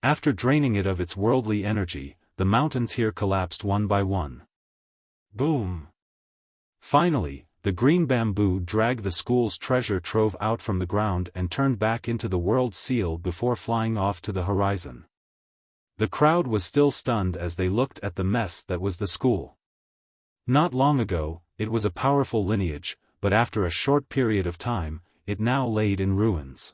After draining it of its worldly energy, the mountains here collapsed one by one. Boom! Finally, the green bamboo dragged the school's treasure trove out from the ground and turned back into the world seal before flying off to the horizon. The crowd was still stunned as they looked at the mess that was the school. Not long ago, it was a powerful lineage, but after a short period of time, it now laid in ruins.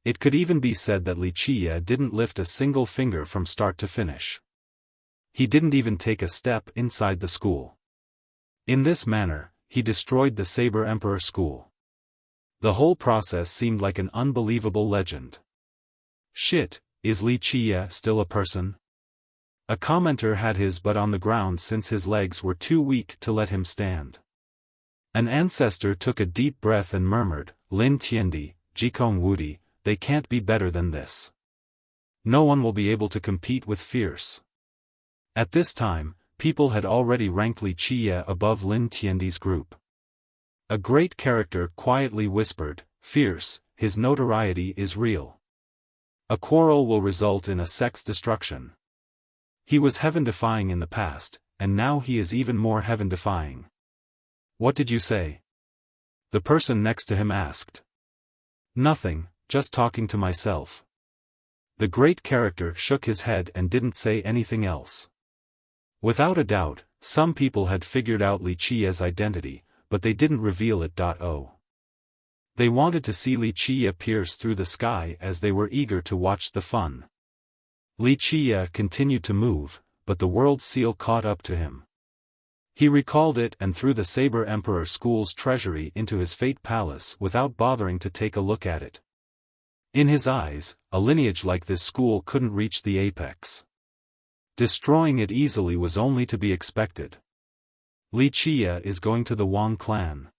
It could even be said that Wuxia didn't lift a single finger from start to finish. He didn't even take a step inside the school. In this manner, he destroyed the Saber Emperor school. The whole process seemed like an unbelievable legend. Shit, is Wuxia still a person? A commenter had his butt on the ground since his legs were too weak to let him stand. An ancestor took a deep breath and murmured, Lin Tiendi, Jikong Wudi, they can't be better than this. No one will be able to compete with Fierce. At this time, people had already ranked Wuxia above Lin Tiendi's group. A great character quietly whispered, Fierce, his notoriety is real. A quarrel will result in a sex destruction. He was heaven-defying in the past, and now he is even more heaven-defying. What did you say? The person next to him asked. Nothing, just talking to myself. The great character shook his head and didn't say anything else. Without a doubt, some people had figured out Wuxia's identity, but they didn't reveal it. They wanted to see Wuxia pierce through the sky as they were eager to watch the fun. Wuxia continued to move, but the world seal caught up to him. He recalled it and threw the Saber Emperor school's treasury into his fate palace without bothering to take a look at it. In his eyes, a lineage like this school couldn't reach the apex. Destroying it easily was only to be expected. Wuxia is going to the Wang clan.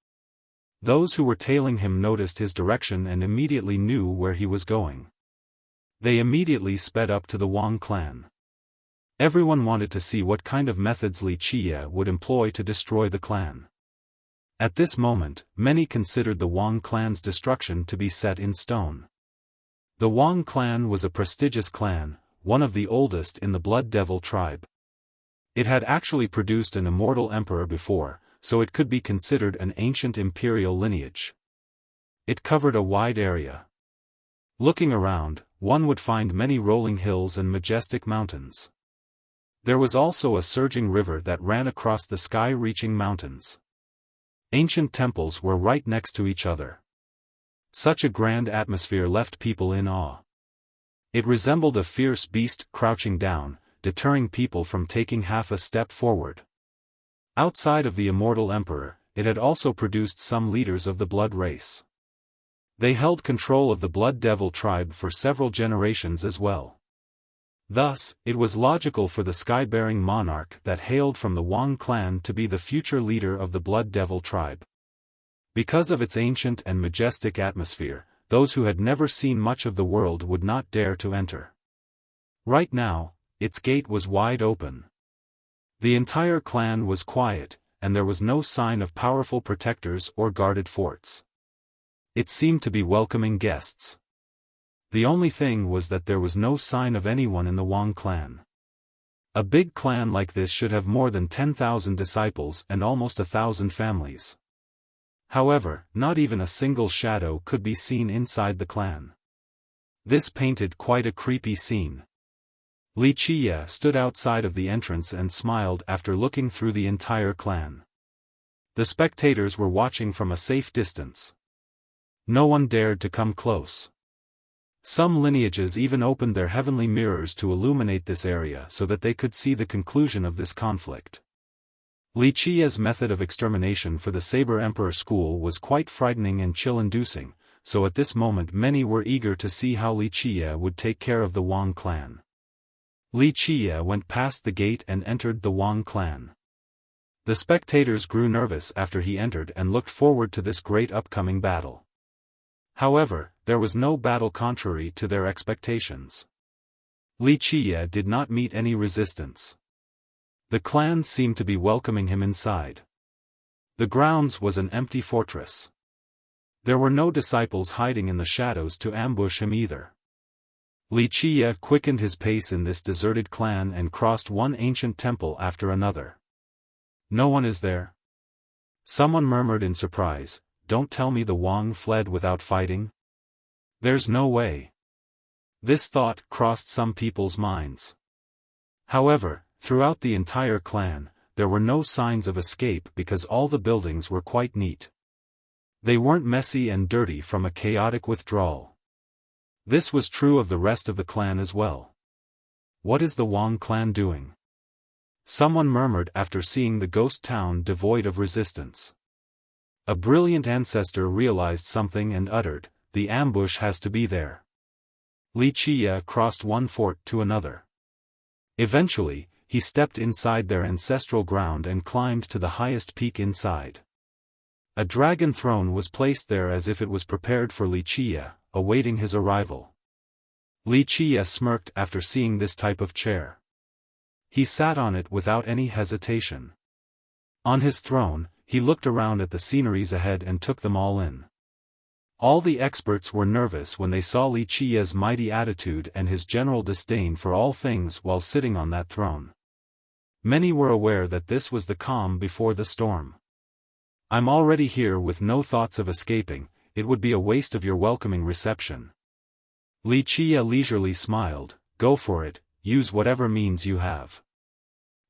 Those who were tailing him noticed his direction and immediately knew where he was going. They immediately sped up to the Wang clan. Everyone wanted to see what kind of methods Wuxia would employ to destroy the clan. At this moment, many considered the Wang clan's destruction to be set in stone. The Wang clan was a prestigious clan, one of the oldest in the Blood Devil tribe. It had actually produced an immortal emperor before, so it could be considered an ancient imperial lineage. It covered a wide area. Looking around, one would find many rolling hills and majestic mountains. There was also a surging river that ran across the sky-reaching mountains. Ancient temples were right next to each other. Such a grand atmosphere left people in awe. It resembled a fierce beast crouching down, deterring people from taking half a step forward. Outside of the immortal emperor, it had also produced some leaders of the blood race. They held control of the Blood Devil tribe for several generations as well. Thus, it was logical for the sky-bearing monarch that hailed from the Wang clan to be the future leader of the Blood Devil tribe. Because of its ancient and majestic atmosphere, those who had never seen much of the world would not dare to enter. Right now, its gate was wide open. The entire clan was quiet, and there was no sign of powerful protectors or guarded forts. It seemed to be welcoming guests. The only thing was that there was no sign of anyone in the Wang clan. A big clan like this should have more than 10,000 disciples and almost 1,000 families. However, not even a single shadow could be seen inside the clan. This painted quite a creepy scene. Wuxia stood outside of the entrance and smiled after looking through the entire clan. The spectators were watching from a safe distance. No one dared to come close. Some lineages even opened their heavenly mirrors to illuminate this area so that they could see the conclusion of this conflict. Wuxia's method of extermination for the Saber Emperor school was quite frightening and chill-inducing, so at this moment many were eager to see how Wuxia would take care of the Wang clan. Wuxia went past the gate and entered the Wang clan. The spectators grew nervous after he entered and looked forward to this great upcoming battle. However, there was no battle contrary to their expectations. Wuxia did not meet any resistance. The clan seemed to be welcoming him inside. The grounds was an empty fortress. There were no disciples hiding in the shadows to ambush him either. Wuxia quickened his pace in this deserted clan and crossed one ancient temple after another. No one is there? Someone murmured in surprise, "Don't tell me the Wang fled without fighting? There's no way." This thought crossed some people's minds. However, throughout the entire clan, there were no signs of escape because all the buildings were quite neat. They weren't messy and dirty from a chaotic withdrawal. This was true of the rest of the clan as well. "What is the Wang clan doing?" someone murmured after seeing the ghost town devoid of resistance. A brilliant ancestor realized something and uttered, "The ambush has to be there." Wuxia crossed one fort to another. Eventually, he stepped inside their ancestral ground and climbed to the highest peak inside. A dragon throne was placed there as if it was prepared for Wuxia, awaiting his arrival. Wuxia smirked after seeing this type of chair. He sat on it without any hesitation. On his throne, he looked around at the sceneries ahead and took them all in. All the experts were nervous when they saw Wuxia's mighty attitude and his general disdain for all things while sitting on that throne. Many were aware that this was the calm before the storm. "I'm already here with no thoughts of escaping, it would be a waste of your welcoming reception." Wuxia leisurely smiled, "Go for it, use whatever means you have.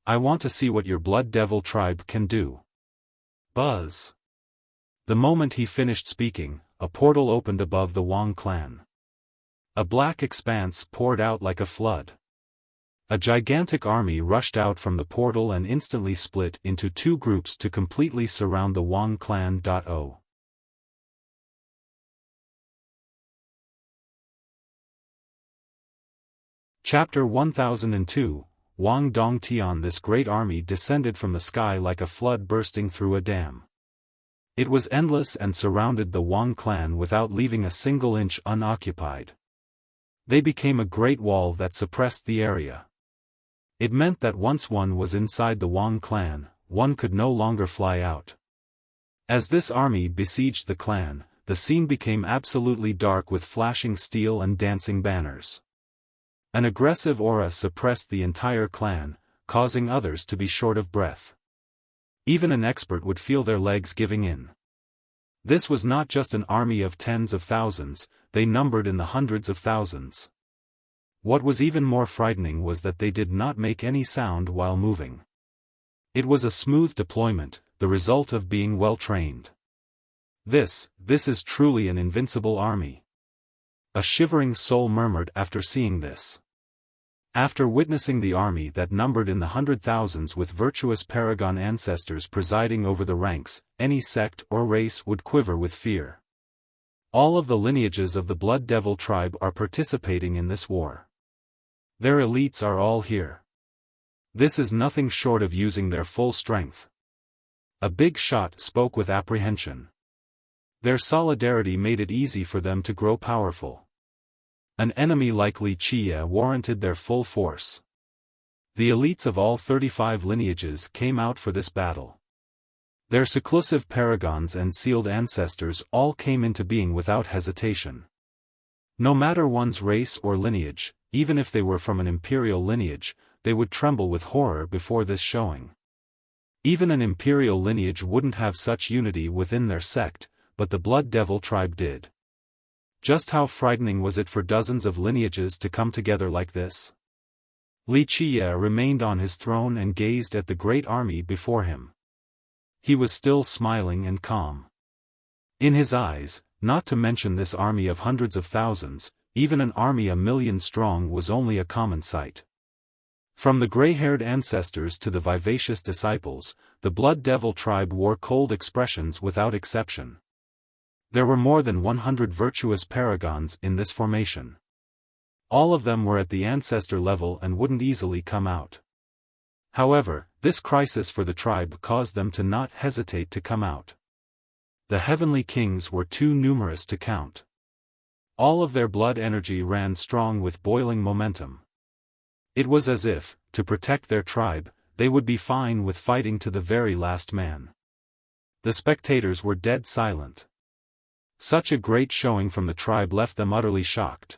I want to see what your Blood Devil tribe can do." Buzz. The moment he finished speaking, a portal opened above the Wang clan. A black expanse poured out like a flood. A gigantic army rushed out from the portal and instantly split into two groups to completely surround the Wang clan. Chapter 1002, Wang Dongtian. This great army descended from the sky like a flood bursting through a dam. It was endless and surrounded the Wang clan without leaving a single inch unoccupied. They became a great wall that suppressed the area. It meant that once one was inside the Wang clan, one could no longer fly out. As this army besieged the clan, the scene became absolutely dark with flashing steel and dancing banners. An aggressive aura suppressed the entire clan, causing others to be short of breath. Even an expert would feel their legs giving in. This was not just an army of tens of thousands, they numbered in the hundreds of thousands. What was even more frightening was that they did not make any sound while moving. It was a smooth deployment, the result of being well trained. This is truly an invincible army. A shivering soul murmured after seeing this. After witnessing the army that numbered in the 100,000s with virtuous paragon ancestors presiding over the ranks, any sect or race would quiver with fear. All of the lineages of the Blood Devil tribe are participating in this war. Their elites are all here. This is nothing short of using their full strength. A big shot spoke with apprehension. Their solidarity made it easy for them to grow powerful. An enemy like Wuxia warranted their full force. The elites of all 35 lineages came out for this battle. Their seclusive paragons and sealed ancestors all came into being without hesitation. No matter one's race or lineage, even if they were from an imperial lineage, they would tremble with horror before this showing. Even an imperial lineage wouldn't have such unity within their sect, but the Blood Devil tribe did. Just how frightening was it for dozens of lineages to come together like this? Wuxia remained on his throne and gazed at the great army before him. He was still smiling and calm. In his eyes, not to mention this army of hundreds of thousands, even an army 1,000,000 strong was only a common sight. From the gray-haired ancestors to the vivacious disciples, the Blood Devil tribe wore cold expressions without exception. There were more than 100 virtuous paragons in this formation. All of them were at the ancestor level and wouldn't easily come out. However, this crisis for the tribe caused them to not hesitate to come out. The heavenly kings were too numerous to count. All of their blood energy ran strong with boiling momentum. It was as if, to protect their tribe, they would be fine with fighting to the very last man. The spectators were dead silent. Such a great showing from the tribe left them utterly shocked.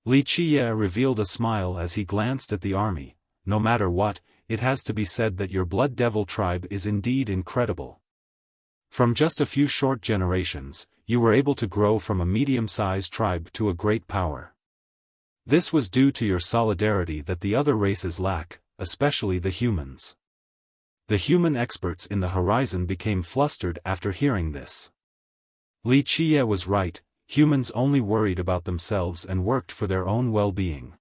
Wuxia revealed a smile as he glanced at the army. No matter what, it has to be said that your Blood Devil tribe is indeed incredible. From just a few short generations, you were able to grow from a medium-sized tribe to a great power. This was due to your solidarity that the other races lack, especially the humans. The human experts in the horizon became flustered after hearing this. Li Qie was right, humans only worried about themselves and worked for their own well-being.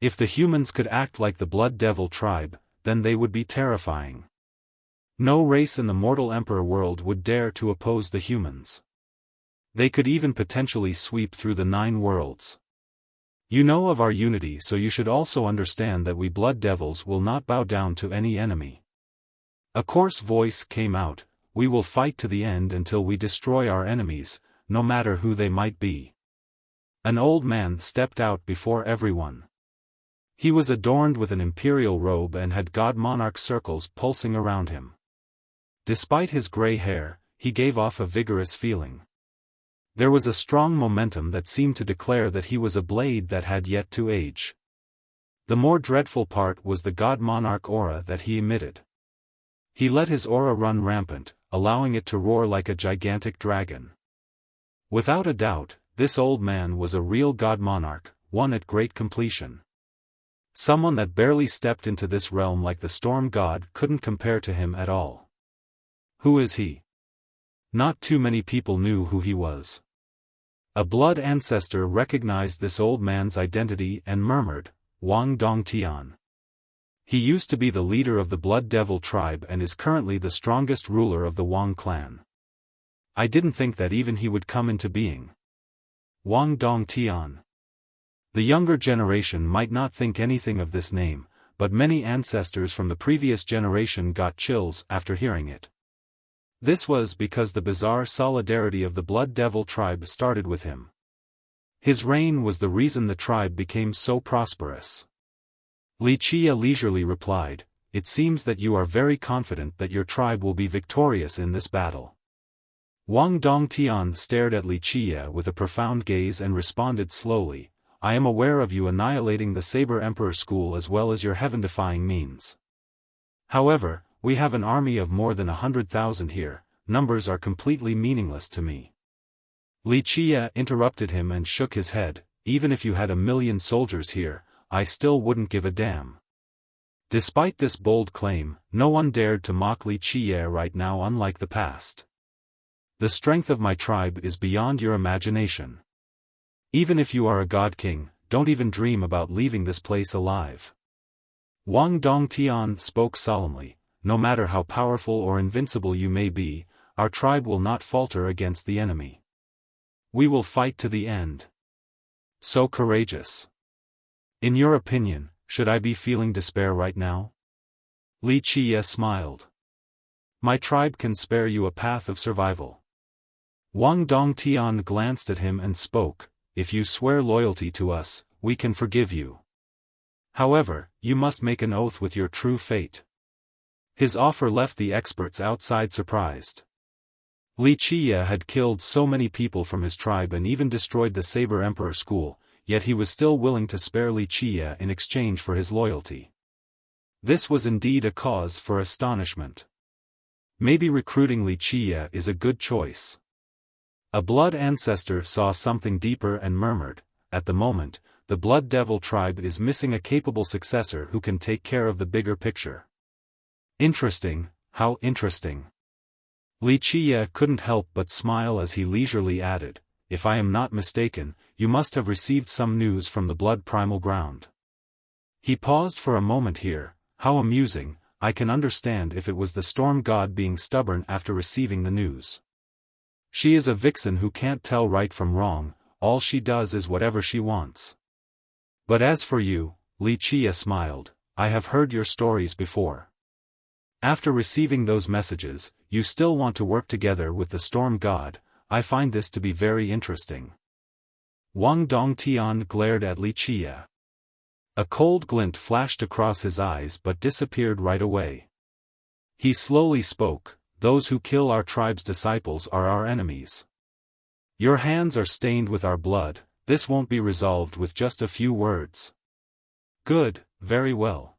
If the humans could act like the Blood Devil tribe, then they would be terrifying. No race in the mortal emperor world would dare to oppose the humans. They could even potentially sweep through the 9 worlds. You know of our unity, so you should also understand that we Blood Devils will not bow down to any enemy. A coarse voice came out, we will fight to the end until we destroy our enemies, no matter who they might be. An old man stepped out before everyone. He was adorned with an imperial robe and had god monarch circles pulsing around him. Despite his gray hair, he gave off a vigorous feeling. There was a strong momentum that seemed to declare that he was a blade that had yet to age. The more dreadful part was the god monarch aura that he emitted. He let his aura run rampant, allowing it to roar like a gigantic dragon. Without a doubt, this old man was a real god monarch, one at great completion. Someone that barely stepped into this realm like the storm god couldn't compare to him at all. Who is he? Not too many people knew who he was. A blood ancestor recognized this old man's identity and murmured, Wang Dongtian. He used to be the leader of the Blood Devil tribe and is currently the strongest ruler of the Wang clan. I didn't think that even he would come into being. Wang Dongtian. The younger generation might not think anything of this name, but many ancestors from the previous generation got chills after hearing it. This was because the bizarre solidarity of the Blood Devil tribe started with him. His reign was the reason the tribe became so prosperous. Li Qie leisurely replied, "It seems that you are very confident that your tribe will be victorious in this battle." Wang Dongtian stared at Li Qie with a profound gaze and responded slowly, "I am aware of you annihilating the Saber Emperor school as well as your heaven-defying means. However, we have an army of more than 100,000 here, numbers are completely meaningless to me." Li Qie interrupted him and shook his head, "Even if you had 1,000,000 soldiers here, I still wouldn't give a damn." Despite this bold claim, no one dared to mock Li Qie right now, unlike the past. "The strength of my tribe is beyond your imagination. Even if you are a god king, don't even dream about leaving this place alive." Wang Dongtian spoke solemnly, "No matter how powerful or invincible you may be, our tribe will not falter against the enemy. We will fight to the end." So courageous. In your opinion, should I be feeling despair right now? Li Qie smiled. "My tribe can spare you a path of survival." Wang Dongtian glanced at him and spoke, "If you swear loyalty to us, we can forgive you. However, you must make an oath with your true fate." His offer left the experts outside surprised. Li Qie had killed so many people from his tribe and even destroyed the Saber Emperor school, yet he was still willing to spare Li Qie in exchange for his loyalty. This was indeed a cause for astonishment. Maybe recruiting Li Qie is a good choice. A blood ancestor saw something deeper and murmured, "At the moment, the Blood Devil tribe is missing a capable successor who can take care of the bigger picture." Interesting, how interesting. Li Qie couldn't help but smile as he leisurely added, "If I am not mistaken, you must have received some news from the Blood Primal Ground." He paused for a moment here, "How amusing, I can understand if it was the storm god being stubborn after receiving the news. She is a vixen who can't tell right from wrong, all she does is whatever she wants. But as for you," Li Qie smiled, "I have heard your stories before. After receiving those messages, you still want to work together with the storm god. I find this to be very interesting." Wang Dongtian glared at Li Qie. A cold glint flashed across his eyes but disappeared right away. He slowly spoke, "Those who kill our tribe's disciples are our enemies. Your hands are stained with our blood, this won't be resolved with just a few words." "Good, very well."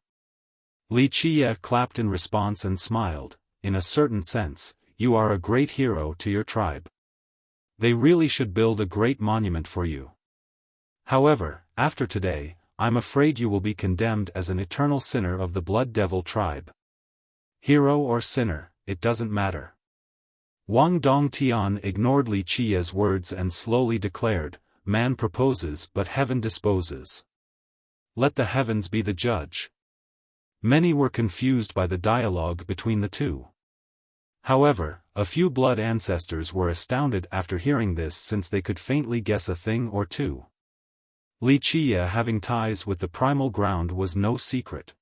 Li Qie clapped in response and smiled, "In a certain sense, you are a great hero to your tribe. They really should build a great monument for you. However, after today, I'm afraid you will be condemned as an eternal sinner of the Blood Devil tribe." Hero or sinner, it doesn't matter. Wang Dongtian ignored Li Qia's words and slowly declared, "Man proposes but heaven disposes. Let the heavens be the judge." Many were confused by the dialogue between the two. However, a few blood ancestors were astounded after hearing this, since they could faintly guess a thing or two. Li Qia having ties with the primal ground was no secret.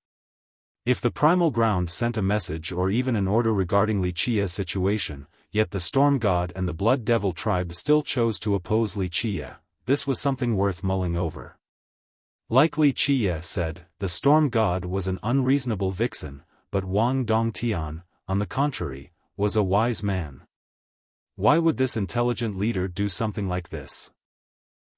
If the primal ground sent a message or even an order regarding Li Qia's situation, yet the storm god and the blood devil tribe still chose to oppose Li Qia, this was something worth mulling over. Like Li Qia said, the storm god was an unreasonable vixen, but Wang Dongtian, on the contrary, was a wise man. Why would this intelligent leader do something like this?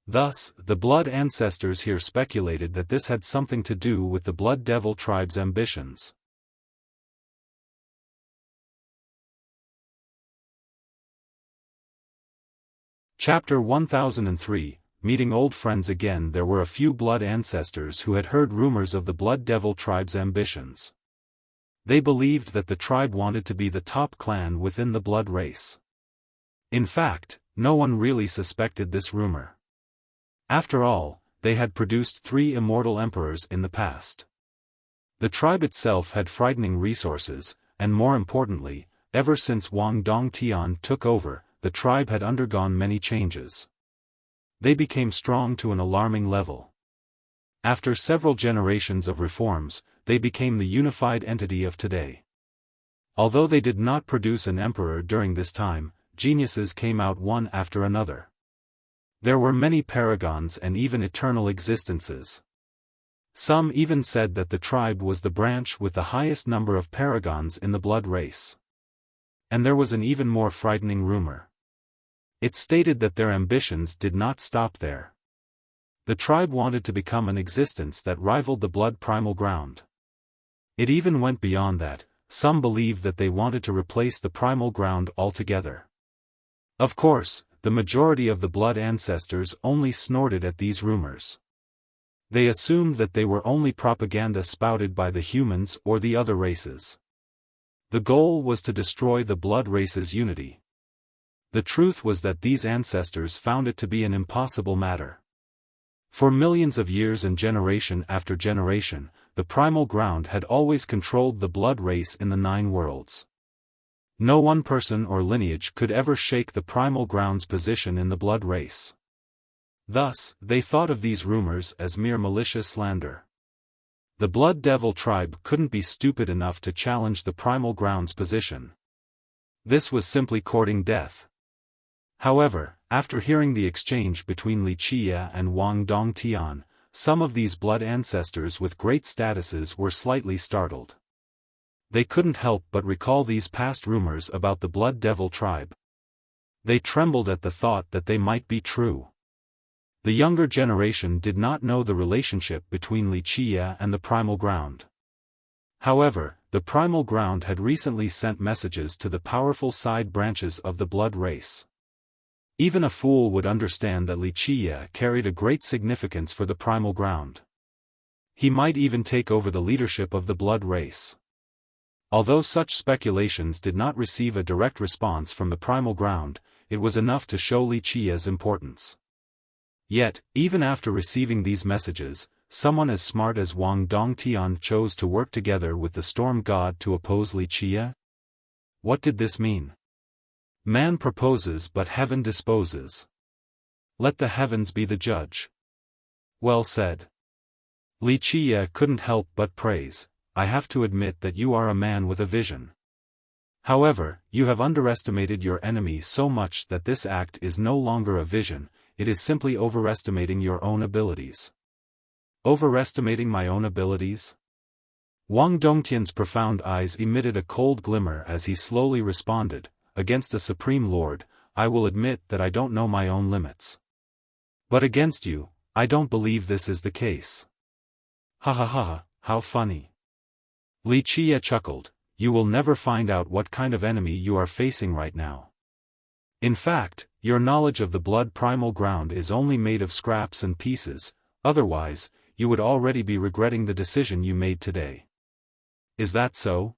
Thus, the blood ancestors here speculated that this had something to do with the blood devil tribe's ambitions. Chapter 1003, Meeting Old Friends Again. There were a few blood ancestors who had heard rumors of the blood devil tribe's ambitions. They believed that the tribe wanted to be the top clan within the blood race. In fact, no one really suspected this rumor. After all, they had produced 3 immortal emperors in the past. The tribe itself had frightening resources, and more importantly, ever since Wang Dongtian took over, the tribe had undergone many changes. They became strong to an alarming level. After several generations of reforms, they became the unified entity of today. Although they did not produce an emperor during this time, geniuses came out one after another. There were many paragons and even eternal existences. Some even said that the tribe was the branch with the highest number of paragons in the blood race. And there was an even more frightening rumor. It stated that their ambitions did not stop there. The tribe wanted to become an existence that rivaled the blood primal ground. It even went beyond that. Some believed that they wanted to replace the primal ground altogether. Of course, the majority of the blood ancestors only snorted at these rumors. They assumed that they were only propaganda spouted by the humans or the other races. The goal was to destroy the blood race's unity. The truth was that these ancestors found it to be an impossible matter. For millions of years and generation after generation, the primal ground had always controlled the blood race in the 9 worlds. No one person or lineage could ever shake the primal ground's position in the blood race. Thus, they thought of these rumors as mere malicious slander. The blood devil tribe couldn't be stupid enough to challenge the primal ground's position. This was simply courting death. However, after hearing the exchange between Li Qia and Wang Dongtian, some of these blood ancestors with great statuses were slightly startled. They couldn't help but recall these past rumors about the blood devil tribe. They trembled at the thought that they might be true. The younger generation did not know the relationship between Li Qia and the primal ground. However, the primal ground had recently sent messages to the powerful side branches of the blood race. Even a fool would understand that Li Qia carried a great significance for the primal ground. He might even take over the leadership of the blood race. Although such speculations did not receive a direct response from the primal ground, it was enough to show Li Qia's importance. Yet, even after receiving these messages, someone as smart as Wang Dongtian chose to work together with the storm god to oppose Li Qia? What did this mean? Man proposes but heaven disposes. Let the heavens be the judge. Well said. Li Qia couldn't help but praise. I have to admit that you are a man with a vision. However, you have underestimated your enemy so much that this act is no longer a vision, it is simply overestimating your own abilities. Overestimating my own abilities? Wang Dongtian's profound eyes emitted a cold glimmer as he slowly responded, against a supreme lord, I will admit that I don't know my own limits. But against you, I don't believe this is the case. Ha ha ha, how funny. Li Qia chuckled, you will never find out what kind of enemy you are facing right now. In fact, your knowledge of the blood primal ground is only made of scraps and pieces, otherwise, you would already be regretting the decision you made today. Is that so?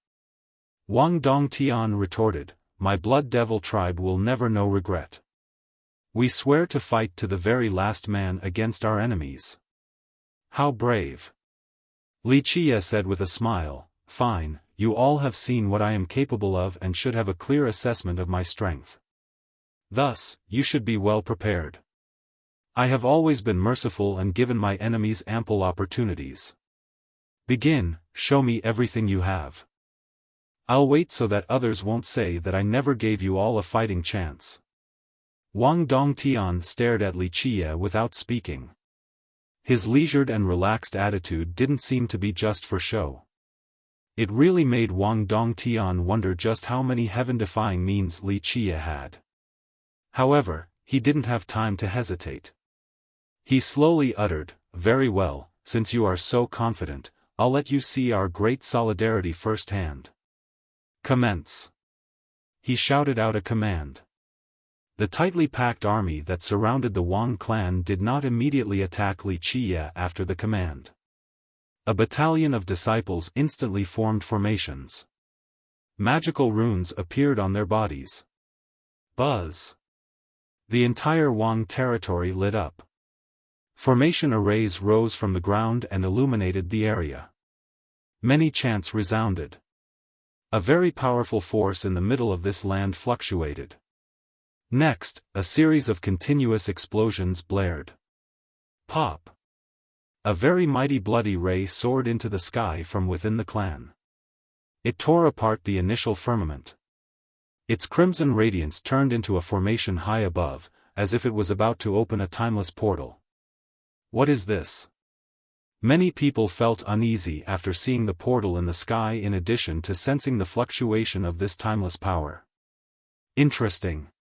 Wang Dongtian retorted, "My blood devil tribe will never know regret. We swear to fight to the very last man against our enemies." "How brave!" Li Qie said with a smile. "Fine, you all have seen what I am capable of and should have a clear assessment of my strength. Thus, you should be well prepared. I have always been merciful and given my enemies ample opportunities. Begin, show me everything you have. I'll wait so that others won't say that I never gave you all a fighting chance." Wang Dongtian stared at Li Qie without speaking. His leisured and relaxed attitude didn't seem to be just for show. It really made Wang Dongtian wonder just how many heaven-defying means Li Qie had. However, he didn't have time to hesitate. He slowly uttered, "Very well, since you are so confident, I'll let you see our great solidarity firsthand. Commence." He shouted out a command. The tightly packed army that surrounded the Wang clan did not immediately attack Li Qie after the command. A battalion of disciples instantly formed formations. Magical runes appeared on their bodies. Buzz! The entire Wang territory lit up. Formation arrays rose from the ground and illuminated the area. Many chants resounded. A very powerful force in the middle of this land fluctuated. Next, a series of continuous explosions blared. Pop! A very mighty bloody ray soared into the sky from within the clan. It tore apart the initial firmament. Its crimson radiance turned into a formation high above, as if it was about to open a timeless portal. What is this? Many people felt uneasy after seeing the portal in the sky in addition to sensing the fluctuation of this timeless power. Interesting.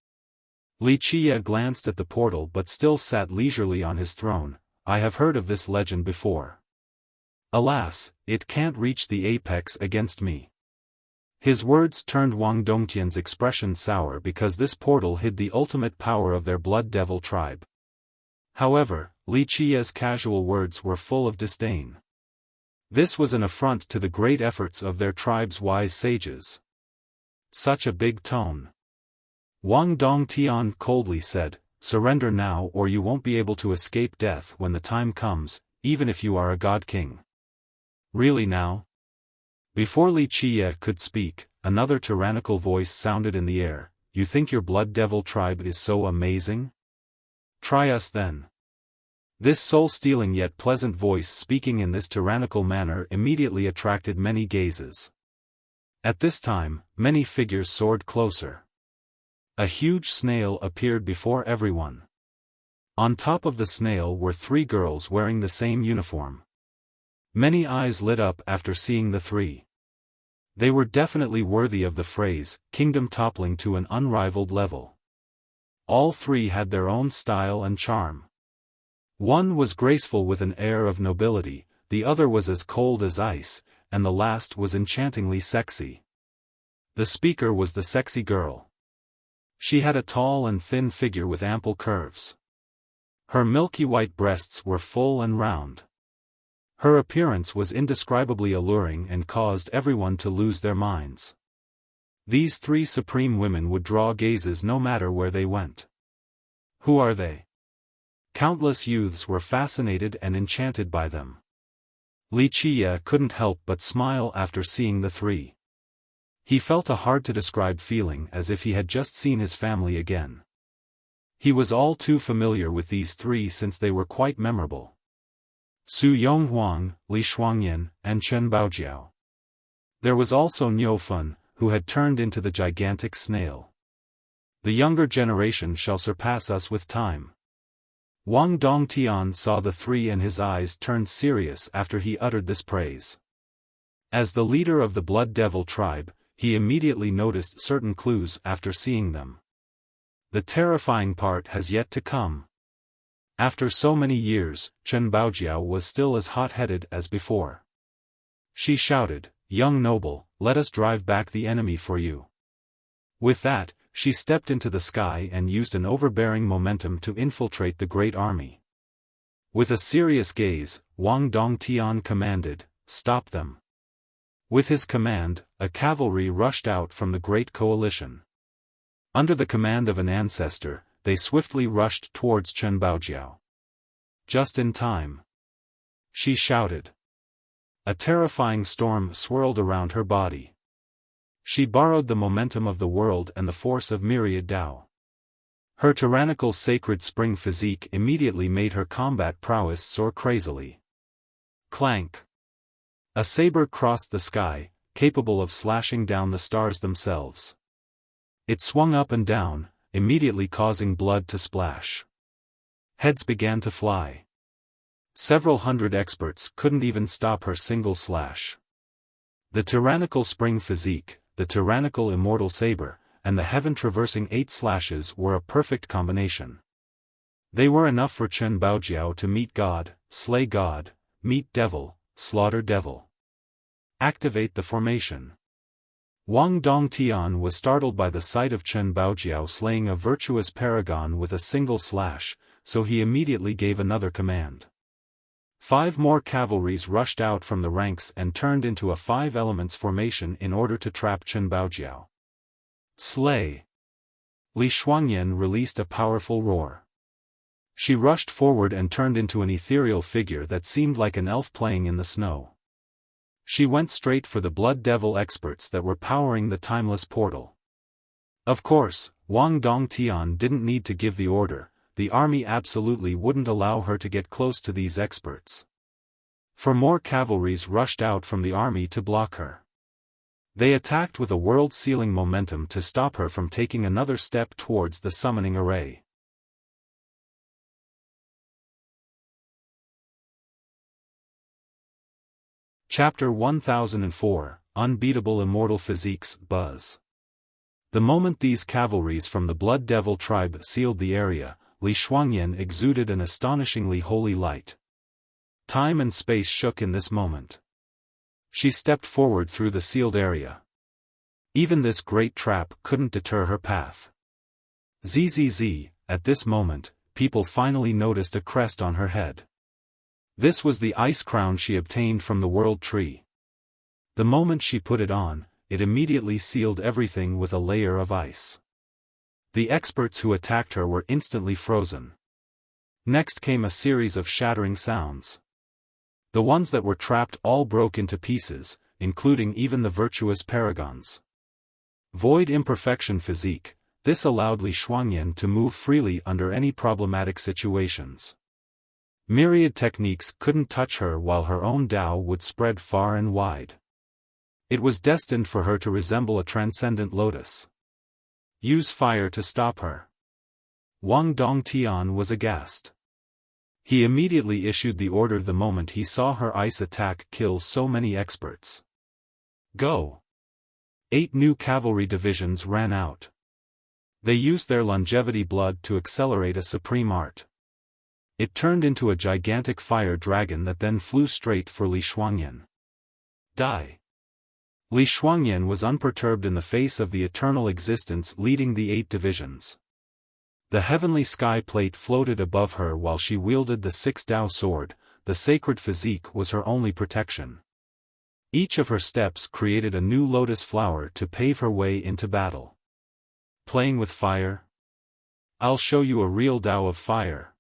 Li Qie glanced at the portal but still sat leisurely on his throne. "I have heard of this legend before. Alas, it can't reach the apex against me." His words turned Wang Dongtian's expression sour because this portal hid the ultimate power of their blood devil tribe. However, Li Qie's casual words were full of disdain. This was an affront to the great efforts of their tribe's wise sages. Such a big tone. Wang Dongtian coldly said, "Surrender now or you won't be able to escape death when the time comes, even if you are a god king." "Really now?" Before Li Qie could speak, another tyrannical voice sounded in the air. "You think your blood devil tribe is so amazing? Try us then." This soul-stealing yet pleasant voice speaking in this tyrannical manner immediately attracted many gazes. At this time, many figures soared closer. A huge snail appeared before everyone. On top of the snail were three girls wearing the same uniform. Many eyes lit up after seeing the three. They were definitely worthy of the phrase, kingdom toppling to an unrivaled level. All three had their own style and charm. One was graceful with an air of nobility, the other was as cold as ice, and the last was enchantingly sexy. The speaker was the sexy girl. She had a tall and thin figure with ample curves. Her milky white breasts were full and round. Her appearance was indescribably alluring and caused everyone to lose their minds. These three supreme women would draw gazes no matter where they went. Who are they? Countless youths were fascinated and enchanted by them. Li Qie couldn't help but smile after seeing the three. He felt a hard-to-describe feeling as if he had just seen his family again. He was all too familiar with these three since they were quite memorable. Su Yonghuang, Li Shuangyan, and Chen Baojiao. There was also Xiaofan, who had turned into the gigantic snail. The younger generation shall surpass us with time. Wang Dongtian saw the three and his eyes turned serious after he uttered this praise. As the leader of the Blood Devil tribe, he immediately noticed certain clues after seeing them. The terrifying part has yet to come. After so many years, Chen Baojiao was still as hot-headed as before. She shouted, "Young noble, let us drive back the enemy for you." With that, she stepped into the sky and used an overbearing momentum to infiltrate the great army. With a serious gaze, Wang Dongtian commanded, "Stop them." With his command, a cavalry rushed out from the Great Coalition. Under the command of an ancestor, they swiftly rushed towards Chen Baojiao. Just in time. She shouted. A terrifying storm swirled around her body. She borrowed the momentum of the world and the force of myriad Tao. Her tyrannical sacred spring physique immediately made her combat prowess soar crazily. Clank! A saber crossed the sky, capable of slashing down the stars themselves. It swung up and down, immediately causing blood to splash. Heads began to fly. Several hundred experts couldn't even stop her single slash. The tyrannical spring physique, the tyrannical immortal saber, and the heaven-traversing 8 slashes were a perfect combination. They were enough for Chen Baojiao to meet God, slay God, meet devil, slaughter devil. Activate the formation. Wang Dongtian was startled by the sight of Chen Baojiao slaying a virtuous paragon with a single slash, so he immediately gave another command. 5 more cavalries rushed out from the ranks and turned into a 5 elements formation in order to trap Chen Baojiao. Slay! Li Shuangyan released a powerful roar. She rushed forward and turned into an ethereal figure that seemed like an elf playing in the snow. She went straight for the blood devil experts that were powering the timeless portal. Of course, Wang Dongtian didn't need to give the order, the army absolutely wouldn't allow her to get close to these experts. 4 more cavalries rushed out from the army to block her. They attacked with a world-sealing momentum to stop her from taking another step towards the summoning array. Chapter 1004, Unbeatable Immortal Physiques, Buzz. The moment these cavalries from the Blood Devil tribe sealed the area, Li Shuangyan exuded an astonishingly holy light. Time and space shook in this moment. She stepped forward through the sealed area. Even this great trap couldn't deter her path. Zzz, at this moment, people finally noticed a crest on her head. This was the ice crown she obtained from the World Tree. The moment she put it on, it immediately sealed everything with a layer of ice. The experts who attacked her were instantly frozen. Next came a series of shattering sounds. The ones that were trapped all broke into pieces, including even the virtuous paragons. Void imperfection physique, this allowed Li Shuangyan to move freely under any problematic situations. Myriad techniques couldn't touch her while her own Tao would spread far and wide. It was destined for her to resemble a transcendent lotus. Use fire to stop her. Wang Dongtian was aghast. He immediately issued the order the moment he saw her ice attack kill so many experts. Go! 8 new cavalry divisions ran out. They used their longevity blood to accelerate a supreme art. It turned into a gigantic fire dragon that then flew straight for Li Shuangyan. Die! Li Shuangyan was unperturbed in the face of the eternal existence leading the 8 divisions. The heavenly sky plate floated above her while she wielded the 6 Tao sword, the sacred physique was her only protection. Each of her steps created a new lotus flower to pave her way into battle. Playing with fire? I'll show you a real Tao of fire.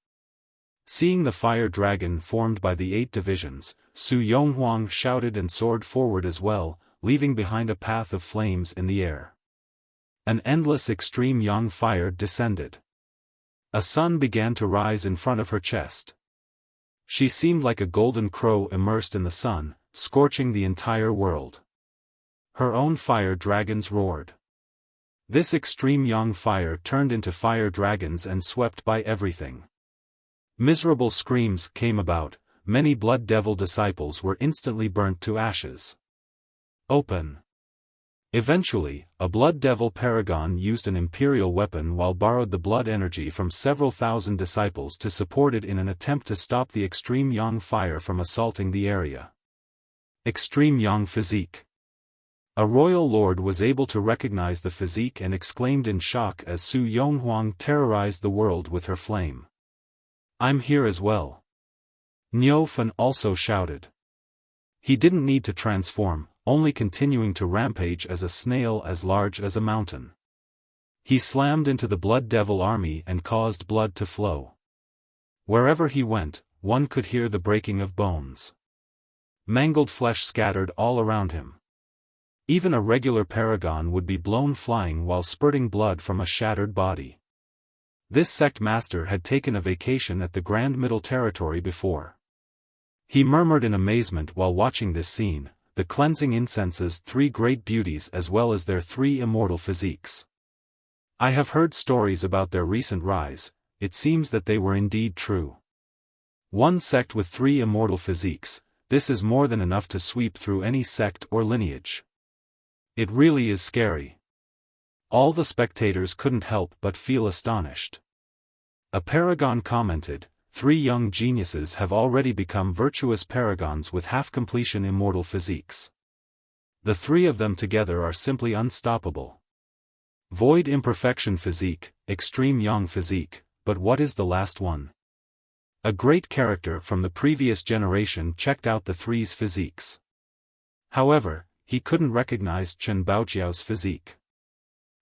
Seeing the fire dragon formed by the 8 divisions, Su Yonghuang shouted and soared forward as well, leaving behind a path of flames in the air. An endless extreme yang fire descended. A sun began to rise in front of her chest. She seemed like a golden crow immersed in the sun, scorching the entire world. Her own fire dragons roared. This extreme yang fire turned into fire dragons and swept by everything. Miserable screams came about, many blood devil disciples were instantly burnt to ashes. Open. Eventually, a blood devil paragon used an imperial weapon while borrowed the blood energy from several thousand disciples to support it in an attempt to stop the extreme yang fire from assaulting the area. Extreme yang physique. A royal lord was able to recognize the physique and exclaimed in shock as Su Yonghuang terrorized the world with her flame. I'm here as well. Xiaofan also shouted. He didn't need to transform, only continuing to rampage as a snail as large as a mountain. He slammed into the Blood Devil army and caused blood to flow. Wherever he went, one could hear the breaking of bones. Mangled flesh scattered all around him. Even a regular paragon would be blown flying while spurting blood from a shattered body. This sect master had taken a vacation at the Grand Middle Territory before. He murmured in amazement while watching this scene, the cleansing incense's 3 great beauties as well as their 3 immortal physiques. I have heard stories about their recent rise, it seems that they were indeed true. One sect with 3 immortal physiques, this is more than enough to sweep through any sect or lineage. It really is scary. All the spectators couldn't help but feel astonished. A paragon commented, 3 young geniuses have already become virtuous paragons with half-completion immortal physiques. The 3 of them together are simply unstoppable. Void imperfection physique, extreme yang physique, but what is the last one? A great character from the previous generation checked out the 3's physiques. However, he couldn't recognize Chen Baojiao's physique.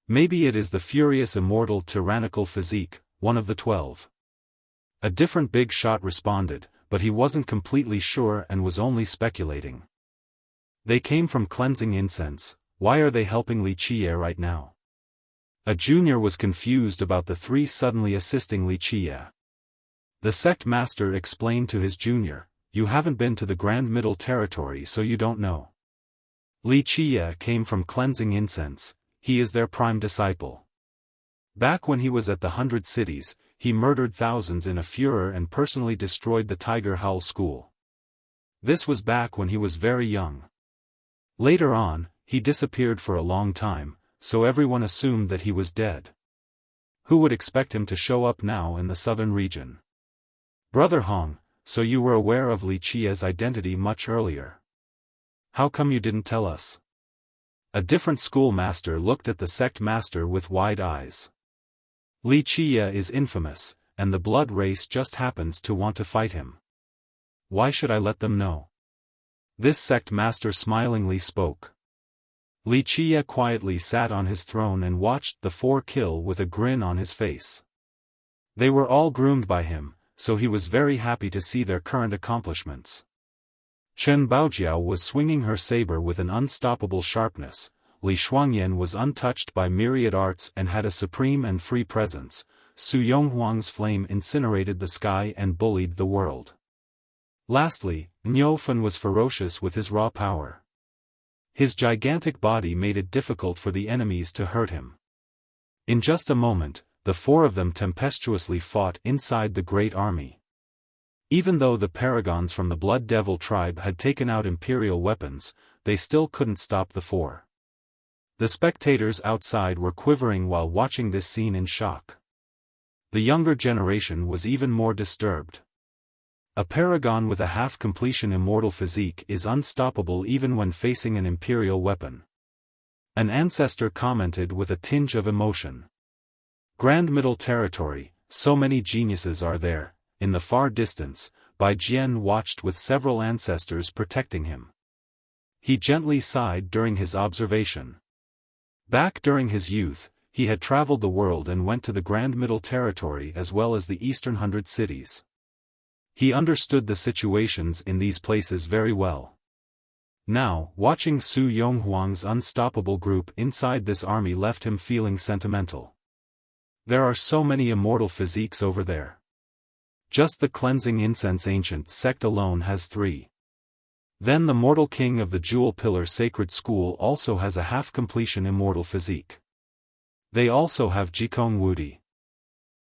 Maybe it is the furious immortal tyrannical physique, one of the 12. A different big shot responded, but he wasn't completely sure and was only speculating. They came from cleansing incense, why are they helping Li Qiye right now? A junior was confused about the 3 suddenly assisting Li Qiye. The sect master explained to his junior, you haven't been to the Grand Middle Territory so you don't know. Li Qiye came from cleansing incense, he is their prime disciple. Back when he was at the 100 Cities, he murdered thousands in a furor and personally destroyed the Tiger Howl School. This was back when he was very young. Later on, he disappeared for a long time, so everyone assumed that he was dead. Who would expect him to show up now in the southern region? Brother Hong, so you were aware of Li Qiye's identity much earlier. How come you didn't tell us? A different schoolmaster looked at the sect master with wide eyes. Li Qiye is infamous, and the blood race just happens to want to fight him. Why should I let them know? This sect master smilingly spoke. Li Qiye quietly sat on his throne and watched the 4 kill with a grin on his face. They were all groomed by him, so he was very happy to see their current accomplishments. Chen Baojiao was swinging her saber with an unstoppable sharpness. Li Shuangyan was untouched by myriad arts and had a supreme and free presence. Su Yonghuang's flame incinerated the sky and bullied the world. Lastly, Xiaofan was ferocious with his raw power. His gigantic body made it difficult for the enemies to hurt him. In just a moment, the 4 of them tempestuously fought inside the great army. Even though the paragons from the Blood Devil tribe had taken out imperial weapons, they still couldn't stop the 4. The spectators outside were quivering while watching this scene in shock. The younger generation was even more disturbed. A paragon with a half-completion immortal physique is unstoppable even when facing an imperial weapon. An ancestor commented with a tinge of emotion. Grand Middle Territory, so many geniuses are there. In the far distance, Bai Jian watched with several ancestors protecting him. He gently sighed during his observation. Back during his youth, he had traveled the world and went to the Grand Middle Territory as well as the Eastern 100 Cities. He understood the situations in these places very well. Now, watching Su Yonghuang's unstoppable group inside this army left him feeling sentimental. There are so many immortal physiques over there. Just the cleansing incense ancient sect alone has 3. Then the mortal king of the Jewel Pillar Sacred School also has a half-completion immortal physique. They also have Jikong Wudi.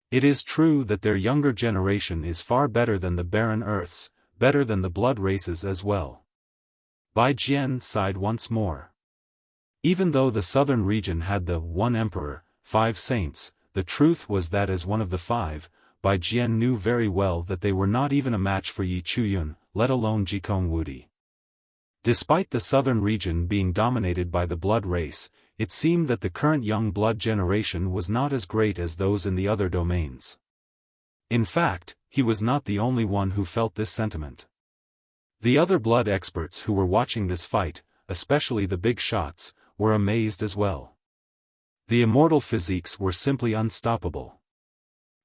It is true that their younger generation is far better than the barren earths, better than the blood races as well. Bai Jian sighed once more. Even though the southern region had the 1 emperor, 5 saints, the truth was that as one of the 5, Bai Jian knew very well that they were not even a match for Yi Chuyun, let alone Jikong Wudi. Despite the southern region being dominated by the blood race, it seemed that the current young blood generation was not as great as those in the other domains. In fact, he was not the only one who felt this sentiment. The other blood experts who were watching this fight, especially the big shots, were amazed as well. The immortal physiques were simply unstoppable.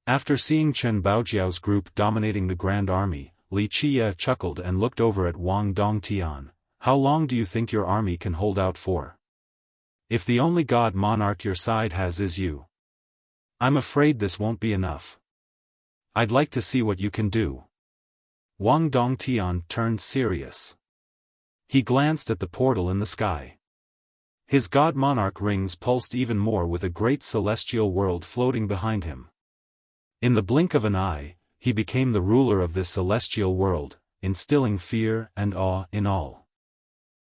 After seeing Chen Baojiao's group dominating the Grand Army, Li Qiye chuckled and looked over at Wang Dongtian. How long do you think your army can hold out for? If the only god monarch your side has is you, I'm afraid this won't be enough. I'd like to see what you can do. Wang Dongtian turned serious. He glanced at the portal in the sky. His god monarch rings pulsed even more with a great celestial world floating behind him. In the blink of an eye, he became the ruler of this celestial world, instilling fear and awe in all.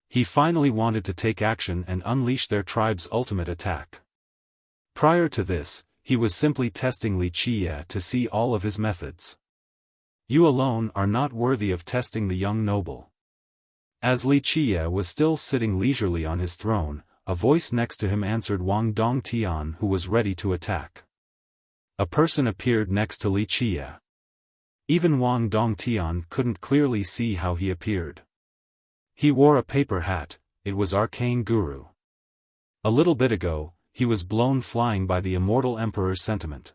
He finally wanted to take action and unleash their tribe's ultimate attack. Prior to this, he was simply testing Li Qiye to see all of his methods. You alone are not worthy of testing the young noble. As Li Qiye was still sitting leisurely on his throne, a voice next to him answered Wang Dongtian, who was ready to attack. A person appeared next to Li Qiye. Even Wang Dongtian couldn't clearly see how he appeared. He wore a paper hat. It was Arcane Guru. A little bit ago, he was blown flying by the immortal emperor's sentiment.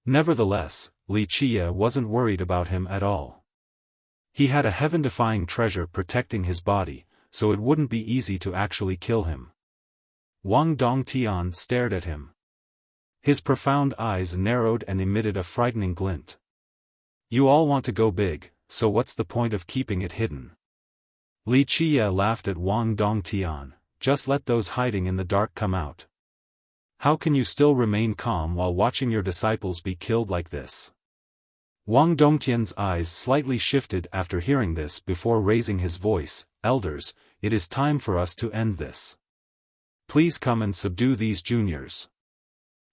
Nevertheless, Li Qiye wasn't worried about him at all. He had a heaven-defying treasure protecting his body, so it wouldn't be easy to actually kill him. Wang Dongtian stared at him. His profound eyes narrowed and emitted a frightening glint. You all want to go big, so what's the point of keeping it hidden? Li Qiye laughed at Wang Dongtian. Just let those hiding in the dark come out. How can you still remain calm while watching your disciples be killed like this? Wang Dongtian's eyes slightly shifted after hearing this before raising his voice. Elders, it is time for us to end this. Please come and subdue these juniors.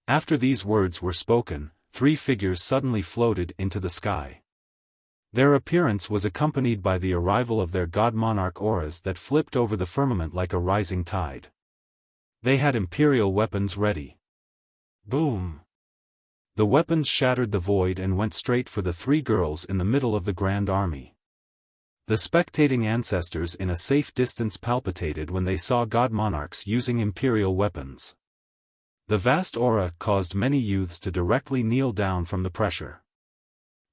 After these words were spoken, 3 figures suddenly floated into the sky. Their appearance was accompanied by the arrival of their god monarch auras that flipped over the firmament like a rising tide. They had imperial weapons ready. Boom! The weapons shattered the void and went straight for the 3 girls in the middle of the Grand Army. The spectating ancestors in a safe distance palpitated when they saw god monarchs using imperial weapons. The vast aura caused many youths to directly kneel down from the pressure.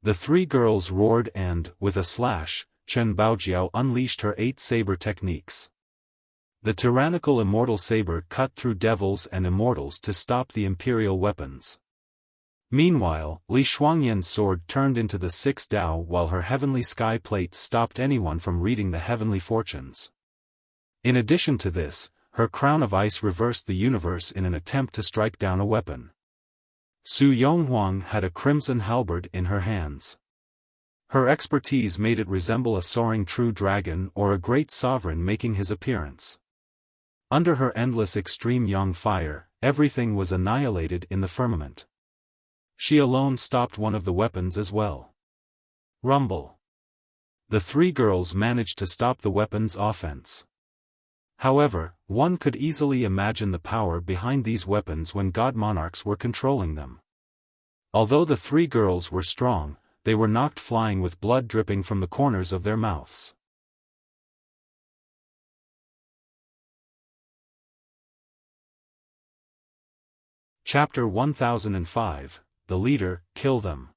The 3 girls roared and, with a slash, Chen Baojiao unleashed her 8 saber techniques. The tyrannical immortal saber cut through devils and immortals to stop the imperial weapons. Meanwhile, Li Shuangyan's sword turned into the 6 Dao while her heavenly sky plate stopped anyone from reading the heavenly fortunes. In addition to this, her crown of ice reversed the universe in an attempt to strike down a weapon. Su Yonghuang had a crimson halberd in her hands. Her expertise made it resemble a soaring true dragon or a great sovereign making his appearance. Under her endless extreme yang fire, everything was annihilated in the firmament. She alone stopped one of the weapons as well. Rumble. The 3 girls managed to stop the weapon's offense. However, one could easily imagine the power behind these weapons when god monarchs were controlling them. Although the 3 girls were strong, they were knocked flying with blood dripping from the corners of their mouths. Chapter 1005, The Leader, Kill Them.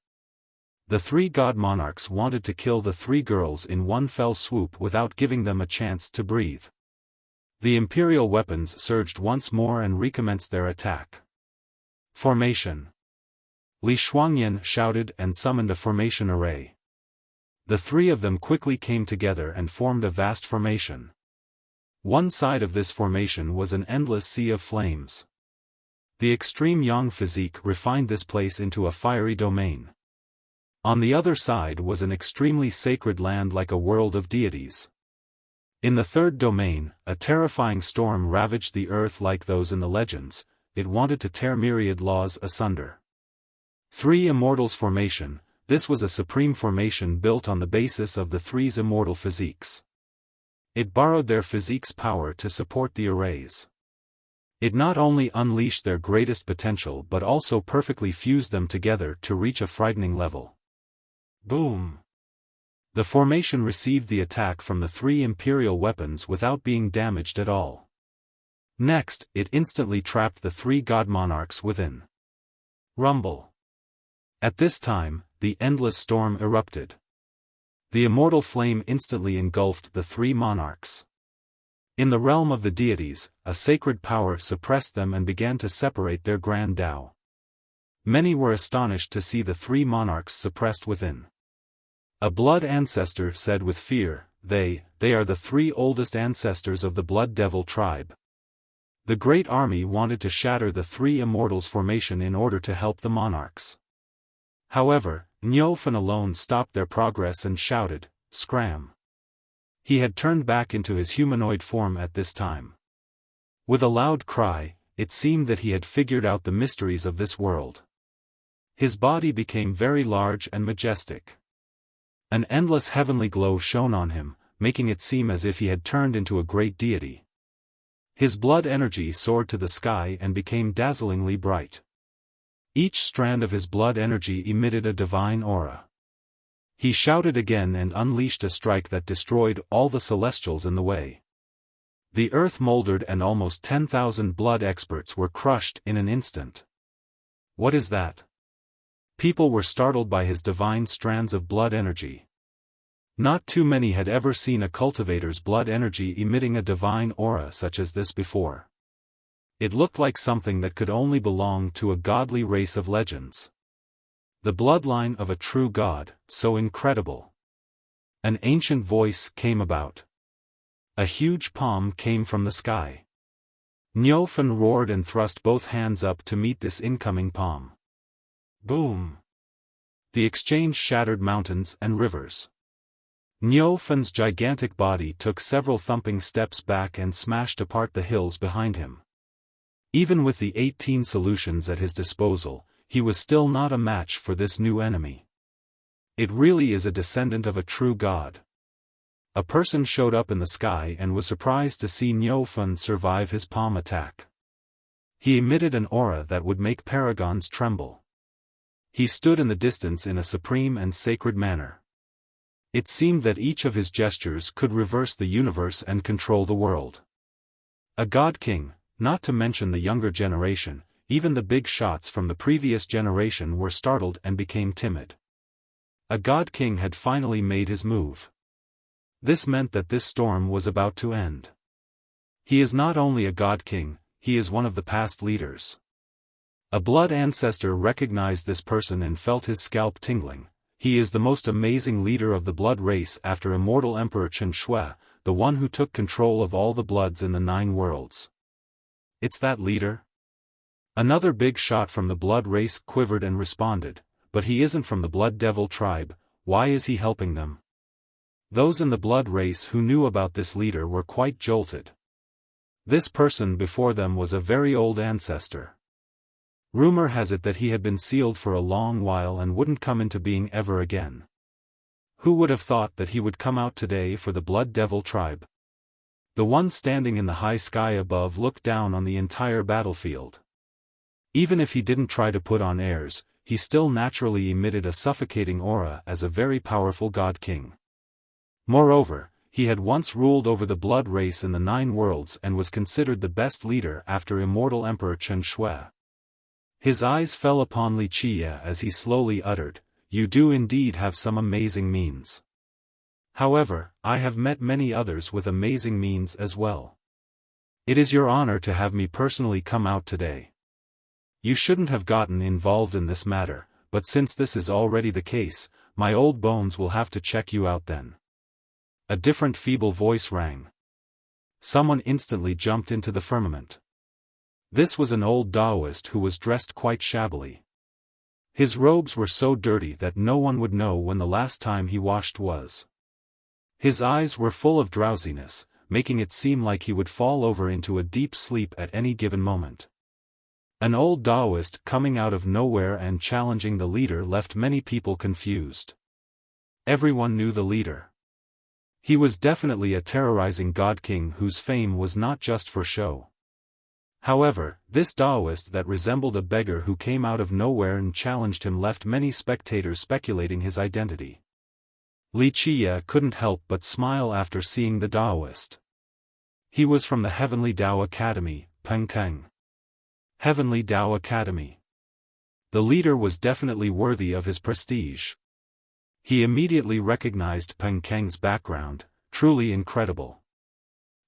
The 3 god monarchs wanted to kill the 3 girls in one fell swoop without giving them a chance to breathe. The imperial weapons surged once more and recommenced their attack. Formation. Li Shuangyan shouted and summoned a formation array. The 3 of them quickly came together and formed a vast formation. One side of this formation was an endless sea of flames. The extreme yang physique refined this place into a fiery domain. On the other side was an extremely sacred land like a world of deities. In the 3rd domain, a terrifying storm ravaged the earth like those in the legends. It wanted to tear myriad laws asunder. 3 Immortals formation. This was a supreme formation built on the basis of the 3's immortal physiques. It borrowed their physique's power to support the arrays. It not only unleashed their greatest potential but also perfectly fused them together to reach a frightening level. Boom! The formation received the attack from the three imperial weapons without being damaged at all. Next, it instantly trapped the three god monarchs within. Rumble. At this time, the endless storm erupted. The immortal flame instantly engulfed the three monarchs. In the realm of the deities, a sacred power suppressed them and began to separate their grand Tao. Many were astonished to see the three monarchs suppressed within. A blood ancestor said with fear, they are the three oldest ancestors of the blood devil tribe. The great army wanted to shatter the three immortals' formation in order to help the monarchs. However, Xiaofan alone stopped their progress and shouted, "Scram!" He had turned back into his humanoid form at this time. With a loud cry, it seemed that he had figured out the mysteries of this world. His body became very large and majestic. An endless heavenly glow shone on him, making it seem as if he had turned into a great deity. His blood energy soared to the sky and became dazzlingly bright. Each strand of his blood energy emitted a divine aura. He shouted again and unleashed a strike that destroyed all the celestials in the way. The earth molded and almost 10,000 blood experts were crushed in an instant. What is that? People were startled by his divine strands of blood energy. Not too many had ever seen a cultivator's blood energy emitting a divine aura such as this before. It looked like something that could only belong to a godly race of legends. The bloodline of a true god, so incredible. An ancient voice came about. A huge palm came from the sky. Xiaofan roared and thrust both hands up to meet this incoming palm. Boom! The exchange shattered mountains and rivers. Xiaofan's gigantic body took several thumping steps back and smashed apart the hills behind him. Even with the 18 solutions at his disposal, he was still not a match for this new enemy. It really is a descendant of a true god. A person showed up in the sky and was surprised to see Xiaofan survive his palm attack. He emitted an aura that would make paragons tremble. He stood in the distance in a supreme and sacred manner. It seemed that each of his gestures could reverse the universe and control the world. A god king, not to mention the younger generation, even the big shots from the previous generation were startled and became timid. A god king had finally made his move. This meant that this storm was about to end. He is not only a god king, he is one of the past leaders. A blood ancestor recognized this person and felt his scalp tingling. He is the most amazing leader of the blood race after immortal Emperor Chen Shui, the one who took control of all the bloods in the 9 worlds. It's that leader? Another big shot from the blood race quivered and responded, but he isn't from the blood devil tribe, why is he helping them? Those in the blood race who knew about this leader were quite jolted. This person before them was a very old ancestor. Rumor has it that he had been sealed for a long while and wouldn't come into being ever again. Who would have thought that he would come out today for the Blood Devil tribe? The one standing in the high sky above looked down on the entire battlefield. Even if he didn't try to put on airs, he still naturally emitted a suffocating aura as a very powerful god king. Moreover, he had once ruled over the blood race in the 9 worlds and was considered the best leader after immortal Emperor Chen Shui. His eyes fell upon Li Qia as he slowly uttered, "You do indeed have some amazing means. However, I have met many others with amazing means as well. It is your honor to have me personally come out today. You shouldn't have gotten involved in this matter, but since this is already the case, my old bones will have to check you out then." A different feeble voice rang. Someone instantly jumped into the firmament. This was an old Taoist who was dressed quite shabbily. His robes were so dirty that no one would know when the last time he washed was. His eyes were full of drowsiness, making it seem like he would fall over into a deep sleep at any given moment. An old Taoist coming out of nowhere and challenging the leader left many people confused. Everyone knew the leader. He was definitely a terrorizing god king whose fame was not just for show. However, this Taoist that resembled a beggar who came out of nowhere and challenged him left many spectators speculating his identity. Li Qiye couldn't help but smile after seeing the Taoist. He was from the Heavenly Tao Academy, Pengkeng. Heavenly Tao Academy. The leader was definitely worthy of his prestige. He immediately recognized Pengkeng's background, truly incredible.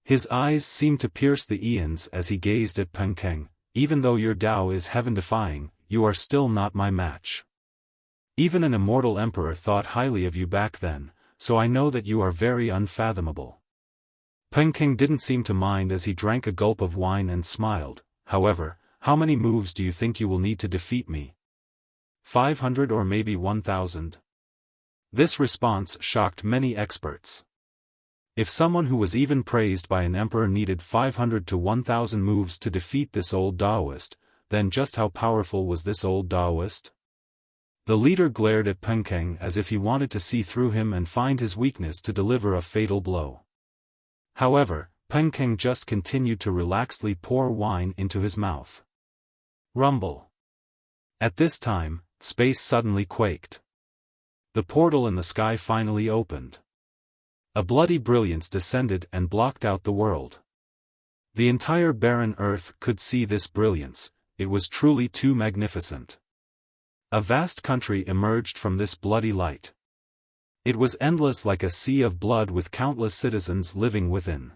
His eyes seemed to pierce the eons as he gazed at Pengkeng. Even though your Tao is heaven-defying, you are still not my match. Even an immortal emperor thought highly of you back then, so I know that you are very unfathomable. Pengkeng didn't seem to mind as he drank a gulp of wine and smiled. However, how many moves do you think you will need to defeat me? 500 or maybe 1,000? This response shocked many experts. If someone who was even praised by an emperor needed 500 to 1,000 moves to defeat this old Taoist, then just how powerful was this old Taoist? The leader glared at Pengkeng as if he wanted to see through him and find his weakness to deliver a fatal blow. However, Pengkeng just continued to relaxedly pour wine into his mouth. Rumble. At this time, space suddenly quaked. The portal in the sky finally opened. A bloody brilliance descended and blocked out the world. The entire barren earth could see this brilliance. It was truly too magnificent. A vast country emerged from this bloody light. It was endless like a sea of blood with countless citizens living within.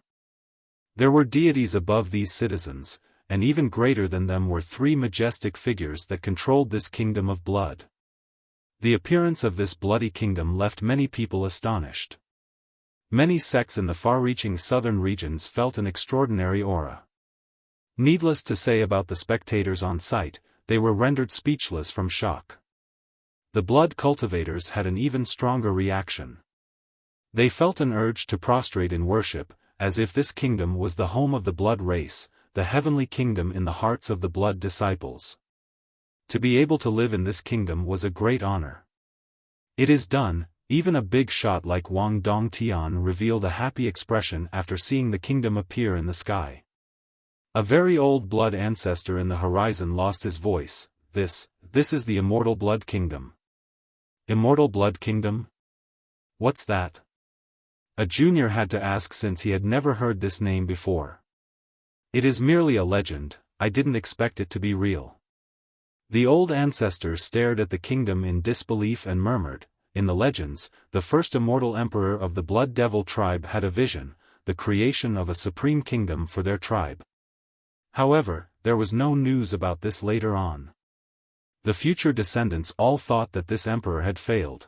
There were deities above these citizens, and even greater than them were three majestic figures that controlled this kingdom of blood. The appearance of this bloody kingdom left many people astonished. Many sects in the far-reaching southern regions felt an extraordinary aura. Needless to say about the spectators on site, they were rendered speechless from shock. The blood cultivators had an even stronger reaction. They felt an urge to prostrate in worship, as if this kingdom was the home of the blood race, the heavenly kingdom in the hearts of the blood disciples. To be able to live in this kingdom was a great honor. It is done. Even a big shot like Wang Dongtian revealed a happy expression after seeing the kingdom appear in the sky. A very old blood ancestor in the horizon lost his voice. This is the immortal blood kingdom. Immortal blood kingdom? What's that? A junior had to ask since he had never heard this name before. It is merely a legend, I didn't expect it to be real. The old ancestor stared at the kingdom in disbelief and murmured, in the legends, the first immortal emperor of the Blood Devil tribe had a vision, the creation of a supreme kingdom for their tribe. However, there was no news about this later on. The future descendants all thought that this emperor had failed.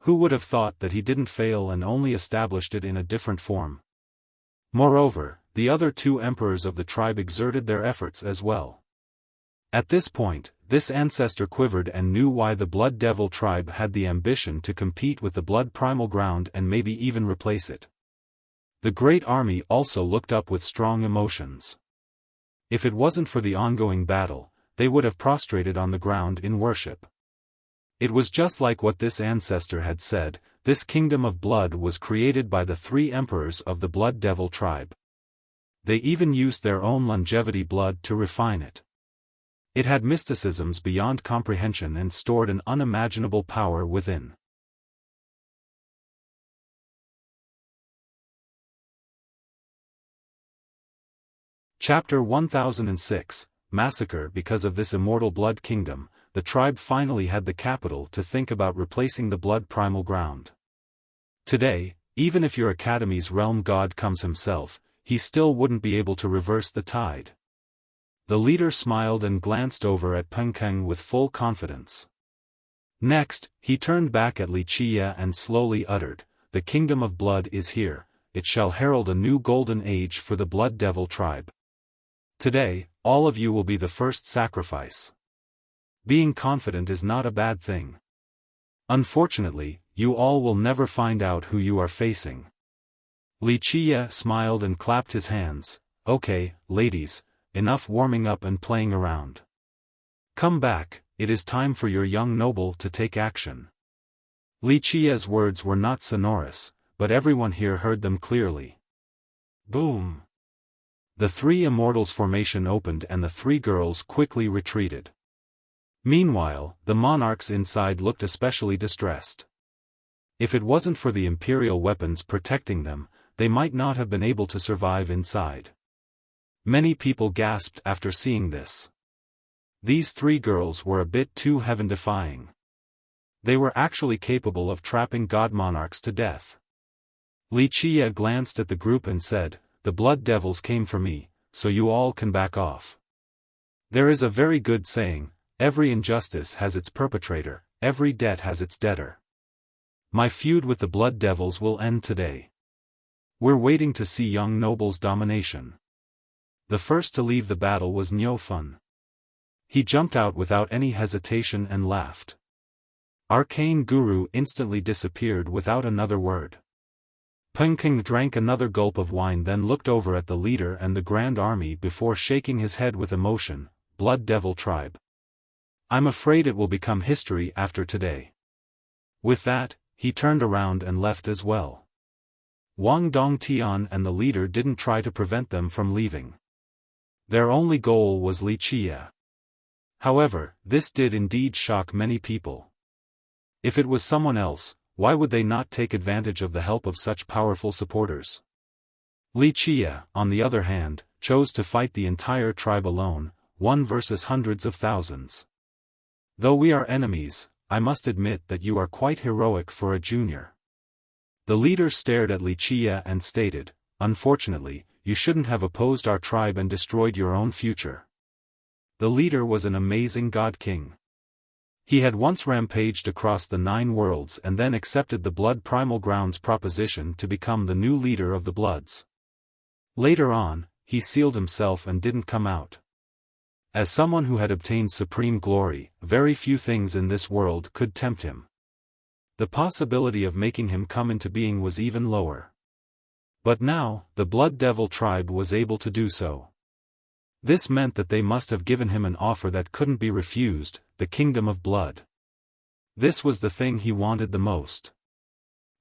Who would have thought that he didn't fail and only established it in a different form? Moreover, the other two emperors of the tribe exerted their efforts as well. At this point, this ancestor quivered and knew why the Blood Devil tribe had the ambition to compete with the Blood Primal Ground and maybe even replace it. The Great Army also looked up with strong emotions. If it wasn't for the ongoing battle, they would have prostrated on the ground in worship. It was just like what this ancestor had said, this kingdom of blood was created by the three emperors of the Blood Devil tribe. They even used their own longevity blood to refine it. It had mysticisms beyond comprehension and stored an unimaginable power within. Chapter 1006, Massacre. Because of this immortal blood kingdom, the tribe finally had the capital to think about replacing the Blood Primal Ground. Today, even if your academy's realm god comes himself, he still wouldn't be able to reverse the tide. The leader smiled and glanced over at Pengkeng with full confidence. Next, he turned back at Li Qiye and slowly uttered, "The kingdom of blood is here, it shall herald a new golden age for the Blood Devil tribe. Today, all of you will be the first sacrifice." Being confident is not a bad thing. Unfortunately, you all will never find out who you are facing. Li Qiye smiled and clapped his hands. "Okay, ladies, enough warming up and playing around. Come back, it is time for your young noble to take action." Li Qiye's words were not sonorous, but everyone here heard them clearly. Boom! The three immortals' formation opened and the three girls quickly retreated. Meanwhile, the monarchs inside looked especially distressed. If it wasn't for the Imperial weapons protecting them, they might not have been able to survive inside. Many people gasped after seeing this. These three girls were a bit too heaven-defying. They were actually capable of trapping god monarchs to death. Wuxia glanced at the group and said, "The blood devils came for me, so you all can back off. There is a very good saying, every injustice has its perpetrator, every debt has its debtor. My feud with the blood devils will end today. We're waiting to see young noble's domination." The first to leave the battle was Xiaofan. He jumped out without any hesitation and laughed. Arcane Guru instantly disappeared without another word. Pengking drank another gulp of wine, then looked over at the leader and the grand army before shaking his head with emotion. "Blood Devil tribe. I'm afraid it will become history after today." With that, he turned around and left as well. Wang Dongtian and the leader didn't try to prevent them from leaving. Their only goal was Wuxia. However, this did indeed shock many people. If it was someone else, why would they not take advantage of the help of such powerful supporters? Wuxia, on the other hand, chose to fight the entire tribe alone, one versus hundreds of thousands. "Though we are enemies, I must admit that you are quite heroic for a junior." The leader stared at Wuxia and stated, "Unfortunately, you shouldn't have opposed our tribe and destroyed your own future." The leader was an amazing god king. He had once rampaged across the 9 worlds and then accepted the Blood Primal Grounds proposition to become the new leader of the Bloods. Later on, he sealed himself and didn't come out. As someone who had obtained supreme glory, very few things in this world could tempt him. The possibility of making him come into being was even lower. But now, the Blood Devil tribe was able to do so. This meant that they must have given him an offer that couldn't be refused, the Kingdom of Blood. This was the thing he wanted the most.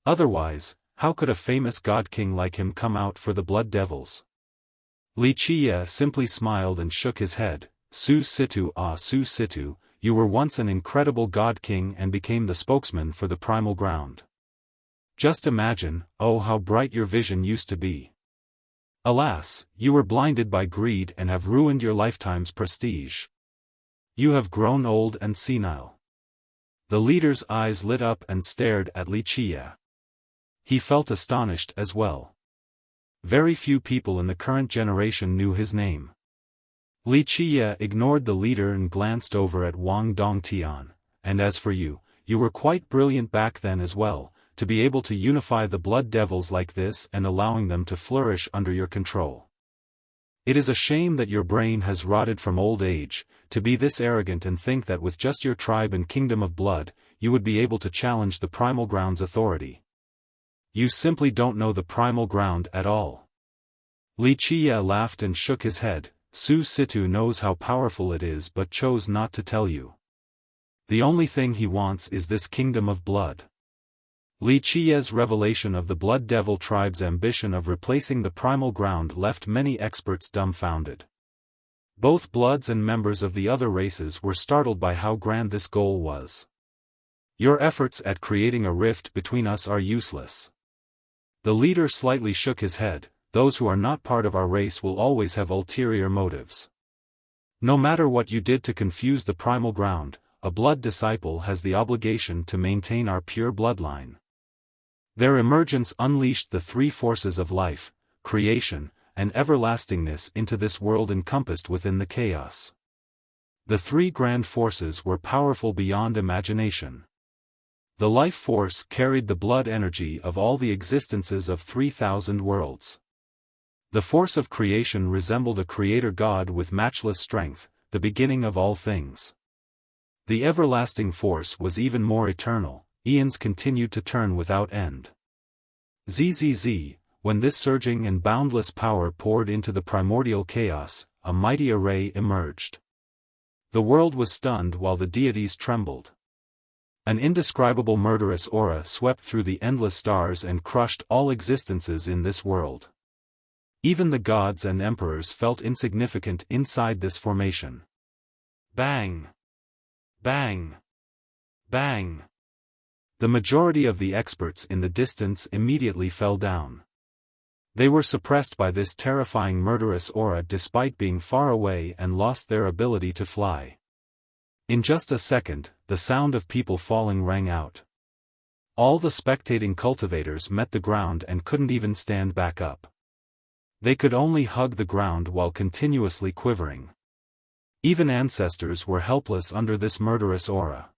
Otherwise, how could a famous god king like him come out for the Blood Devils? Wuxia simply smiled and shook his head. "Su Situ, Su Situ, you were once an incredible god king and became the spokesman for the primal ground. Just imagine, oh how bright your vision used to be. Alas, you were blinded by greed and have ruined your lifetime's prestige. You have grown old and senile." The leader's eyes lit up and stared at Wuxia. He felt astonished as well. Very few people in the current generation knew his name. Wuxia ignored the leader and glanced over at Wang Dongtian, "And as for you, you were quite brilliant back then as well, to be able to unify the blood devils like this and allowing them to flourish under your control. It is a shame that your brain has rotted from old age, to be this arrogant and think that with just your tribe and kingdom of blood, you would be able to challenge the primal ground's authority. You simply don't know the primal ground at all." Wuxia laughed and shook his head. "Su Situ knows how powerful it is but chose not to tell you. The only thing he wants is this kingdom of blood." Wuxia's revelation of the Blood Devil tribe's ambition of replacing the primal ground left many experts dumbfounded. Both Bloods and members of the other races were startled by how grand this goal was. "Your efforts at creating a rift between us are useless." The leader slightly shook his head. "Those who are not part of our race will always have ulterior motives. No matter what you did to confuse the primal ground, a blood disciple has the obligation to maintain our pure bloodline." Their emergence unleashed the 3 forces of life, creation, and everlastingness into this world encompassed within the chaos. The 3 grand forces were powerful beyond imagination. The life force carried the blood energy of all the existences of 3,000 worlds. The force of creation resembled a creator god with matchless strength, the beginning of all things. The everlasting force was even more eternal, eons continued to turn without end. Zzz, when this surging and boundless power poured into the primordial chaos, a mighty array emerged. The world was stunned while the deities trembled. An indescribable murderous aura swept through the endless stars and crushed all existences in this world. Even the gods and emperors felt insignificant inside this formation. Bang! Bang! Bang! The majority of the experts in the distance immediately fell down. They were suppressed by this terrifying murderous aura despite being far away and lost their ability to fly. In just a second, the sound of people falling rang out. All the spectating cultivators met the ground and couldn't even stand back up. They could only hug the ground while continuously quivering. Even ancestors were helpless under this murderous aura.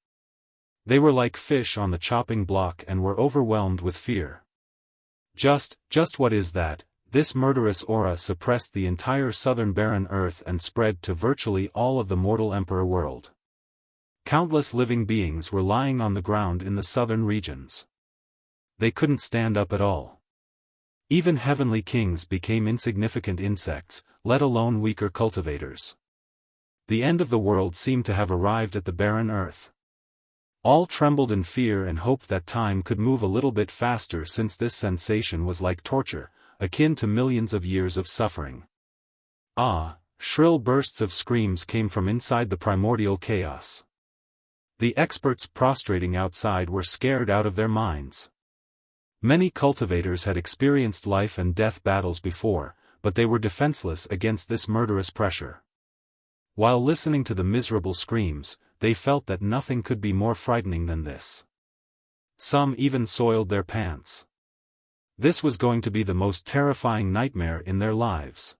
They were like fish on the chopping block and were overwhelmed with fear. Just what is that? This murderous aura suppressed the entire southern barren earth and spread to virtually all of the mortal emperor world. Countless living beings were lying on the ground in the southern regions. They couldn't stand up at all. Even heavenly kings became insignificant insects, let alone weaker cultivators. The end of the world seemed to have arrived at the barren earth. All trembled in fear and hoped that time could move a little bit faster since this sensation was like torture, akin to millions of years of suffering. Ah! Shrill bursts of screams came from inside the primordial chaos. The experts prostrating outside were scared out of their minds. Many cultivators had experienced life and death battles before, but they were defenseless against this murderous pressure. While listening to the miserable screams, they felt that nothing could be more frightening than this. Some even soiled their pants. This was going to be the most terrifying nightmare in their lives.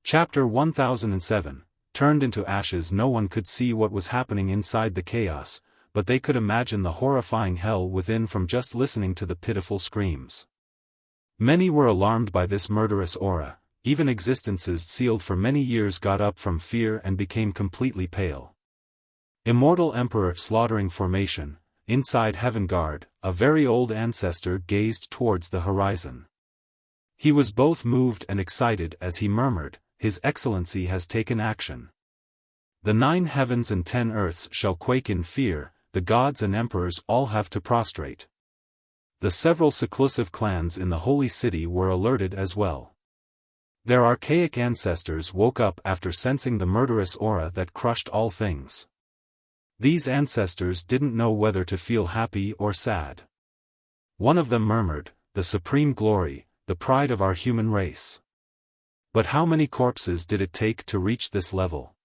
Chapter 1007. Turned into ashes. No one could see what was happening inside the chaos, but they could imagine the horrifying hell within from just listening to the pitiful screams. Many were alarmed by this murderous aura, even existences sealed for many years got up from fear and became completely pale. Immortal Emperor slaughtering formation, inside Heaven Guard, a very old ancestor gazed towards the horizon. He was both moved and excited as he murmured, "His Excellency has taken action. The 9 heavens and 10 earths shall quake in fear, the gods and emperors all have to prostrate." The several seclusive clans in the holy city were alerted as well. Their archaic ancestors woke up after sensing the murderous aura that crushed all things. These ancestors didn't know whether to feel happy or sad. One of them murmured, "The supreme glory, the pride of our human race. But how many corpses did it take to reach this level?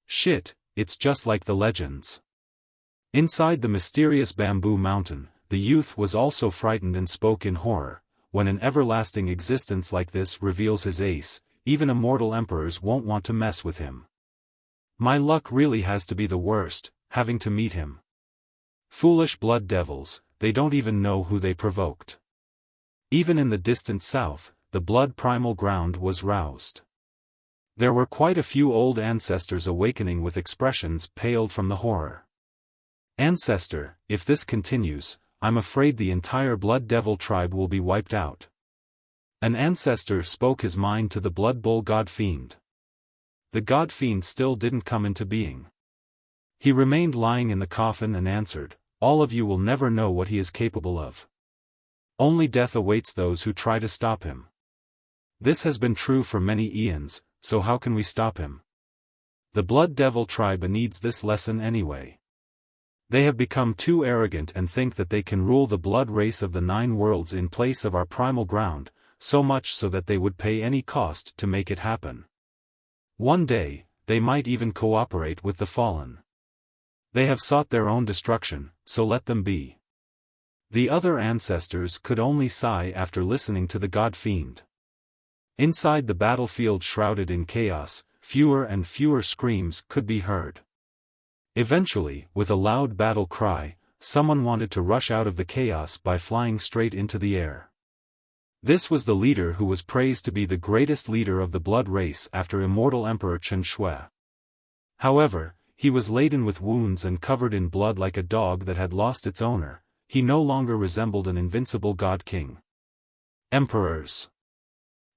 Shit, it's just like the legends." Inside the mysterious bamboo mountain, the youth was also frightened and spoke in horror. When an everlasting existence like this reveals his ace, even immortal emperors won't want to mess with him. My luck really has to be the worst, having to meet him. Foolish blood devils, they don't even know who they provoked. Even in the distant south, the blood primal ground was roused. There were quite a few old ancestors awakening with expressions paled from the horror. "Ancestor, if this continues, I'm afraid the entire Blood Devil tribe will be wiped out." An ancestor spoke his mind to the Blood Bull God Fiend. The God Fiend still didn't come into being. He remained lying in the coffin and answered, "All of you will never know what he is capable of. Only death awaits those who try to stop him. This has been true for many eons, so how can we stop him? The Blood Devil tribe needs this lesson anyway. They have become too arrogant and think that they can rule the blood race of the 9 worlds in place of our primal ground, so much so that they would pay any cost to make it happen. One day, they might even cooperate with the fallen. They have sought their own destruction, so let them be." The other ancestors could only sigh after listening to the God Fiend. Inside the battlefield shrouded in chaos, fewer and fewer screams could be heard. Eventually, with a loud battle cry, someone wanted to rush out of the chaos by flying straight into the air. This was the leader who was praised to be the greatest leader of the blood race after immortal Emperor Chen Shui. However, he was laden with wounds and covered in blood like a dog that had lost its owner. He no longer resembled an invincible god king. "Emperors!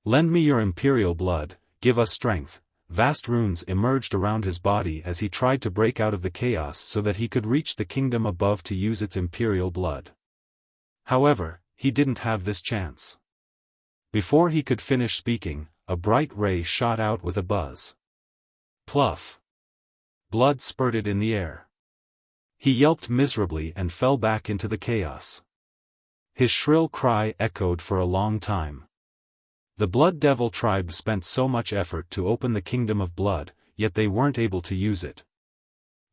Lend me your imperial blood, give us strength." Vast runes emerged around his body as he tried to break out of the chaos so that he could reach the kingdom above to use its imperial blood. However, he didn't have this chance. Before he could finish speaking, a bright ray shot out with a buzz. Pluff! Blood spurted in the air. He yelped miserably and fell back into the chaos. His shrill cry echoed for a long time. The Blood Devil tribe spent so much effort to open the Kingdom of Blood, yet they weren't able to use it.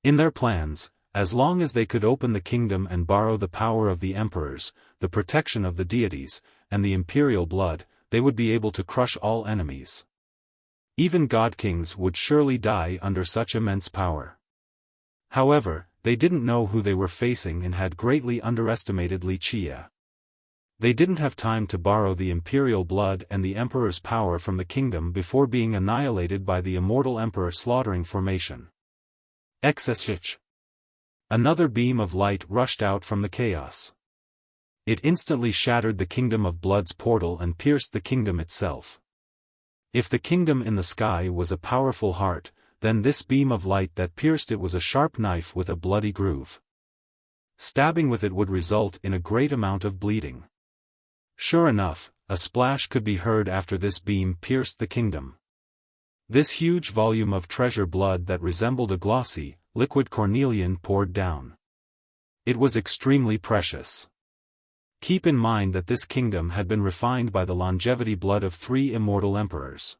In their plans, as long as they could open the kingdom and borrow the power of the emperors, the protection of the deities, and the imperial blood, they would be able to crush all enemies. Even god-kings would surely die under such immense power. However, they didn't know who they were facing and had greatly underestimated Wuxia. They didn't have time to borrow the imperial blood and the emperor's power from the kingdom before being annihilated by the immortal emperor slaughtering formation. XSH. Another beam of light rushed out from the chaos. It instantly shattered the Kingdom of Blood's portal and pierced the kingdom itself. If the kingdom in the sky was a powerful heart, then this beam of light that pierced it was a sharp knife with a bloody groove. Stabbing with it would result in a great amount of bleeding. Sure enough, a splash could be heard after this beam pierced the kingdom. This huge volume of treasure blood that resembled a glossy, liquid cornelian poured down. It was extremely precious. Keep in mind that this kingdom had been refined by the longevity blood of 3 immortal emperors.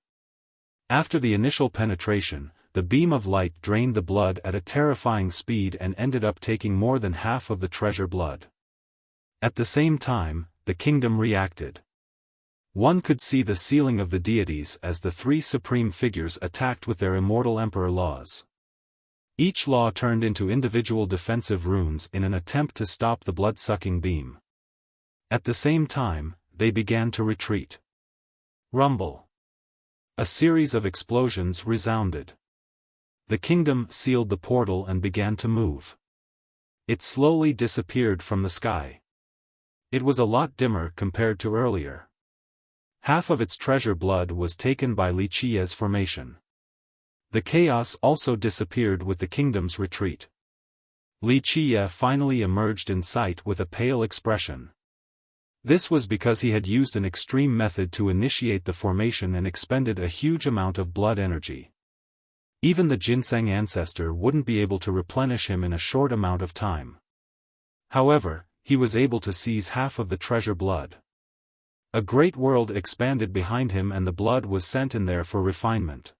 After the initial penetration, the beam of light drained the blood at a terrifying speed and ended up taking more than half of the treasure blood. At the same time, the kingdom reacted. One could see the sealing of the deities as the 3 supreme figures attacked with their immortal emperor laws. Each law turned into individual defensive runes in an attempt to stop the blood-sucking beam. At the same time, they began to retreat. Rumble. A series of explosions resounded. The kingdom sealed the portal and began to move. It slowly disappeared from the sky. It was a lot dimmer compared to earlier. Half of its treasure blood was taken by Wuxia's formation. The chaos also disappeared with the kingdom's retreat. Wuxia finally emerged in sight with a pale expression. This was because he had used an extreme method to initiate the formation and expended a huge amount of blood energy. Even the ginseng ancestor wouldn't be able to replenish him in a short amount of time. However, he was able to seize half of the treasure blood. A great world expanded behind him and the blood was sent in there for refinement.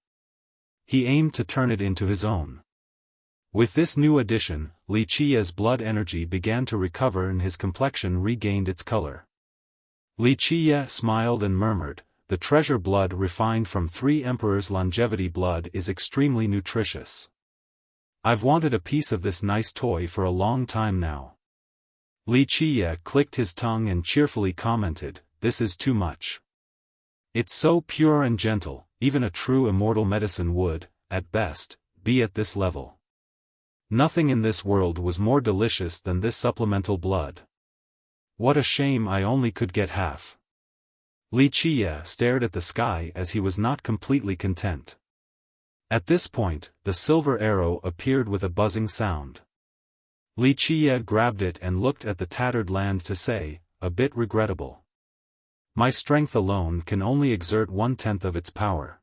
He aimed to turn it into his own. With this new addition, Wuxia's blood energy began to recover and his complexion regained its color. Wuxia smiled and murmured, "The treasure blood refined from 3 emperors' longevity blood is extremely nutritious. I've wanted a piece of this nice toy for a long time now." Wuxia clicked his tongue and cheerfully commented, "This is too much. It's so pure and gentle, even a true immortal medicine would, at best, be at this level. Nothing in this world was more delicious than this supplemental blood. What a shame I only could get half." Wuxia stared at the sky as he was not completely content. At this point, the silver arrow appeared with a buzzing sound. Wuxia grabbed it and looked at the tattered land to say, "A bit regrettable. My strength alone can only exert 1/10 of its power.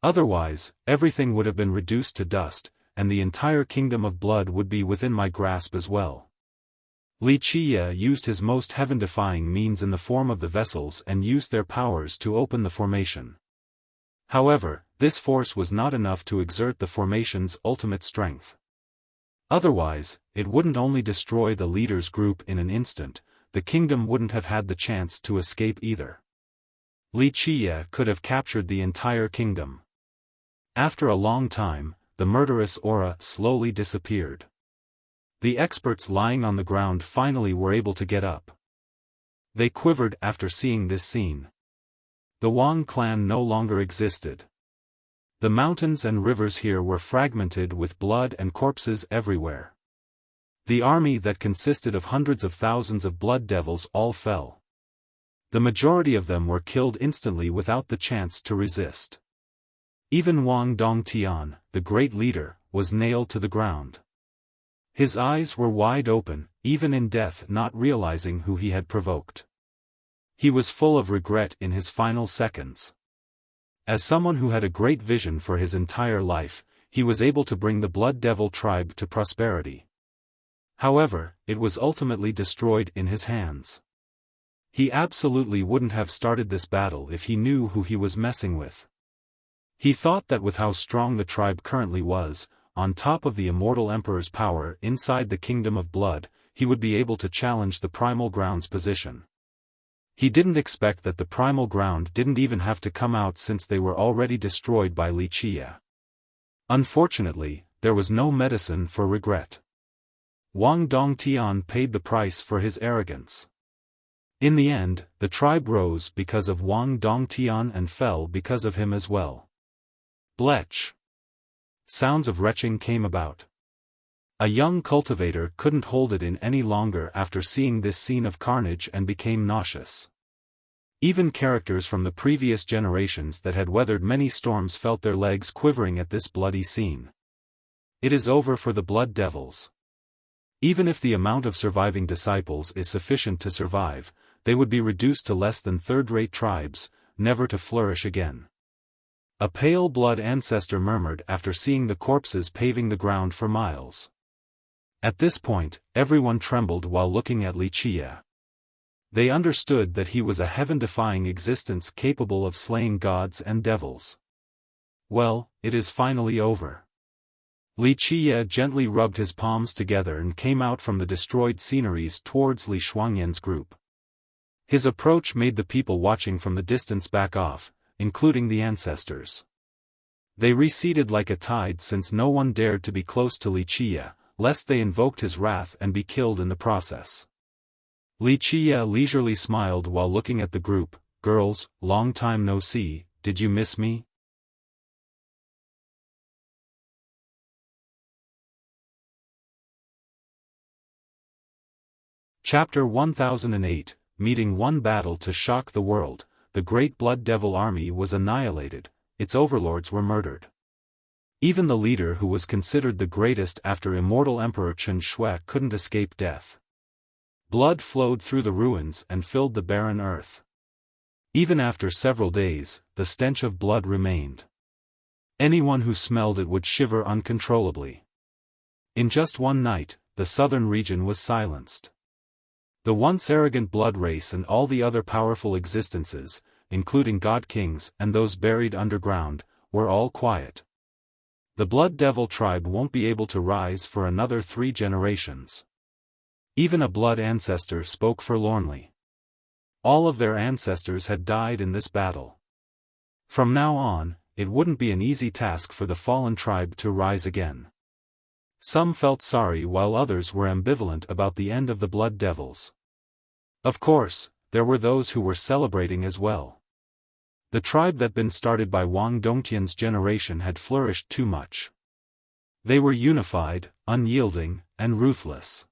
Otherwise, everything would have been reduced to dust, and the entire kingdom of blood would be within my grasp as well." Wuxia used his most heaven-defying means in the form of the vessels and used their powers to open the formation. However, this force was not enough to exert the formation's ultimate strength. Otherwise, it wouldn't only destroy the leader's group in an instant, the kingdom wouldn't have had the chance to escape either. Wuxia could have captured the entire kingdom. After a long time, the murderous aura slowly disappeared. The experts lying on the ground finally were able to get up. They quivered after seeing this scene. The Wang clan no longer existed. The mountains and rivers here were fragmented with blood and corpses everywhere. The army that consisted of hundreds of thousands of blood devils all fell. The majority of them were killed instantly without the chance to resist. Even Wang Dongtian, the great leader, was nailed to the ground. His eyes were wide open, even in death not realizing who he had provoked. He was full of regret in his final seconds. As someone who had a great vision for his entire life, he was able to bring the Blood Devil tribe to prosperity. However, it was ultimately destroyed in his hands. He absolutely wouldn't have started this battle if he knew who he was messing with. He thought that with how strong the tribe currently was, on top of the immortal emperor's power inside the Kingdom of Blood, he would be able to challenge the Primal Ground's position. He didn't expect that the Primal Ground didn't even have to come out since they were already destroyed by Wuxia. Unfortunately, there was no medicine for regret. Wang Dongtian paid the price for his arrogance. In the end, the tribe rose because of Wang Dongtian and fell because of him as well. Blech! Sounds of retching came about. A young cultivator couldn't hold it in any longer after seeing this scene of carnage and became nauseous. Even characters from the previous generations that had weathered many storms felt their legs quivering at this bloody scene. It is over for the Blood Devils. Even if the amount of surviving disciples is sufficient to survive, they would be reduced to less than third-rate tribes, never to flourish again. A pale blood ancestor murmured after seeing the corpses paving the ground for miles. At this point, everyone trembled while looking at Wuxia. They understood that he was a heaven-defying existence capable of slaying gods and devils. Well, it is finally over. Wuxia gently rubbed his palms together and came out from the destroyed sceneries towards Li Shuangyan's group. His approach made the people watching from the distance back off, including the ancestors. They receded like a tide since no one dared to be close to Wuxia, lest they invoked his wrath and be killed in the process. Wuxia leisurely smiled while looking at the group. "Girls, long time no see, did you miss me?" Chapter 1008, Meeting One battle to shock the world. The great Blood Devil army was annihilated, its overlords were murdered. Even the leader who was considered the greatest after immortal Emperor Chen Shui couldn't escape death. Blood flowed through the ruins and filled the barren earth. Even after several days, the stench of blood remained. Anyone who smelled it would shiver uncontrollably. In just one night, the southern region was silenced. The once arrogant blood race and all the other powerful existences, including god kings and those buried underground, were all quiet. The Blood Devil tribe won't be able to rise for another 3 generations. Even a blood ancestor spoke forlornly. All of their ancestors had died in this battle. From now on, it wouldn't be an easy task for the fallen tribe to rise again. Some felt sorry while others were ambivalent about the end of the Blood Devils. Of course, there were those who were celebrating as well. The tribe that had been started by Wang Dongtian's generation had flourished too much. They were unified, unyielding, and ruthless.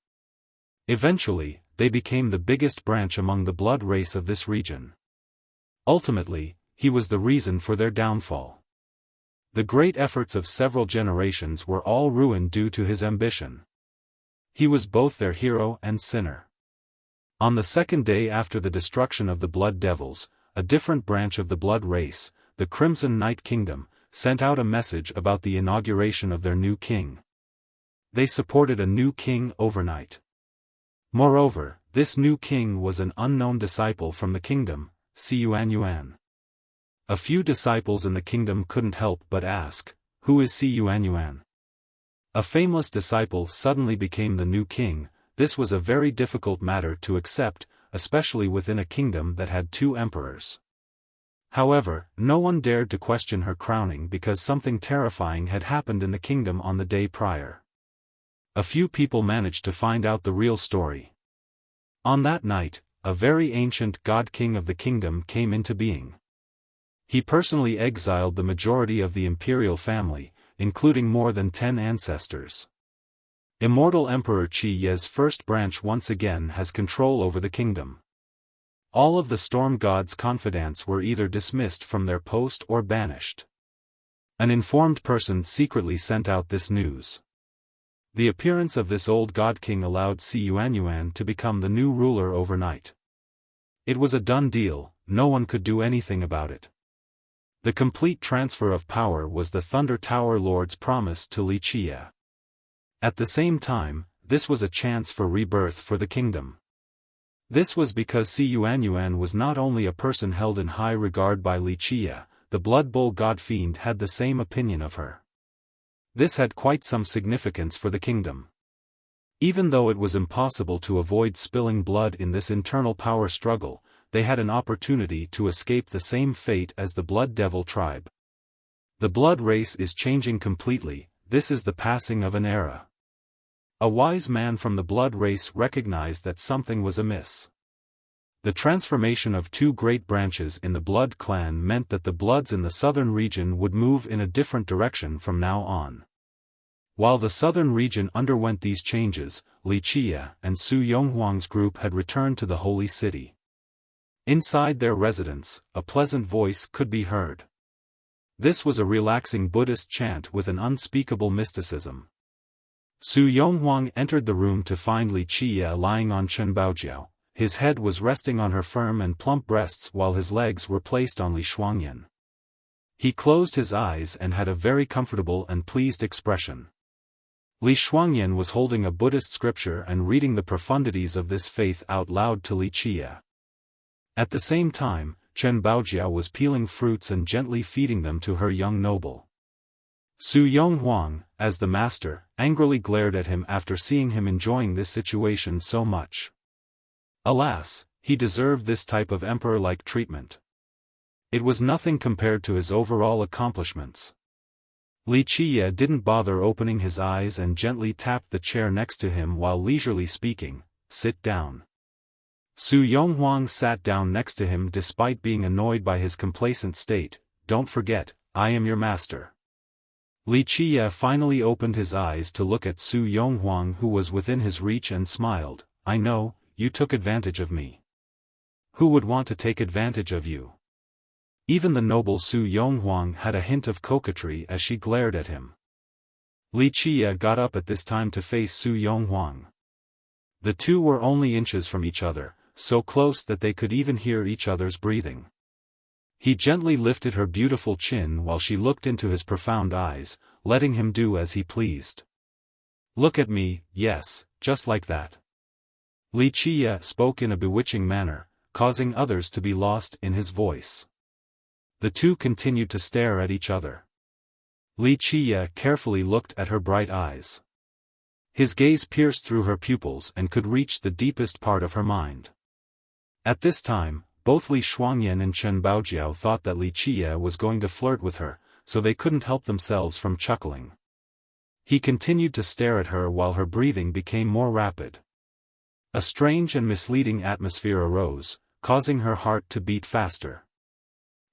Eventually, they became the biggest branch among the blood race of this region. Ultimately, he was the reason for their downfall. The great efforts of several generations were all ruined due to his ambition. He was both their hero and sinner. On the second day after the destruction of the Blood Devils, a different branch of the blood race, the Crimson Night Kingdom, sent out a message about the inauguration of their new king. They supported a new king overnight. Moreover, this new king was an unknown disciple from the kingdom, Xiaofan. A few disciples in the kingdom couldn't help but ask, "Who is Xiaofan?" A fameless disciple suddenly became the new king. This was a very difficult matter to accept, especially within a kingdom that had 2 emperors. However, no one dared to question her crowning because something terrifying had happened in the kingdom on the day prior. A few people managed to find out the real story. On that night, a very ancient god king of the kingdom came into being. He personally exiled the majority of the imperial family, including more than 10 ancestors. Immortal Emperor Qi Ye's first branch once again has control over the kingdom. All of the storm gods' confidants were either dismissed from their post or banished. An informed person secretly sent out this news. The appearance of this old god king allowed Xiaofan to become the new ruler overnight. It was a done deal, no one could do anything about it. The complete transfer of power was the Thunder Tower Lord's promise to Wuxia. At the same time, this was a chance for rebirth for the kingdom. This was because Si Yuanyuan was not only a person held in high regard by Wuxia, the Blood Bull God Fiend had the same opinion of her. This had quite some significance for the kingdom. Even though it was impossible to avoid spilling blood in this internal power struggle, they had an opportunity to escape the same fate as the Blood Devil tribe. The blood race is changing completely, this is the passing of an era. A wise man from the blood race recognized that something was amiss. The transformation of two great branches in the Blood clan meant that the Bloods in the southern region would move in a different direction from now on. While the southern region underwent these changes, Wuxia and Su Yonghuang's group had returned to the holy city. Inside their residence, a pleasant voice could be heard. This was a relaxing Buddhist chant with an unspeakable mysticism. Su Yonghuang entered the room to find Wuxia lying on Chen Baojiao. His head was resting on her firm and plump breasts while his legs were placed on Li Shuangyan. He closed his eyes and had a very comfortable and pleased expression. Li Shuangyan was holding a Buddhist scripture and reading the profundities of this faith out loud to Wuxia. At the same time, Chen Baojiao was peeling fruits and gently feeding them to her young noble. Su Yonghuang, as the master, angrily glared at him after seeing him enjoying this situation so much. Alas, he deserved this type of emperor-like treatment. It was nothing compared to his overall accomplishments. Wuxia didn't bother opening his eyes and gently tapped the chair next to him while leisurely speaking, "Sit down." Su Yonghuang sat down next to him despite being annoyed by his complacent state. "Don't forget, I am your master." Wuxia finally opened his eyes to look at Su Yonghuang, who was within his reach, and smiled. "I know, you took advantage of me. Who would want to take advantage of you?" Even the noble Su Yonghuang had a hint of coquetry as she glared at him. Wuxia got up at this time to face Su Yonghuang. The two were only inches from each other, so close that they could even hear each other's breathing. He gently lifted her beautiful chin while she looked into his profound eyes, letting him do as he pleased. "Look at me, yes, just like that." Wuxia spoke in a bewitching manner, causing others to be lost in his voice. The two continued to stare at each other. Wuxia carefully looked at her bright eyes. His gaze pierced through her pupils and could reach the deepest part of her mind. At this time, both Li Shuangyan and Chen Baojiao thought that Wuxia was going to flirt with her, so they couldn't help themselves from chuckling. He continued to stare at her while her breathing became more rapid. A strange and misleading atmosphere arose, causing her heart to beat faster.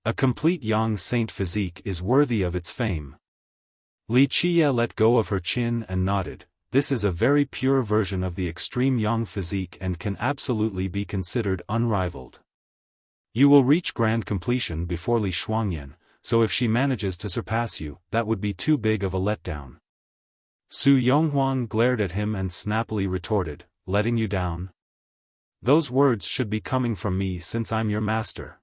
A complete young saint physique is worthy of its fame. Wuxia let go of her chin and nodded. This is a very pure version of the extreme young physique and can absolutely be considered unrivaled. You will reach grand completion before Li Shuangyan, so if she manages to surpass you, that would be too big of a letdown. Su Yonghuang glared at him and snappily retorted, "Letting you down? Those words should be coming from me since I'm your master."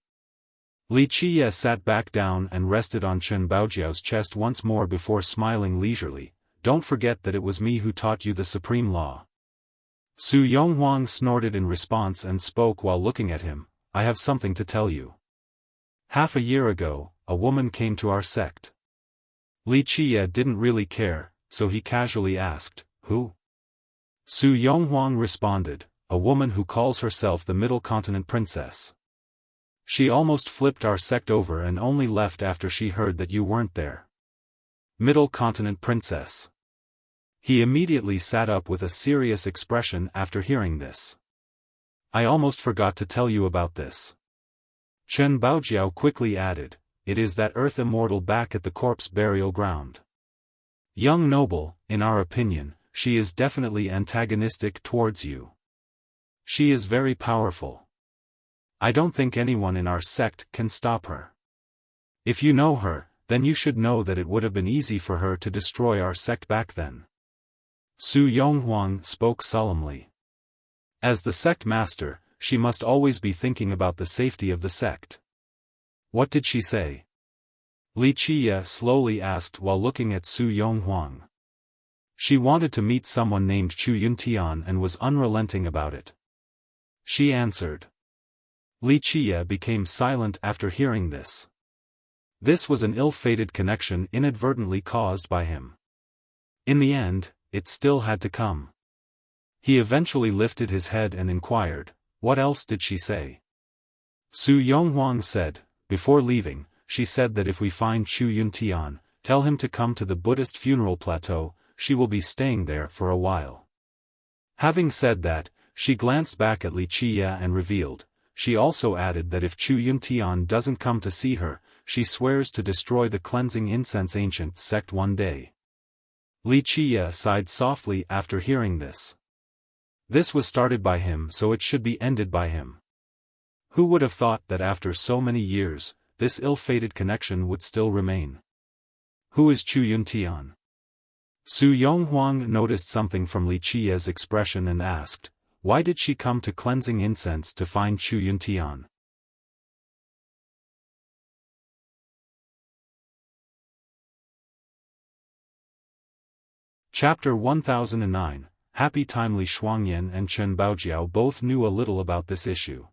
Wuxia sat back down and rested on Chen Baojiao's chest once more before smiling leisurely. "Don't forget that it was me who taught you the supreme law." Su Yonghuang snorted in response and spoke while looking at him. "I have something to tell you. Half a year ago, a woman came to our sect." Wuxia didn't really care, so he casually asked, "Who?" Su Yonghuang responded, "A woman who calls herself the Middle Continent Princess. She almost flipped our sect over and only left after she heard that you weren't there." Middle Continent Princess. He immediately sat up with a serious expression after hearing this. "I almost forgot to tell you about this." Chen Baojiao quickly added, "It is that earth immortal back at the corpse burial ground. Young noble, in our opinion, she is definitely antagonistic towards you. She is very powerful. I don't think anyone in our sect can stop her. If you know her, then you should know that it would have been easy for her to destroy our sect back then." Su Yonghuang spoke solemnly. As the sect master, she must always be thinking about the safety of the sect. "What did she say?" Li Qiye slowly asked while looking at Su Yonghuang. She wanted to meet someone named Chu Yuntian and was unrelenting about it. She answered. Li Qiye became silent after hearing this. This was an ill-fated connection inadvertently caused by him. In the end, it still had to come. He eventually lifted his head and inquired, "What else did she say?" Su Yonghuang said, "Before leaving, she said that if we find Chu Yuntian, tell him to come to the Buddhist funeral plateau, she will be staying there for a while." Having said that, she glanced back at Li Qiye and revealed, she also added that if Chu Yuntian doesn't come to see her, she swears to destroy the cleansing incense ancient sect one day. Li Qiye sighed softly after hearing this. This was started by him, so it should be ended by him. Who would have thought that after so many years, this ill-fated connection would still remain? Who is Chu Yuntian? Su Yonghuang noticed something from Li Qiye's expression and asked, "Why did she come to cleansing incense to find Chu Yuntian?" Chapter 1009. Happy time. Li Shuangyan and Chen Baojiao both knew a little about this issue.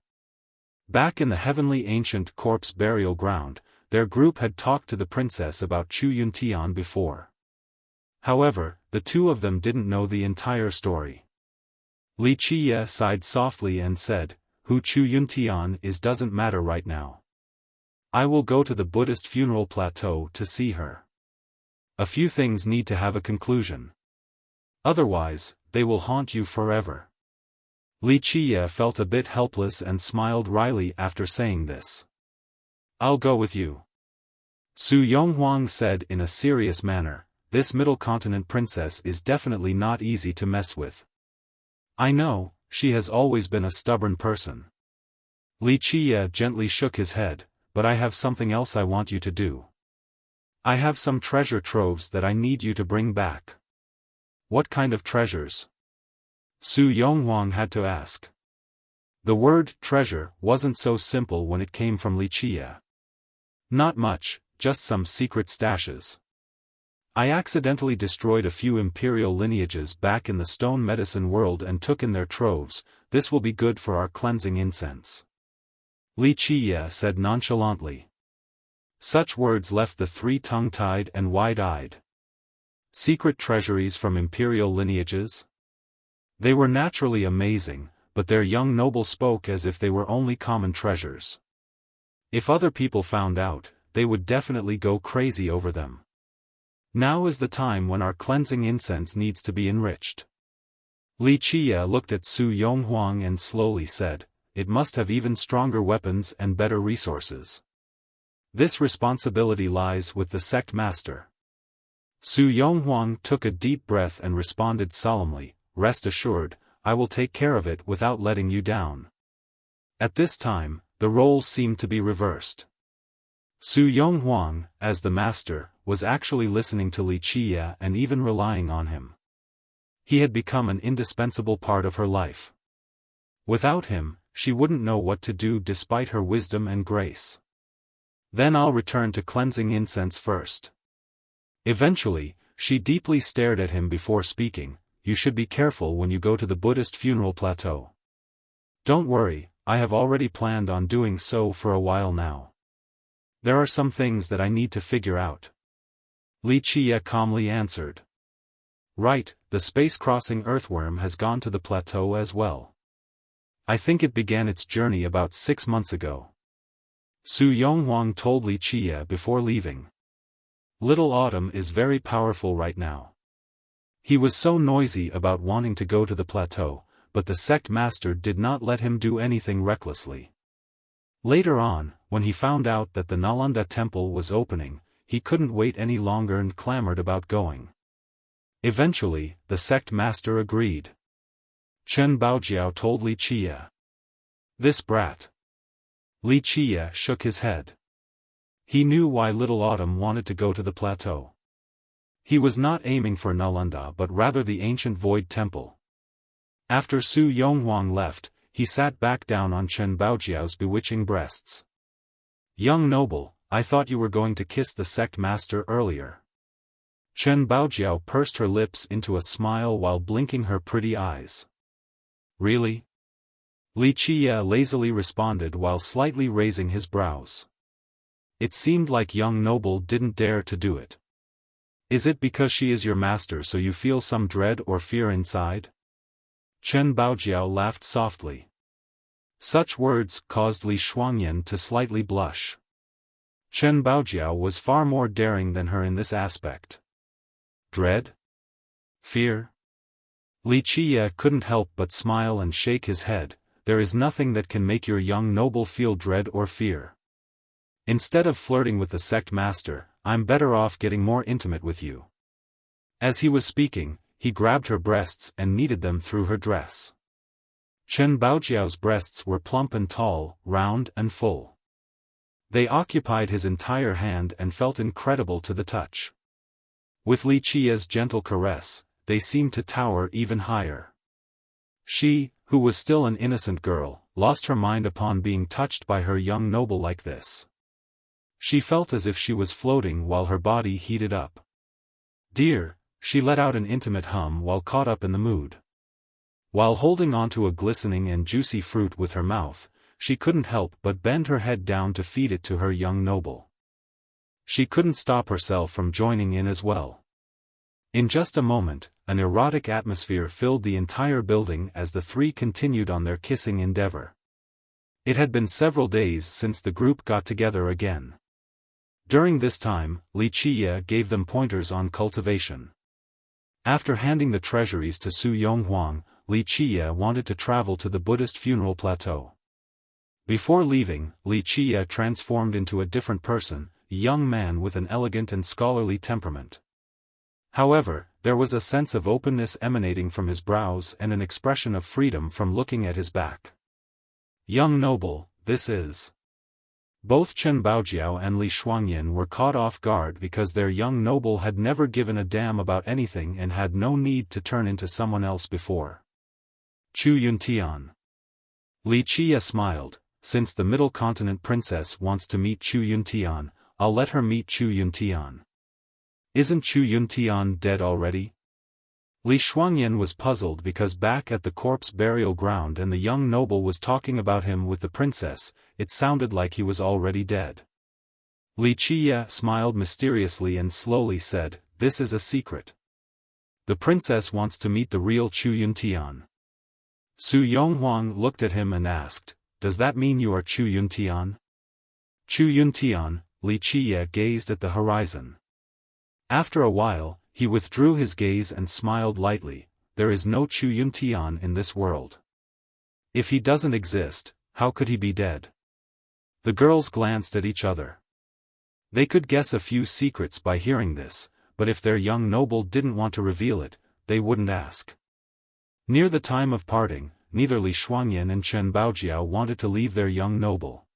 Back in the heavenly ancient corpse burial ground, their group had talked to the princess about Chu Yuntian before. However, the two of them didn't know the entire story. Li Qiye sighed softly and said, "Who Chu Yuntian is doesn't matter right now. I will go to the Buddhist funeral plateau to see her. A few things need to have a conclusion. Otherwise, they will haunt you forever." Li Qiye felt a bit helpless and smiled wryly after saying this. "I'll go with you." Su Yonghuang said in a serious manner, "This Middle Continent princess is definitely not easy to mess with. I know, she has always been a stubborn person." Li Qiye gently shook his head, "But I have something else I want you to do. I have some treasure troves that I need you to bring back." "What kind of treasures?" Su Yonghuang had to ask. The word treasure wasn't so simple when it came from Li Qiye. "Not much, just some secret stashes. I accidentally destroyed a few imperial lineages back in the stone medicine world and took in their troves. This will be good for our cleansing incense," Li Qiye said nonchalantly. Such words left the three tongue-tied and wide-eyed. Secret treasuries from imperial lineages? They were naturally amazing, but their young noble spoke as if they were only common treasures. If other people found out, they would definitely go crazy over them. Now is the time when our cleansing incense needs to be enriched. Li Qiye looked at Su Yonghuang and slowly said, "It must have even stronger weapons and better resources. This responsibility lies with the sect master." Su Yonghuang took a deep breath and responded solemnly, "Rest assured, I will take care of it without letting you down." At this time, the roles seemed to be reversed. Su Yonghuang, as the master, was actually listening to Li Qiye and even relying on him. He had become an indispensable part of her life. Without him, she wouldn't know what to do despite her wisdom and grace. "Then I'll return to cleansing incense first." Eventually, she deeply stared at him before speaking, "You should be careful when you go to the Buddhist funeral plateau." "Don't worry, I have already planned on doing so for a while now. There are some things that I need to figure out," Li Qiye calmly answered. "Right, the space-crossing earthworm has gone to the plateau as well. I think it began its journey about 6 months ago," Su Yonghuang told Li Qiye before leaving. "Little Autumn is very powerful right now. He was so noisy about wanting to go to the plateau, but the sect master did not let him do anything recklessly. Later on, when he found out that the Nalanda temple was opening, he couldn't wait any longer and clamored about going. Eventually, the sect master agreed." Chen Baojiao told Li Qiye. "This brat." Li Qiye shook his head. He knew why Little Autumn wanted to go to the plateau. He was not aiming for Nalanda but rather the ancient Void Temple. After Su Yonghuang left, he sat back down on Chen Baojiao's bewitching breasts. "Young noble, I thought you were going to kiss the sect master earlier. Chen Baojiao pursed her lips into a smile while blinking her pretty eyes. Really? Li Qiye lazily responded while slightly raising his brows. It seemed like young noble didn't dare to do it. Is it because she is your master so you feel some dread or fear inside? Chen Baojiao laughed softly. Such words caused Li Shuangyan to slightly blush. Chen Baojiao was far more daring than her in this aspect. Dread? Fear? Li Qiye couldn't help but smile and shake his head. There is nothing that can make your young noble feel dread or fear. Instead of flirting with the sect master, I'm better off getting more intimate with you. As he was speaking, he grabbed her breasts and kneaded them through her dress. Chen Baojiao's breasts were plump and tall, round and full. They occupied his entire hand and felt incredible to the touch. With Li Qiye's gentle caress, they seemed to tower even higher. She, who was still an innocent girl, lost her mind upon being touched by her young noble like this. She felt as if she was floating while her body heated up. Dear, she let out an intimate hum while caught up in the mood. While holding onto a glistening and juicy fruit with her mouth, she couldn't help but bend her head down to feed it to her young noble. She couldn't stop herself from joining in as well. In just a moment, an erotic atmosphere filled the entire building as the three continued on their kissing endeavor. It had been several days since the group got together again. During this time, Li Qiye gave them pointers on cultivation. After handing the treasuries to Su Yonghuang, Li Qiye wanted to travel to the Buddhist funeral plateau. Before leaving, Li Qiye transformed into a different person, a young man with an elegant and scholarly temperament. However, there was a sense of openness emanating from his brows and an expression of freedom from looking at his back. Young noble, this is. Both Chen Baojiao and Li Shuangyan were caught off guard because their young noble had never given a damn about anything and had no need to turn into someone else before. Chu Yuntian. Li Qiye smiled. Since the Middle Continent princess wants to meet Chu Yuntian, I'll let her meet Chu Yuntian. Isn't Chu Yuntian dead already? Li Shuangyan was puzzled because back at the corpse burial ground and the young noble was talking about him with the princess, it sounded like he was already dead. Li Qiye smiled mysteriously and slowly said, "This is a secret. The princess wants to meet the real Chu Yuntian." Su Yonghuang looked at him and asked, "Does that mean you are Chu Yuntian?" Chu Yuntian, Li Qiye gazed at the horizon. After a while, he withdrew his gaze and smiled lightly. There is no Chu Yuntian in this world. If he doesn't exist, how could he be dead? The girls glanced at each other. They could guess a few secrets by hearing this, but if their young noble didn't want to reveal it, they wouldn't ask. Near the time of parting, neither Li Shuangyan and Chen Baojiao wanted to leave their young noble.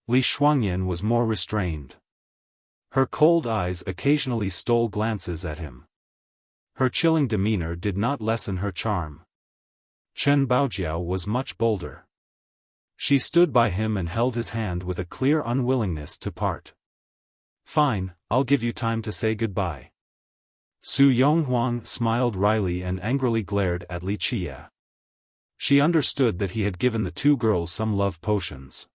Li Shuangyan was more restrained. Her cold eyes occasionally stole glances at him. Her chilling demeanor did not lessen her charm. Chen Baojiao was much bolder. She stood by him and held his hand with a clear unwillingness to part. "Fine, I'll give you time to say goodbye." Su Yonghuang smiled wryly and angrily glared at Li Qiye. She understood that he had given the two girls some love potions.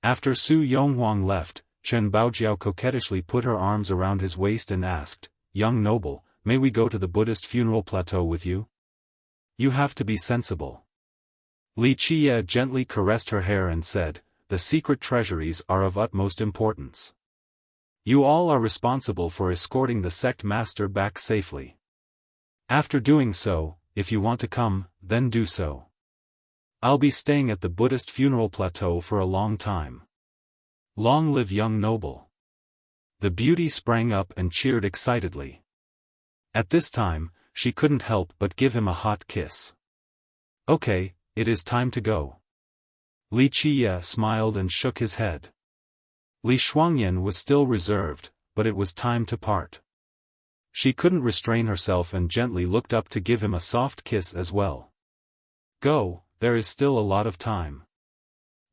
After Su Yonghuang left, Chen Baojiao coquettishly put her arms around his waist and asked, "Young noble, may we go to the Buddhist funeral plateau with you? You have to be sensible." Li Qiye gently caressed her hair and said, "The secret treasuries are of utmost importance. You all are responsible for escorting the sect master back safely. After doing so, if you want to come, then do so. I'll be staying at the Buddhist funeral plateau for a long time. Long live young noble." The beauty sprang up and cheered excitedly. At this time, she couldn't help but give him a hot kiss. "Okay, it is time to go." Li Qiye smiled and shook his head. Li Shuangyan was still reserved, but it was time to part. She couldn't restrain herself and gently looked up to give him a soft kiss as well. "Go, there is still a lot of time.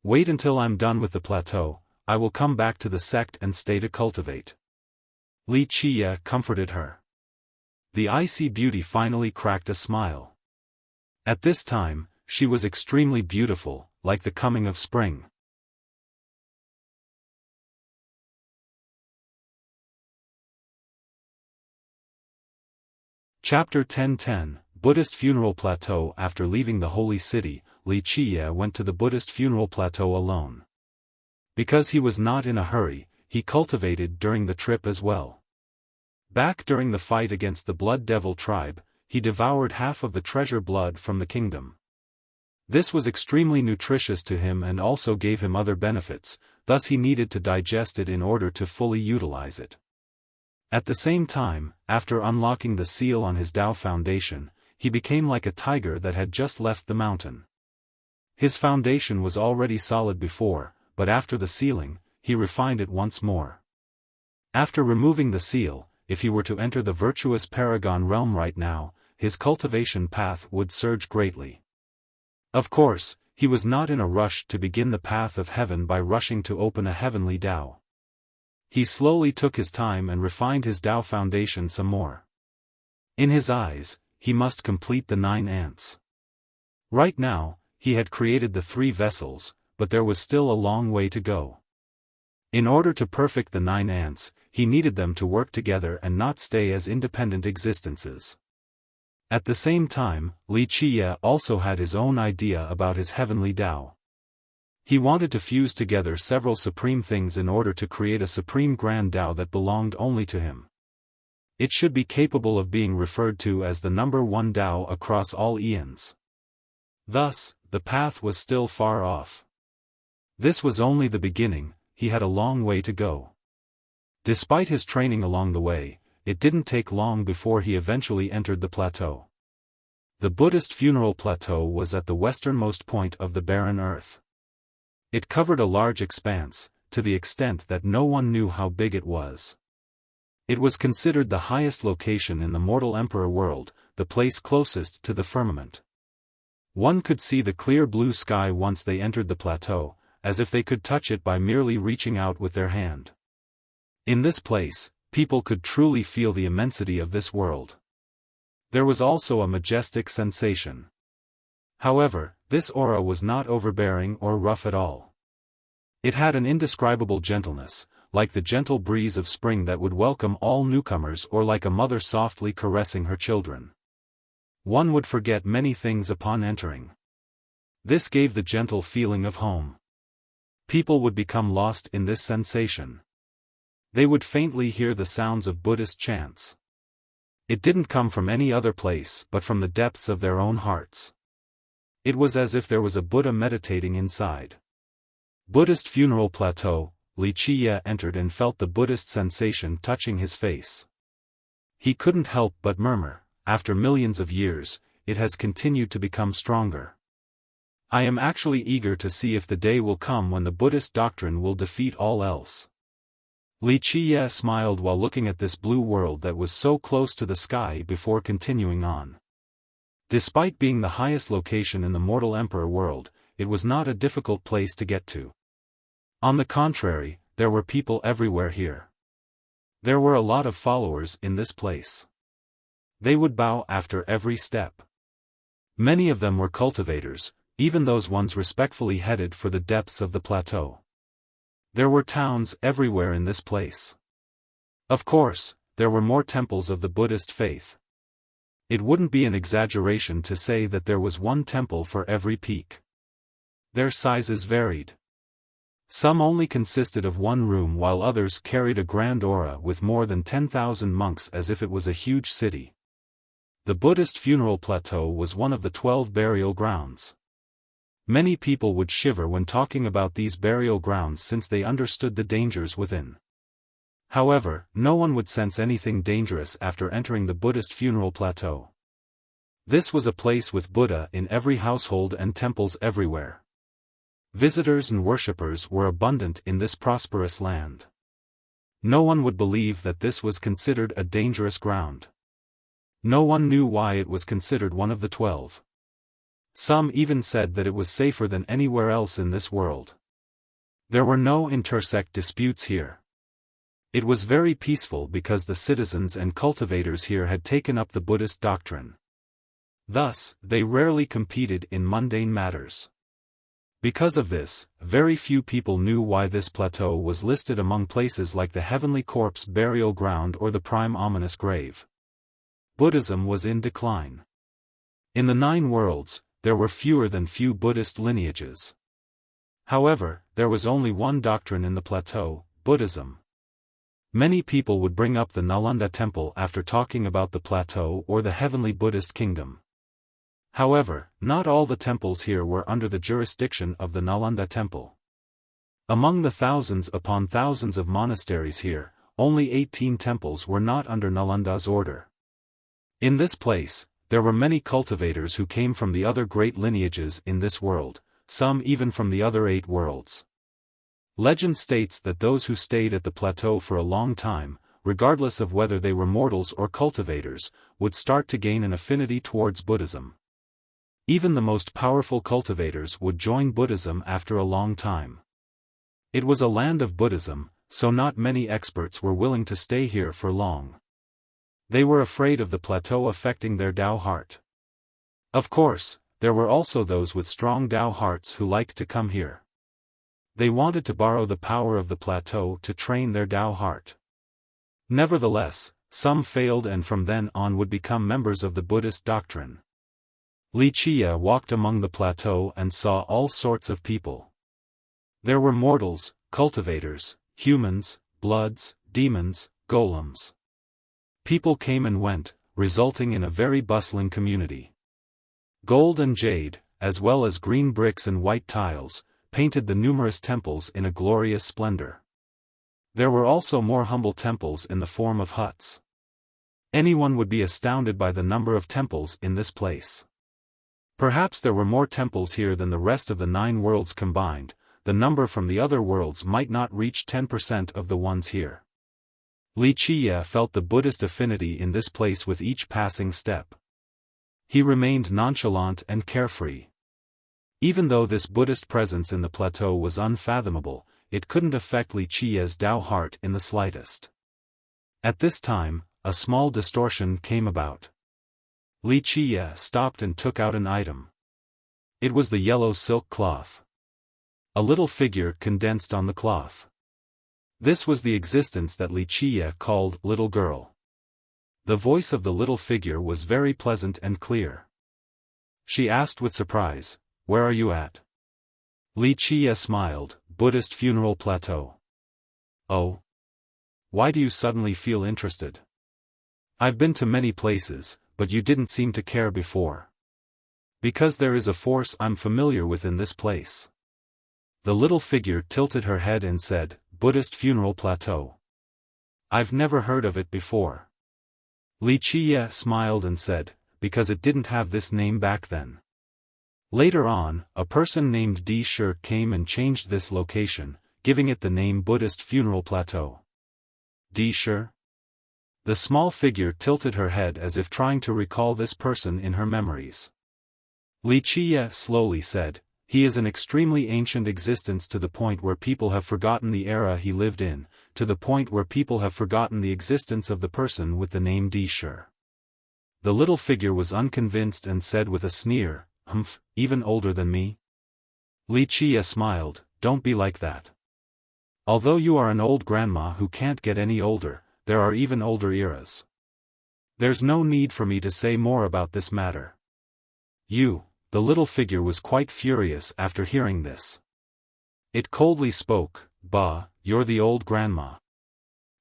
Wait until I'm done with the plateau, I will come back to the sect and stay to cultivate. Wuxia comforted her. The icy beauty finally cracked a smile. At this time, she was extremely beautiful, like the coming of spring. Chapter 10:10 Buddhist Funeral Plateau. After leaving the holy city, Wuxia went to the Buddhist funeral plateau alone. Because he was not in a hurry, he cultivated during the trip as well. Back during the fight against the Blood Devil tribe, he devoured half of the treasure blood from the kingdom. This was extremely nutritious to him and also gave him other benefits, thus he needed to digest it in order to fully utilize it. At the same time, after unlocking the seal on his Tao foundation, he became like a tiger that had just left the mountain. His foundation was already solid before, but after the sealing, he refined it once more. After removing the seal, if he were to enter the virtuous paragon realm right now, his cultivation path would surge greatly. Of course, he was not in a rush to begin the path of heaven by rushing to open a heavenly Tao. He slowly took his time and refined his Tao foundation some more. In his eyes, he must complete the 9 ants. Right now, he had created the 3 vessels, but there was still a long way to go. In order to perfect the 9 ants, he needed them to work together and not stay as independent existences. At the same time, Wuxia also had his own idea about his heavenly Tao. He wanted to fuse together several supreme things in order to create a supreme grand Tao that belonged only to him. It should be capable of being referred to as the number 1 Tao across all eons. Thus, the path was still far off. This was only the beginning, he had a long way to go. Despite his training along the way, it didn't take long before he eventually entered the plateau. The Buddhist funeral plateau was at the westernmost point of the barren earth. It covered a large expanse, to the extent that no one knew how big it was. It was considered the highest location in the mortal emperor world, the place closest to the firmament. One could see the clear blue sky once they entered the plateau, as if they could touch it by merely reaching out with their hand. In this place, people could truly feel the immensity of this world. There was also a majestic sensation. However, this aura was not overbearing or rough at all. It had an indescribable gentleness, like the gentle breeze of spring that would welcome all newcomers or like a mother softly caressing her children. One would forget many things upon entering. This gave the gentle feeling of home. People would become lost in this sensation. They would faintly hear the sounds of Buddhist chants. It didn't come from any other place but from the depths of their own hearts. It was as if there was a Buddha meditating inside. Buddhist funeral plateau, Wuxia entered and felt the Buddhist sensation touching his face. He couldn't help but murmur, after millions of years, it has continued to become stronger. I am actually eager to see if the day will come when the Buddhist doctrine will defeat all else. Wuxia smiled while looking at this blue world that was so close to the sky before continuing on. Despite being the highest location in the mortal emperor world, it was not a difficult place to get to. On the contrary, there were people everywhere here. There were a lot of followers in this place. They would bow after every step. Many of them were cultivators, even those ones respectfully headed for the depths of the plateau. There were towns everywhere in this place. Of course, there were more temples of the Buddhist faith. It wouldn't be an exaggeration to say that there was one temple for every peak. Their sizes varied. Some only consisted of one room while others carried a grand aura with more than 10,000 monks as if it was a huge city. The Buddhist funeral plateau was one of the 12 burial grounds. Many people would shiver when talking about these burial grounds since they understood the dangers within. However, no one would sense anything dangerous after entering the Buddhist funeral plateau. This was a place with Buddha in every household and temples everywhere. Visitors and worshippers were abundant in this prosperous land. No one would believe that this was considered a dangerous ground. No one knew why it was considered one of the 12. Some even said that it was safer than anywhere else in this world. There were no intersect disputes here. It was very peaceful because the citizens and cultivators here had taken up the Buddhist doctrine. Thus, they rarely competed in mundane matters. Because of this, very few people knew why this plateau was listed among places like the heavenly corpse burial ground or the prime ominous grave. Buddhism was in decline. In the 9 worlds, there were fewer than few Buddhist lineages. However, there was only one doctrine in the plateau, Buddhism. Many people would bring up the Nalanda temple after talking about the plateau or the heavenly Buddhist kingdom. However, not all the temples here were under the jurisdiction of the Nalanda temple. Among the thousands upon thousands of monasteries here, only 18 temples were not under Nalanda's order. In this place, there were many cultivators who came from the other great lineages in this world, some even from the other 8 worlds. Legend states that those who stayed at the plateau for a long time, regardless of whether they were mortals or cultivators, would start to gain an affinity towards Buddhism. Even the most powerful cultivators would join Buddhism after a long time. It was a land of Buddhism, so not many experts were willing to stay here for long. They were afraid of the plateau affecting their Tao heart. Of course, there were also those with strong Tao hearts who liked to come here. They wanted to borrow the power of the plateau to train their Tao heart. Nevertheless, some failed and from then on would become members of the Buddhist doctrine. Wuxia walked among the plateau and saw all sorts of people. There were mortals, cultivators, humans, bloods, demons, golems. People came and went, resulting in a very bustling community. Gold and jade, as well as green bricks and white tiles, painted the numerous temples in a glorious splendor. There were also more humble temples in the form of huts. Anyone would be astounded by the number of temples in this place. Perhaps there were more temples here than the rest of the 9 worlds combined. The number from the other worlds might not reach 10% of the ones here. Wuxia felt the Buddhist affinity in this place with each passing step. He remained nonchalant and carefree. Even though this Buddhist presence in the plateau was unfathomable, it couldn't affect Wuxia's Tao heart in the slightest. At this time, a small distortion came about. Wuxia stopped and took out an item. It was the yellow silk cloth. A little figure condensed on the cloth. This was the existence that Wuxia called little girl. The voice of the little figure was very pleasant and clear. She asked with surprise, "Where are you at?" Wuxia smiled, "Buddhist funeral plateau." "Oh? Why do you suddenly feel interested?" "I've been to many places, but you didn't seem to care before." "Because there is a force I'm familiar with in this place." The little figure tilted her head and said, "Buddhist funeral plateau. I've never heard of it before." Wuxia smiled and said, "Because it didn't have this name back then." Later on, a person named Di Shi came and changed this location, giving it the name Buddhist funeral plateau. Di Shi? The small figure tilted her head as if trying to recall this person in her memories. Wuxia slowly said, "He is an extremely ancient existence to the point where people have forgotten the era he lived in, to the point where people have forgotten the existence of the person with the name Di Shi." The little figure was unconvinced and said with a sneer, "Humph, even older than me?" Wuxia smiled, "Don't be like that. Although you are an old grandma who can't get any older, there are even older eras. There's no need for me to say more about this matter." The little figure was quite furious after hearing this. It coldly spoke, "Bah, you're the old grandma."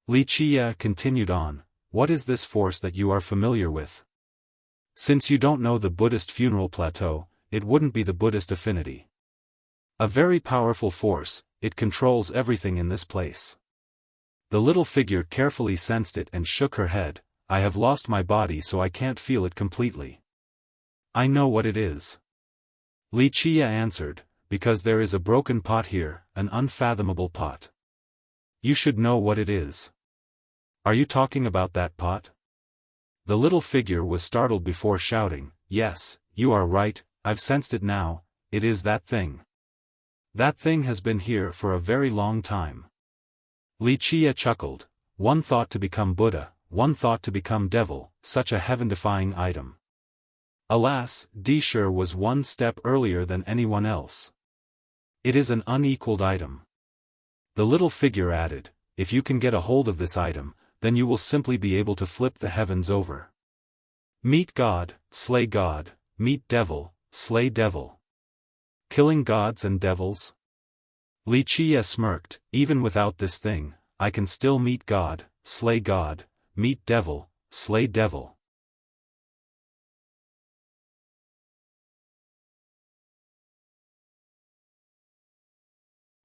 Wuxia continued on, "What is this force that you are familiar with? Since you don't know the Buddhist funeral plateau, it wouldn't be the Buddhist affinity. A very powerful force, it controls everything in this place." The little figure carefully sensed it and shook her head, "I have lost my body so I can't feel it completely." "I know what it is." Wuxia answered, "Because there is a broken pot here, an unfathomable pot. You should know what it is." "Are you talking about that pot?" The little figure was startled before shouting, "Yes, you are right, I've sensed it now, it is that thing." That thing has been here for a very long time. Wuxia chuckled. One thought to become Buddha, one thought to become devil, such a heaven-defying item. Alas, Deshur was one step earlier than anyone else. It is an unequaled item. The little figure added, if you can get a hold of this item, then you will simply be able to flip the heavens over. Meet God, slay God, meet devil, slay devil. Killing gods and devils? Wuxia smirked, even without this thing, I can still meet God, slay God, meet devil, slay devil.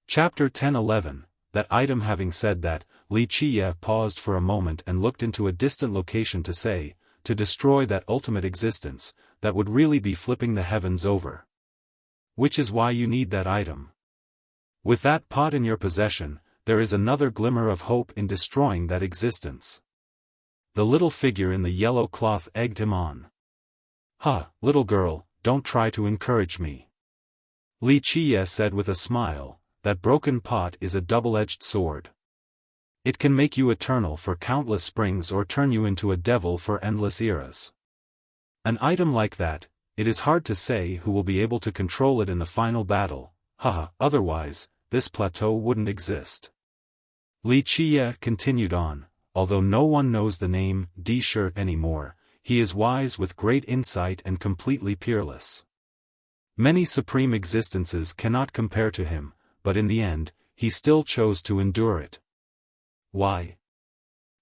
Chapter 10-11. That item. Having said that, Wuxia paused for a moment and looked into a distant location to say, to destroy that ultimate existence, that would really be flipping the heavens over. Which is why you need that item. With that pot in your possession, there is another glimmer of hope in destroying that existence. The little figure in the yellow cloth egged him on. "Ha, little girl, don't try to encourage me," Wuxia said with a smile. That broken pot is a double-edged sword. It can make you eternal for countless springs or turn you into a devil for endless eras. An item like that, it is hard to say who will be able to control it in the final battle. Haha, otherwise, this plateau wouldn't exist. Wuxia continued on, although no one knows the name Deshur anymore, he is wise with great insight and completely peerless. Many supreme existences cannot compare to him, but in the end, he still chose to endure it. Why?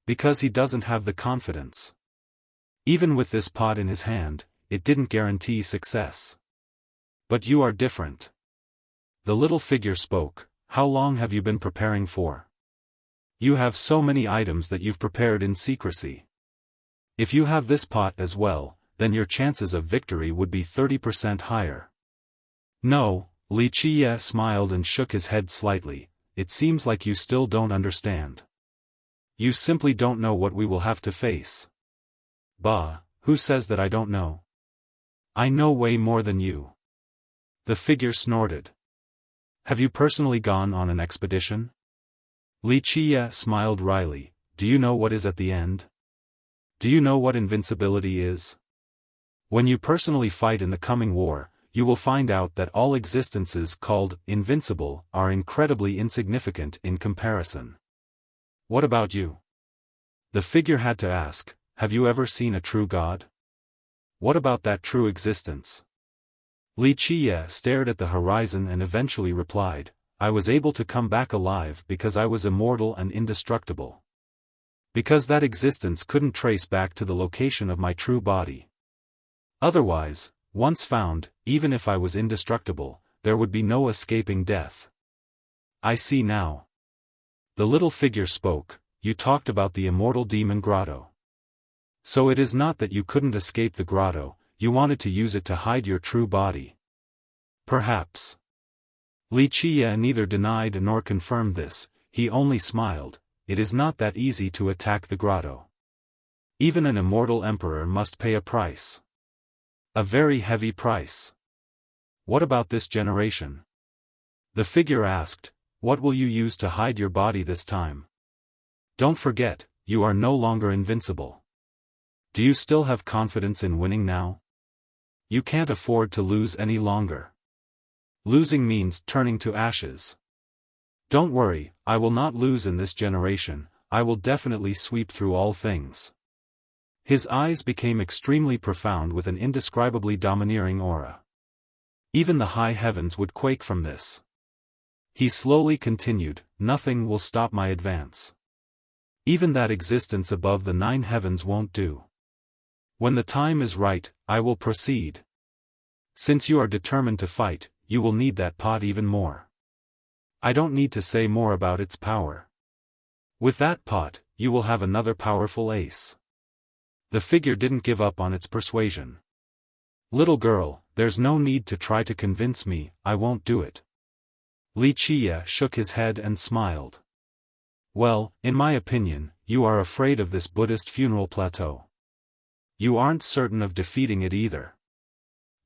Because he doesn't have the confidence. Even with this pot in his hand, it didn't guarantee success. But you are different. The little figure spoke. How long have you been preparing for? You have so many items that you've prepared in secrecy. If you have this pot as well, then your chances of victory would be 30% higher. No. Wuxia smiled and shook his head slightly. It seems like you still don't understand. You simply don't know what we will have to face. Bah, who says that I don't know? I know way more than you. The figure snorted. Have you personally gone on an expedition? Wuxia smiled wryly. Do you know what is at the end? Do you know what invincibility is? When you personally fight in the coming war, you will find out that all existences called invincible are incredibly insignificant in comparison. What about you? The figure had to ask, have you ever seen a true god? What about that true existence? Wuxia stared at the horizon and eventually replied, I was able to come back alive because I was immortal and indestructible. Because that existence couldn't trace back to the location of my true body. Otherwise, once found, even if I was indestructible, there would be no escaping death. I see now. The little figure spoke. You talked about the immortal demon grotto. So it is not that you couldn't escape the grotto, you wanted to use it to hide your true body. Perhaps. Wuxia neither denied nor confirmed this, he only smiled. It is not that easy to attack the grotto. Even an immortal emperor must pay a price. A very heavy price. What about this generation? The figure asked, what will you use to hide your body this time? Don't forget, you are no longer invincible. Do you still have confidence in winning now? You can't afford to lose any longer. Losing means turning to ashes. Don't worry, I will not lose in this generation, I will definitely sweep through all things. His eyes became extremely profound with an indescribably domineering aura. Even the high heavens would quake from this. He slowly continued, nothing will stop my advance. Even that existence above the 9 heavens won't do. When the time is right, I will proceed. Since you are determined to fight, you will need that pot even more. I don't need to say more about its power. With that pot, you will have another powerful ace. The figure didn't give up on its persuasion. Little girl, there's no need to try to convince me, I won't do it. Wuxia shook his head and smiled. Well, in my opinion, you are afraid of this Buddhist funeral plateau. You aren't certain of defeating it either.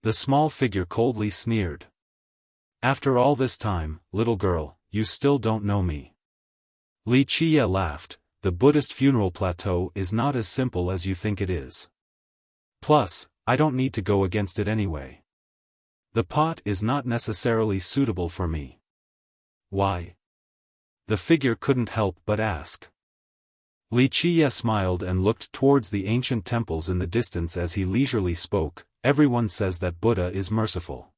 The small figure coldly sneered. After all this time, little girl, you still don't know me. Li Qiye laughed. The Buddhist funeral plateau is not as simple as you think it is. Plus, I don't need to go against it anyway. The pot is not necessarily suitable for me. Why? The figure couldn't help but ask. Li Qiye smiled and looked towards the ancient temples in the distance as he leisurely spoke. Everyone says that Buddha is merciful.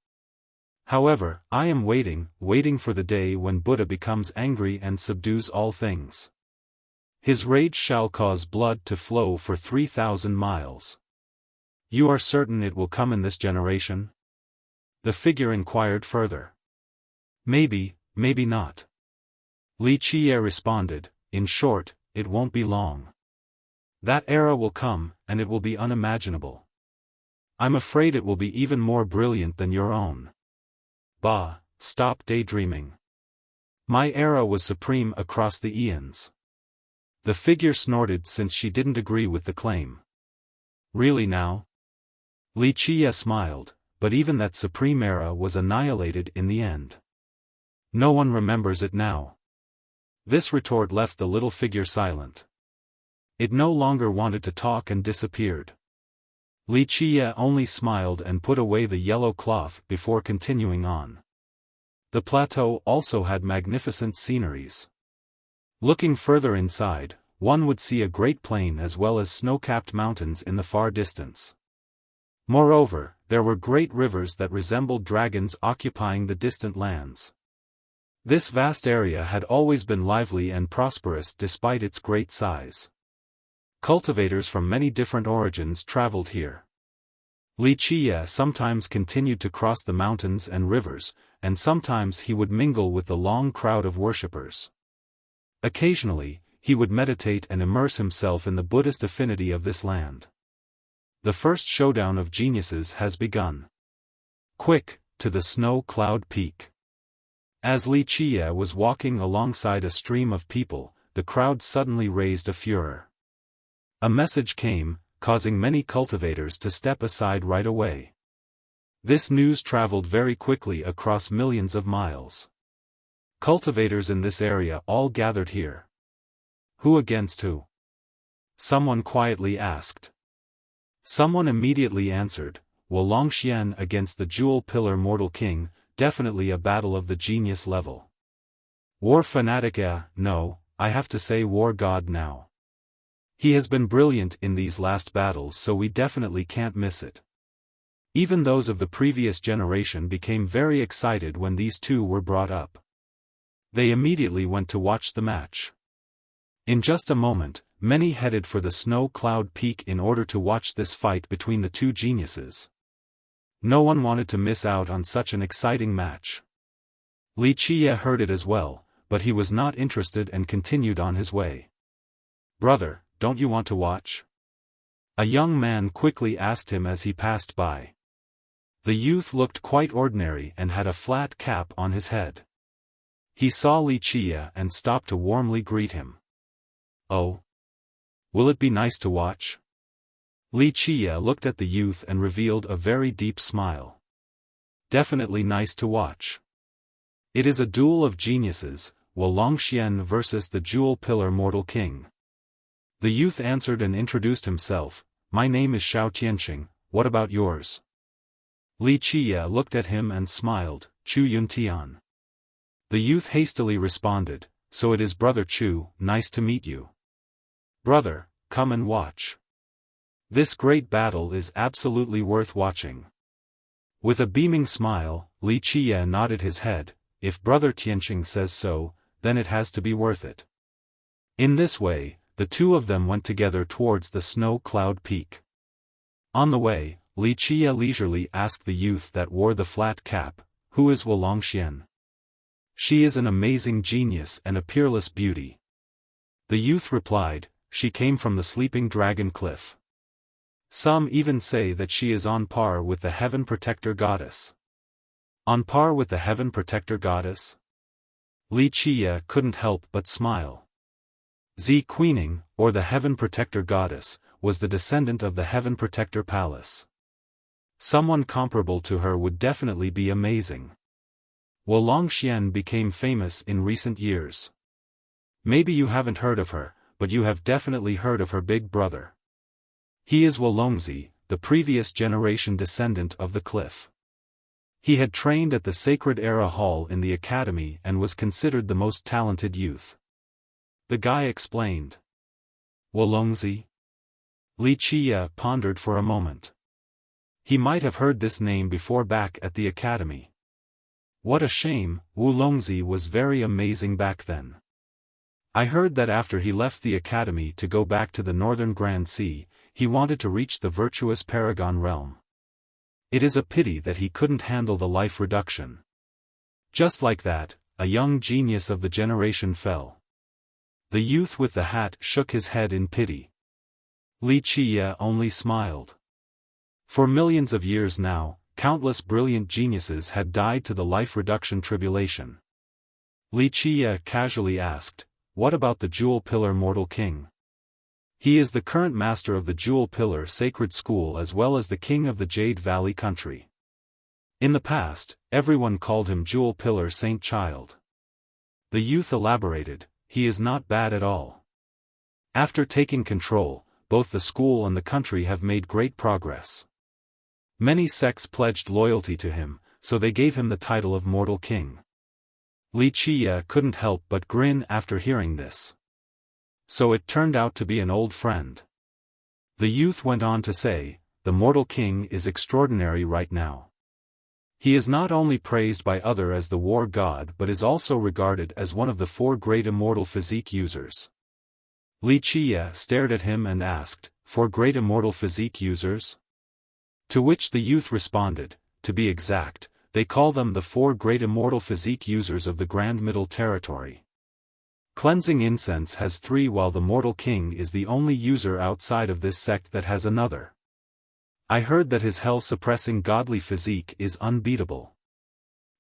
However, I am waiting for the day when Buddha becomes angry and subdues all things. His rage shall cause blood to flow for 3,000 miles. You are certain it will come in this generation? The figure inquired further. Maybe, maybe not. Li Qiye responded, in short, it won't be long. That era will come, and it will be unimaginable. I'm afraid it will be even more brilliant than your own. Bah, stop daydreaming. My era was supreme across the eons. The figure snorted since she didn't agree with the claim. Really now? Li Qiye smiled, but even that supreme era was annihilated in the end. No one remembers it now. This retort left the little figure silent. It no longer wanted to talk and disappeared. Li Qiye only smiled and put away the yellow cloth before continuing on. The plateau also had magnificent sceneries. Looking further inside, one would see a great plain as well as snow-capped mountains in the far distance. Moreover, there were great rivers that resembled dragons occupying the distant lands. This vast area had always been lively and prosperous despite its great size. Cultivators from many different origins traveled here. Li Qiye sometimes continued to cross the mountains and rivers, and sometimes he would mingle with the long crowd of worshippers. Occasionally, he would meditate and immerse himself in the Buddhist affinity of this land. The first showdown of geniuses has begun. Quick, to the snow cloud peak. As Li Qiye was walking alongside a stream of people, the crowd suddenly raised a furor. A message came, causing many cultivators to step aside right away. This news traveled very quickly across millions of miles. Cultivators in this area all gathered here. Who against who? Someone quietly asked. Someone immediately answered, Wuxian against the Jewel Pillar Mortal King, definitely a battle of the genius level. War fanatic no, I have to say war god now. He has been brilliant in these last battles so we definitely can't miss it. Even those of the previous generation became very excited when these two were brought up. They immediately went to watch the match. In just a moment, many headed for the snow cloud peak in order to watch this fight between the two geniuses. No one wanted to miss out on such an exciting match. Li Qiye heard it as well, but he was not interested and continued on his way. Brother, don't you want to watch? A young man quickly asked him as he passed by. The youth looked quite ordinary and had a flat cap on his head. He saw Li Qiye and stopped to warmly greet him. Oh? Will it be nice to watch? Li Qiye looked at the youth and revealed a very deep smile. Definitely nice to watch. It is a duel of geniuses, Wuxian versus the Jewel Pillar Mortal King. The youth answered and introduced himself, My name is Xiao Tianqing, what about yours? Li Qiye looked at him and smiled, Chu Yuntian. The youth hastily responded, So it is Brother Chu, nice to meet you. Brother, come and watch. This great battle is absolutely worth watching. With a beaming smile, Li Qiye nodded his head, if Brother Tianqing says so, then it has to be worth it. In this way, the two of them went together towards the snow cloud peak. On the way, Li Qiye leisurely asked the youth that wore the flat cap, Who is Wuxian? She is an amazing genius and a peerless beauty. The youth replied, She came from the sleeping dragon cliff. Some even say that she is on par with the heaven protector goddess. On par with the heaven protector goddess? Li Qiye couldn't help but smile. Zi Queening, or the heaven protector goddess, was the descendant of the heaven protector palace. Someone comparable to her would definitely be amazing. Wuxian became famous in recent years. Maybe you haven't heard of her, but you have definitely heard of her big brother. He is Wuxia, the previous generation descendant of the cliff. He had trained at the Sacred Era Hall in the academy and was considered the most talented youth. The guy explained. Wuxia? Wuxia pondered for a moment. He might have heard this name before back at the academy. What a shame, Wuxia was very amazing back then. I heard that after he left the academy to go back to the Northern Grand Sea, he wanted to reach the virtuous Paragon realm. It is a pity that he couldn't handle the life reduction. Just like that, a young genius of the generation fell. The youth with the hat shook his head in pity. Wuxia only smiled. For millions of years now, countless brilliant geniuses had died to the life reduction tribulation. Wuxia casually asked, "What about the Jewel Pillar Mortal King?" He is the current master of the Jewel Pillar Sacred School as well as the king of the Jade Valley country. In the past, everyone called him Jewel Pillar Saint Child. The youth elaborated, he is not bad at all. After taking control, both the school and the country have made great progress. Many sects pledged loyalty to him, so they gave him the title of Mortal King. Wuxia couldn't help but grin after hearing this. So it turned out to be an old friend. The youth went on to say, the Mortal King is extraordinary right now. He is not only praised by others as the war god but is also regarded as one of the 4 great immortal physique users. Wuxia stared at him and asked, 4 great immortal physique users? To which the youth responded, to be exact, they call them the 4 great immortal physique users of the Grand Middle Territory. Cleansing incense has 3 while the Mortal King is the only user outside of this sect that has another. I heard that his hell-suppressing godly physique is unbeatable.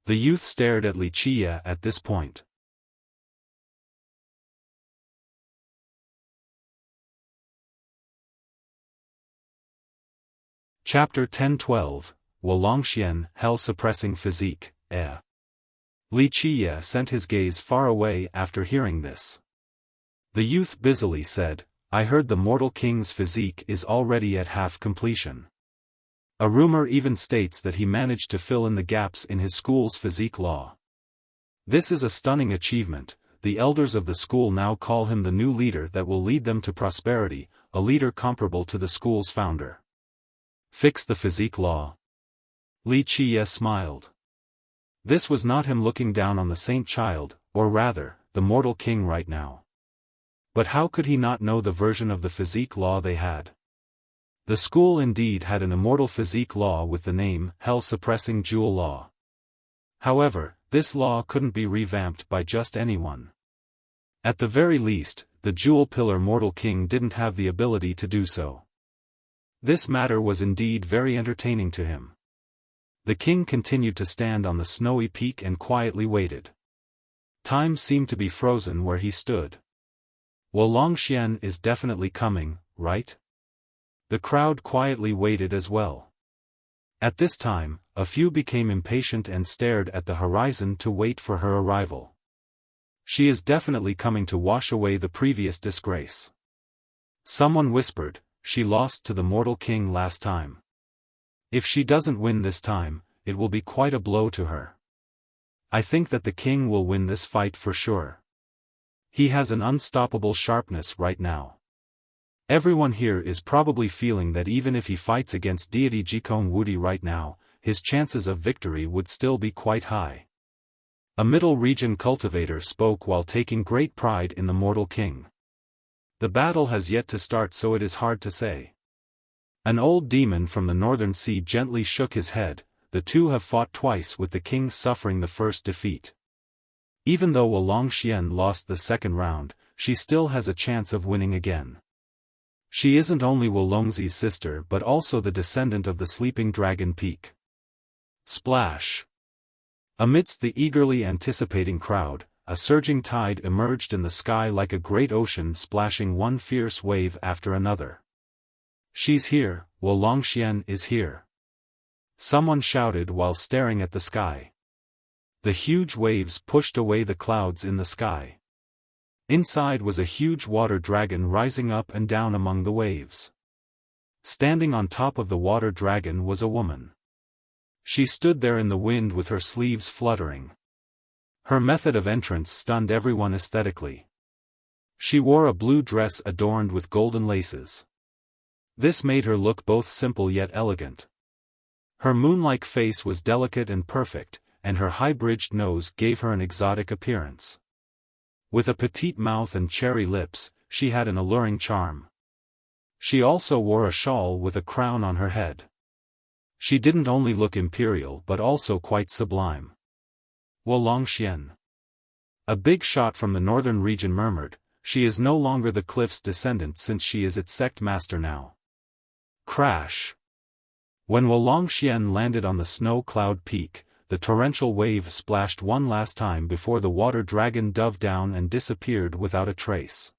The youth stared at Wuxia at this point. Chapter 10-12, Wuxian, Hell-Suppressing Physique, Wuxia sent his gaze far away after hearing this. The youth busily said, I heard the Mortal King's physique is already at half completion. A rumor even states that he managed to fill in the gaps in his school's physique law. This is a stunning achievement. The elders of the school now call him the new leader that will lead them to prosperity, a leader comparable to the school's founder. Fix the physique law. Wuxia smiled. This was not him looking down on the Saint Child, or rather, the Mortal King right now. But how could he not know the version of the physique law they had? The school indeed had an immortal physique law with the name Hell-Suppressing Jewel Law. However, this law couldn't be revamped by just anyone. At the very least, the Jewel Pillar Mortal King didn't have the ability to do so. This matter was indeed very entertaining to him. The king continued to stand on the snowy peak and quietly waited. Time seemed to be frozen where he stood. Wuxian is definitely coming, right? The crowd quietly waited as well. At this time, a few became impatient and stared at the horizon to wait for her arrival. She is definitely coming to wash away the previous disgrace. Someone whispered, she lost to the Mortal King last time. If she doesn't win this time, it will be quite a blow to her. I think that the king will win this fight for sure. He has an unstoppable sharpness right now. Everyone here is probably feeling that even if he fights against deity Jikong Wudi right now, his chances of victory would still be quite high. A middle region cultivator spoke while taking great pride in the Mortal King. The battle has yet to start, so it is hard to say. An old demon from the northern sea gently shook his head. The two have fought twice with the king suffering the first defeat. Even though Wuxian lost the second round, she still has a chance of winning again. She isn't only Wuxia's sister but also the descendant of the sleeping dragon peak. Splash! Amidst the eagerly anticipating crowd, a surging tide emerged in the sky like a great ocean splashing one fierce wave after another. She's here, Wuxian is here. Someone shouted while staring at the sky. The huge waves pushed away the clouds in the sky. Inside was a huge water dragon rising up and down among the waves. Standing on top of the water dragon was a woman. She stood there in the wind with her sleeves fluttering. Her method of entrance stunned everyone aesthetically. She wore a blue dress adorned with golden laces. This made her look both simple yet elegant. Her moon-like face was delicate and perfect, and her high-bridged nose gave her an exotic appearance. With a petite mouth and cherry lips, she had an alluring charm. She also wore a shawl with a crown on her head. She didn't only look imperial but also quite sublime. Wuxian. A big shot from the northern region murmured, "She is no longer the cliff's descendant since she is its sect master now." Crash! When Wuxian landed on the snow cloud peak, the torrential wave splashed one last time before the water dragon dove down and disappeared without a trace.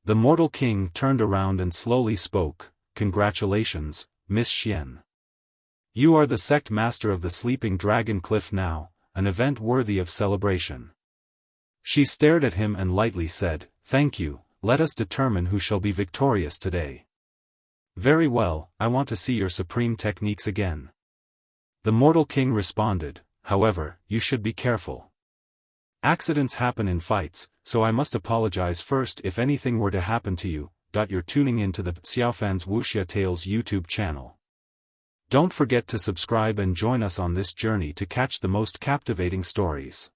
The mortal king turned around and slowly spoke, "Congratulations, Miss Xian. You are the sect master of the Sleeping Dragon Cliff now, an event worthy of celebration." She stared at him and lightly said, "Thank you, let us determine who shall be victorious today." "Very well, I want to see your supreme techniques again." The mortal king responded, "However, you should be careful. Accidents happen in fights, so I must apologize first if anything were to happen to you." You're tuning into the Xiaofan's Wuxia Tales YouTube channel. Don't forget to subscribe and join us on this journey to catch the most captivating stories.